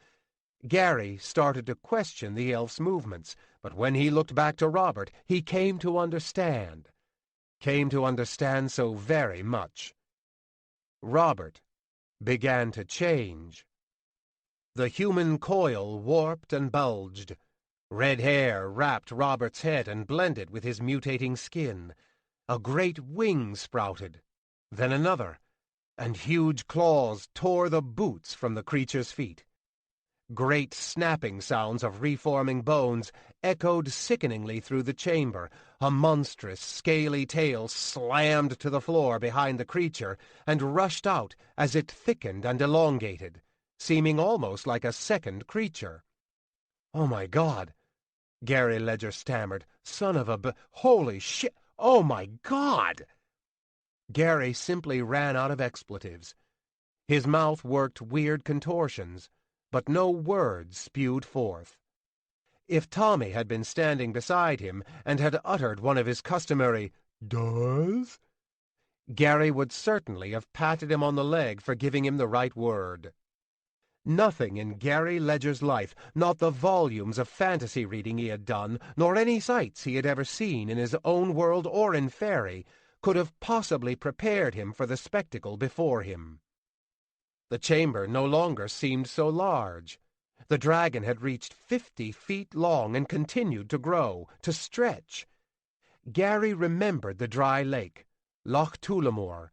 Gary started to question the elf's movements, but when he looked back to Robert, he came to understand so very much. Robert began to change. The human coil warped and bulged. Red hair wrapped Robert's head and blended with his mutating skin. A great wing sprouted, then another, and huge claws tore the boots from the creature's feet. Great snapping sounds of reforming bones echoed sickeningly through the chamber. A monstrous, scaly tail slammed to the floor behind the creature and rushed out as it thickened and elongated, seeming almost like a second creature. "Oh, my God," Gary Ledger stammered. "Son of a holy shit! Oh, my God!" Gary simply ran out of expletives. His mouth worked weird contortions, but no words spewed forth. If Tommy had been standing beside him and had uttered one of his customary "does," Gary would certainly have patted him on the leg for giving him the right word. Nothing in Gary Ledger's life, not the volumes of fantasy reading he had done, nor any sights he had ever seen in his own world or in Fairy, could have possibly prepared him for the spectacle before him. The chamber no longer seemed so large. The dragon had reached 50 feet long and continued to grow, to stretch. Gary remembered the dry lake, Loch Tullamore,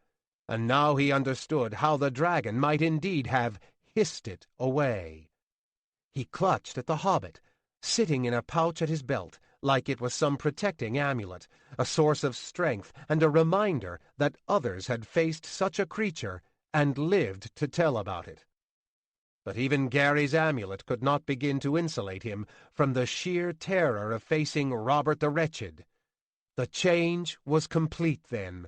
and now he understood how the dragon might indeed have hissed it away. He clutched at the hobbit, sitting in a pouch at his belt, like it was some protecting amulet, a source of strength and a reminder that others had faced such a creature and lived to tell about it. But even Gary's amulet could not begin to insulate him from the sheer terror of facing Robert the Wretched. The change was complete then.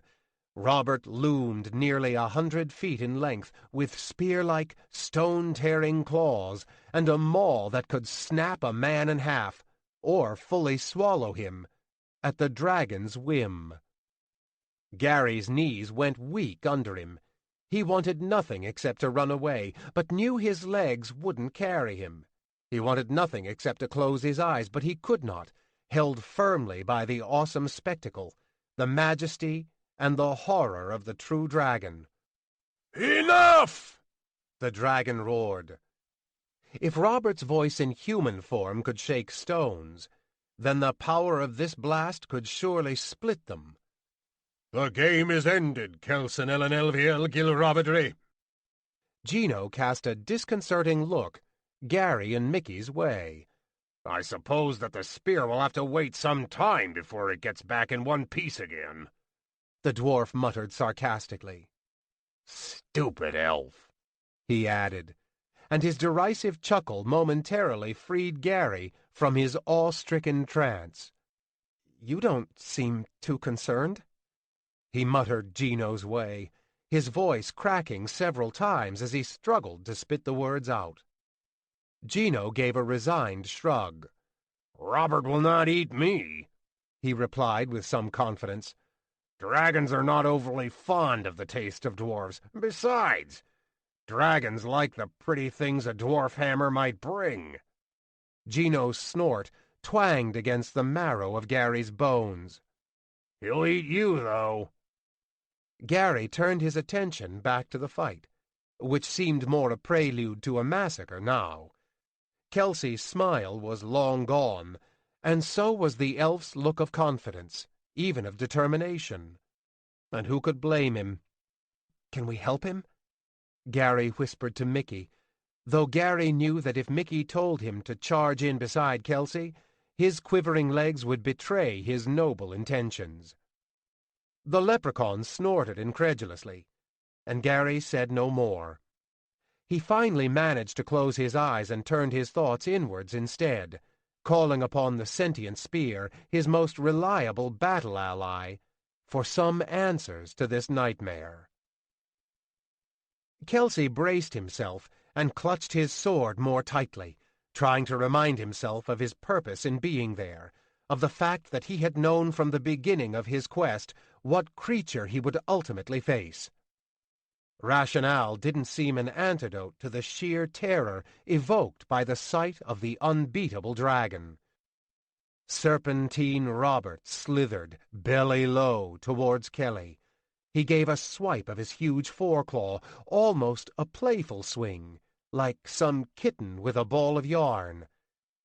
Robert loomed nearly 100 feet in length, with spear-like, stone-tearing claws, and a maw that could snap a man in half, or fully swallow him, at the dragon's whim. Gary's knees went weak under him. He wanted nothing except to run away, but knew his legs wouldn't carry him. He wanted nothing except to close his eyes, but he could not, held firmly by the awesome spectacle, the majesty and the horror of the true dragon. "Enough!" the dragon roared. If Robert's voice in human form could shake stones, then the power of this blast could surely split them. "The game is ended, Kelson Ellen Elviel Gilrobadry." Gino cast a disconcerting look, Gary and Mickey's way. "I suppose that the spear will have to wait some time before it gets back in one piece again." the dwarf muttered sarcastically. Stupid elf, he added, and his derisive chuckle momentarily freed Gary from his awe-stricken trance. You don't seem too concerned, he muttered Gino's way, his voice cracking several times as he struggled to spit the words out. Gino gave a resigned shrug. Robert will not eat me, he replied with some confidence. Dragons are not overly fond of the taste of dwarves. Besides, dragons like the pretty things a dwarf hammer might bring. Gino's snort twanged against the marrow of Gary's bones. He'll eat you, though. Gary turned his attention back to the fight, which seemed more a prelude to a massacre now. Kelsey's smile was long gone, and so was the elf's look of confidence, even of determination. And who could blame him? Can we help him? Gary whispered to Mickey, though Gary knew that if Mickey told him to charge in beside Kelsey, his quivering legs would betray his noble intentions. The leprechaun snorted incredulously, and Gary said no more. He finally managed to close his eyes and turned his thoughts inwards instead, calling upon the sentient spear, his most reliable battle ally, for some answers to this nightmare. Kelsey braced himself and clutched his sword more tightly, trying to remind himself of his purpose in being there, of the fact that he had known from the beginning of his quest what creature he would ultimately face. Rationale didn't seem an antidote to the sheer terror evoked by the sight of the unbeatable dragon. Serpentine Robert slithered, belly low, towards Kelly. He gave a swipe of his huge foreclaw, almost a playful swing, like some kitten with a ball of yarn.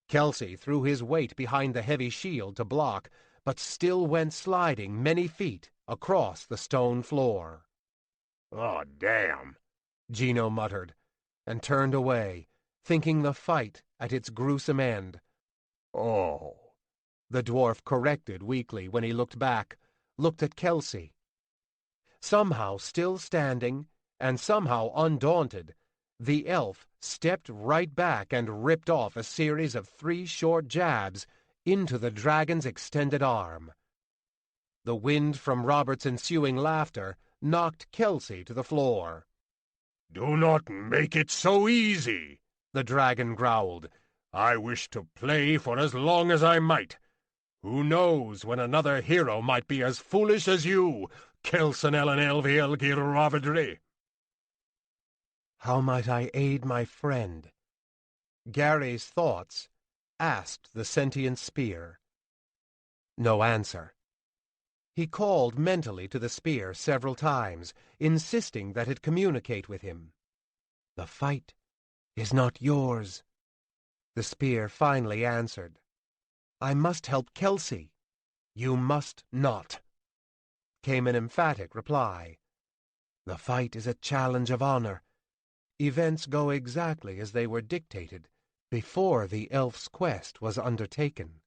Kelsey threw his weight behind the heavy shield to block, but still went sliding many feet across the stone floor. Oh, damn, Gino muttered, and turned away, thinking the fight at its gruesome end. Oh, the dwarf corrected weakly when he looked back, looked at Kelsey. Somehow still standing, and somehow undaunted, the elf stepped right back and ripped off a series of 3 short jabs into the dragon's extended arm. The wind from Robert's ensuing laughter knocked Kelsey to the floor. Do not make it so easy, the dragon growled. I wish to play for as long as I might. Who knows when another hero might be as foolish as you, Kelsen Ellen Elviel Girovajdri. How might I aid my friend? Gary's thoughts asked the sentient spear. No answer. He called mentally to the spear several times, insisting that it communicate with him. The fight is not yours. The spear finally answered. I must help Kelsey. You must not, came an emphatic reply. The fight is a challenge of honor. Events go exactly as they were dictated before the elf's quest was undertaken.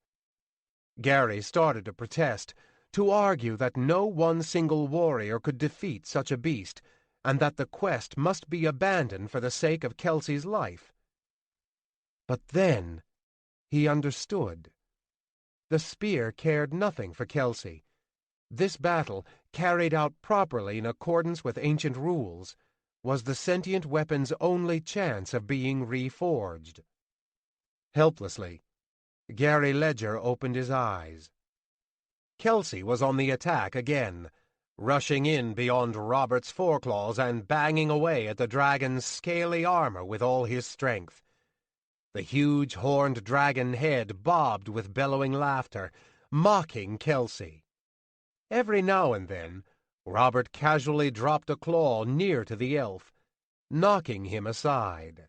Gary started to protest, to argue that no one single warrior could defeat such a beast, and that the quest must be abandoned for the sake of Kelsey's life. But then he understood. The spear cared nothing for Kelsey. This battle, carried out properly in accordance with ancient rules, was the sentient weapon's only chance of being reforged. Helplessly, Gary Ledger opened his eyes. Kelsey was on the attack again, rushing in beyond Robert's foreclaws and banging away at the dragon's scaly armor with all his strength. The huge horned dragon head bobbed with bellowing laughter, mocking Kelsey. Every now and then, Robert casually dropped a claw near to the elf, knocking him aside.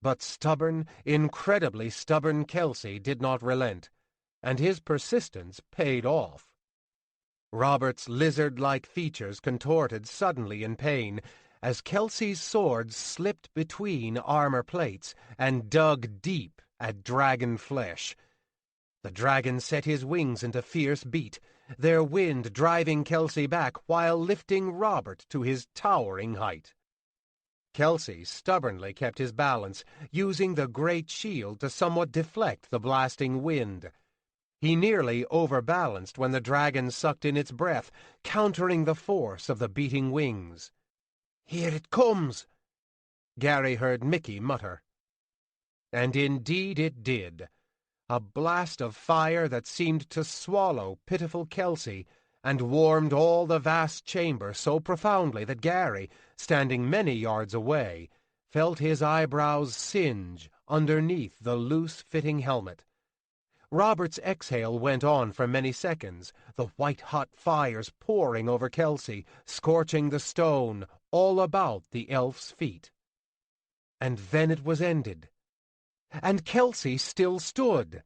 But stubborn, incredibly stubborn Kelsey did not relent, and his persistence paid off. Robert's lizard-like features contorted suddenly in pain as Kelsey's sword slipped between armor plates and dug deep at dragon flesh. The dragon set his wings into fierce beat, their wind driving Kelsey back while lifting Robert to his towering height. Kelsey stubbornly kept his balance, using the great shield to somewhat deflect the blasting wind. He nearly overbalanced when the dragon sucked in its breath, countering the force of the beating wings. "Here it comes," Gary heard Mickey mutter. And indeed it did. A blast of fire that seemed to swallow pitiful Kelsey and warmed all the vast chamber so profoundly that Gary, standing many yards away, felt his eyebrows singe underneath the loose-fitting helmet. Robert's exhale went on for many seconds, the white-hot fires pouring over Kelsey, scorching the stone all about the elf's feet. And then it was ended. And Kelsey still stood.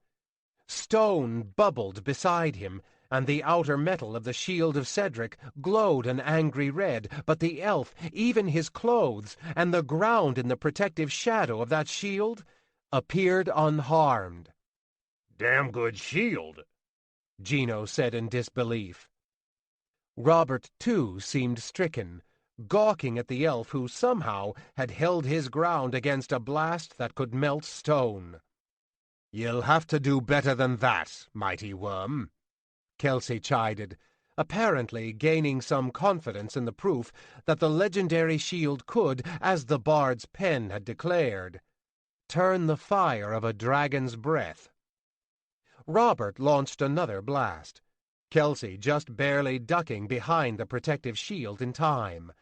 Stone bubbled beside him, and the outer metal of the shield of Cedric glowed an angry red, but the elf, even his clothes, and the ground in the protective shadow of that shield, appeared unharmed. "Damn good shield," Gino said in disbelief. Robert, too, seemed stricken, gawking at the elf who somehow had held his ground against a blast that could melt stone. "You'll have to do better than that, mighty worm," Kelsey chided, apparently gaining some confidence in the proof that the legendary shield could, as the bard's pen had declared, turn the fire of a dragon's breath. Robert launched another blast, Kelsey just barely ducking behind the protective shield in time.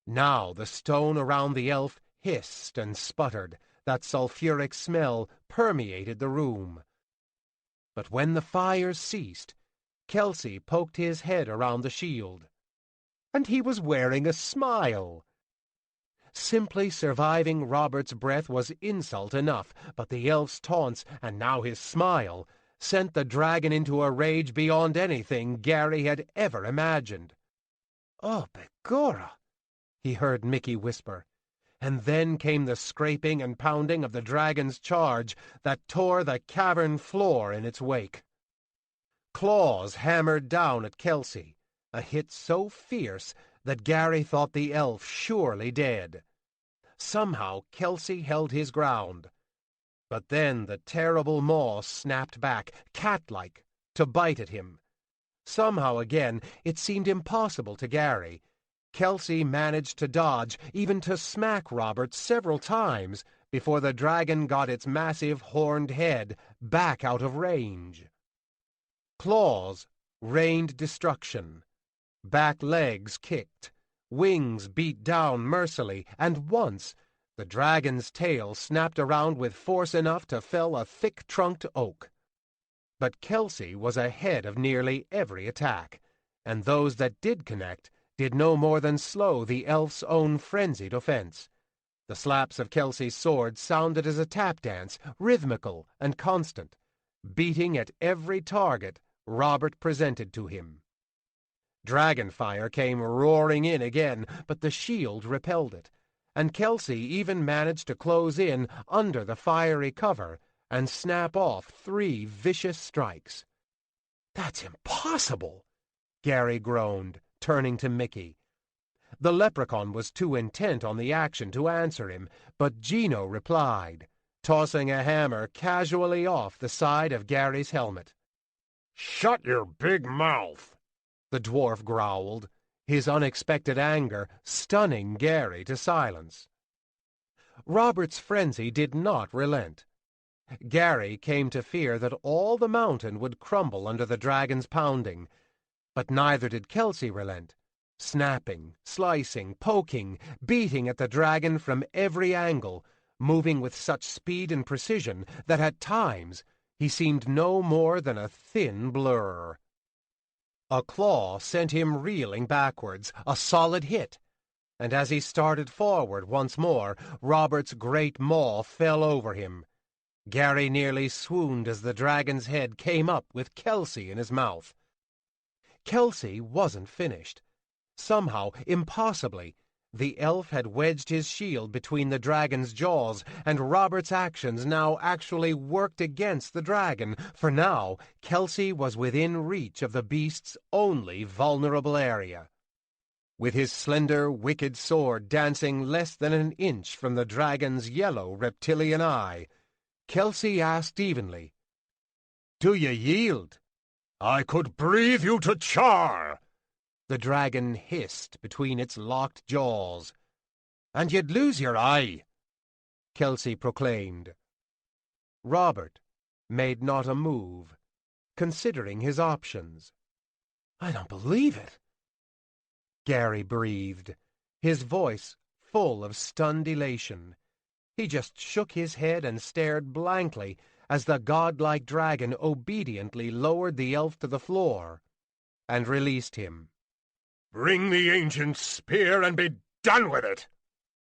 Now the stone around the elf hissed and sputtered. That sulphuric smell permeated the room. But when the fire ceased, Kelsey poked his head around the shield. And he was wearing a smile. Simply surviving Robert's breath was insult enough, but the elf's taunts, and now his smile, sent the dragon into a rage beyond anything Gary had ever imagined. "Oh, begorra!" he heard Mickey whisper, and then came the scraping and pounding of the dragon's charge that tore the cavern floor in its wake. Claws hammered down at Kelsey, a hit so fierce that Gary thought the elf surely dead. Somehow Kelsey held his ground. But then the terrible maw snapped back, cat-like, to bite at him. Somehow again it seemed impossible to Gary. Kelsey managed to dodge, even to smack Robert several times before the dragon got its massive horned head back out of range. Claws rained destruction. Back legs kicked. Wings beat down mercilessly, and once the dragon's tail snapped around with force enough to fell a thick-trunked oak. But Kelsey was ahead of nearly every attack, and those that did connect did no more than slow the elf's own frenzied offense. The slaps of Kelsey's sword sounded as a tap dance, rhythmical and constant, beating at every target Robert presented to him. Dragonfire came roaring in again, but the shield repelled it, and Kelsey even managed to close in under the fiery cover and snap off 3 vicious strikes. "That's impossible," Gary groaned, turning to Mickey. The leprechaun was too intent on the action to answer him, but Gino replied, tossing a hammer casually off the side of Gary's helmet. "Shut your big mouth," the dwarf growled, his unexpected anger stunning Gary to silence. Robert's frenzy did not relent. Gary came to fear that all the mountain would crumble under the dragon's pounding, but neither did Kelsey relent, snapping, slicing, poking, beating at the dragon from every angle, moving with such speed and precision that at times he seemed no more than a thin blur. A claw sent him reeling backwards, a solid hit, and as he started forward once more, Robert's great maw fell over him. Gary nearly swooned as the dragon's head came up with Kelsey in his mouth. Kelsey wasn't finished. Somehow, impossibly, The elf had wedged his shield between the dragon's jaws, and Robert's actions now actually worked against the dragon, for now Kelsey was within reach of the beast's only vulnerable area. With his slender, wicked sword dancing less than an inch from the dragon's yellow reptilian eye, Kelsey asked evenly, "Do you yield?" "I could breathe you to char," the dragon hissed between its locked jaws. "And you'd lose your eye," Kelsey proclaimed. Robert made not a move, considering his options. "I don't believe it," Gary breathed, his voice full of stunned elation. He just shook his head and stared blankly as the godlike dragon obediently lowered the elf to the floor and released him. "Bring the ancient spear and be done with it,"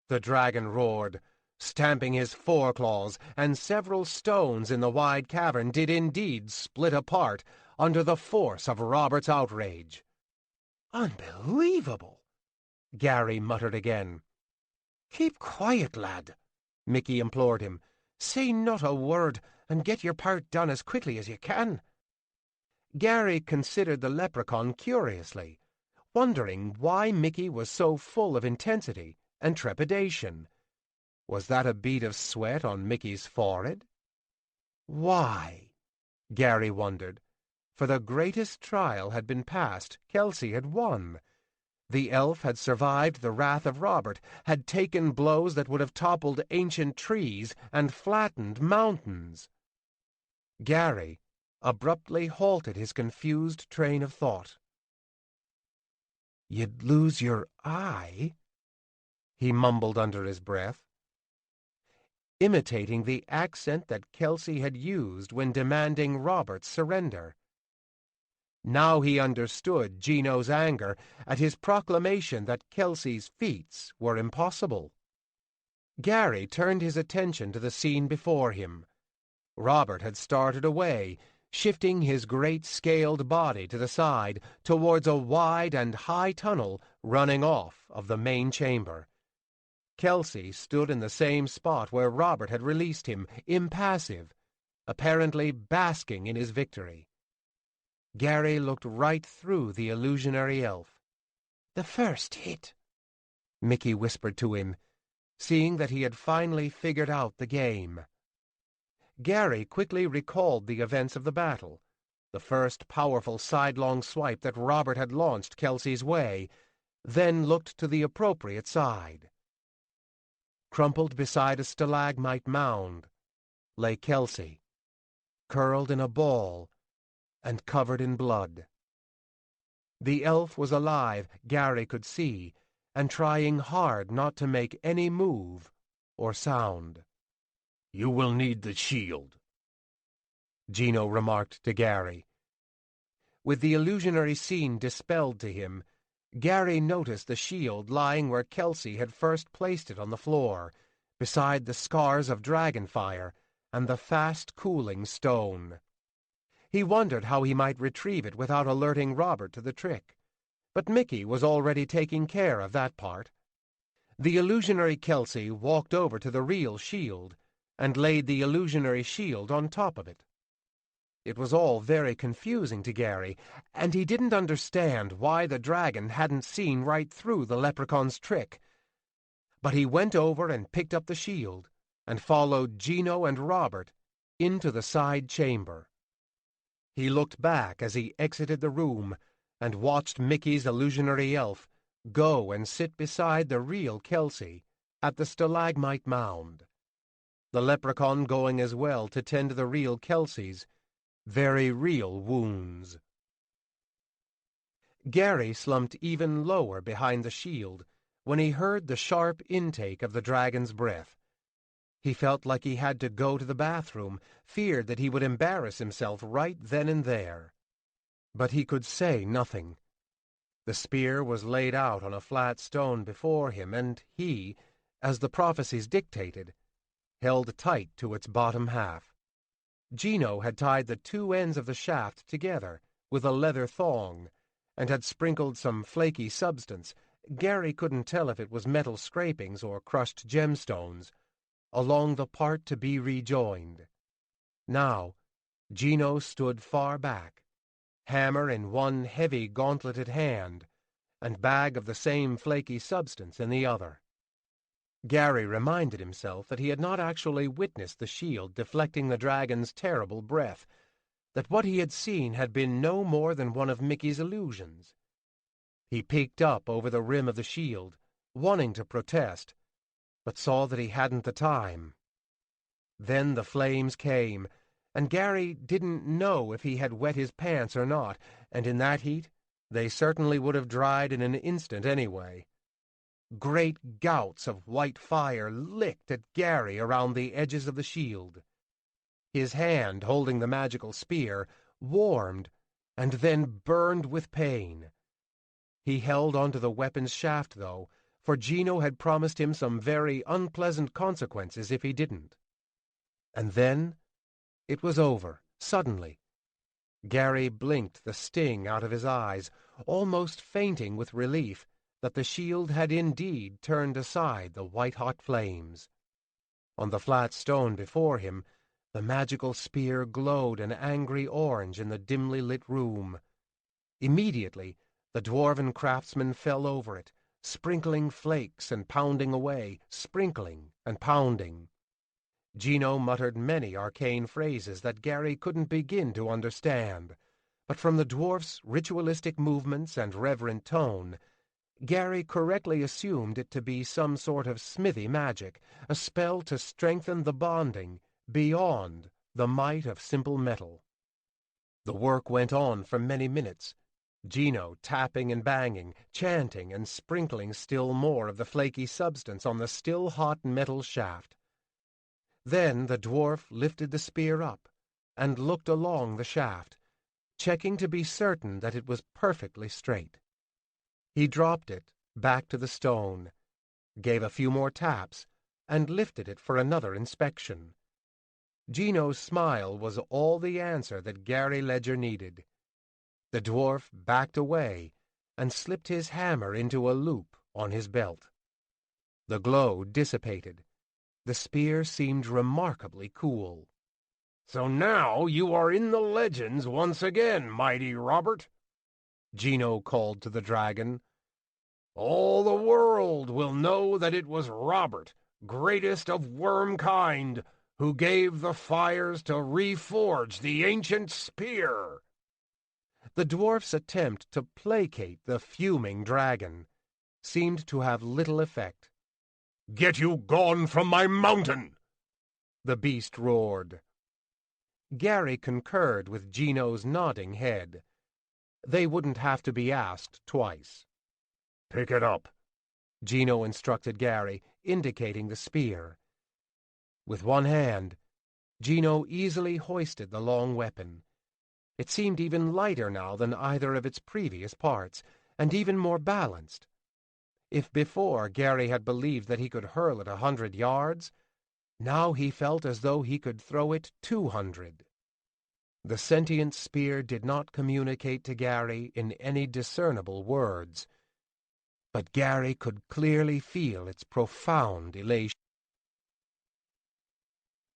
the dragon roared, stamping his foreclaws, and several stones in the wide cavern did indeed split apart under the force of Robert's outrage. "Unbelievable," Gary muttered again. "Keep quiet, lad," Mickey implored him. "Say not a word, and get your part done as quickly as you can." Gary considered the leprechaun curiously, wondering why Mickey was so full of intensity and trepidation. Was that a bead of sweat on Mickey's forehead? Why? Gary wondered. For the greatest trial had been passed, Kelsey had won. The elf had survived the wrath of Robert, had taken blows that would have toppled ancient trees and flattened mountains. Gary abruptly halted his confused train of thought. "You'd lose your eye?" he mumbled under his breath, imitating the accent that Kelsey had used when demanding Robert's surrender. Now he understood Gino's anger at his proclamation that Kelsey's feats were impossible. Gary turned his attention to the scene before him. Robert had started away, shifting his great scaled body to the side towards a wide and high tunnel running off of the main chamber. Kelsey stood in the same spot where Robert had released him, impassive, apparently basking in his victory. Gary looked right through the illusionary elf. "The first hit," Mickey whispered to him, seeing that he had finally figured out the game. Gary quickly recalled the events of the battle, the first powerful sidelong swipe that Robert had launched Kelsey's way, then looked to the appropriate side. Crumpled beside a stalagmite mound lay Kelsey, curled in a ball and covered in blood. The elf was alive, Gary could see, and trying hard not to make any move or sound. "You will need the shield," Gino remarked to Gary. With the illusionary scene dispelled to him, Gary noticed the shield lying where Kelsey had first placed it on the floor, beside the scars of dragonfire and the fast-cooling stone. He wondered how he might retrieve it without alerting Robert to the trick, but Mickey was already taking care of that part. The illusionary Kelsey walked over to the real shield and laid the illusionary shield on top of it. It was all very confusing to Gary, and he didn't understand why the dragon hadn't seen right through the leprechaun's trick. But he went over and picked up the shield and followed Gino and Robert into the side chamber. He looked back as he exited the room and watched Mickey's illusionary elf go and sit beside the real Kelsey at the stalagmite mound, the leprechaun going as well to tend to the real Kelsey's very real wounds. Gary slumped even lower behind the shield when he heard the sharp intake of the dragon's breath. He felt like he had to go to the bathroom, feared that he would embarrass himself right then and there. But he could say nothing. The spear was laid out on a flat stone before him, and he, as the prophecies dictated, held tight to its bottom half. Gino had tied the two ends of the shaft together with a leather thong, and had sprinkled some flaky substance, Gary couldn't tell if it was metal scrapings or crushed gemstones, along the part to be rejoined. Now, Gino stood far back, hammer in one heavy gauntleted hand, and bag of the same flaky substance in the other. Gary reminded himself that he had not actually witnessed the shield deflecting the dragon's terrible breath, that what he had seen had been no more than one of Mickey's illusions. He peeked up over the rim of the shield, wanting to protest, but saw that he hadn't the time. Then the flames came, and Gary didn't know if he had wet his pants or not, and in that heat they certainly would have dried in an instant anyway. Great gouts of white fire licked at Gary around the edges of the shield. His hand, holding the magical spear, warmed and then burned with pain. He held onto the weapon's shaft, though, for Gino had promised him some very unpleasant consequences if he didn't. And then it was over, suddenly. Gary blinked the sting out of his eyes, almost fainting with relief that the shield had indeed turned aside the white-hot flames. On the flat stone before him, the magical spear glowed an angry orange in the dimly lit room. Immediately, the dwarven craftsman fell over it, sprinkling flakes and pounding away, sprinkling and pounding. Gino muttered many arcane phrases that Gary couldn't begin to understand, but from the dwarf's ritualistic movements and reverent tone, Gary correctly assumed it to be some sort of smithy magic, a spell to strengthen the bonding beyond the might of simple metal. The work went on for many minutes, Gino tapping and banging, chanting and sprinkling still more of the flaky substance on the still-hot metal shaft. Then the dwarf lifted the spear up and looked along the shaft, checking to be certain that it was perfectly straight. He dropped it back to the stone, gave a few more taps, and lifted it for another inspection. Gino's smile was all the answer that Gary Ledger needed. The dwarf backed away and slipped his hammer into a loop on his belt. The glow dissipated. The spear seemed remarkably cool. "So now you are in the legends once again, mighty Robert," Gino called to the dragon. "All the world will know that it was Robert, greatest of wormkind, who gave the fires to reforge the ancient spear." The dwarf's attempt to placate the fuming dragon seemed to have little effect. "Get you gone from my mountain!" the beast roared. Gary concurred with Gino's nodding head. They wouldn't have to be asked twice. "Pick it up," Gino instructed Gary, indicating the spear. With one hand, Gino easily hoisted the long weapon. It seemed even lighter now than either of its previous parts, and even more balanced. If before Gary had believed that he could hurl it 100 yards, now he felt as though he could throw it 200. The sentient spear did not communicate to Gary in any discernible words, but Gary could clearly feel its profound elation.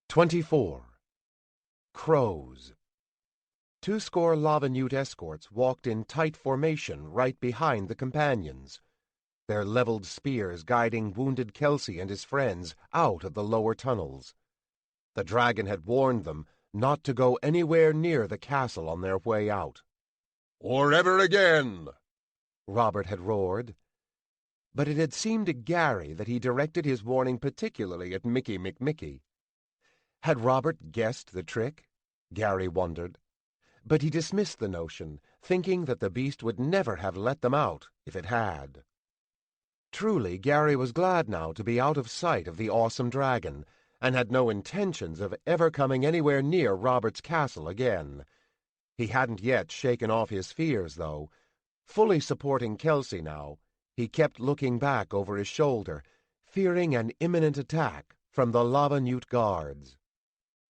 24. Crows. 20 lava-newt escorts walked in tight formation right behind the companions, their leveled spears guiding wounded Kelsey and his friends out of the lower tunnels. The dragon had warned them not to go anywhere near the castle on their way out. "Or ever again!" Robert had roared. But it had seemed to Gary that he directed his warning particularly at Mickey McMickey. Had Robert guessed the trick? Gary wondered. But he dismissed the notion, thinking that the beast would never have let them out if it had. Truly, Gary was glad now to be out of sight of the awesome dragon, and had no intentions of ever coming anywhere near Robert's castle again. He hadn't yet shaken off his fears, though. Fully supporting Kelsey now, he kept looking back over his shoulder, fearing an imminent attack from the lava-newt guards.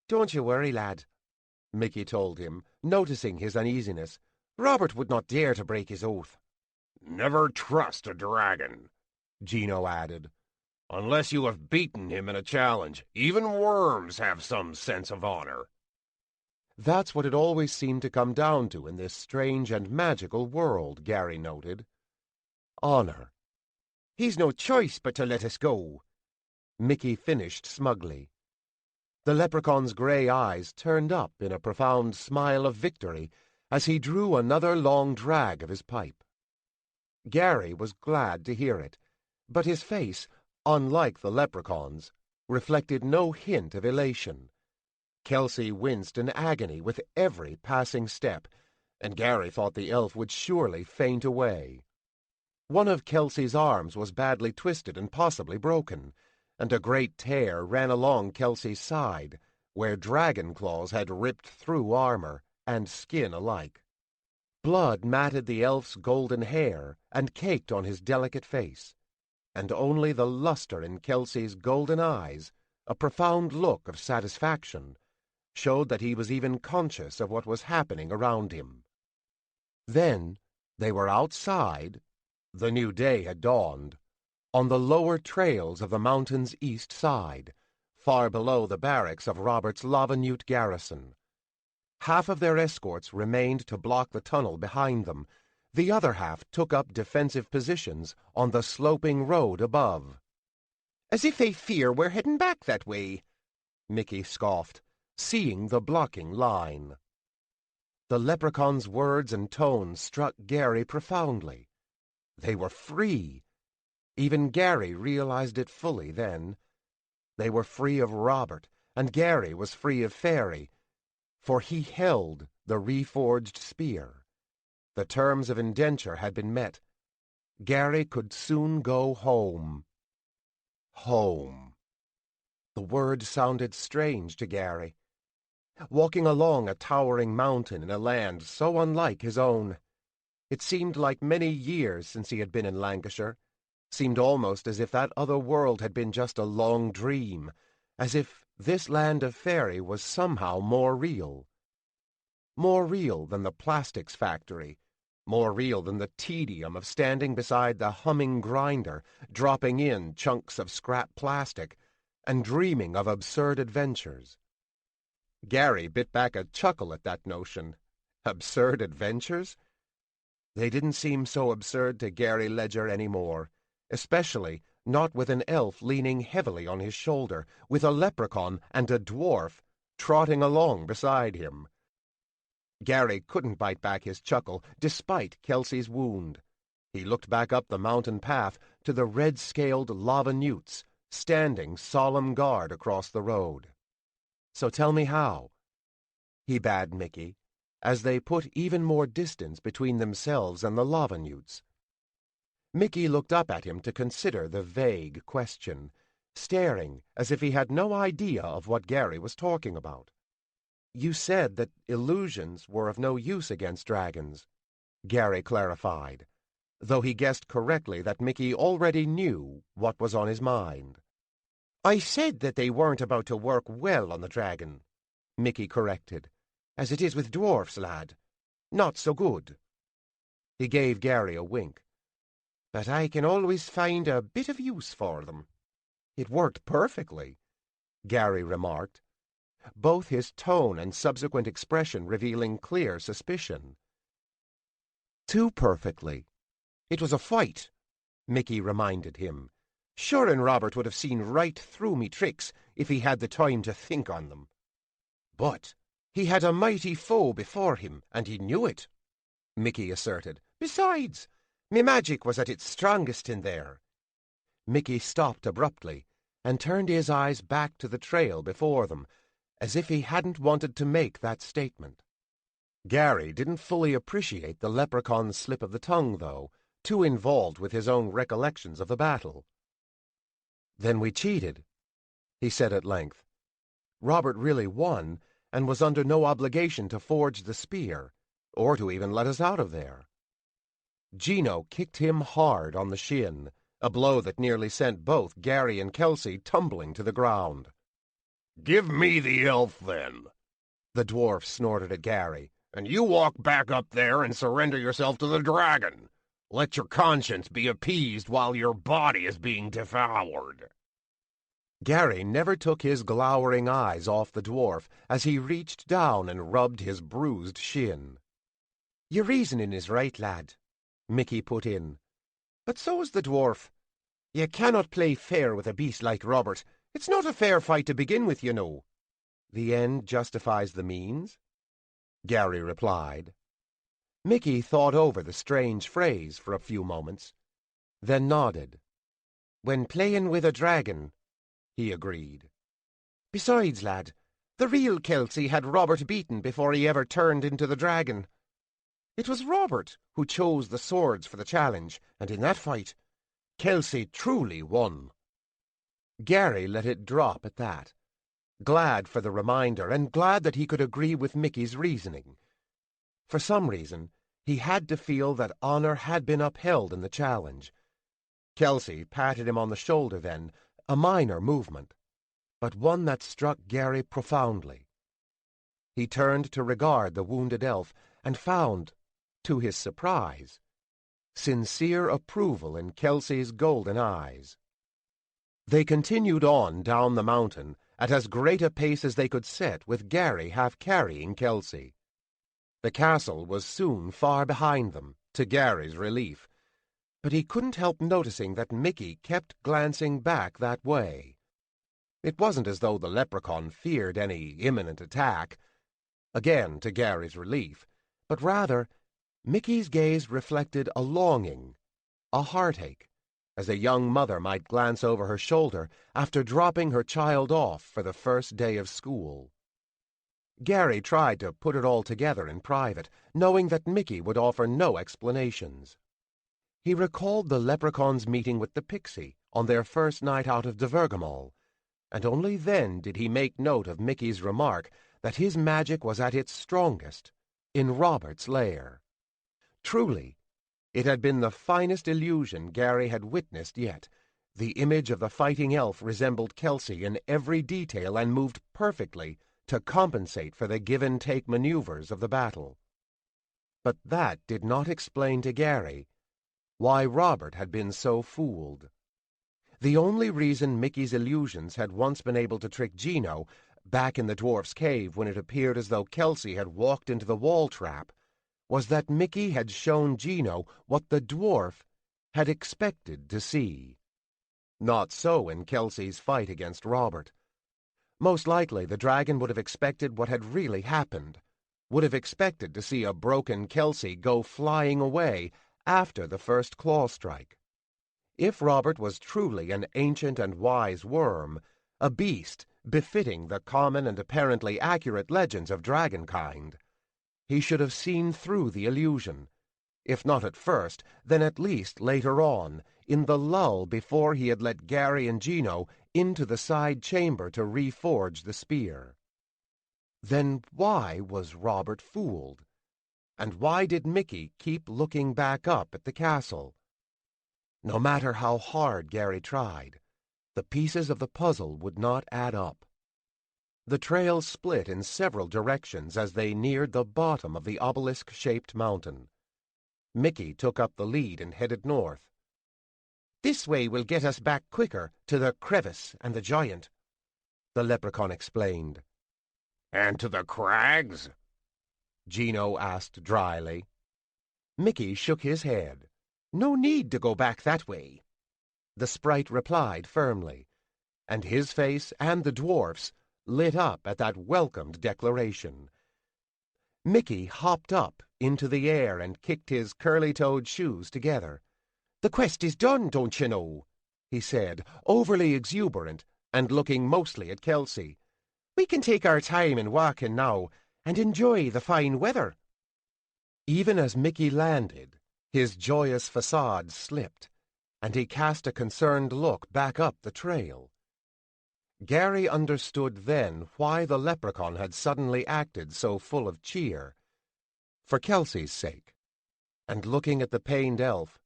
"Don't you worry, lad," Mickey told him, noticing his uneasiness. "Robert would not dare to break his oath." Never trust a dragon, Gino added, unless you have beaten him in a challenge. Even worms have some sense of honor. That's what it always seemed to come down to in this strange and magical world, Gary noted. Honor. He's no choice but to let us go, Mickey finished smugly. The leprechaun's gray eyes turned up in a profound smile of victory as he drew another long drag of his pipe. Gary was glad to hear it, but his face, unlike the leprechaun's, reflected no hint of elation. Kelsey winced in agony with every passing step, and Gary thought the elf would surely faint away. One of Kelsey's arms was badly twisted and possibly broken, and a great tear ran along Kelsey's side, where dragon claws had ripped through armor and skin alike. Blood matted the elf's golden hair and caked on his delicate face, and only the luster in Kelsey's golden eyes, a profound look of satisfaction, showed that he was even conscious of what was happening around him. Then they were outside. The new day had dawned, on the lower trails of the mountain's east side, far below the barracks of Robert's Lavanute garrison. Half of their escorts remained to block the tunnel behind them. The other half took up defensive positions on the sloping road above. as if they fear we're heading back that way, Mickey scoffed, seeing the blocking line. The leprechaun's words and tone struck Gary profoundly. They were free. Even Gary realized it fully then. They were free of Robert, and Gary was free of Fairy, for he held the reforged spear. The terms of indenture had been met. Gary could soon go home. Home. The word sounded strange to Gary. Walking along a towering mountain in a land so unlike his own. It seemed like many years since he had been in Lancashire. Seemed almost as if that other world had been just a long dream, as if this land of fairy was somehow more real. More real than the plastics factory, more real than the tedium of standing beside the humming grinder, dropping in chunks of scrap plastic, and dreaming of absurd adventures. Gary bit back a chuckle at that notion. Absurd adventures? They didn't seem so absurd to Gary Ledger anymore, especially not with an elf leaning heavily on his shoulder, with a leprechaun and a dwarf trotting along beside him. Gary couldn't bite back his chuckle, despite Kelsey's wound. He looked back up the mountain path to the red-scaled lava newts, standing solemn guard across the road. "So tell me how," he bade Mickey, as they put even more distance between themselves and the lava newts. Mickey looked up at him to consider the vague question, staring as if he had no idea of what Gary was talking about. "You said that illusions were of no use against dragons," Gary clarified, though he guessed correctly that Mickey already knew what was on his mind. "I said that they weren't about to work well on the dragon," Mickey corrected, "as it is with dwarfs, lad. Not so good." He gave Gary a wink. "But I can always find a bit of use for them." "It worked perfectly," Gary remarked, both his tone and subsequent expression revealing clear suspicion. "Too perfectly." "It was a fight," Mickey reminded him. "Sure and Robert would have seen right through me tricks if he had the time to think on them. But he had a mighty foe before him, and he knew it," Mickey asserted. "Besides, me magic was at its strongest in there." Mickey stopped abruptly and turned his eyes back to the trail before them, as if he hadn't wanted to make that statement. Gary didn't fully appreciate the leprechaun's slip of the tongue, though, too involved with his own recollections of the battle. "Then we cheated," he said at length. "Robert really won, and was under no obligation to forge the spear, or to even let us out of there." Gino kicked him hard on the shin, a blow that nearly sent both Gary and Kelsey tumbling to the ground. "Give me the elf, then," the dwarf snorted at Gary. "And you walk back up there and surrender yourself to the dragon. Let your conscience be appeased while your body is being devoured. Gary never took his glowering eyes off the dwarf as he reached down and rubbed his bruised shin. "Your reasoning is right, lad," Mickey put in. "But so is the dwarf. You cannot play fair with a beast like Robert. It's not a fair fight to begin with, you know." "The end justifies the means?" Gary replied. Mickey thought over the strange phrase for a few moments, then nodded. "When playing with a dragon," he agreed. "Besides, lad, the real Kelsey had Robert beaten before he ever turned into the dragon. It was Robert who chose the swords for the challenge, and in that fight, Kelsey truly won." Gary let it drop at that, glad for the reminder and glad that he could agree with Mickey's reasoning. For some reason, he had to feel that honor had been upheld in the challenge. Kelsey patted him on the shoulder then, a minor movement, but one that struck Gary profoundly. He turned to regard the wounded elf and found, to his surprise, sincere approval in Kelsey's golden eyes. They continued on down the mountain at as great a pace as they could set, with Gary half carrying Kelsey. The castle was soon far behind them, to Gary's relief, but he couldn't help noticing that Mickey kept glancing back that way. It wasn't as though the leprechaun feared any imminent attack, again to Gary's relief, but rather Mickey's gaze reflected a longing, a heartache, as a young mother might glance over her shoulder after dropping her child off for the first day of school. Gary tried to put it all together in private, knowing that Mickey would offer no explanations. He recalled the leprechaun's meeting with the pixie on their first night out of Divergamol, and only then did he make note of Mickey's remark that his magic was at its strongest in Robert's lair. Truly, it had been the finest illusion Gary had witnessed yet. The image of the fighting elf resembled Kelsey in every detail and moved perfectly to compensate for the give-and-take maneuvers of the battle. But that did not explain to Gary why Robert had been so fooled. The only reason Mickey's illusions had once been able to trick Gino, back in the dwarf's cave when it appeared as though Kelsey had walked into the wall trap, was that Mickey had shown Gino what the dwarf had expected to see. Not so in Kelsey's fight against Robert. Most likely the dragon would have expected what had really happened, would have expected to see a broken Kelsey go flying away after the first claw strike. If Robert was truly an ancient and wise worm, a beast befitting the common and apparently accurate legends of dragonkind, he should have seen through the illusion, if not at first, then at least later on, in the lull before he had let Gary and Gino into the side chamber to reforge the spear. Then why was Robert fooled? And why did Mickey keep looking back up at the castle? No matter how hard Gary tried, the pieces of the puzzle would not add up. The trail split in several directions as they neared the bottom of the obelisk-shaped mountain. Mickey took up the lead and headed north. "This way will get us back quicker to the crevice and the giant," the leprechaun explained. "And to the crags?" Gino asked dryly. Mickey shook his head. "No need to go back that way," the sprite replied firmly, and his face and the dwarf's lit up at that welcomed declaration. Mickey hopped up into the air and kicked his curly-toed shoes together. "The quest is done, don't you know?" he said, overly exuberant and looking mostly at Kelsey. "We can take our time in walking now and enjoy the fine weather." Even as Mickey landed, his joyous facade slipped, and he cast a concerned look back up the trail. Gary understood then why the leprechaun had suddenly acted so full of cheer. For Kelsey's sake. And looking at the pained elf,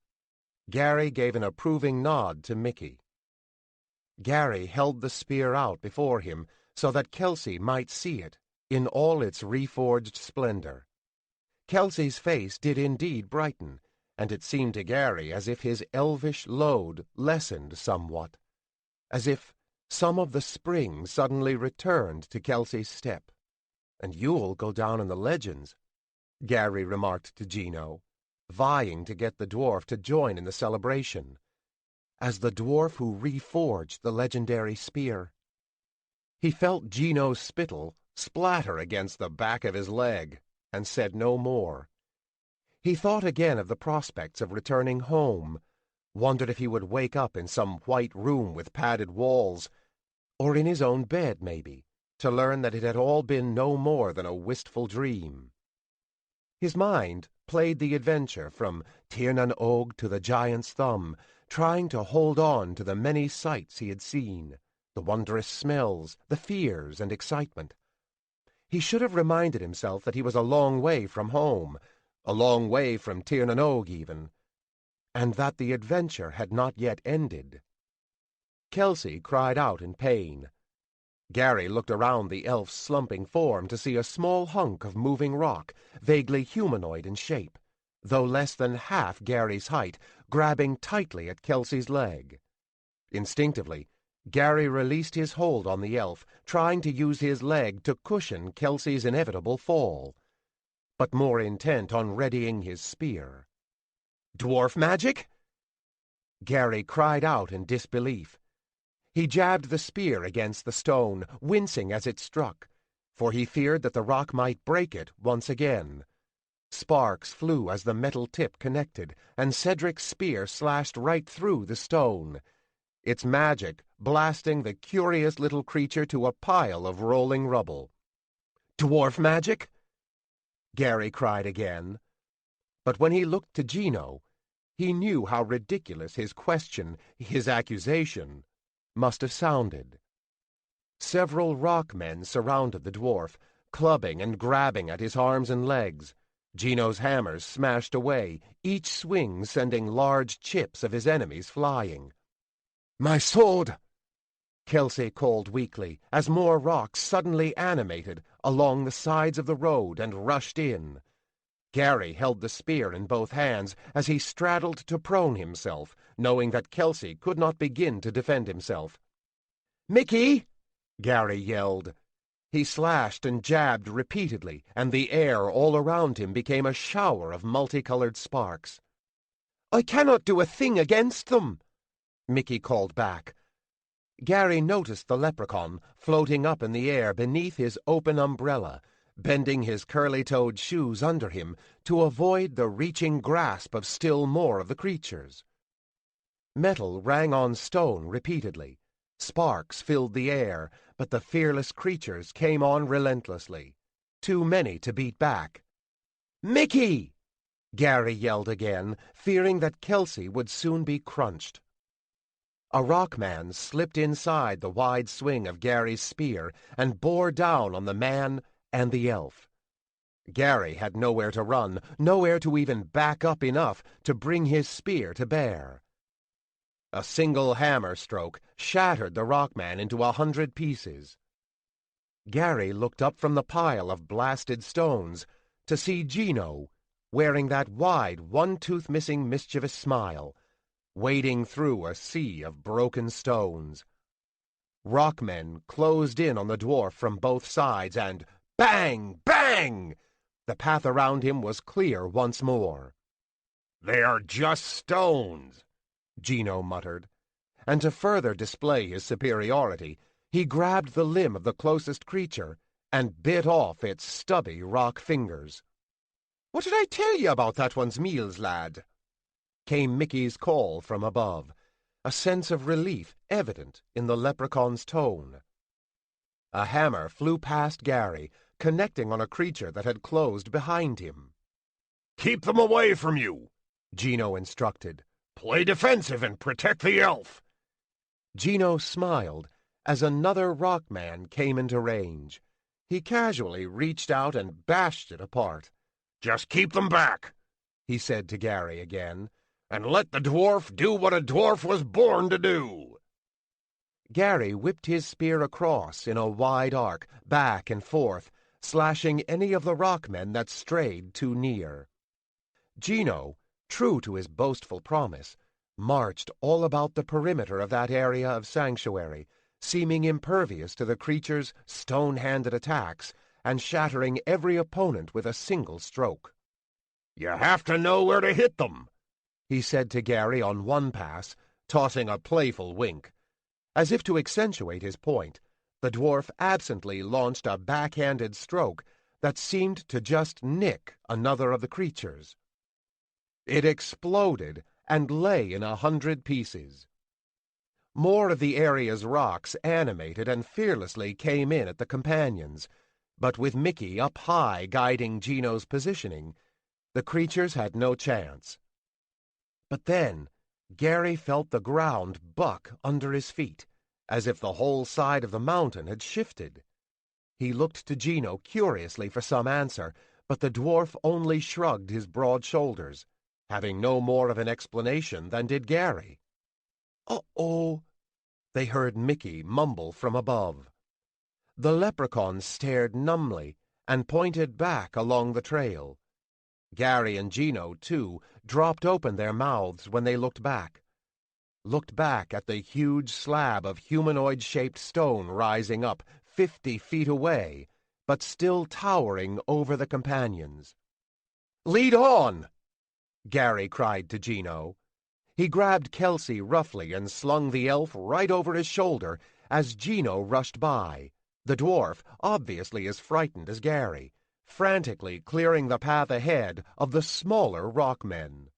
Gary gave an approving nod to Mickey. Gary held the spear out before him so that Kelsey might see it in all its reforged splendor. Kelsey's face did indeed brighten, and it seemed to Gary as if his elvish load lessened somewhat, as if some of the spring suddenly returned to Kelsey's step. "And you'll go down in the legends," Gary remarked to Gino, vying to get the dwarf to join in the celebration, as the dwarf who reforged the legendary spear. He felt Gino's spittle splatter against the back of his leg, and said no more. He thought again of the prospects of returning home, wondered if he would wake up in some white room with padded walls, or in his own bed, maybe, to learn that it had all been no more than a wistful dream. His mind played the adventure from Tir Nan Og to the Giant's Thumb, trying to hold on to the many sights he had seen, the wondrous smells, the fears and excitement. He should have reminded himself that he was a long way from home, a long way from Tir Nan Og even, and that the adventure had not yet ended. Kelsey cried out in pain. Gary looked around the elf's slumping form to see a small hunk of moving rock, vaguely humanoid in shape, though less than half Gary's height, grabbing tightly at Kelsey's leg. Instinctively, Gary released his hold on the elf, trying to use his leg to cushion Kelsey's inevitable fall, but more intent on readying his spear. "Dwarf magic?" Gary cried out in disbelief. He jabbed the spear against the stone, wincing as it struck, for he feared that the rock might break it once again. Sparks flew as the metal tip connected, and Cedric's spear slashed right through the stone, its magic blasting the curious little creature to a pile of rolling rubble. "Dwarf magic?" Gary cried again. But when he looked to Gino, he knew how ridiculous his question, his accusation, must have sounded. Several rock men surrounded the dwarf, clubbing and grabbing at his arms and legs. Gino's hammers smashed away, each swing sending large chips of his enemies flying. "My sword!" Kelsey called weakly, as more rocks suddenly animated along the sides of the road and rushed in. Gary held the spear in both hands as he straddled to prone himself, knowing that Kelsey could not begin to defend himself. "Mickey!" Gary yelled. He slashed and jabbed repeatedly, and the air all around him became a shower of multicolored sparks. "I cannot do a thing against them," Mickey called back. Gary noticed the leprechaun floating up in the air beneath his open umbrella, bending his curly-toed shoes under him to avoid the reaching grasp of still more of the creatures. Metal rang on stone repeatedly. Sparks filled the air, but the fearless creatures came on relentlessly, too many to beat back. "Mickey!" Gary yelled again, fearing that Kelsey would soon be crunched. A rockman slipped inside the wide swing of Gary's spear and bore down on the man and the elf. Gary had nowhere to run, nowhere to even back up enough to bring his spear to bear. A single hammer stroke shattered the rockman into 100 pieces. Gary looked up from the pile of blasted stones to see Gino, wearing that wide, one-tooth-missing mischievous smile, wading through a sea of broken stones. Rockmen closed in on the dwarf from both sides, and bang! Bang! The path around him was clear once more. "They are just stones," Gino muttered, and to further display his superiority, he grabbed the limb of the closest creature and bit off its stubby rock fingers. "What did I tell you about that one's meals, lad?" Came Mickey's call from above, a sense of relief evident in the leprechaun's tone. A hammer flew past Gary, connecting on a creature that had closed behind him. "Keep them away from you," Gino instructed. "Play defensive and protect the elf." Gino smiled as another rockman came into range. He casually reached out and bashed it apart. "Just keep them back," he said to Gary again, "and let the dwarf do what a dwarf was born to do." Gary whipped his spear across in a wide arc, back and forth, slashing any of the rockmen that strayed too near. Gino, true to his boastful promise, marched all about the perimeter of that area of sanctuary, seeming impervious to the creature's stone-handed attacks and shattering every opponent with a single stroke. "You have to know where to hit them," he said to Gary on one pass, tossing a playful wink. As if to accentuate his point, the dwarf absently launched a backhanded stroke that seemed to just nick another of the creatures. It exploded and lay in 100 pieces. More of the area's rocks animated and fearlessly came in at the companions, but with Mickey up high guiding Gino's positioning, the creatures had no chance. But then Gary felt the ground buck under his feet, as if the whole side of the mountain had shifted. He looked to Gino curiously for some answer, but the dwarf only shrugged his broad shoulders, having no more of an explanation than did Gary. "Uh-oh," they heard Mickey mumble from above. The leprechaun stared numbly and pointed back along the trail. Gary and Gino, too, dropped open their mouths when they looked back at the huge slab of humanoid-shaped stone rising up 50 feet away, but still towering over the companions. "Lead on!" Gary cried to Gino. He grabbed Kelsey roughly and slung the elf right over his shoulder as Gino rushed by, the dwarf obviously as frightened as Gary, frantically clearing the path ahead of the smaller rock men.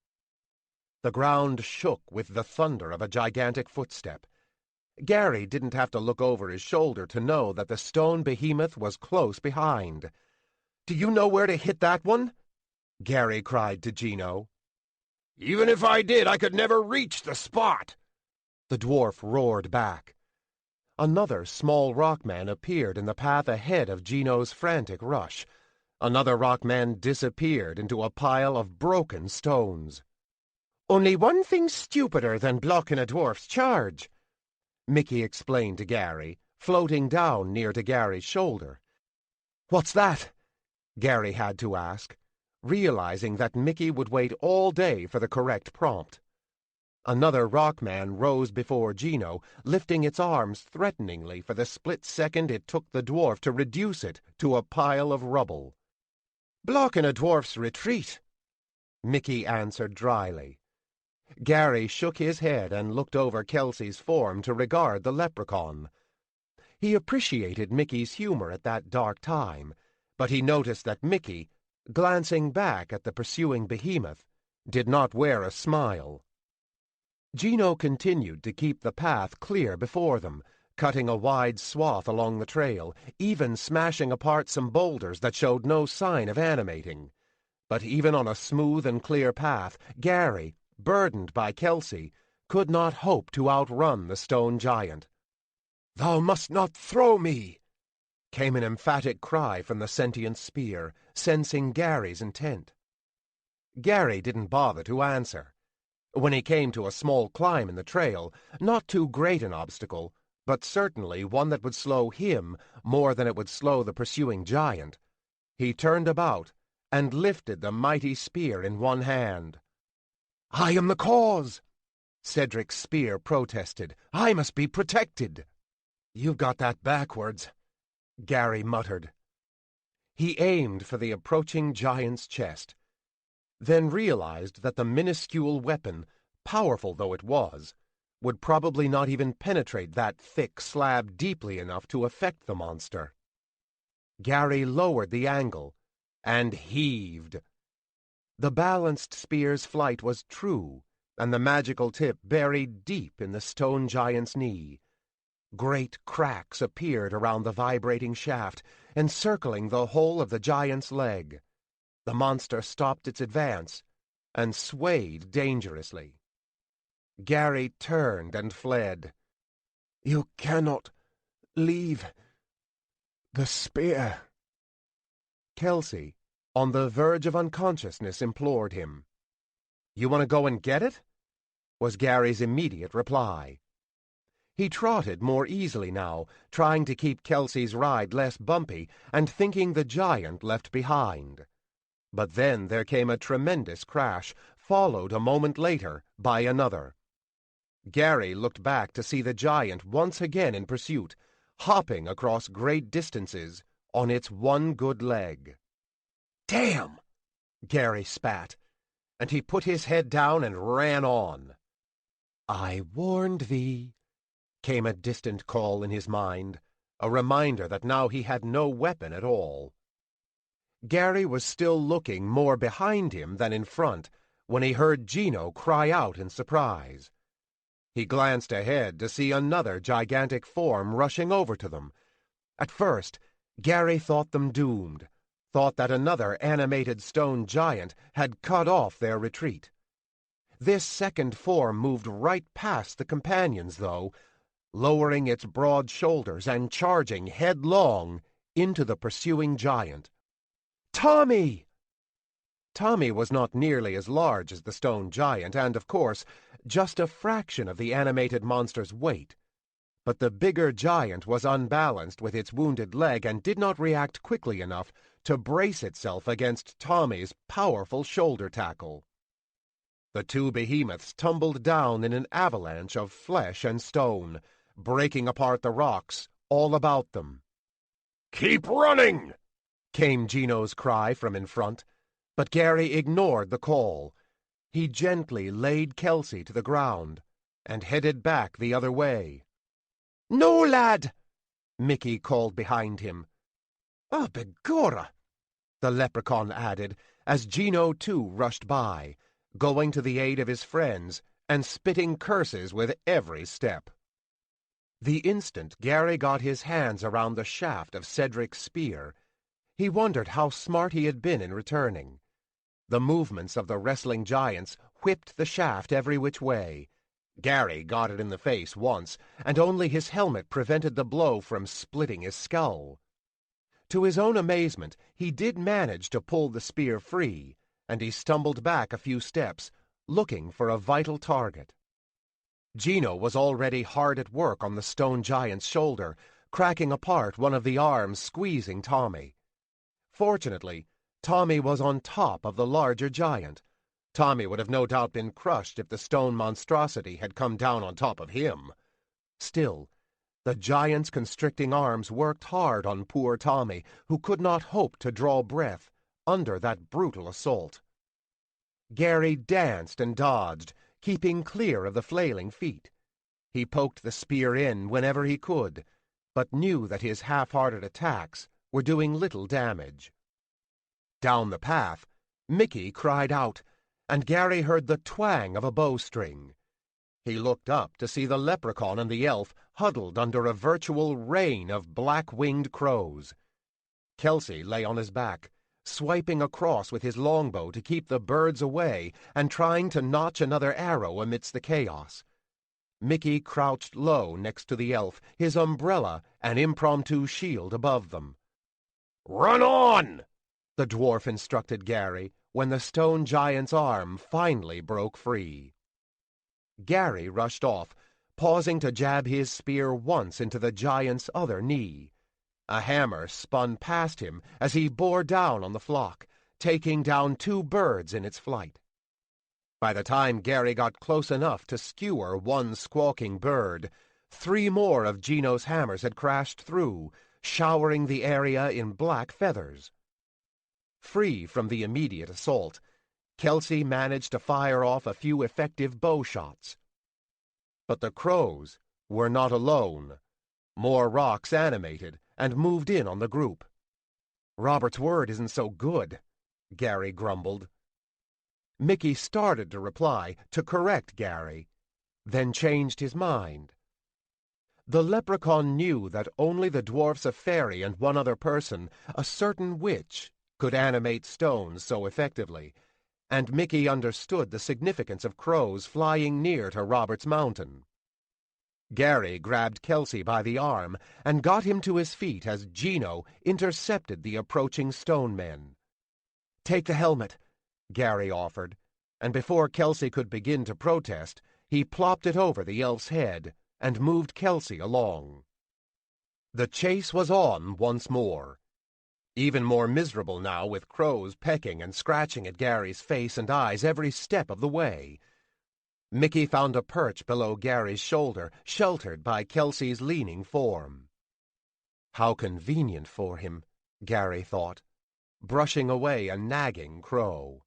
The ground shook with the thunder of a gigantic footstep. Gary didn't have to look over his shoulder to know that the stone behemoth was close behind. "Do you know where to hit that one?" Gary cried to Gino. "Even if I did, I could never reach the spot," the dwarf roared back. Another small rockman appeared in the path ahead of Gino's frantic rush. Another rockman disappeared into a pile of broken stones. "Only one thing stupider than blocking a dwarf's charge," Mickey explained to Gary, floating down near to Gary's shoulder. "What's that?" Gary had to ask, realizing that Mickey would wait all day for the correct prompt. Another rockman rose before Gino, lifting its arms threateningly for the split second it took the dwarf to reduce it to a pile of rubble. "Blocking a dwarf's retreat," Mickey answered dryly. Gary shook his head and looked over Kelsey's form to regard the leprechaun. He appreciated Mickey's humor at that dark time, but he noticed that Mickey, glancing back at the pursuing behemoth, did not wear a smile. Gino continued to keep the path clear before them, cutting a wide swath along the trail, even smashing apart some boulders that showed no sign of animating. But even on a smooth and clear path, Gary, burdened by Kelsey, could not hope to outrun the stone giant. "Thou must not throw me!" came an emphatic cry from the sentient spear, sensing Gary's intent. Gary didn't bother to answer. When he came to a small climb in the trail, not too great an obstacle, but certainly one that would slow him more than it would slow the pursuing giant, he turned about and lifted the mighty spear in one hand. "I am the cause!" Cedric's spear protested. "I must be protected!" "You've got that backwards," Gary muttered. He aimed for the approaching giant's chest, then realized that the minuscule weapon, powerful though it was, would probably not even penetrate that thick slab deeply enough to affect the monster. Gary lowered the angle and heaved. The balanced spear's flight was true, and the magical tip buried deep in the stone giant's knee. Great cracks appeared around the vibrating shaft, encircling the whole of the giant's leg. The monster stopped its advance and swayed dangerously. Gary turned and fled. "You cannot leave the spear," Kelsey, on the verge of unconsciousness, implored him. "You want to go and get it?" was Gary's immediate reply. He trotted more easily now, trying to keep Kelsey's ride less bumpy and thinking the giant left behind. But then there came a tremendous crash, followed a moment later by another. Gary looked back to see the giant once again in pursuit, hopping across great distances on its one good leg. "Damn!" Gary spat, and he put his head down and ran on. "I warned thee," came a distant call in his mind, a reminder that now he had no weapon at all. Gary was still looking more behind him than in front when he heard Gino cry out in surprise. He glanced ahead to see another gigantic form rushing over to them. At first, Gary thought them doomed, thought that another animated stone giant had cut off their retreat. This second form moved right past the companions, though, lowering its broad shoulders and charging headlong into the pursuing giant. "Tommy!" Tommy was not nearly as large as the stone giant, and, of course, just a fraction of the animated monster's weight. But the bigger giant was unbalanced with its wounded leg and did not react quickly enough to brace itself against Tommy's powerful shoulder tackle. The two behemoths tumbled down in an avalanche of flesh and stone, breaking apart the rocks all about them. "Keep running!" came Gino's cry from in front, but Gary ignored the call. He gently laid Kelsey to the ground and headed back the other way. "No, lad!" Mickey called behind him. "Ah, begorra!" the leprechaun added, as Gino too rushed by, going to the aid of his friends and spitting curses with every step. The instant Gary got his hands around the shaft of Cedric's spear, he wondered how smart he had been in returning. The movements of the wrestling giants whipped the shaft every which way. Gary got it in the face once, and only his helmet prevented the blow from splitting his skull. To his own amazement, he did manage to pull the spear free, and he stumbled back a few steps, looking for a vital target. Gino was already hard at work on the stone giant's shoulder, cracking apart one of the arms squeezing Tommy. Fortunately, Tommy was on top of the larger giant. Tommy would have no doubt been crushed if the stone monstrosity had come down on top of him. Still, the giant's constricting arms worked hard on poor Tommy, who could not hope to draw breath under that brutal assault. Gary danced and dodged, keeping clear of the flailing feet. He poked the spear in whenever he could, but knew that his half-hearted attacks were doing little damage. Down the path, Mickey cried out, and Gary heard the twang of a bowstring. He looked up to see the leprechaun and the elf huddled under a virtual rain of black-winged crows. Kelsey lay on his back, swiping across with his longbow to keep the birds away and trying to notch another arrow amidst the chaos. Mickey crouched low next to the elf, his umbrella an impromptu shield above them. "Run on!" the dwarf instructed Gary when the stone giant's arm finally broke free. Gary rushed off, pausing to jab his spear once into the giant's other knee. A hammer spun past him as he bore down on the flock, taking down 2 birds in its flight. By the time Gary got close enough to skewer one squawking bird, 3 more of Gino's hammers had crashed through, showering the area in black feathers. Free from the immediate assault, Kelsey managed to fire off a few effective bow shots. But the crows were not alone. More rocks animated and moved in on the group. "Robert's word isn't so good," Gary grumbled. Mickey started to reply, to correct Gary, then changed his mind. The leprechaun knew that only the dwarfs a fairy and one other person, a certain witch, could animate stones so effectively, and Mickey understood the significance of crows flying near to Robert's mountain. Gary grabbed Kelsey by the arm and got him to his feet as Gino intercepted the approaching stone men. "Take the helmet," Gary offered, and before Kelsey could begin to protest, he plopped it over the elf's head and moved Kelsey along. The chase was on once more. Even more miserable now, with crows pecking and scratching at Gary's face and eyes every step of the way. Mickey found a perch below Gary's shoulder, sheltered by Kelsey's leaning form. How convenient for him, Gary thought, brushing away a nagging crow.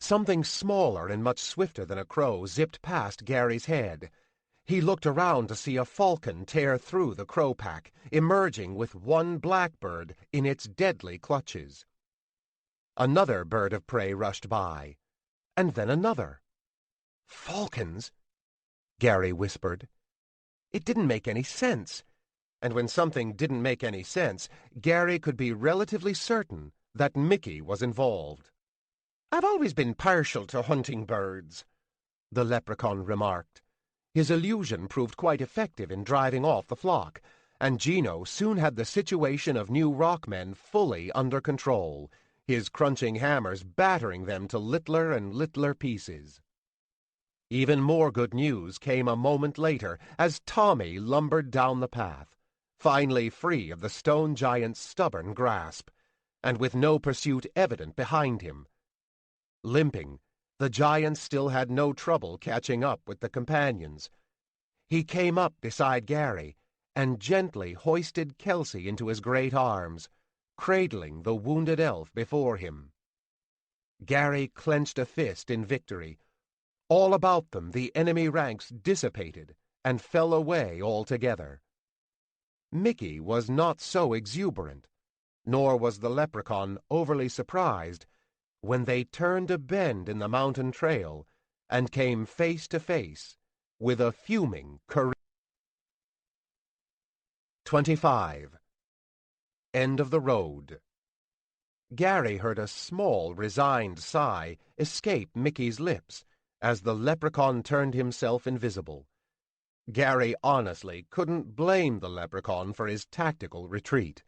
Something smaller and much swifter than a crow zipped past Gary's head. He looked around to see a falcon tear through the crow pack, emerging with one blackbird in its deadly clutches. Another bird of prey rushed by, and then another. Falcons? Gary whispered. It didn't make any sense, and when something didn't make any sense, Gary could be relatively certain that Mickey was involved. "I've always been partial to hunting birds," the leprechaun remarked. His illusion proved quite effective in driving off the flock, and Gino soon had the situation of New Rockmen fully under control, his crunching hammers battering them to littler and littler pieces. Even more good news came a moment later as Tommy lumbered down the path, finally free of the stone giant's stubborn grasp, and with no pursuit evident behind him. Limping, the giant still had no trouble catching up with the companions. He came up beside Gary and gently hoisted Kelsey into his great arms, cradling the wounded elf before him. Gary clenched a fist in victory. All about them the enemy ranks dissipated and fell away altogether. Mickey was not so exuberant, nor was the leprechaun overly surprised when they turned a bend in the mountain trail and came face to face with a fuming 25. End of the road. Gary heard a small, resigned sigh escape Mickey's lips as the leprechaun turned himself invisible. Gary honestly couldn't blame the leprechaun for his tactical retreat.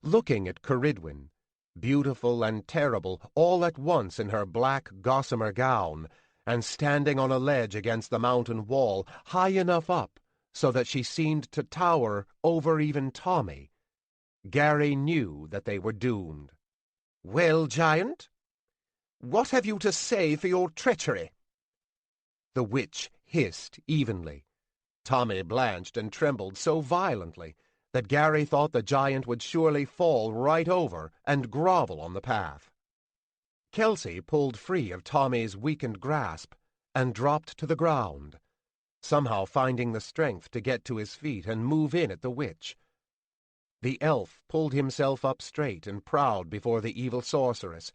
Looking at Ceridwen, beautiful and terrible all at once in her black gossamer gown, and standing on a ledge against the mountain wall high enough up so that she seemed to tower over even Tommy, Gary knew that they were doomed. "Well, giant, what have you to say for your treachery?" The witch hissed evenly. Tommy blanched and trembled so violently that Gary thought the giant would surely fall right over and grovel on the path. Kelsey pulled free of Tommy's weakened grasp and dropped to the ground, somehow finding the strength to get to his feet and move in at the witch. The elf pulled himself up straight and proud before the evil sorceress,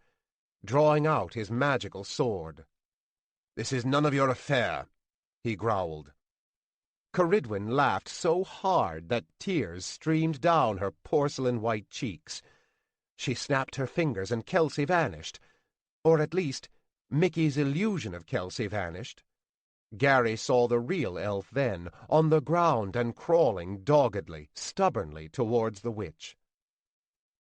drawing out his magical sword. "This is none of your affair," he growled. Ceridwen laughed so hard that tears streamed down her porcelain-white cheeks. She snapped her fingers and Kelsey vanished, or at least Mickey's illusion of Kelsey vanished. Gary saw the real elf then, on the ground and crawling doggedly, stubbornly towards the witch.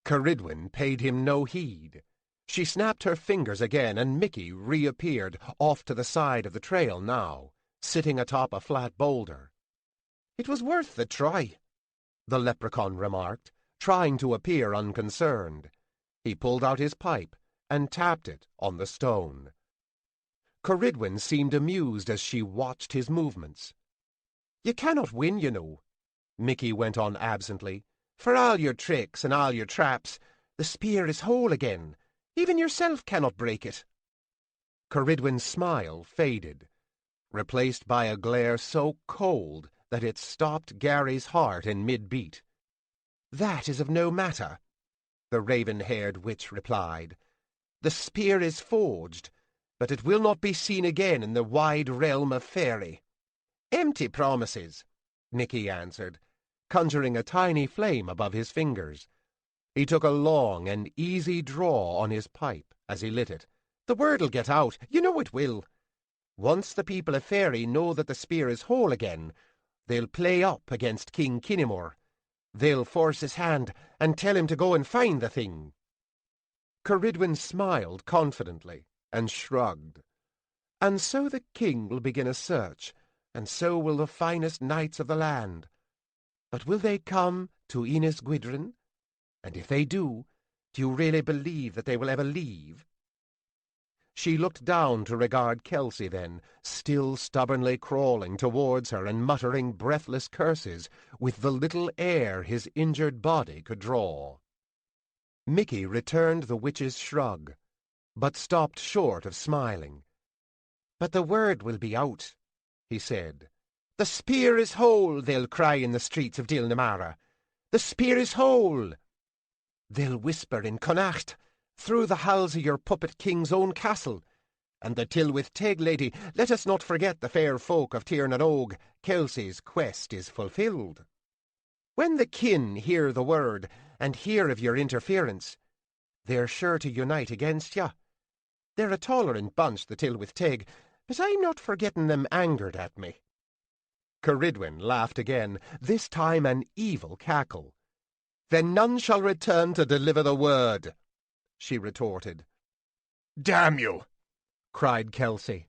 Ceridwen paid him no heed. She snapped her fingers again, and Mickey reappeared off to the side of the trail now, sitting atop a flat boulder. "It was worth the try," the leprechaun remarked, trying to appear unconcerned. He pulled out his pipe and tapped it on the stone. Ceridwen seemed amused as she watched his movements. "You cannot win, you know," Mickey went on absently. "For all your tricks and all your traps, the spear is whole again. Even yourself cannot break it." Ceridwen's smile faded, replaced by a glare so cold that it stopped Gary's heart in mid-beat. "That is of no matter," the raven-haired witch replied. "The spear is forged, but it will not be seen again in the wide realm of fairy." "Empty promises," Nicky answered, conjuring a tiny flame above his fingers. He took a long and easy draw on his pipe as he lit it. "The word'll get out, you know it will. Once the people of fairy know that the spear is whole again, they'll play up against King Kinnimore. They'll force his hand and tell him to go and find the thing." Ceridwen smiled confidently and shrugged. "And so the king will begin a search, and so will the finest knights of the land. But will they come to Innis Gwydryn? And if they do you really believe that they will ever leave?" She looked down to regard Kelsey then, still stubbornly crawling towards her and muttering breathless curses with the little air his injured body could draw. Mickey returned the witch's shrug, but stopped short of smiling. "But the word will be out," he said. "The spear is whole," they'll cry in the streets of Dilnamara. "The spear is whole." They'll whisper in Connacht, through the halls of your puppet king's own castle. And the Tilwith Teg lady, let us not forget the fair folk of Tir na Og, Kelsey's quest is fulfilled. When the kin hear the word, and hear of your interference, they're sure to unite against ya. They're a tolerant bunch, the Tilwith Teg, but I'm not forgetting them angered at me." Cerridwen laughed again, this time an evil cackle. "Then none shall return to deliver the word," she retorted. "Damn you!" cried Kelsey,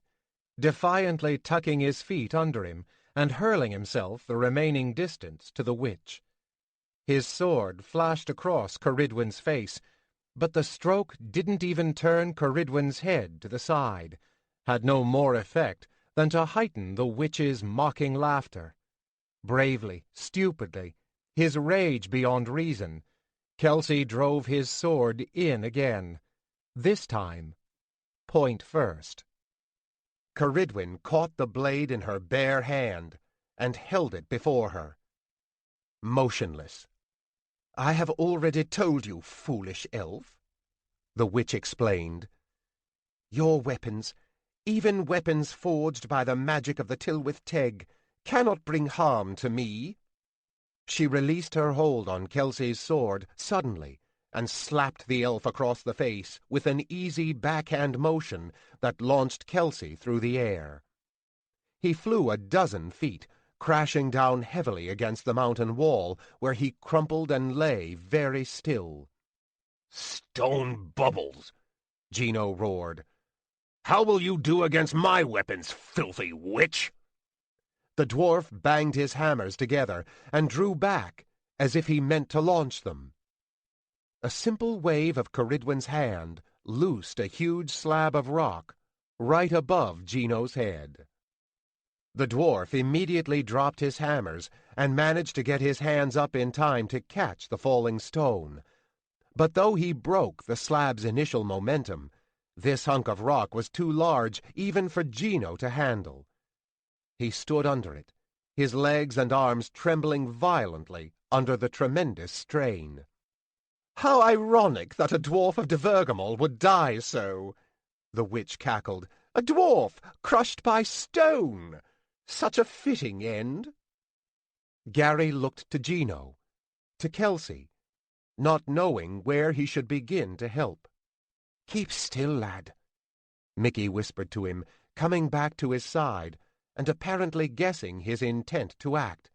defiantly tucking his feet under him and hurling himself the remaining distance to the witch. His sword flashed across Cerridwen's face, but the stroke didn't even turn Cerridwen's head to the side, had no more effect than to heighten the witch's mocking laughter. Bravely, stupidly, his rage beyond reason, Kelsey drove his sword in again, this time point first. Cerridwen caught the blade in her bare hand and held it before her, motionless. "I have already told you, foolish elf," the witch explained. "Your weapons, even weapons forged by the magic of the Tilwith Teg, cannot bring harm to me." She released her hold on Kelsey's sword suddenly and slapped the elf across the face with an easy backhand motion that launched Kelsey through the air. He flew a dozen feet, crashing down heavily against the mountain wall, where he crumpled and lay very still. "Stone bubbles!" Gino roared. "How will you do against my weapons, filthy witch?" The dwarf banged his hammers together and drew back, as if he meant to launch them. A simple wave of Cerridwen's hand loosed a huge slab of rock right above Gino's head. The dwarf immediately dropped his hammers and managed to get his hands up in time to catch the falling stone. But though he broke the slab's initial momentum, this hunk of rock was too large even for Gino to handle. He stood under it, his legs and arms trembling violently under the tremendous strain. "How ironic that a dwarf of Dvergamol would die so!" the witch cackled. "A dwarf crushed by stone! Such a fitting end!" Gary looked to Gino, to Kelsey, not knowing where he should begin to help. "Keep still, lad," Mickey whispered to him, coming back to his side and apparently guessing his intent to act.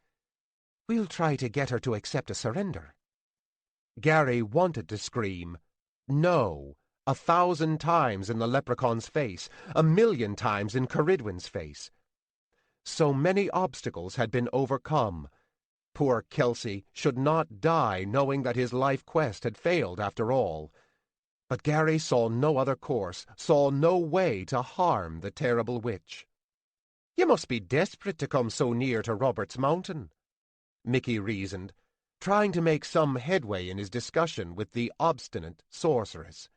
"We'll try to get her to accept a surrender." Gary wanted to scream, "No," 1,000 times in the leprechaun's face, 1,000,000 times in Cerridwen's face. So many obstacles had been overcome. Poor Kelsey should not die knowing that his life quest had failed after all. But Gary saw no other course, saw no way to harm the terrible witch. "You must be desperate to come so near to Robert's Mountain," Mickey reasoned, trying to make some headway in his discussion with the obstinate sorceress.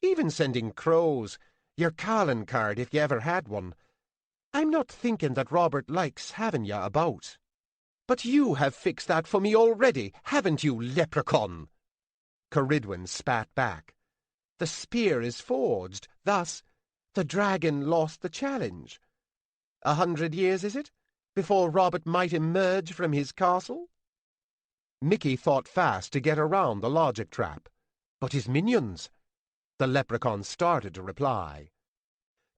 "Even sending crows, your calling card if you ever had one. I'm not thinking that Robert likes having you about. But you have fixed that for me already, haven't you, leprechaun?" Cerridwen spat back. "The spear is forged, thus the dragon lost the challenge. 100 years, is it, before Robert might emerge from his castle?" Mickey thought fast to get around the logic trap. "But his minions?" The leprechaun started to reply.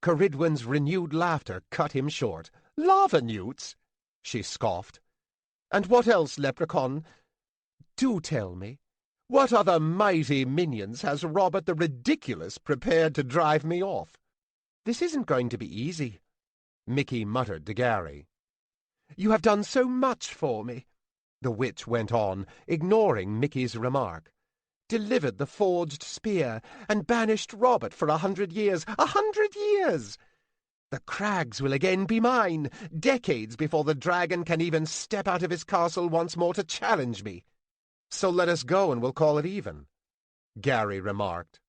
Cerridwen's renewed laughter cut him short. "Lava newts!" she scoffed. "And what else, leprechaun? Do tell me, what other mighty minions has Robert the Ridiculous prepared to drive me off? This isn't going to be easy," Mickey muttered to Gary. "You have done so much for me," the witch went on, ignoring Mickey's remark. delivered the forged spear, and banished Robert for 100 years. 100 years! The crags will again be mine, decades before the dragon can even step out of his castle once more to challenge me. So let us go and we'll call it even, Gary remarked.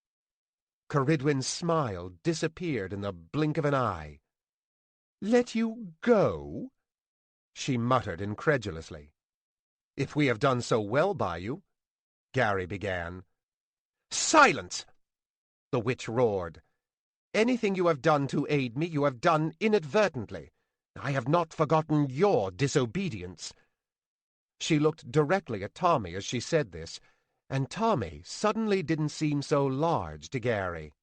Ceridwen's smile disappeared in the blink of an eye. Let you go? She muttered incredulously. If we have done so well by you, Gary began. Silence! The witch roared. Anything you have done to aid me, you have done inadvertently. I have not forgotten your disobedience. She looked directly at Tommy as she said this, and Tommy suddenly didn't seem so large to Gary.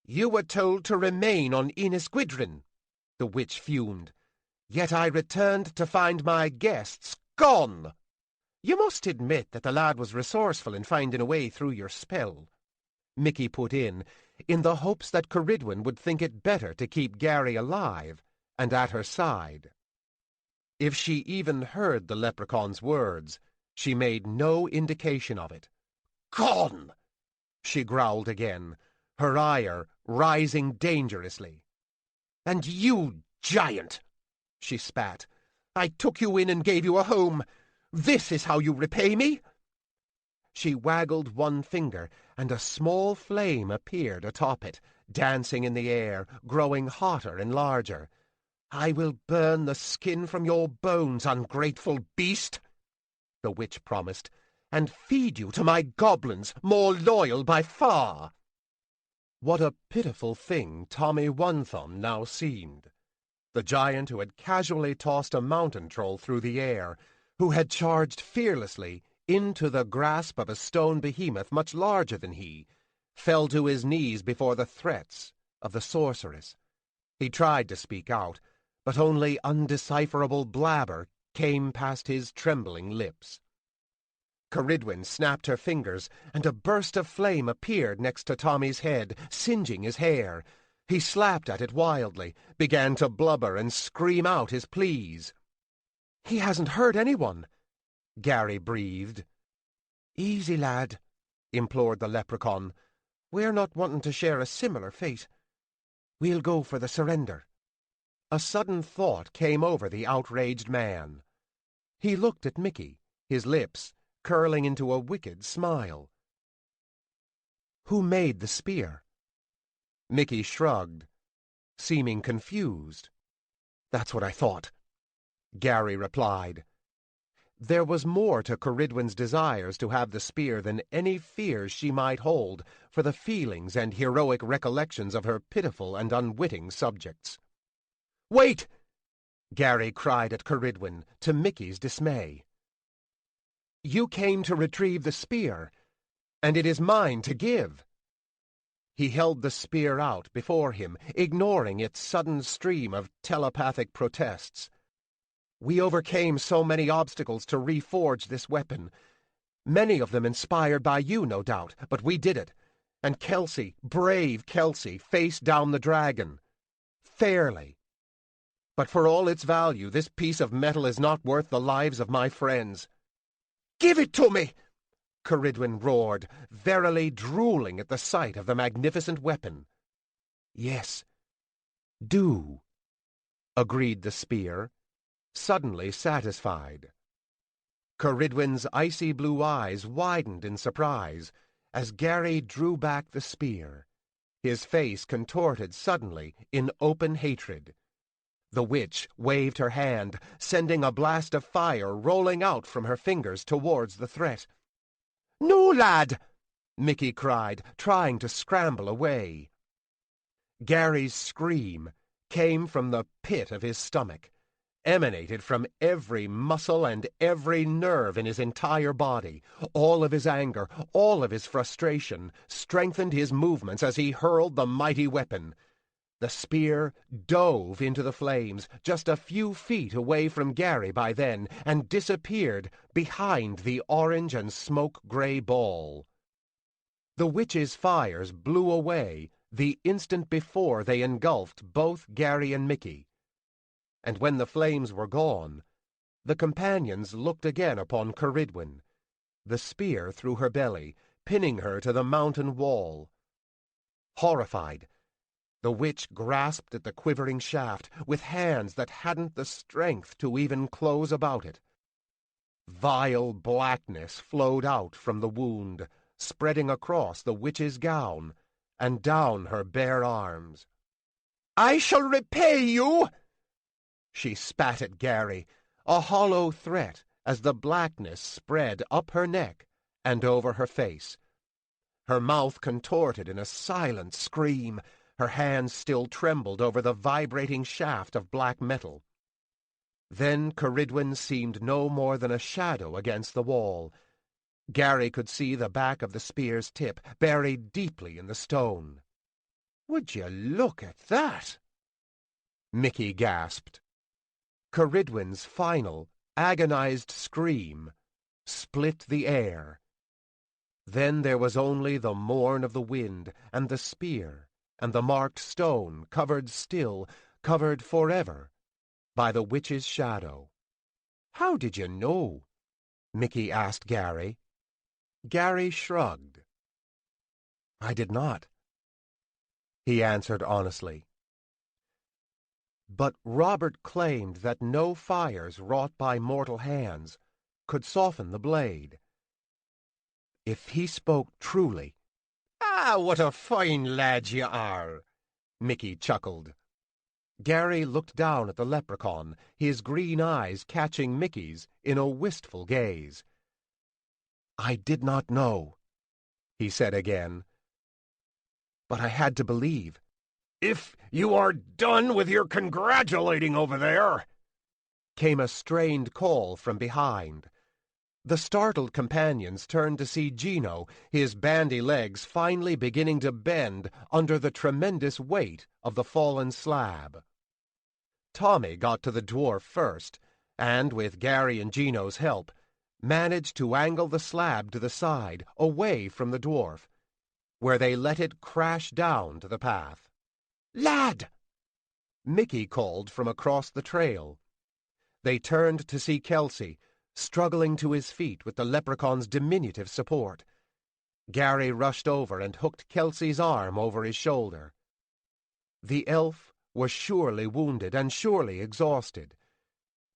You were told to remain on Innisquidrin, the witch fumed. Yet I returned to find my guests gone. You must admit that the lad was resourceful in finding a way through your spell, Mickey put in the hopes that Ceridwen would think it better to keep Gary alive and at her side. If she even heard the leprechaun's words, she made no indication of it. Gone! She growled again, her ire rising dangerously. And you, giant! She spat. I took you in and gave you a home. This is how you repay me? She waggled one finger, and a small flame appeared atop it, dancing in the air, growing hotter and larger. I will burn the skin from your bones, ungrateful beast, the witch promised, and feed you to my goblins, more loyal by far. What a pitiful thing Tommy One Thumb now seemed. The giant who had casually tossed a mountain troll through the air, who had charged fearlessly into the grasp of a stone behemoth much larger than he, fell to his knees before the threats of the sorceress. He tried to speak out, but only undecipherable blabber came past his trembling lips. Ceridwen snapped her fingers, and a burst of flame appeared next to Tommy's head, singeing his hair. He slapped at it wildly, began to blubber and scream out his pleas. He hasn't hurt anyone, Gary breathed. Easy, lad, implored the leprechaun. We're not wanting to share a similar fate. We'll go for the surrender. A sudden thought came over the outraged man. He looked at Mickey, his lips curling into a wicked smile. Who made the spear? Mickey shrugged, seeming confused. That's what I thought, Gary replied. There was more to Ceridwen's desires to have the spear than any fears she might hold for the feelings and heroic recollections of her pitiful and unwitting subjects. "Wait!" Gary cried at Ceridwen, to Mickey's dismay. You came to retrieve the spear, and it is mine to give. He held the spear out before him, ignoring its sudden stream of telepathic protests. We overcame so many obstacles to reforge this weapon, many of them inspired by you, no doubt, but we did it. And Kelsey, brave Kelsey, faced down the dragon. Fairly. But for all its value, this piece of metal is not worth the lives of my friends. "Give it to me!" Ceridwen roared, verily drooling at the sight of the magnificent weapon. "Yes, do," agreed the spear, suddenly satisfied. Ceridwen's icy blue eyes widened in surprise as Gary drew back the spear, his face contorted suddenly in open hatred. The witch waved her hand, sending a blast of fire rolling out from her fingers towards the threat. "No, lad!" Mickey cried, trying to scramble away. Gary's scream came from the pit of his stomach, emanated from every muscle and every nerve in his entire body. All of his anger, all of his frustration, strengthened his movements as he hurled the mighty weapon. The spear dove into the flames, just a few feet away from Gary by then, and disappeared behind the orange and smoke-gray ball. The witch's fires blew away the instant before they engulfed both Gary and Mickey. And when the flames were gone, the companions looked again upon Ceridwen, the spear through her belly, pinning her to the mountain wall. Horrified, the witch grasped at the quivering shaft with hands that hadn't the strength to even close about it. Vile blackness flowed out from the wound, spreading across the witch's gown and down her bare arms. "I shall repay you!" She spat at Gary, a hollow threat as the blackness spread up her neck and over her face. Her mouth contorted in a silent scream. Her hands still trembled over the vibrating shaft of black metal. Then Ceridwen seemed no more than a shadow against the wall. Gary could see the back of the spear's tip, buried deeply in the stone. "Would you look at that?" Mickey gasped. Ceridwen's final, agonized scream split the air. Then there was only the mourn of the wind, and the spear, and the marked stone covered still, covered forever, by the witch's shadow. "How did you know?" Mickey asked Gary. Gary shrugged. "I did not," he answered honestly. But Robert claimed that no fires wrought by mortal hands could soften the blade. If he spoke truly— "Ah, what a fine lad you are!" Mickey chuckled. Gary looked down at the leprechaun, his green eyes catching Mickey's in a wistful gaze. "I did not know," he said again. "But I had to believe." "If you are done with your congratulating over there," came a strained call from behind. The startled companions turned to see Gino, his bandy legs finally beginning to bend under the tremendous weight of the fallen slab. Tommy got to the dwarf first, and, with Gary and Gino's help, managed to angle the slab to the side, away from the dwarf, where they let it crash down to the path. "Lad!" Mickey called from across the trail. They turned to see Kelsey, struggling to his feet with the leprechaun's diminutive support. Gary rushed over and hooked Kelsey's arm over his shoulder. The elf was surely wounded and surely exhausted,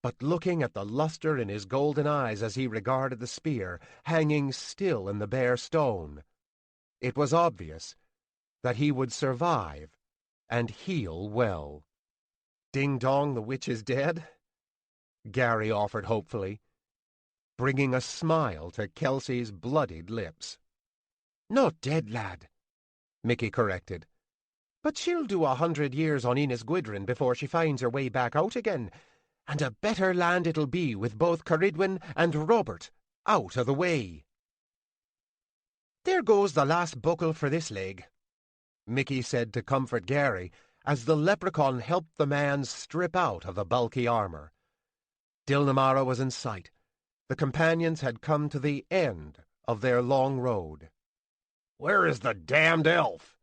but looking at the luster in his golden eyes as he regarded the spear hanging still in the bare stone, it was obvious that he would survive and heal well. "Ding-dong, the witch is dead?" Gary offered hopefully, bringing a smile to Kelsey's bloodied lips. "Not dead, lad," Mickey corrected. "But she'll do 100 years on Innis Gwydrin before she finds her way back out again, and a better land it'll be with both Ceridwen and Robert out of the way." "There goes the last buckle for this leg," Mickey said to comfort Gary as the leprechaun helped the man strip out of the bulky armor. Dilnamara was in sight. The companions had come to the end of their long road. "Where is the damned elf?"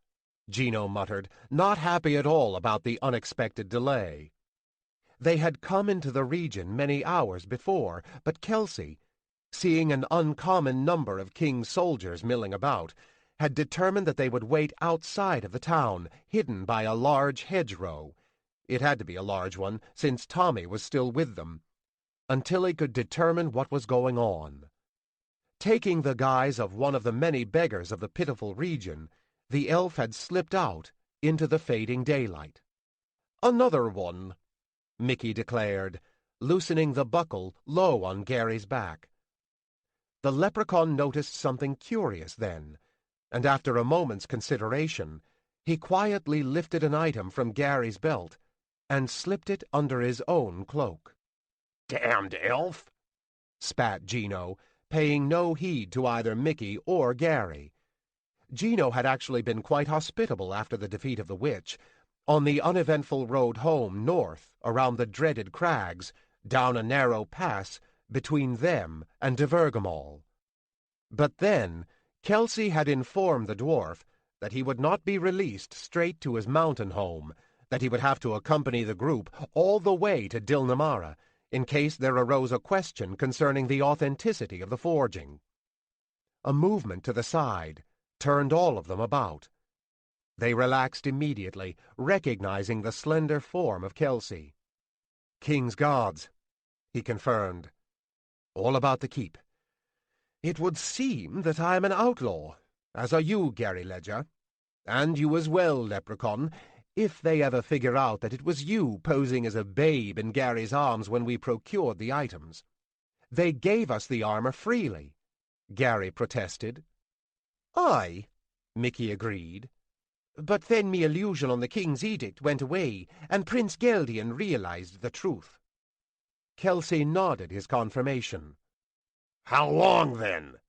Gino muttered, not happy at all about the unexpected delay. They had come into the region many hours before, but Kelsey, seeing an uncommon number of King's soldiers milling about, had determined that they would wait outside of the town, hidden by a large hedgerow. It had to be a large one, since Tommy was still with them, until he could determine what was going on. Taking the guise of one of the many beggars of the pitiful region, the elf had slipped out into the fading daylight. "Another one," Mickey declared, loosening the buckle low on Gary's back. The leprechaun noticed something curious then, and after a moment's consideration, he quietly lifted an item from Gary's belt and slipped it under his own cloak. "Damned elf!" spat Gino, paying no heed to either Mickey or Gary. Gino had actually been quite hospitable after the defeat of the witch, on the uneventful road home north around the dreaded crags, down a narrow pass between them and de Vergamall. But then Kelsey had informed the dwarf that he would not be released straight to his mountain home, that he would have to accompany the group all the way to Dilnamara, in case there arose a question concerning the authenticity of the forging. A movement to the side turned all of them about. They relaxed immediately, recognizing the slender form of Kelsey. "King's guards," he confirmed. "All about the keep. It would seem that I am an outlaw, as are you, Gary Ledger. And you as well, Leprechaun, if they ever figure out that it was you posing as a babe in Gary's arms when we procured the items. They gave us the armor freely," Gary protested. "Aye," Mickey agreed. "But then me illusion on the king's edict went away, and Prince Geldian realized the truth." Kelsey nodded his confirmation. "How long, then?"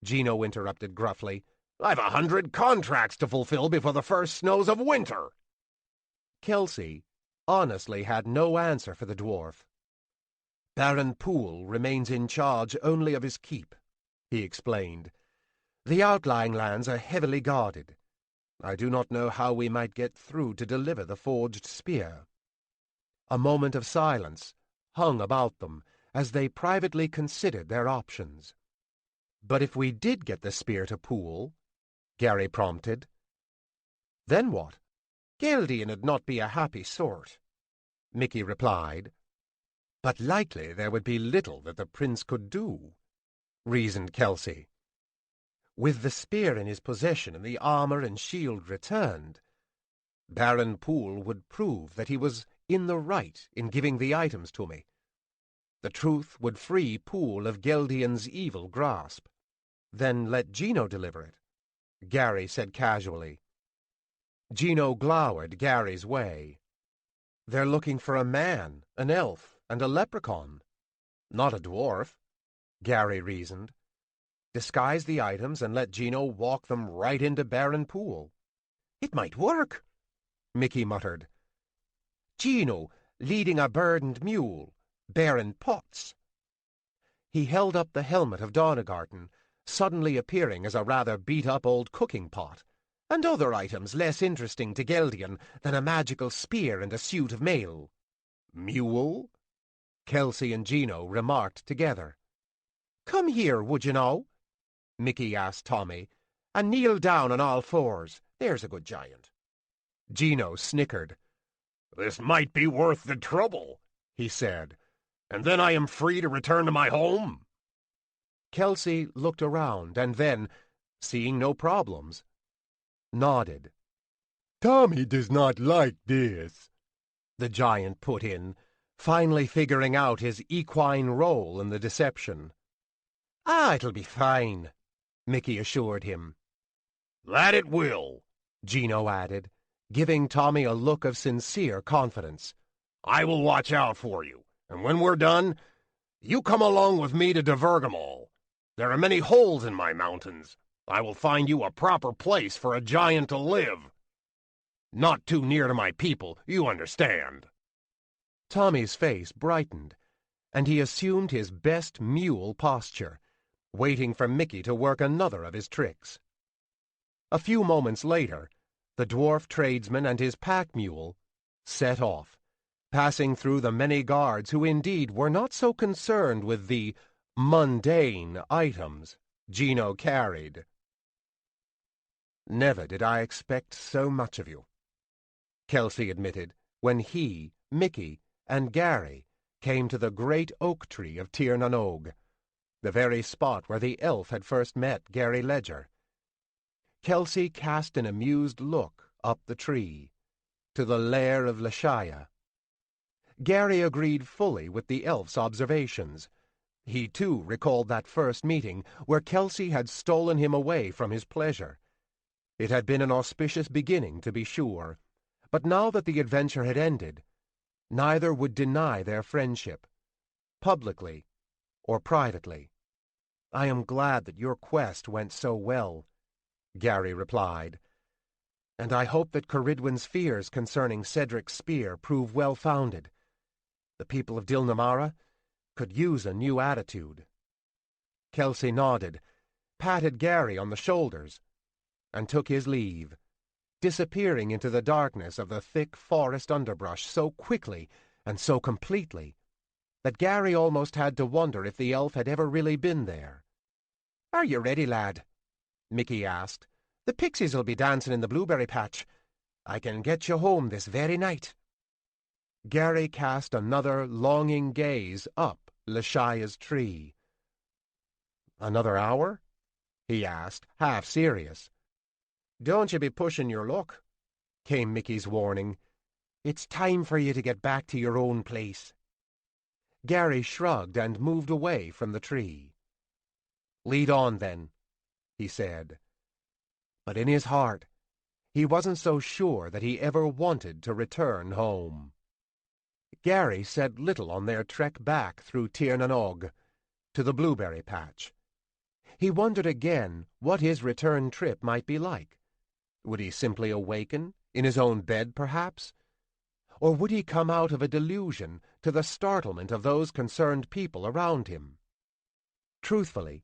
Gino interrupted gruffly. "I've 100 contracts to fulfill before the first snows of winter." Kelsey honestly had no answer for the dwarf. "Baron Poole remains in charge only of his keep," he explained. "The outlying lands are heavily guarded. I do not know how we might get through to deliver the forged spear." A moment of silence hung about them as they privately considered their options. "But if we did get the spear to Poole," Gary prompted. "Then what? Geldian'd not be a happy sort," Mickey replied. "But likely there would be little that the prince could do," reasoned Kelsey. "With the spear in his possession and the armor and shield returned, Baron Poole would prove that he was in the right in giving the items to me. The truth would free Poole of Geldian's evil grasp. Then let Gino deliver it," Gary said casually. Gino glowered Gary's way. "They're looking for a man, an elf, and a leprechaun. Not a dwarf," Gary reasoned. "Disguise the items and let Gino walk them right into Baron Poole." "It might work," Mickey muttered. "Gino leading a burdened mule, Baron Potts." He held up the helmet of Donegarten, suddenly appearing as a rather beat-up old cooking pot, and other items less interesting to Geldian than a magical spear and a suit of mail. "Mule?" Kelsey and Gino remarked together. "Come here, would you know?" Mickey asked Tommy, "and kneel down on all fours. There's a good giant." Gino snickered. "This might be worth the trouble," he said. "And then I am free to return to my home?" Kelsey looked around and then, seeing no problems, nodded. "Tommy does not like this," the giant put in, finally figuring out his equine role in the deception. "Ah, it'll be fine," Mickey assured him. "That it will," Gino added, giving Tommy a look of sincere confidence. "I will watch out for you, and when we're done, you come along with me to Divergamal. There are many holes in my mountains. I will find you a proper place for a giant to live. Not too near to my people, you understand." Tommy's face brightened, and he assumed his best mule posture, waiting for Mickey to work another of his tricks. A few moments later, the dwarf tradesman and his pack mule set off, passing through the many guards who indeed were not so concerned with the mundane items Gino carried. "Never did I expect so much of you," Kelsey admitted when he, Mickey, and Gary came to the great oak tree of Tir na Nog, the very spot where the elf had first met Gary Ledger. Kelsey cast an amused look up the tree, to the lair of Lashaya. Gary agreed fully with the elf's observations. He, too, recalled that first meeting where Kelsey had stolen him away from his pleasure. It had been an auspicious beginning, to be sure, but now that the adventure had ended, neither would deny their friendship, publicly or privately. "I am glad that your quest went so well," Gary replied, "and I hope that Caridwen's fears concerning Cedric's spear prove well-founded. The people of Dilnamara could use a new attitude." Kelsey nodded, patted Gary on the shoulders, and took his leave, disappearing into the darkness of the thick forest underbrush so quickly and so completely that Gary almost had to wonder if the elf had ever really been there. "Are you ready, lad?" Mickey asked. "The pixies'll be dancing in the blueberry patch. I can get you home this very night." Gary cast another longing gaze up Lashia's tree. "Another hour?" he asked, half serious. "Don't you be pushing your luck," came Mickey's warning. "It's time for you to get back to your own place." Gary shrugged and moved away from the tree. "Lead on, then," he said. But in his heart, he wasn't so sure that he ever wanted to return home. Gary said little on their trek back through Tir na Og to the blueberry patch. He wondered again what his return trip might be like. Would he simply awaken, in his own bed perhaps? Or would he come out of a delusion to the startlement of those concerned people around him? Truthfully,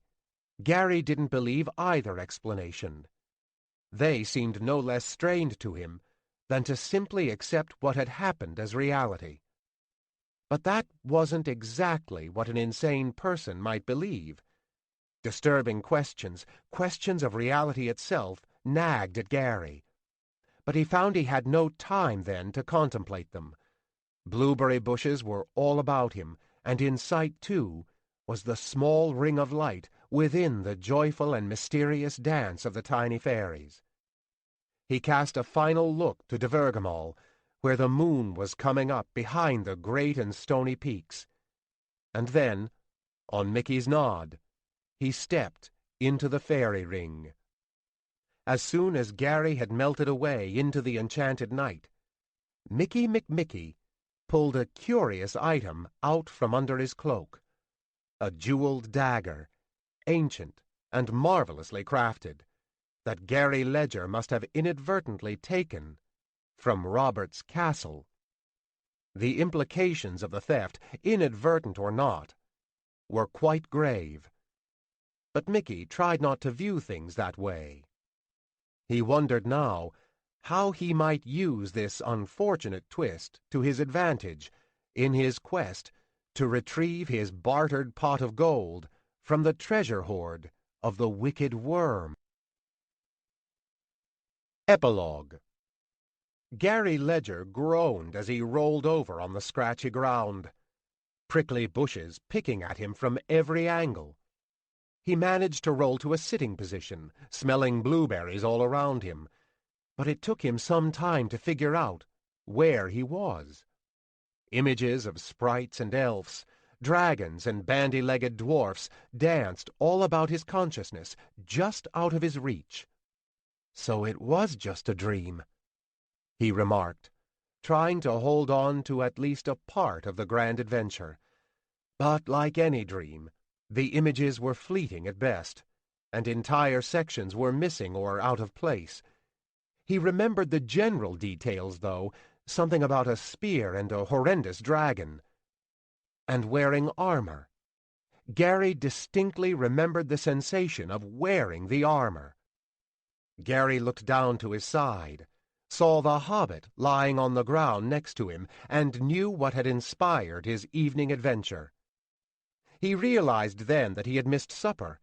Gary didn't believe either explanation. They seemed no less strained to him than to simply accept what had happened as reality. But that wasn't exactly what an insane person might believe. Disturbing questions, questions of reality itself, nagged at Gary. But he found he had no time then to contemplate them. Blueberry bushes were all about him, and in sight, too, was the small ring of light within the joyful and mysterious dance of the tiny fairies. He cast a final look to Divergamal, where the moon was coming up behind the great and stony peaks. And then, on Mickey's nod, he stepped into the fairy ring. As soon as Gary had melted away into the enchanted night, Mickey McMickey pulled a curious item out from under his cloak, a jeweled dagger, ancient and marvelously crafted, that Gary Ledger must have inadvertently taken from Robert's castle. The implications of the theft, inadvertent or not, were quite grave. But Mickey tried not to view things that way. He wondered now how he might use this unfortunate twist to his advantage in his quest to retrieve his bartered pot of gold from the treasure hoard of the wicked worm. Epilogue. Gary Ledger groaned as he rolled over on the scratchy ground, prickly bushes picking at him from every angle. He managed to roll to a sitting position, smelling blueberries all around him, but it took him some time to figure out where he was. Images of sprites and elves, dragons and bandy-legged dwarfs danced all about his consciousness, just out of his reach. So it was just a dream, he remarked, trying to hold on to at least a part of the grand adventure. But like any dream, the images were fleeting at best, and entire sections were missing or out of place. He remembered the general details, though, something about a spear and a horrendous dragon. And wearing armor. Gary distinctly remembered the sensation of wearing the armor. Gary looked down to his side, saw the hobbit lying on the ground next to him, and knew what had inspired his evening adventure. He realized then that he had missed supper.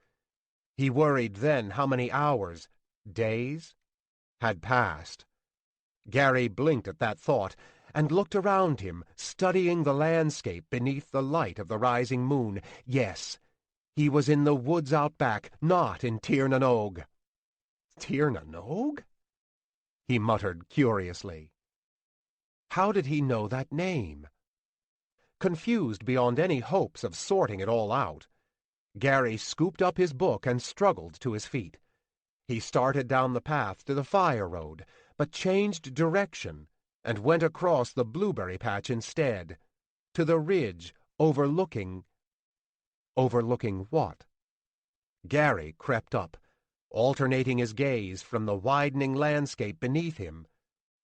He worried then how many hours, days, had passed. Gary blinked at that thought and looked around him, studying the landscape beneath the light of the rising moon. Yes, he was in the woods out back, not in Tir na Og. Tir na Og? He muttered curiously. How did he know that name? Confused beyond any hopes of sorting it all out, Gary scooped up his book and struggled to his feet. He started down the path to the fire road, but changed direction and went across the blueberry patch instead, to the ridge overlooking... Overlooking what? Gary crept up, alternating his gaze from the widening landscape beneath him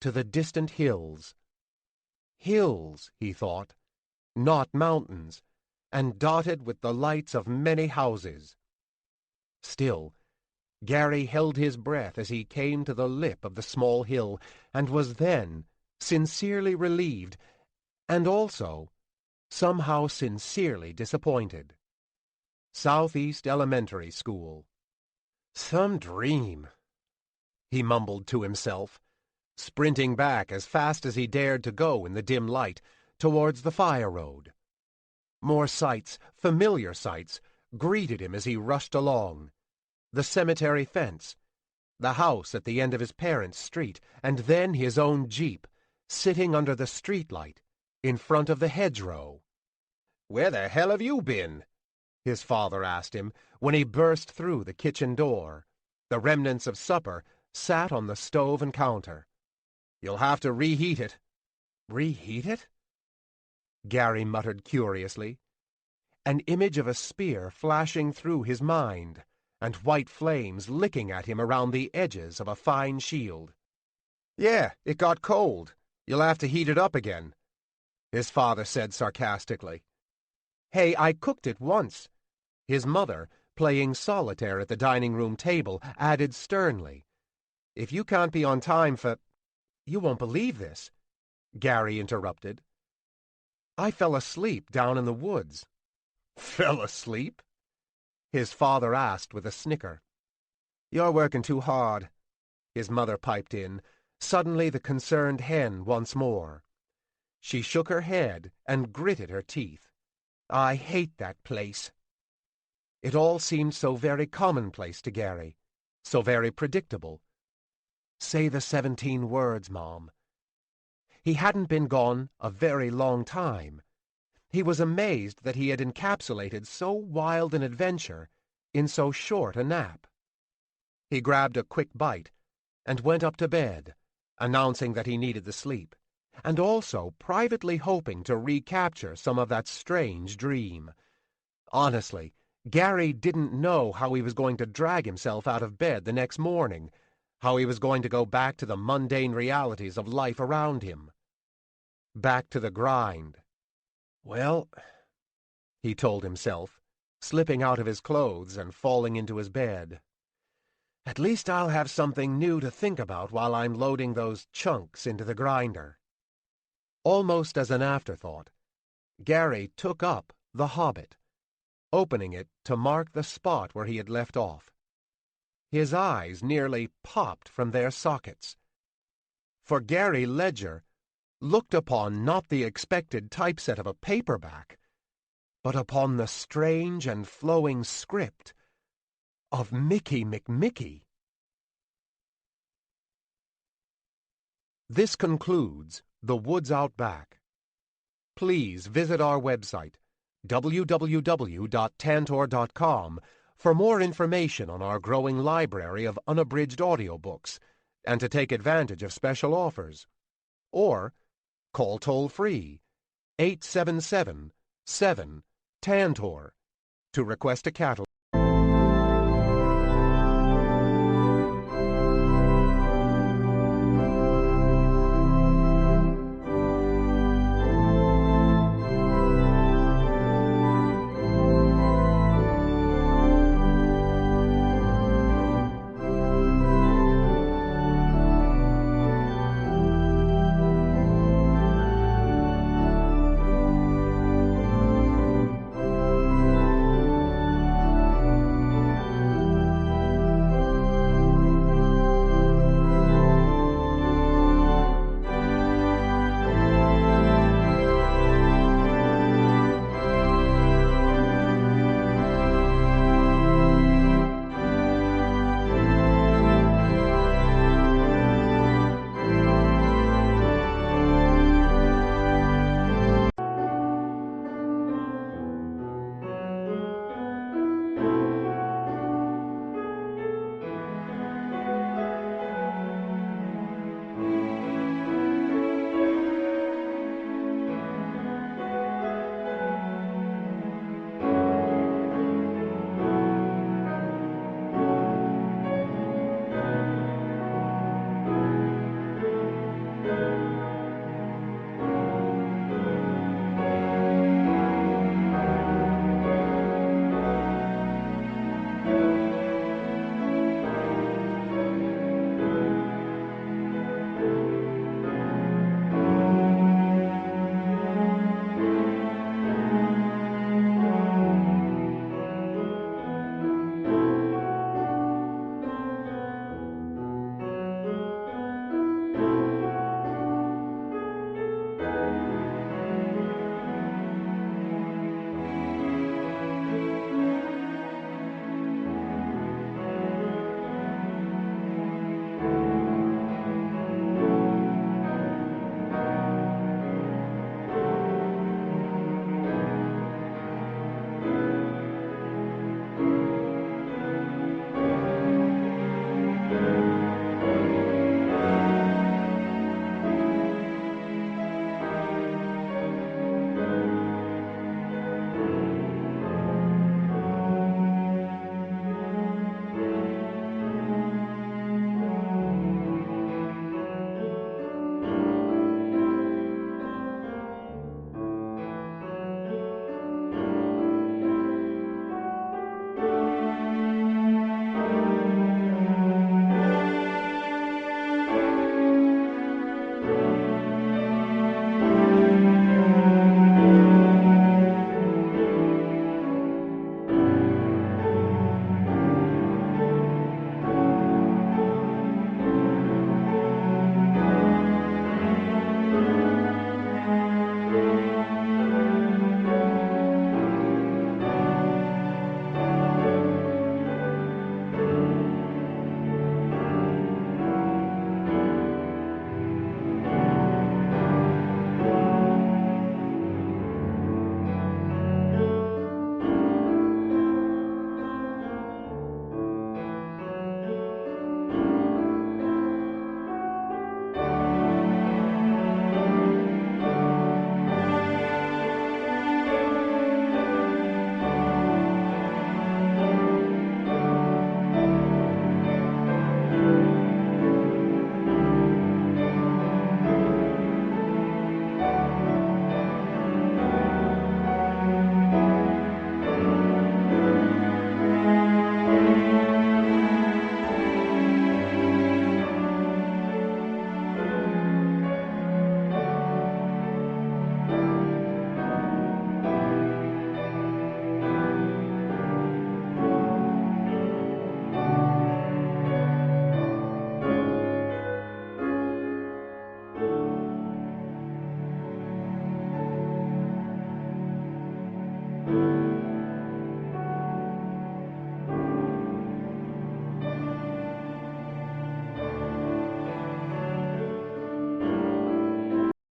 to the distant hills. Hills, he thought, not mountains, and dotted with the lights of many houses. Still, Gary held his breath as he came to the lip of the small hill, and was then sincerely relieved, and also somehow sincerely disappointed. Southeast Elementary School. Some dream, he mumbled to himself, sprinting back as fast as he dared to go in the dim light towards the fire road. More sights, familiar sights, greeted him as he rushed along. The cemetery fence, the house at the end of his parents' street, and then his own jeep, sitting under the streetlight, in front of the hedgerow. "Where the hell have you been?" his father asked him when he burst through the kitchen door. The remnants of supper sat on the stove and counter. "You'll have to reheat it." "Reheat it?" Gary muttered curiously. An image of a spear flashing through his mind, and white flames licking at him around the edges of a fine shield. "Yeah, it got cold. You'll have to heat it up again," his father said sarcastically. "Hey, I cooked it once," his mother, playing solitaire at the dining-room table, added sternly. "If you can't be on time for—" "You won't believe this," Gary interrupted. "I fell asleep down in the woods." "Fell asleep?" his father asked with a snicker. "You're working too hard," his mother piped in, suddenly the concerned hen once more. She shook her head and gritted her teeth. "I hate that place." It all seemed so very commonplace to Gary, so very predictable. "Say the 17 words, Mom." He hadn't been gone a very long time. He was amazed that he had encapsulated so wild an adventure in so short a nap. He grabbed a quick bite and went up to bed, announcing that he needed the sleep, and also privately hoping to recapture some of that strange dream. Honestly, Gary didn't know how he was going to drag himself out of bed the next morning, how he was going to go back to the mundane realities of life around him. Back to the grind. "Well," he told himself, slipping out of his clothes and falling into his bed, "at least I'll have something new to think about while I'm loading those chunks into the grinder." Almost as an afterthought, Gary took up The Hobbit, opening it to mark the spot where he had left off. His eyes nearly popped from their sockets. For Gary Ledger looked upon not the expected typeset of a paperback, but upon the strange and flowing script of Mickey McMickey. This concludes The Woods Out Back. Please visit our website, www.tantor.com, for more information on our growing library of unabridged audiobooks and to take advantage of special offers. Or call toll-free 877-7-TANTOR to request a catalog.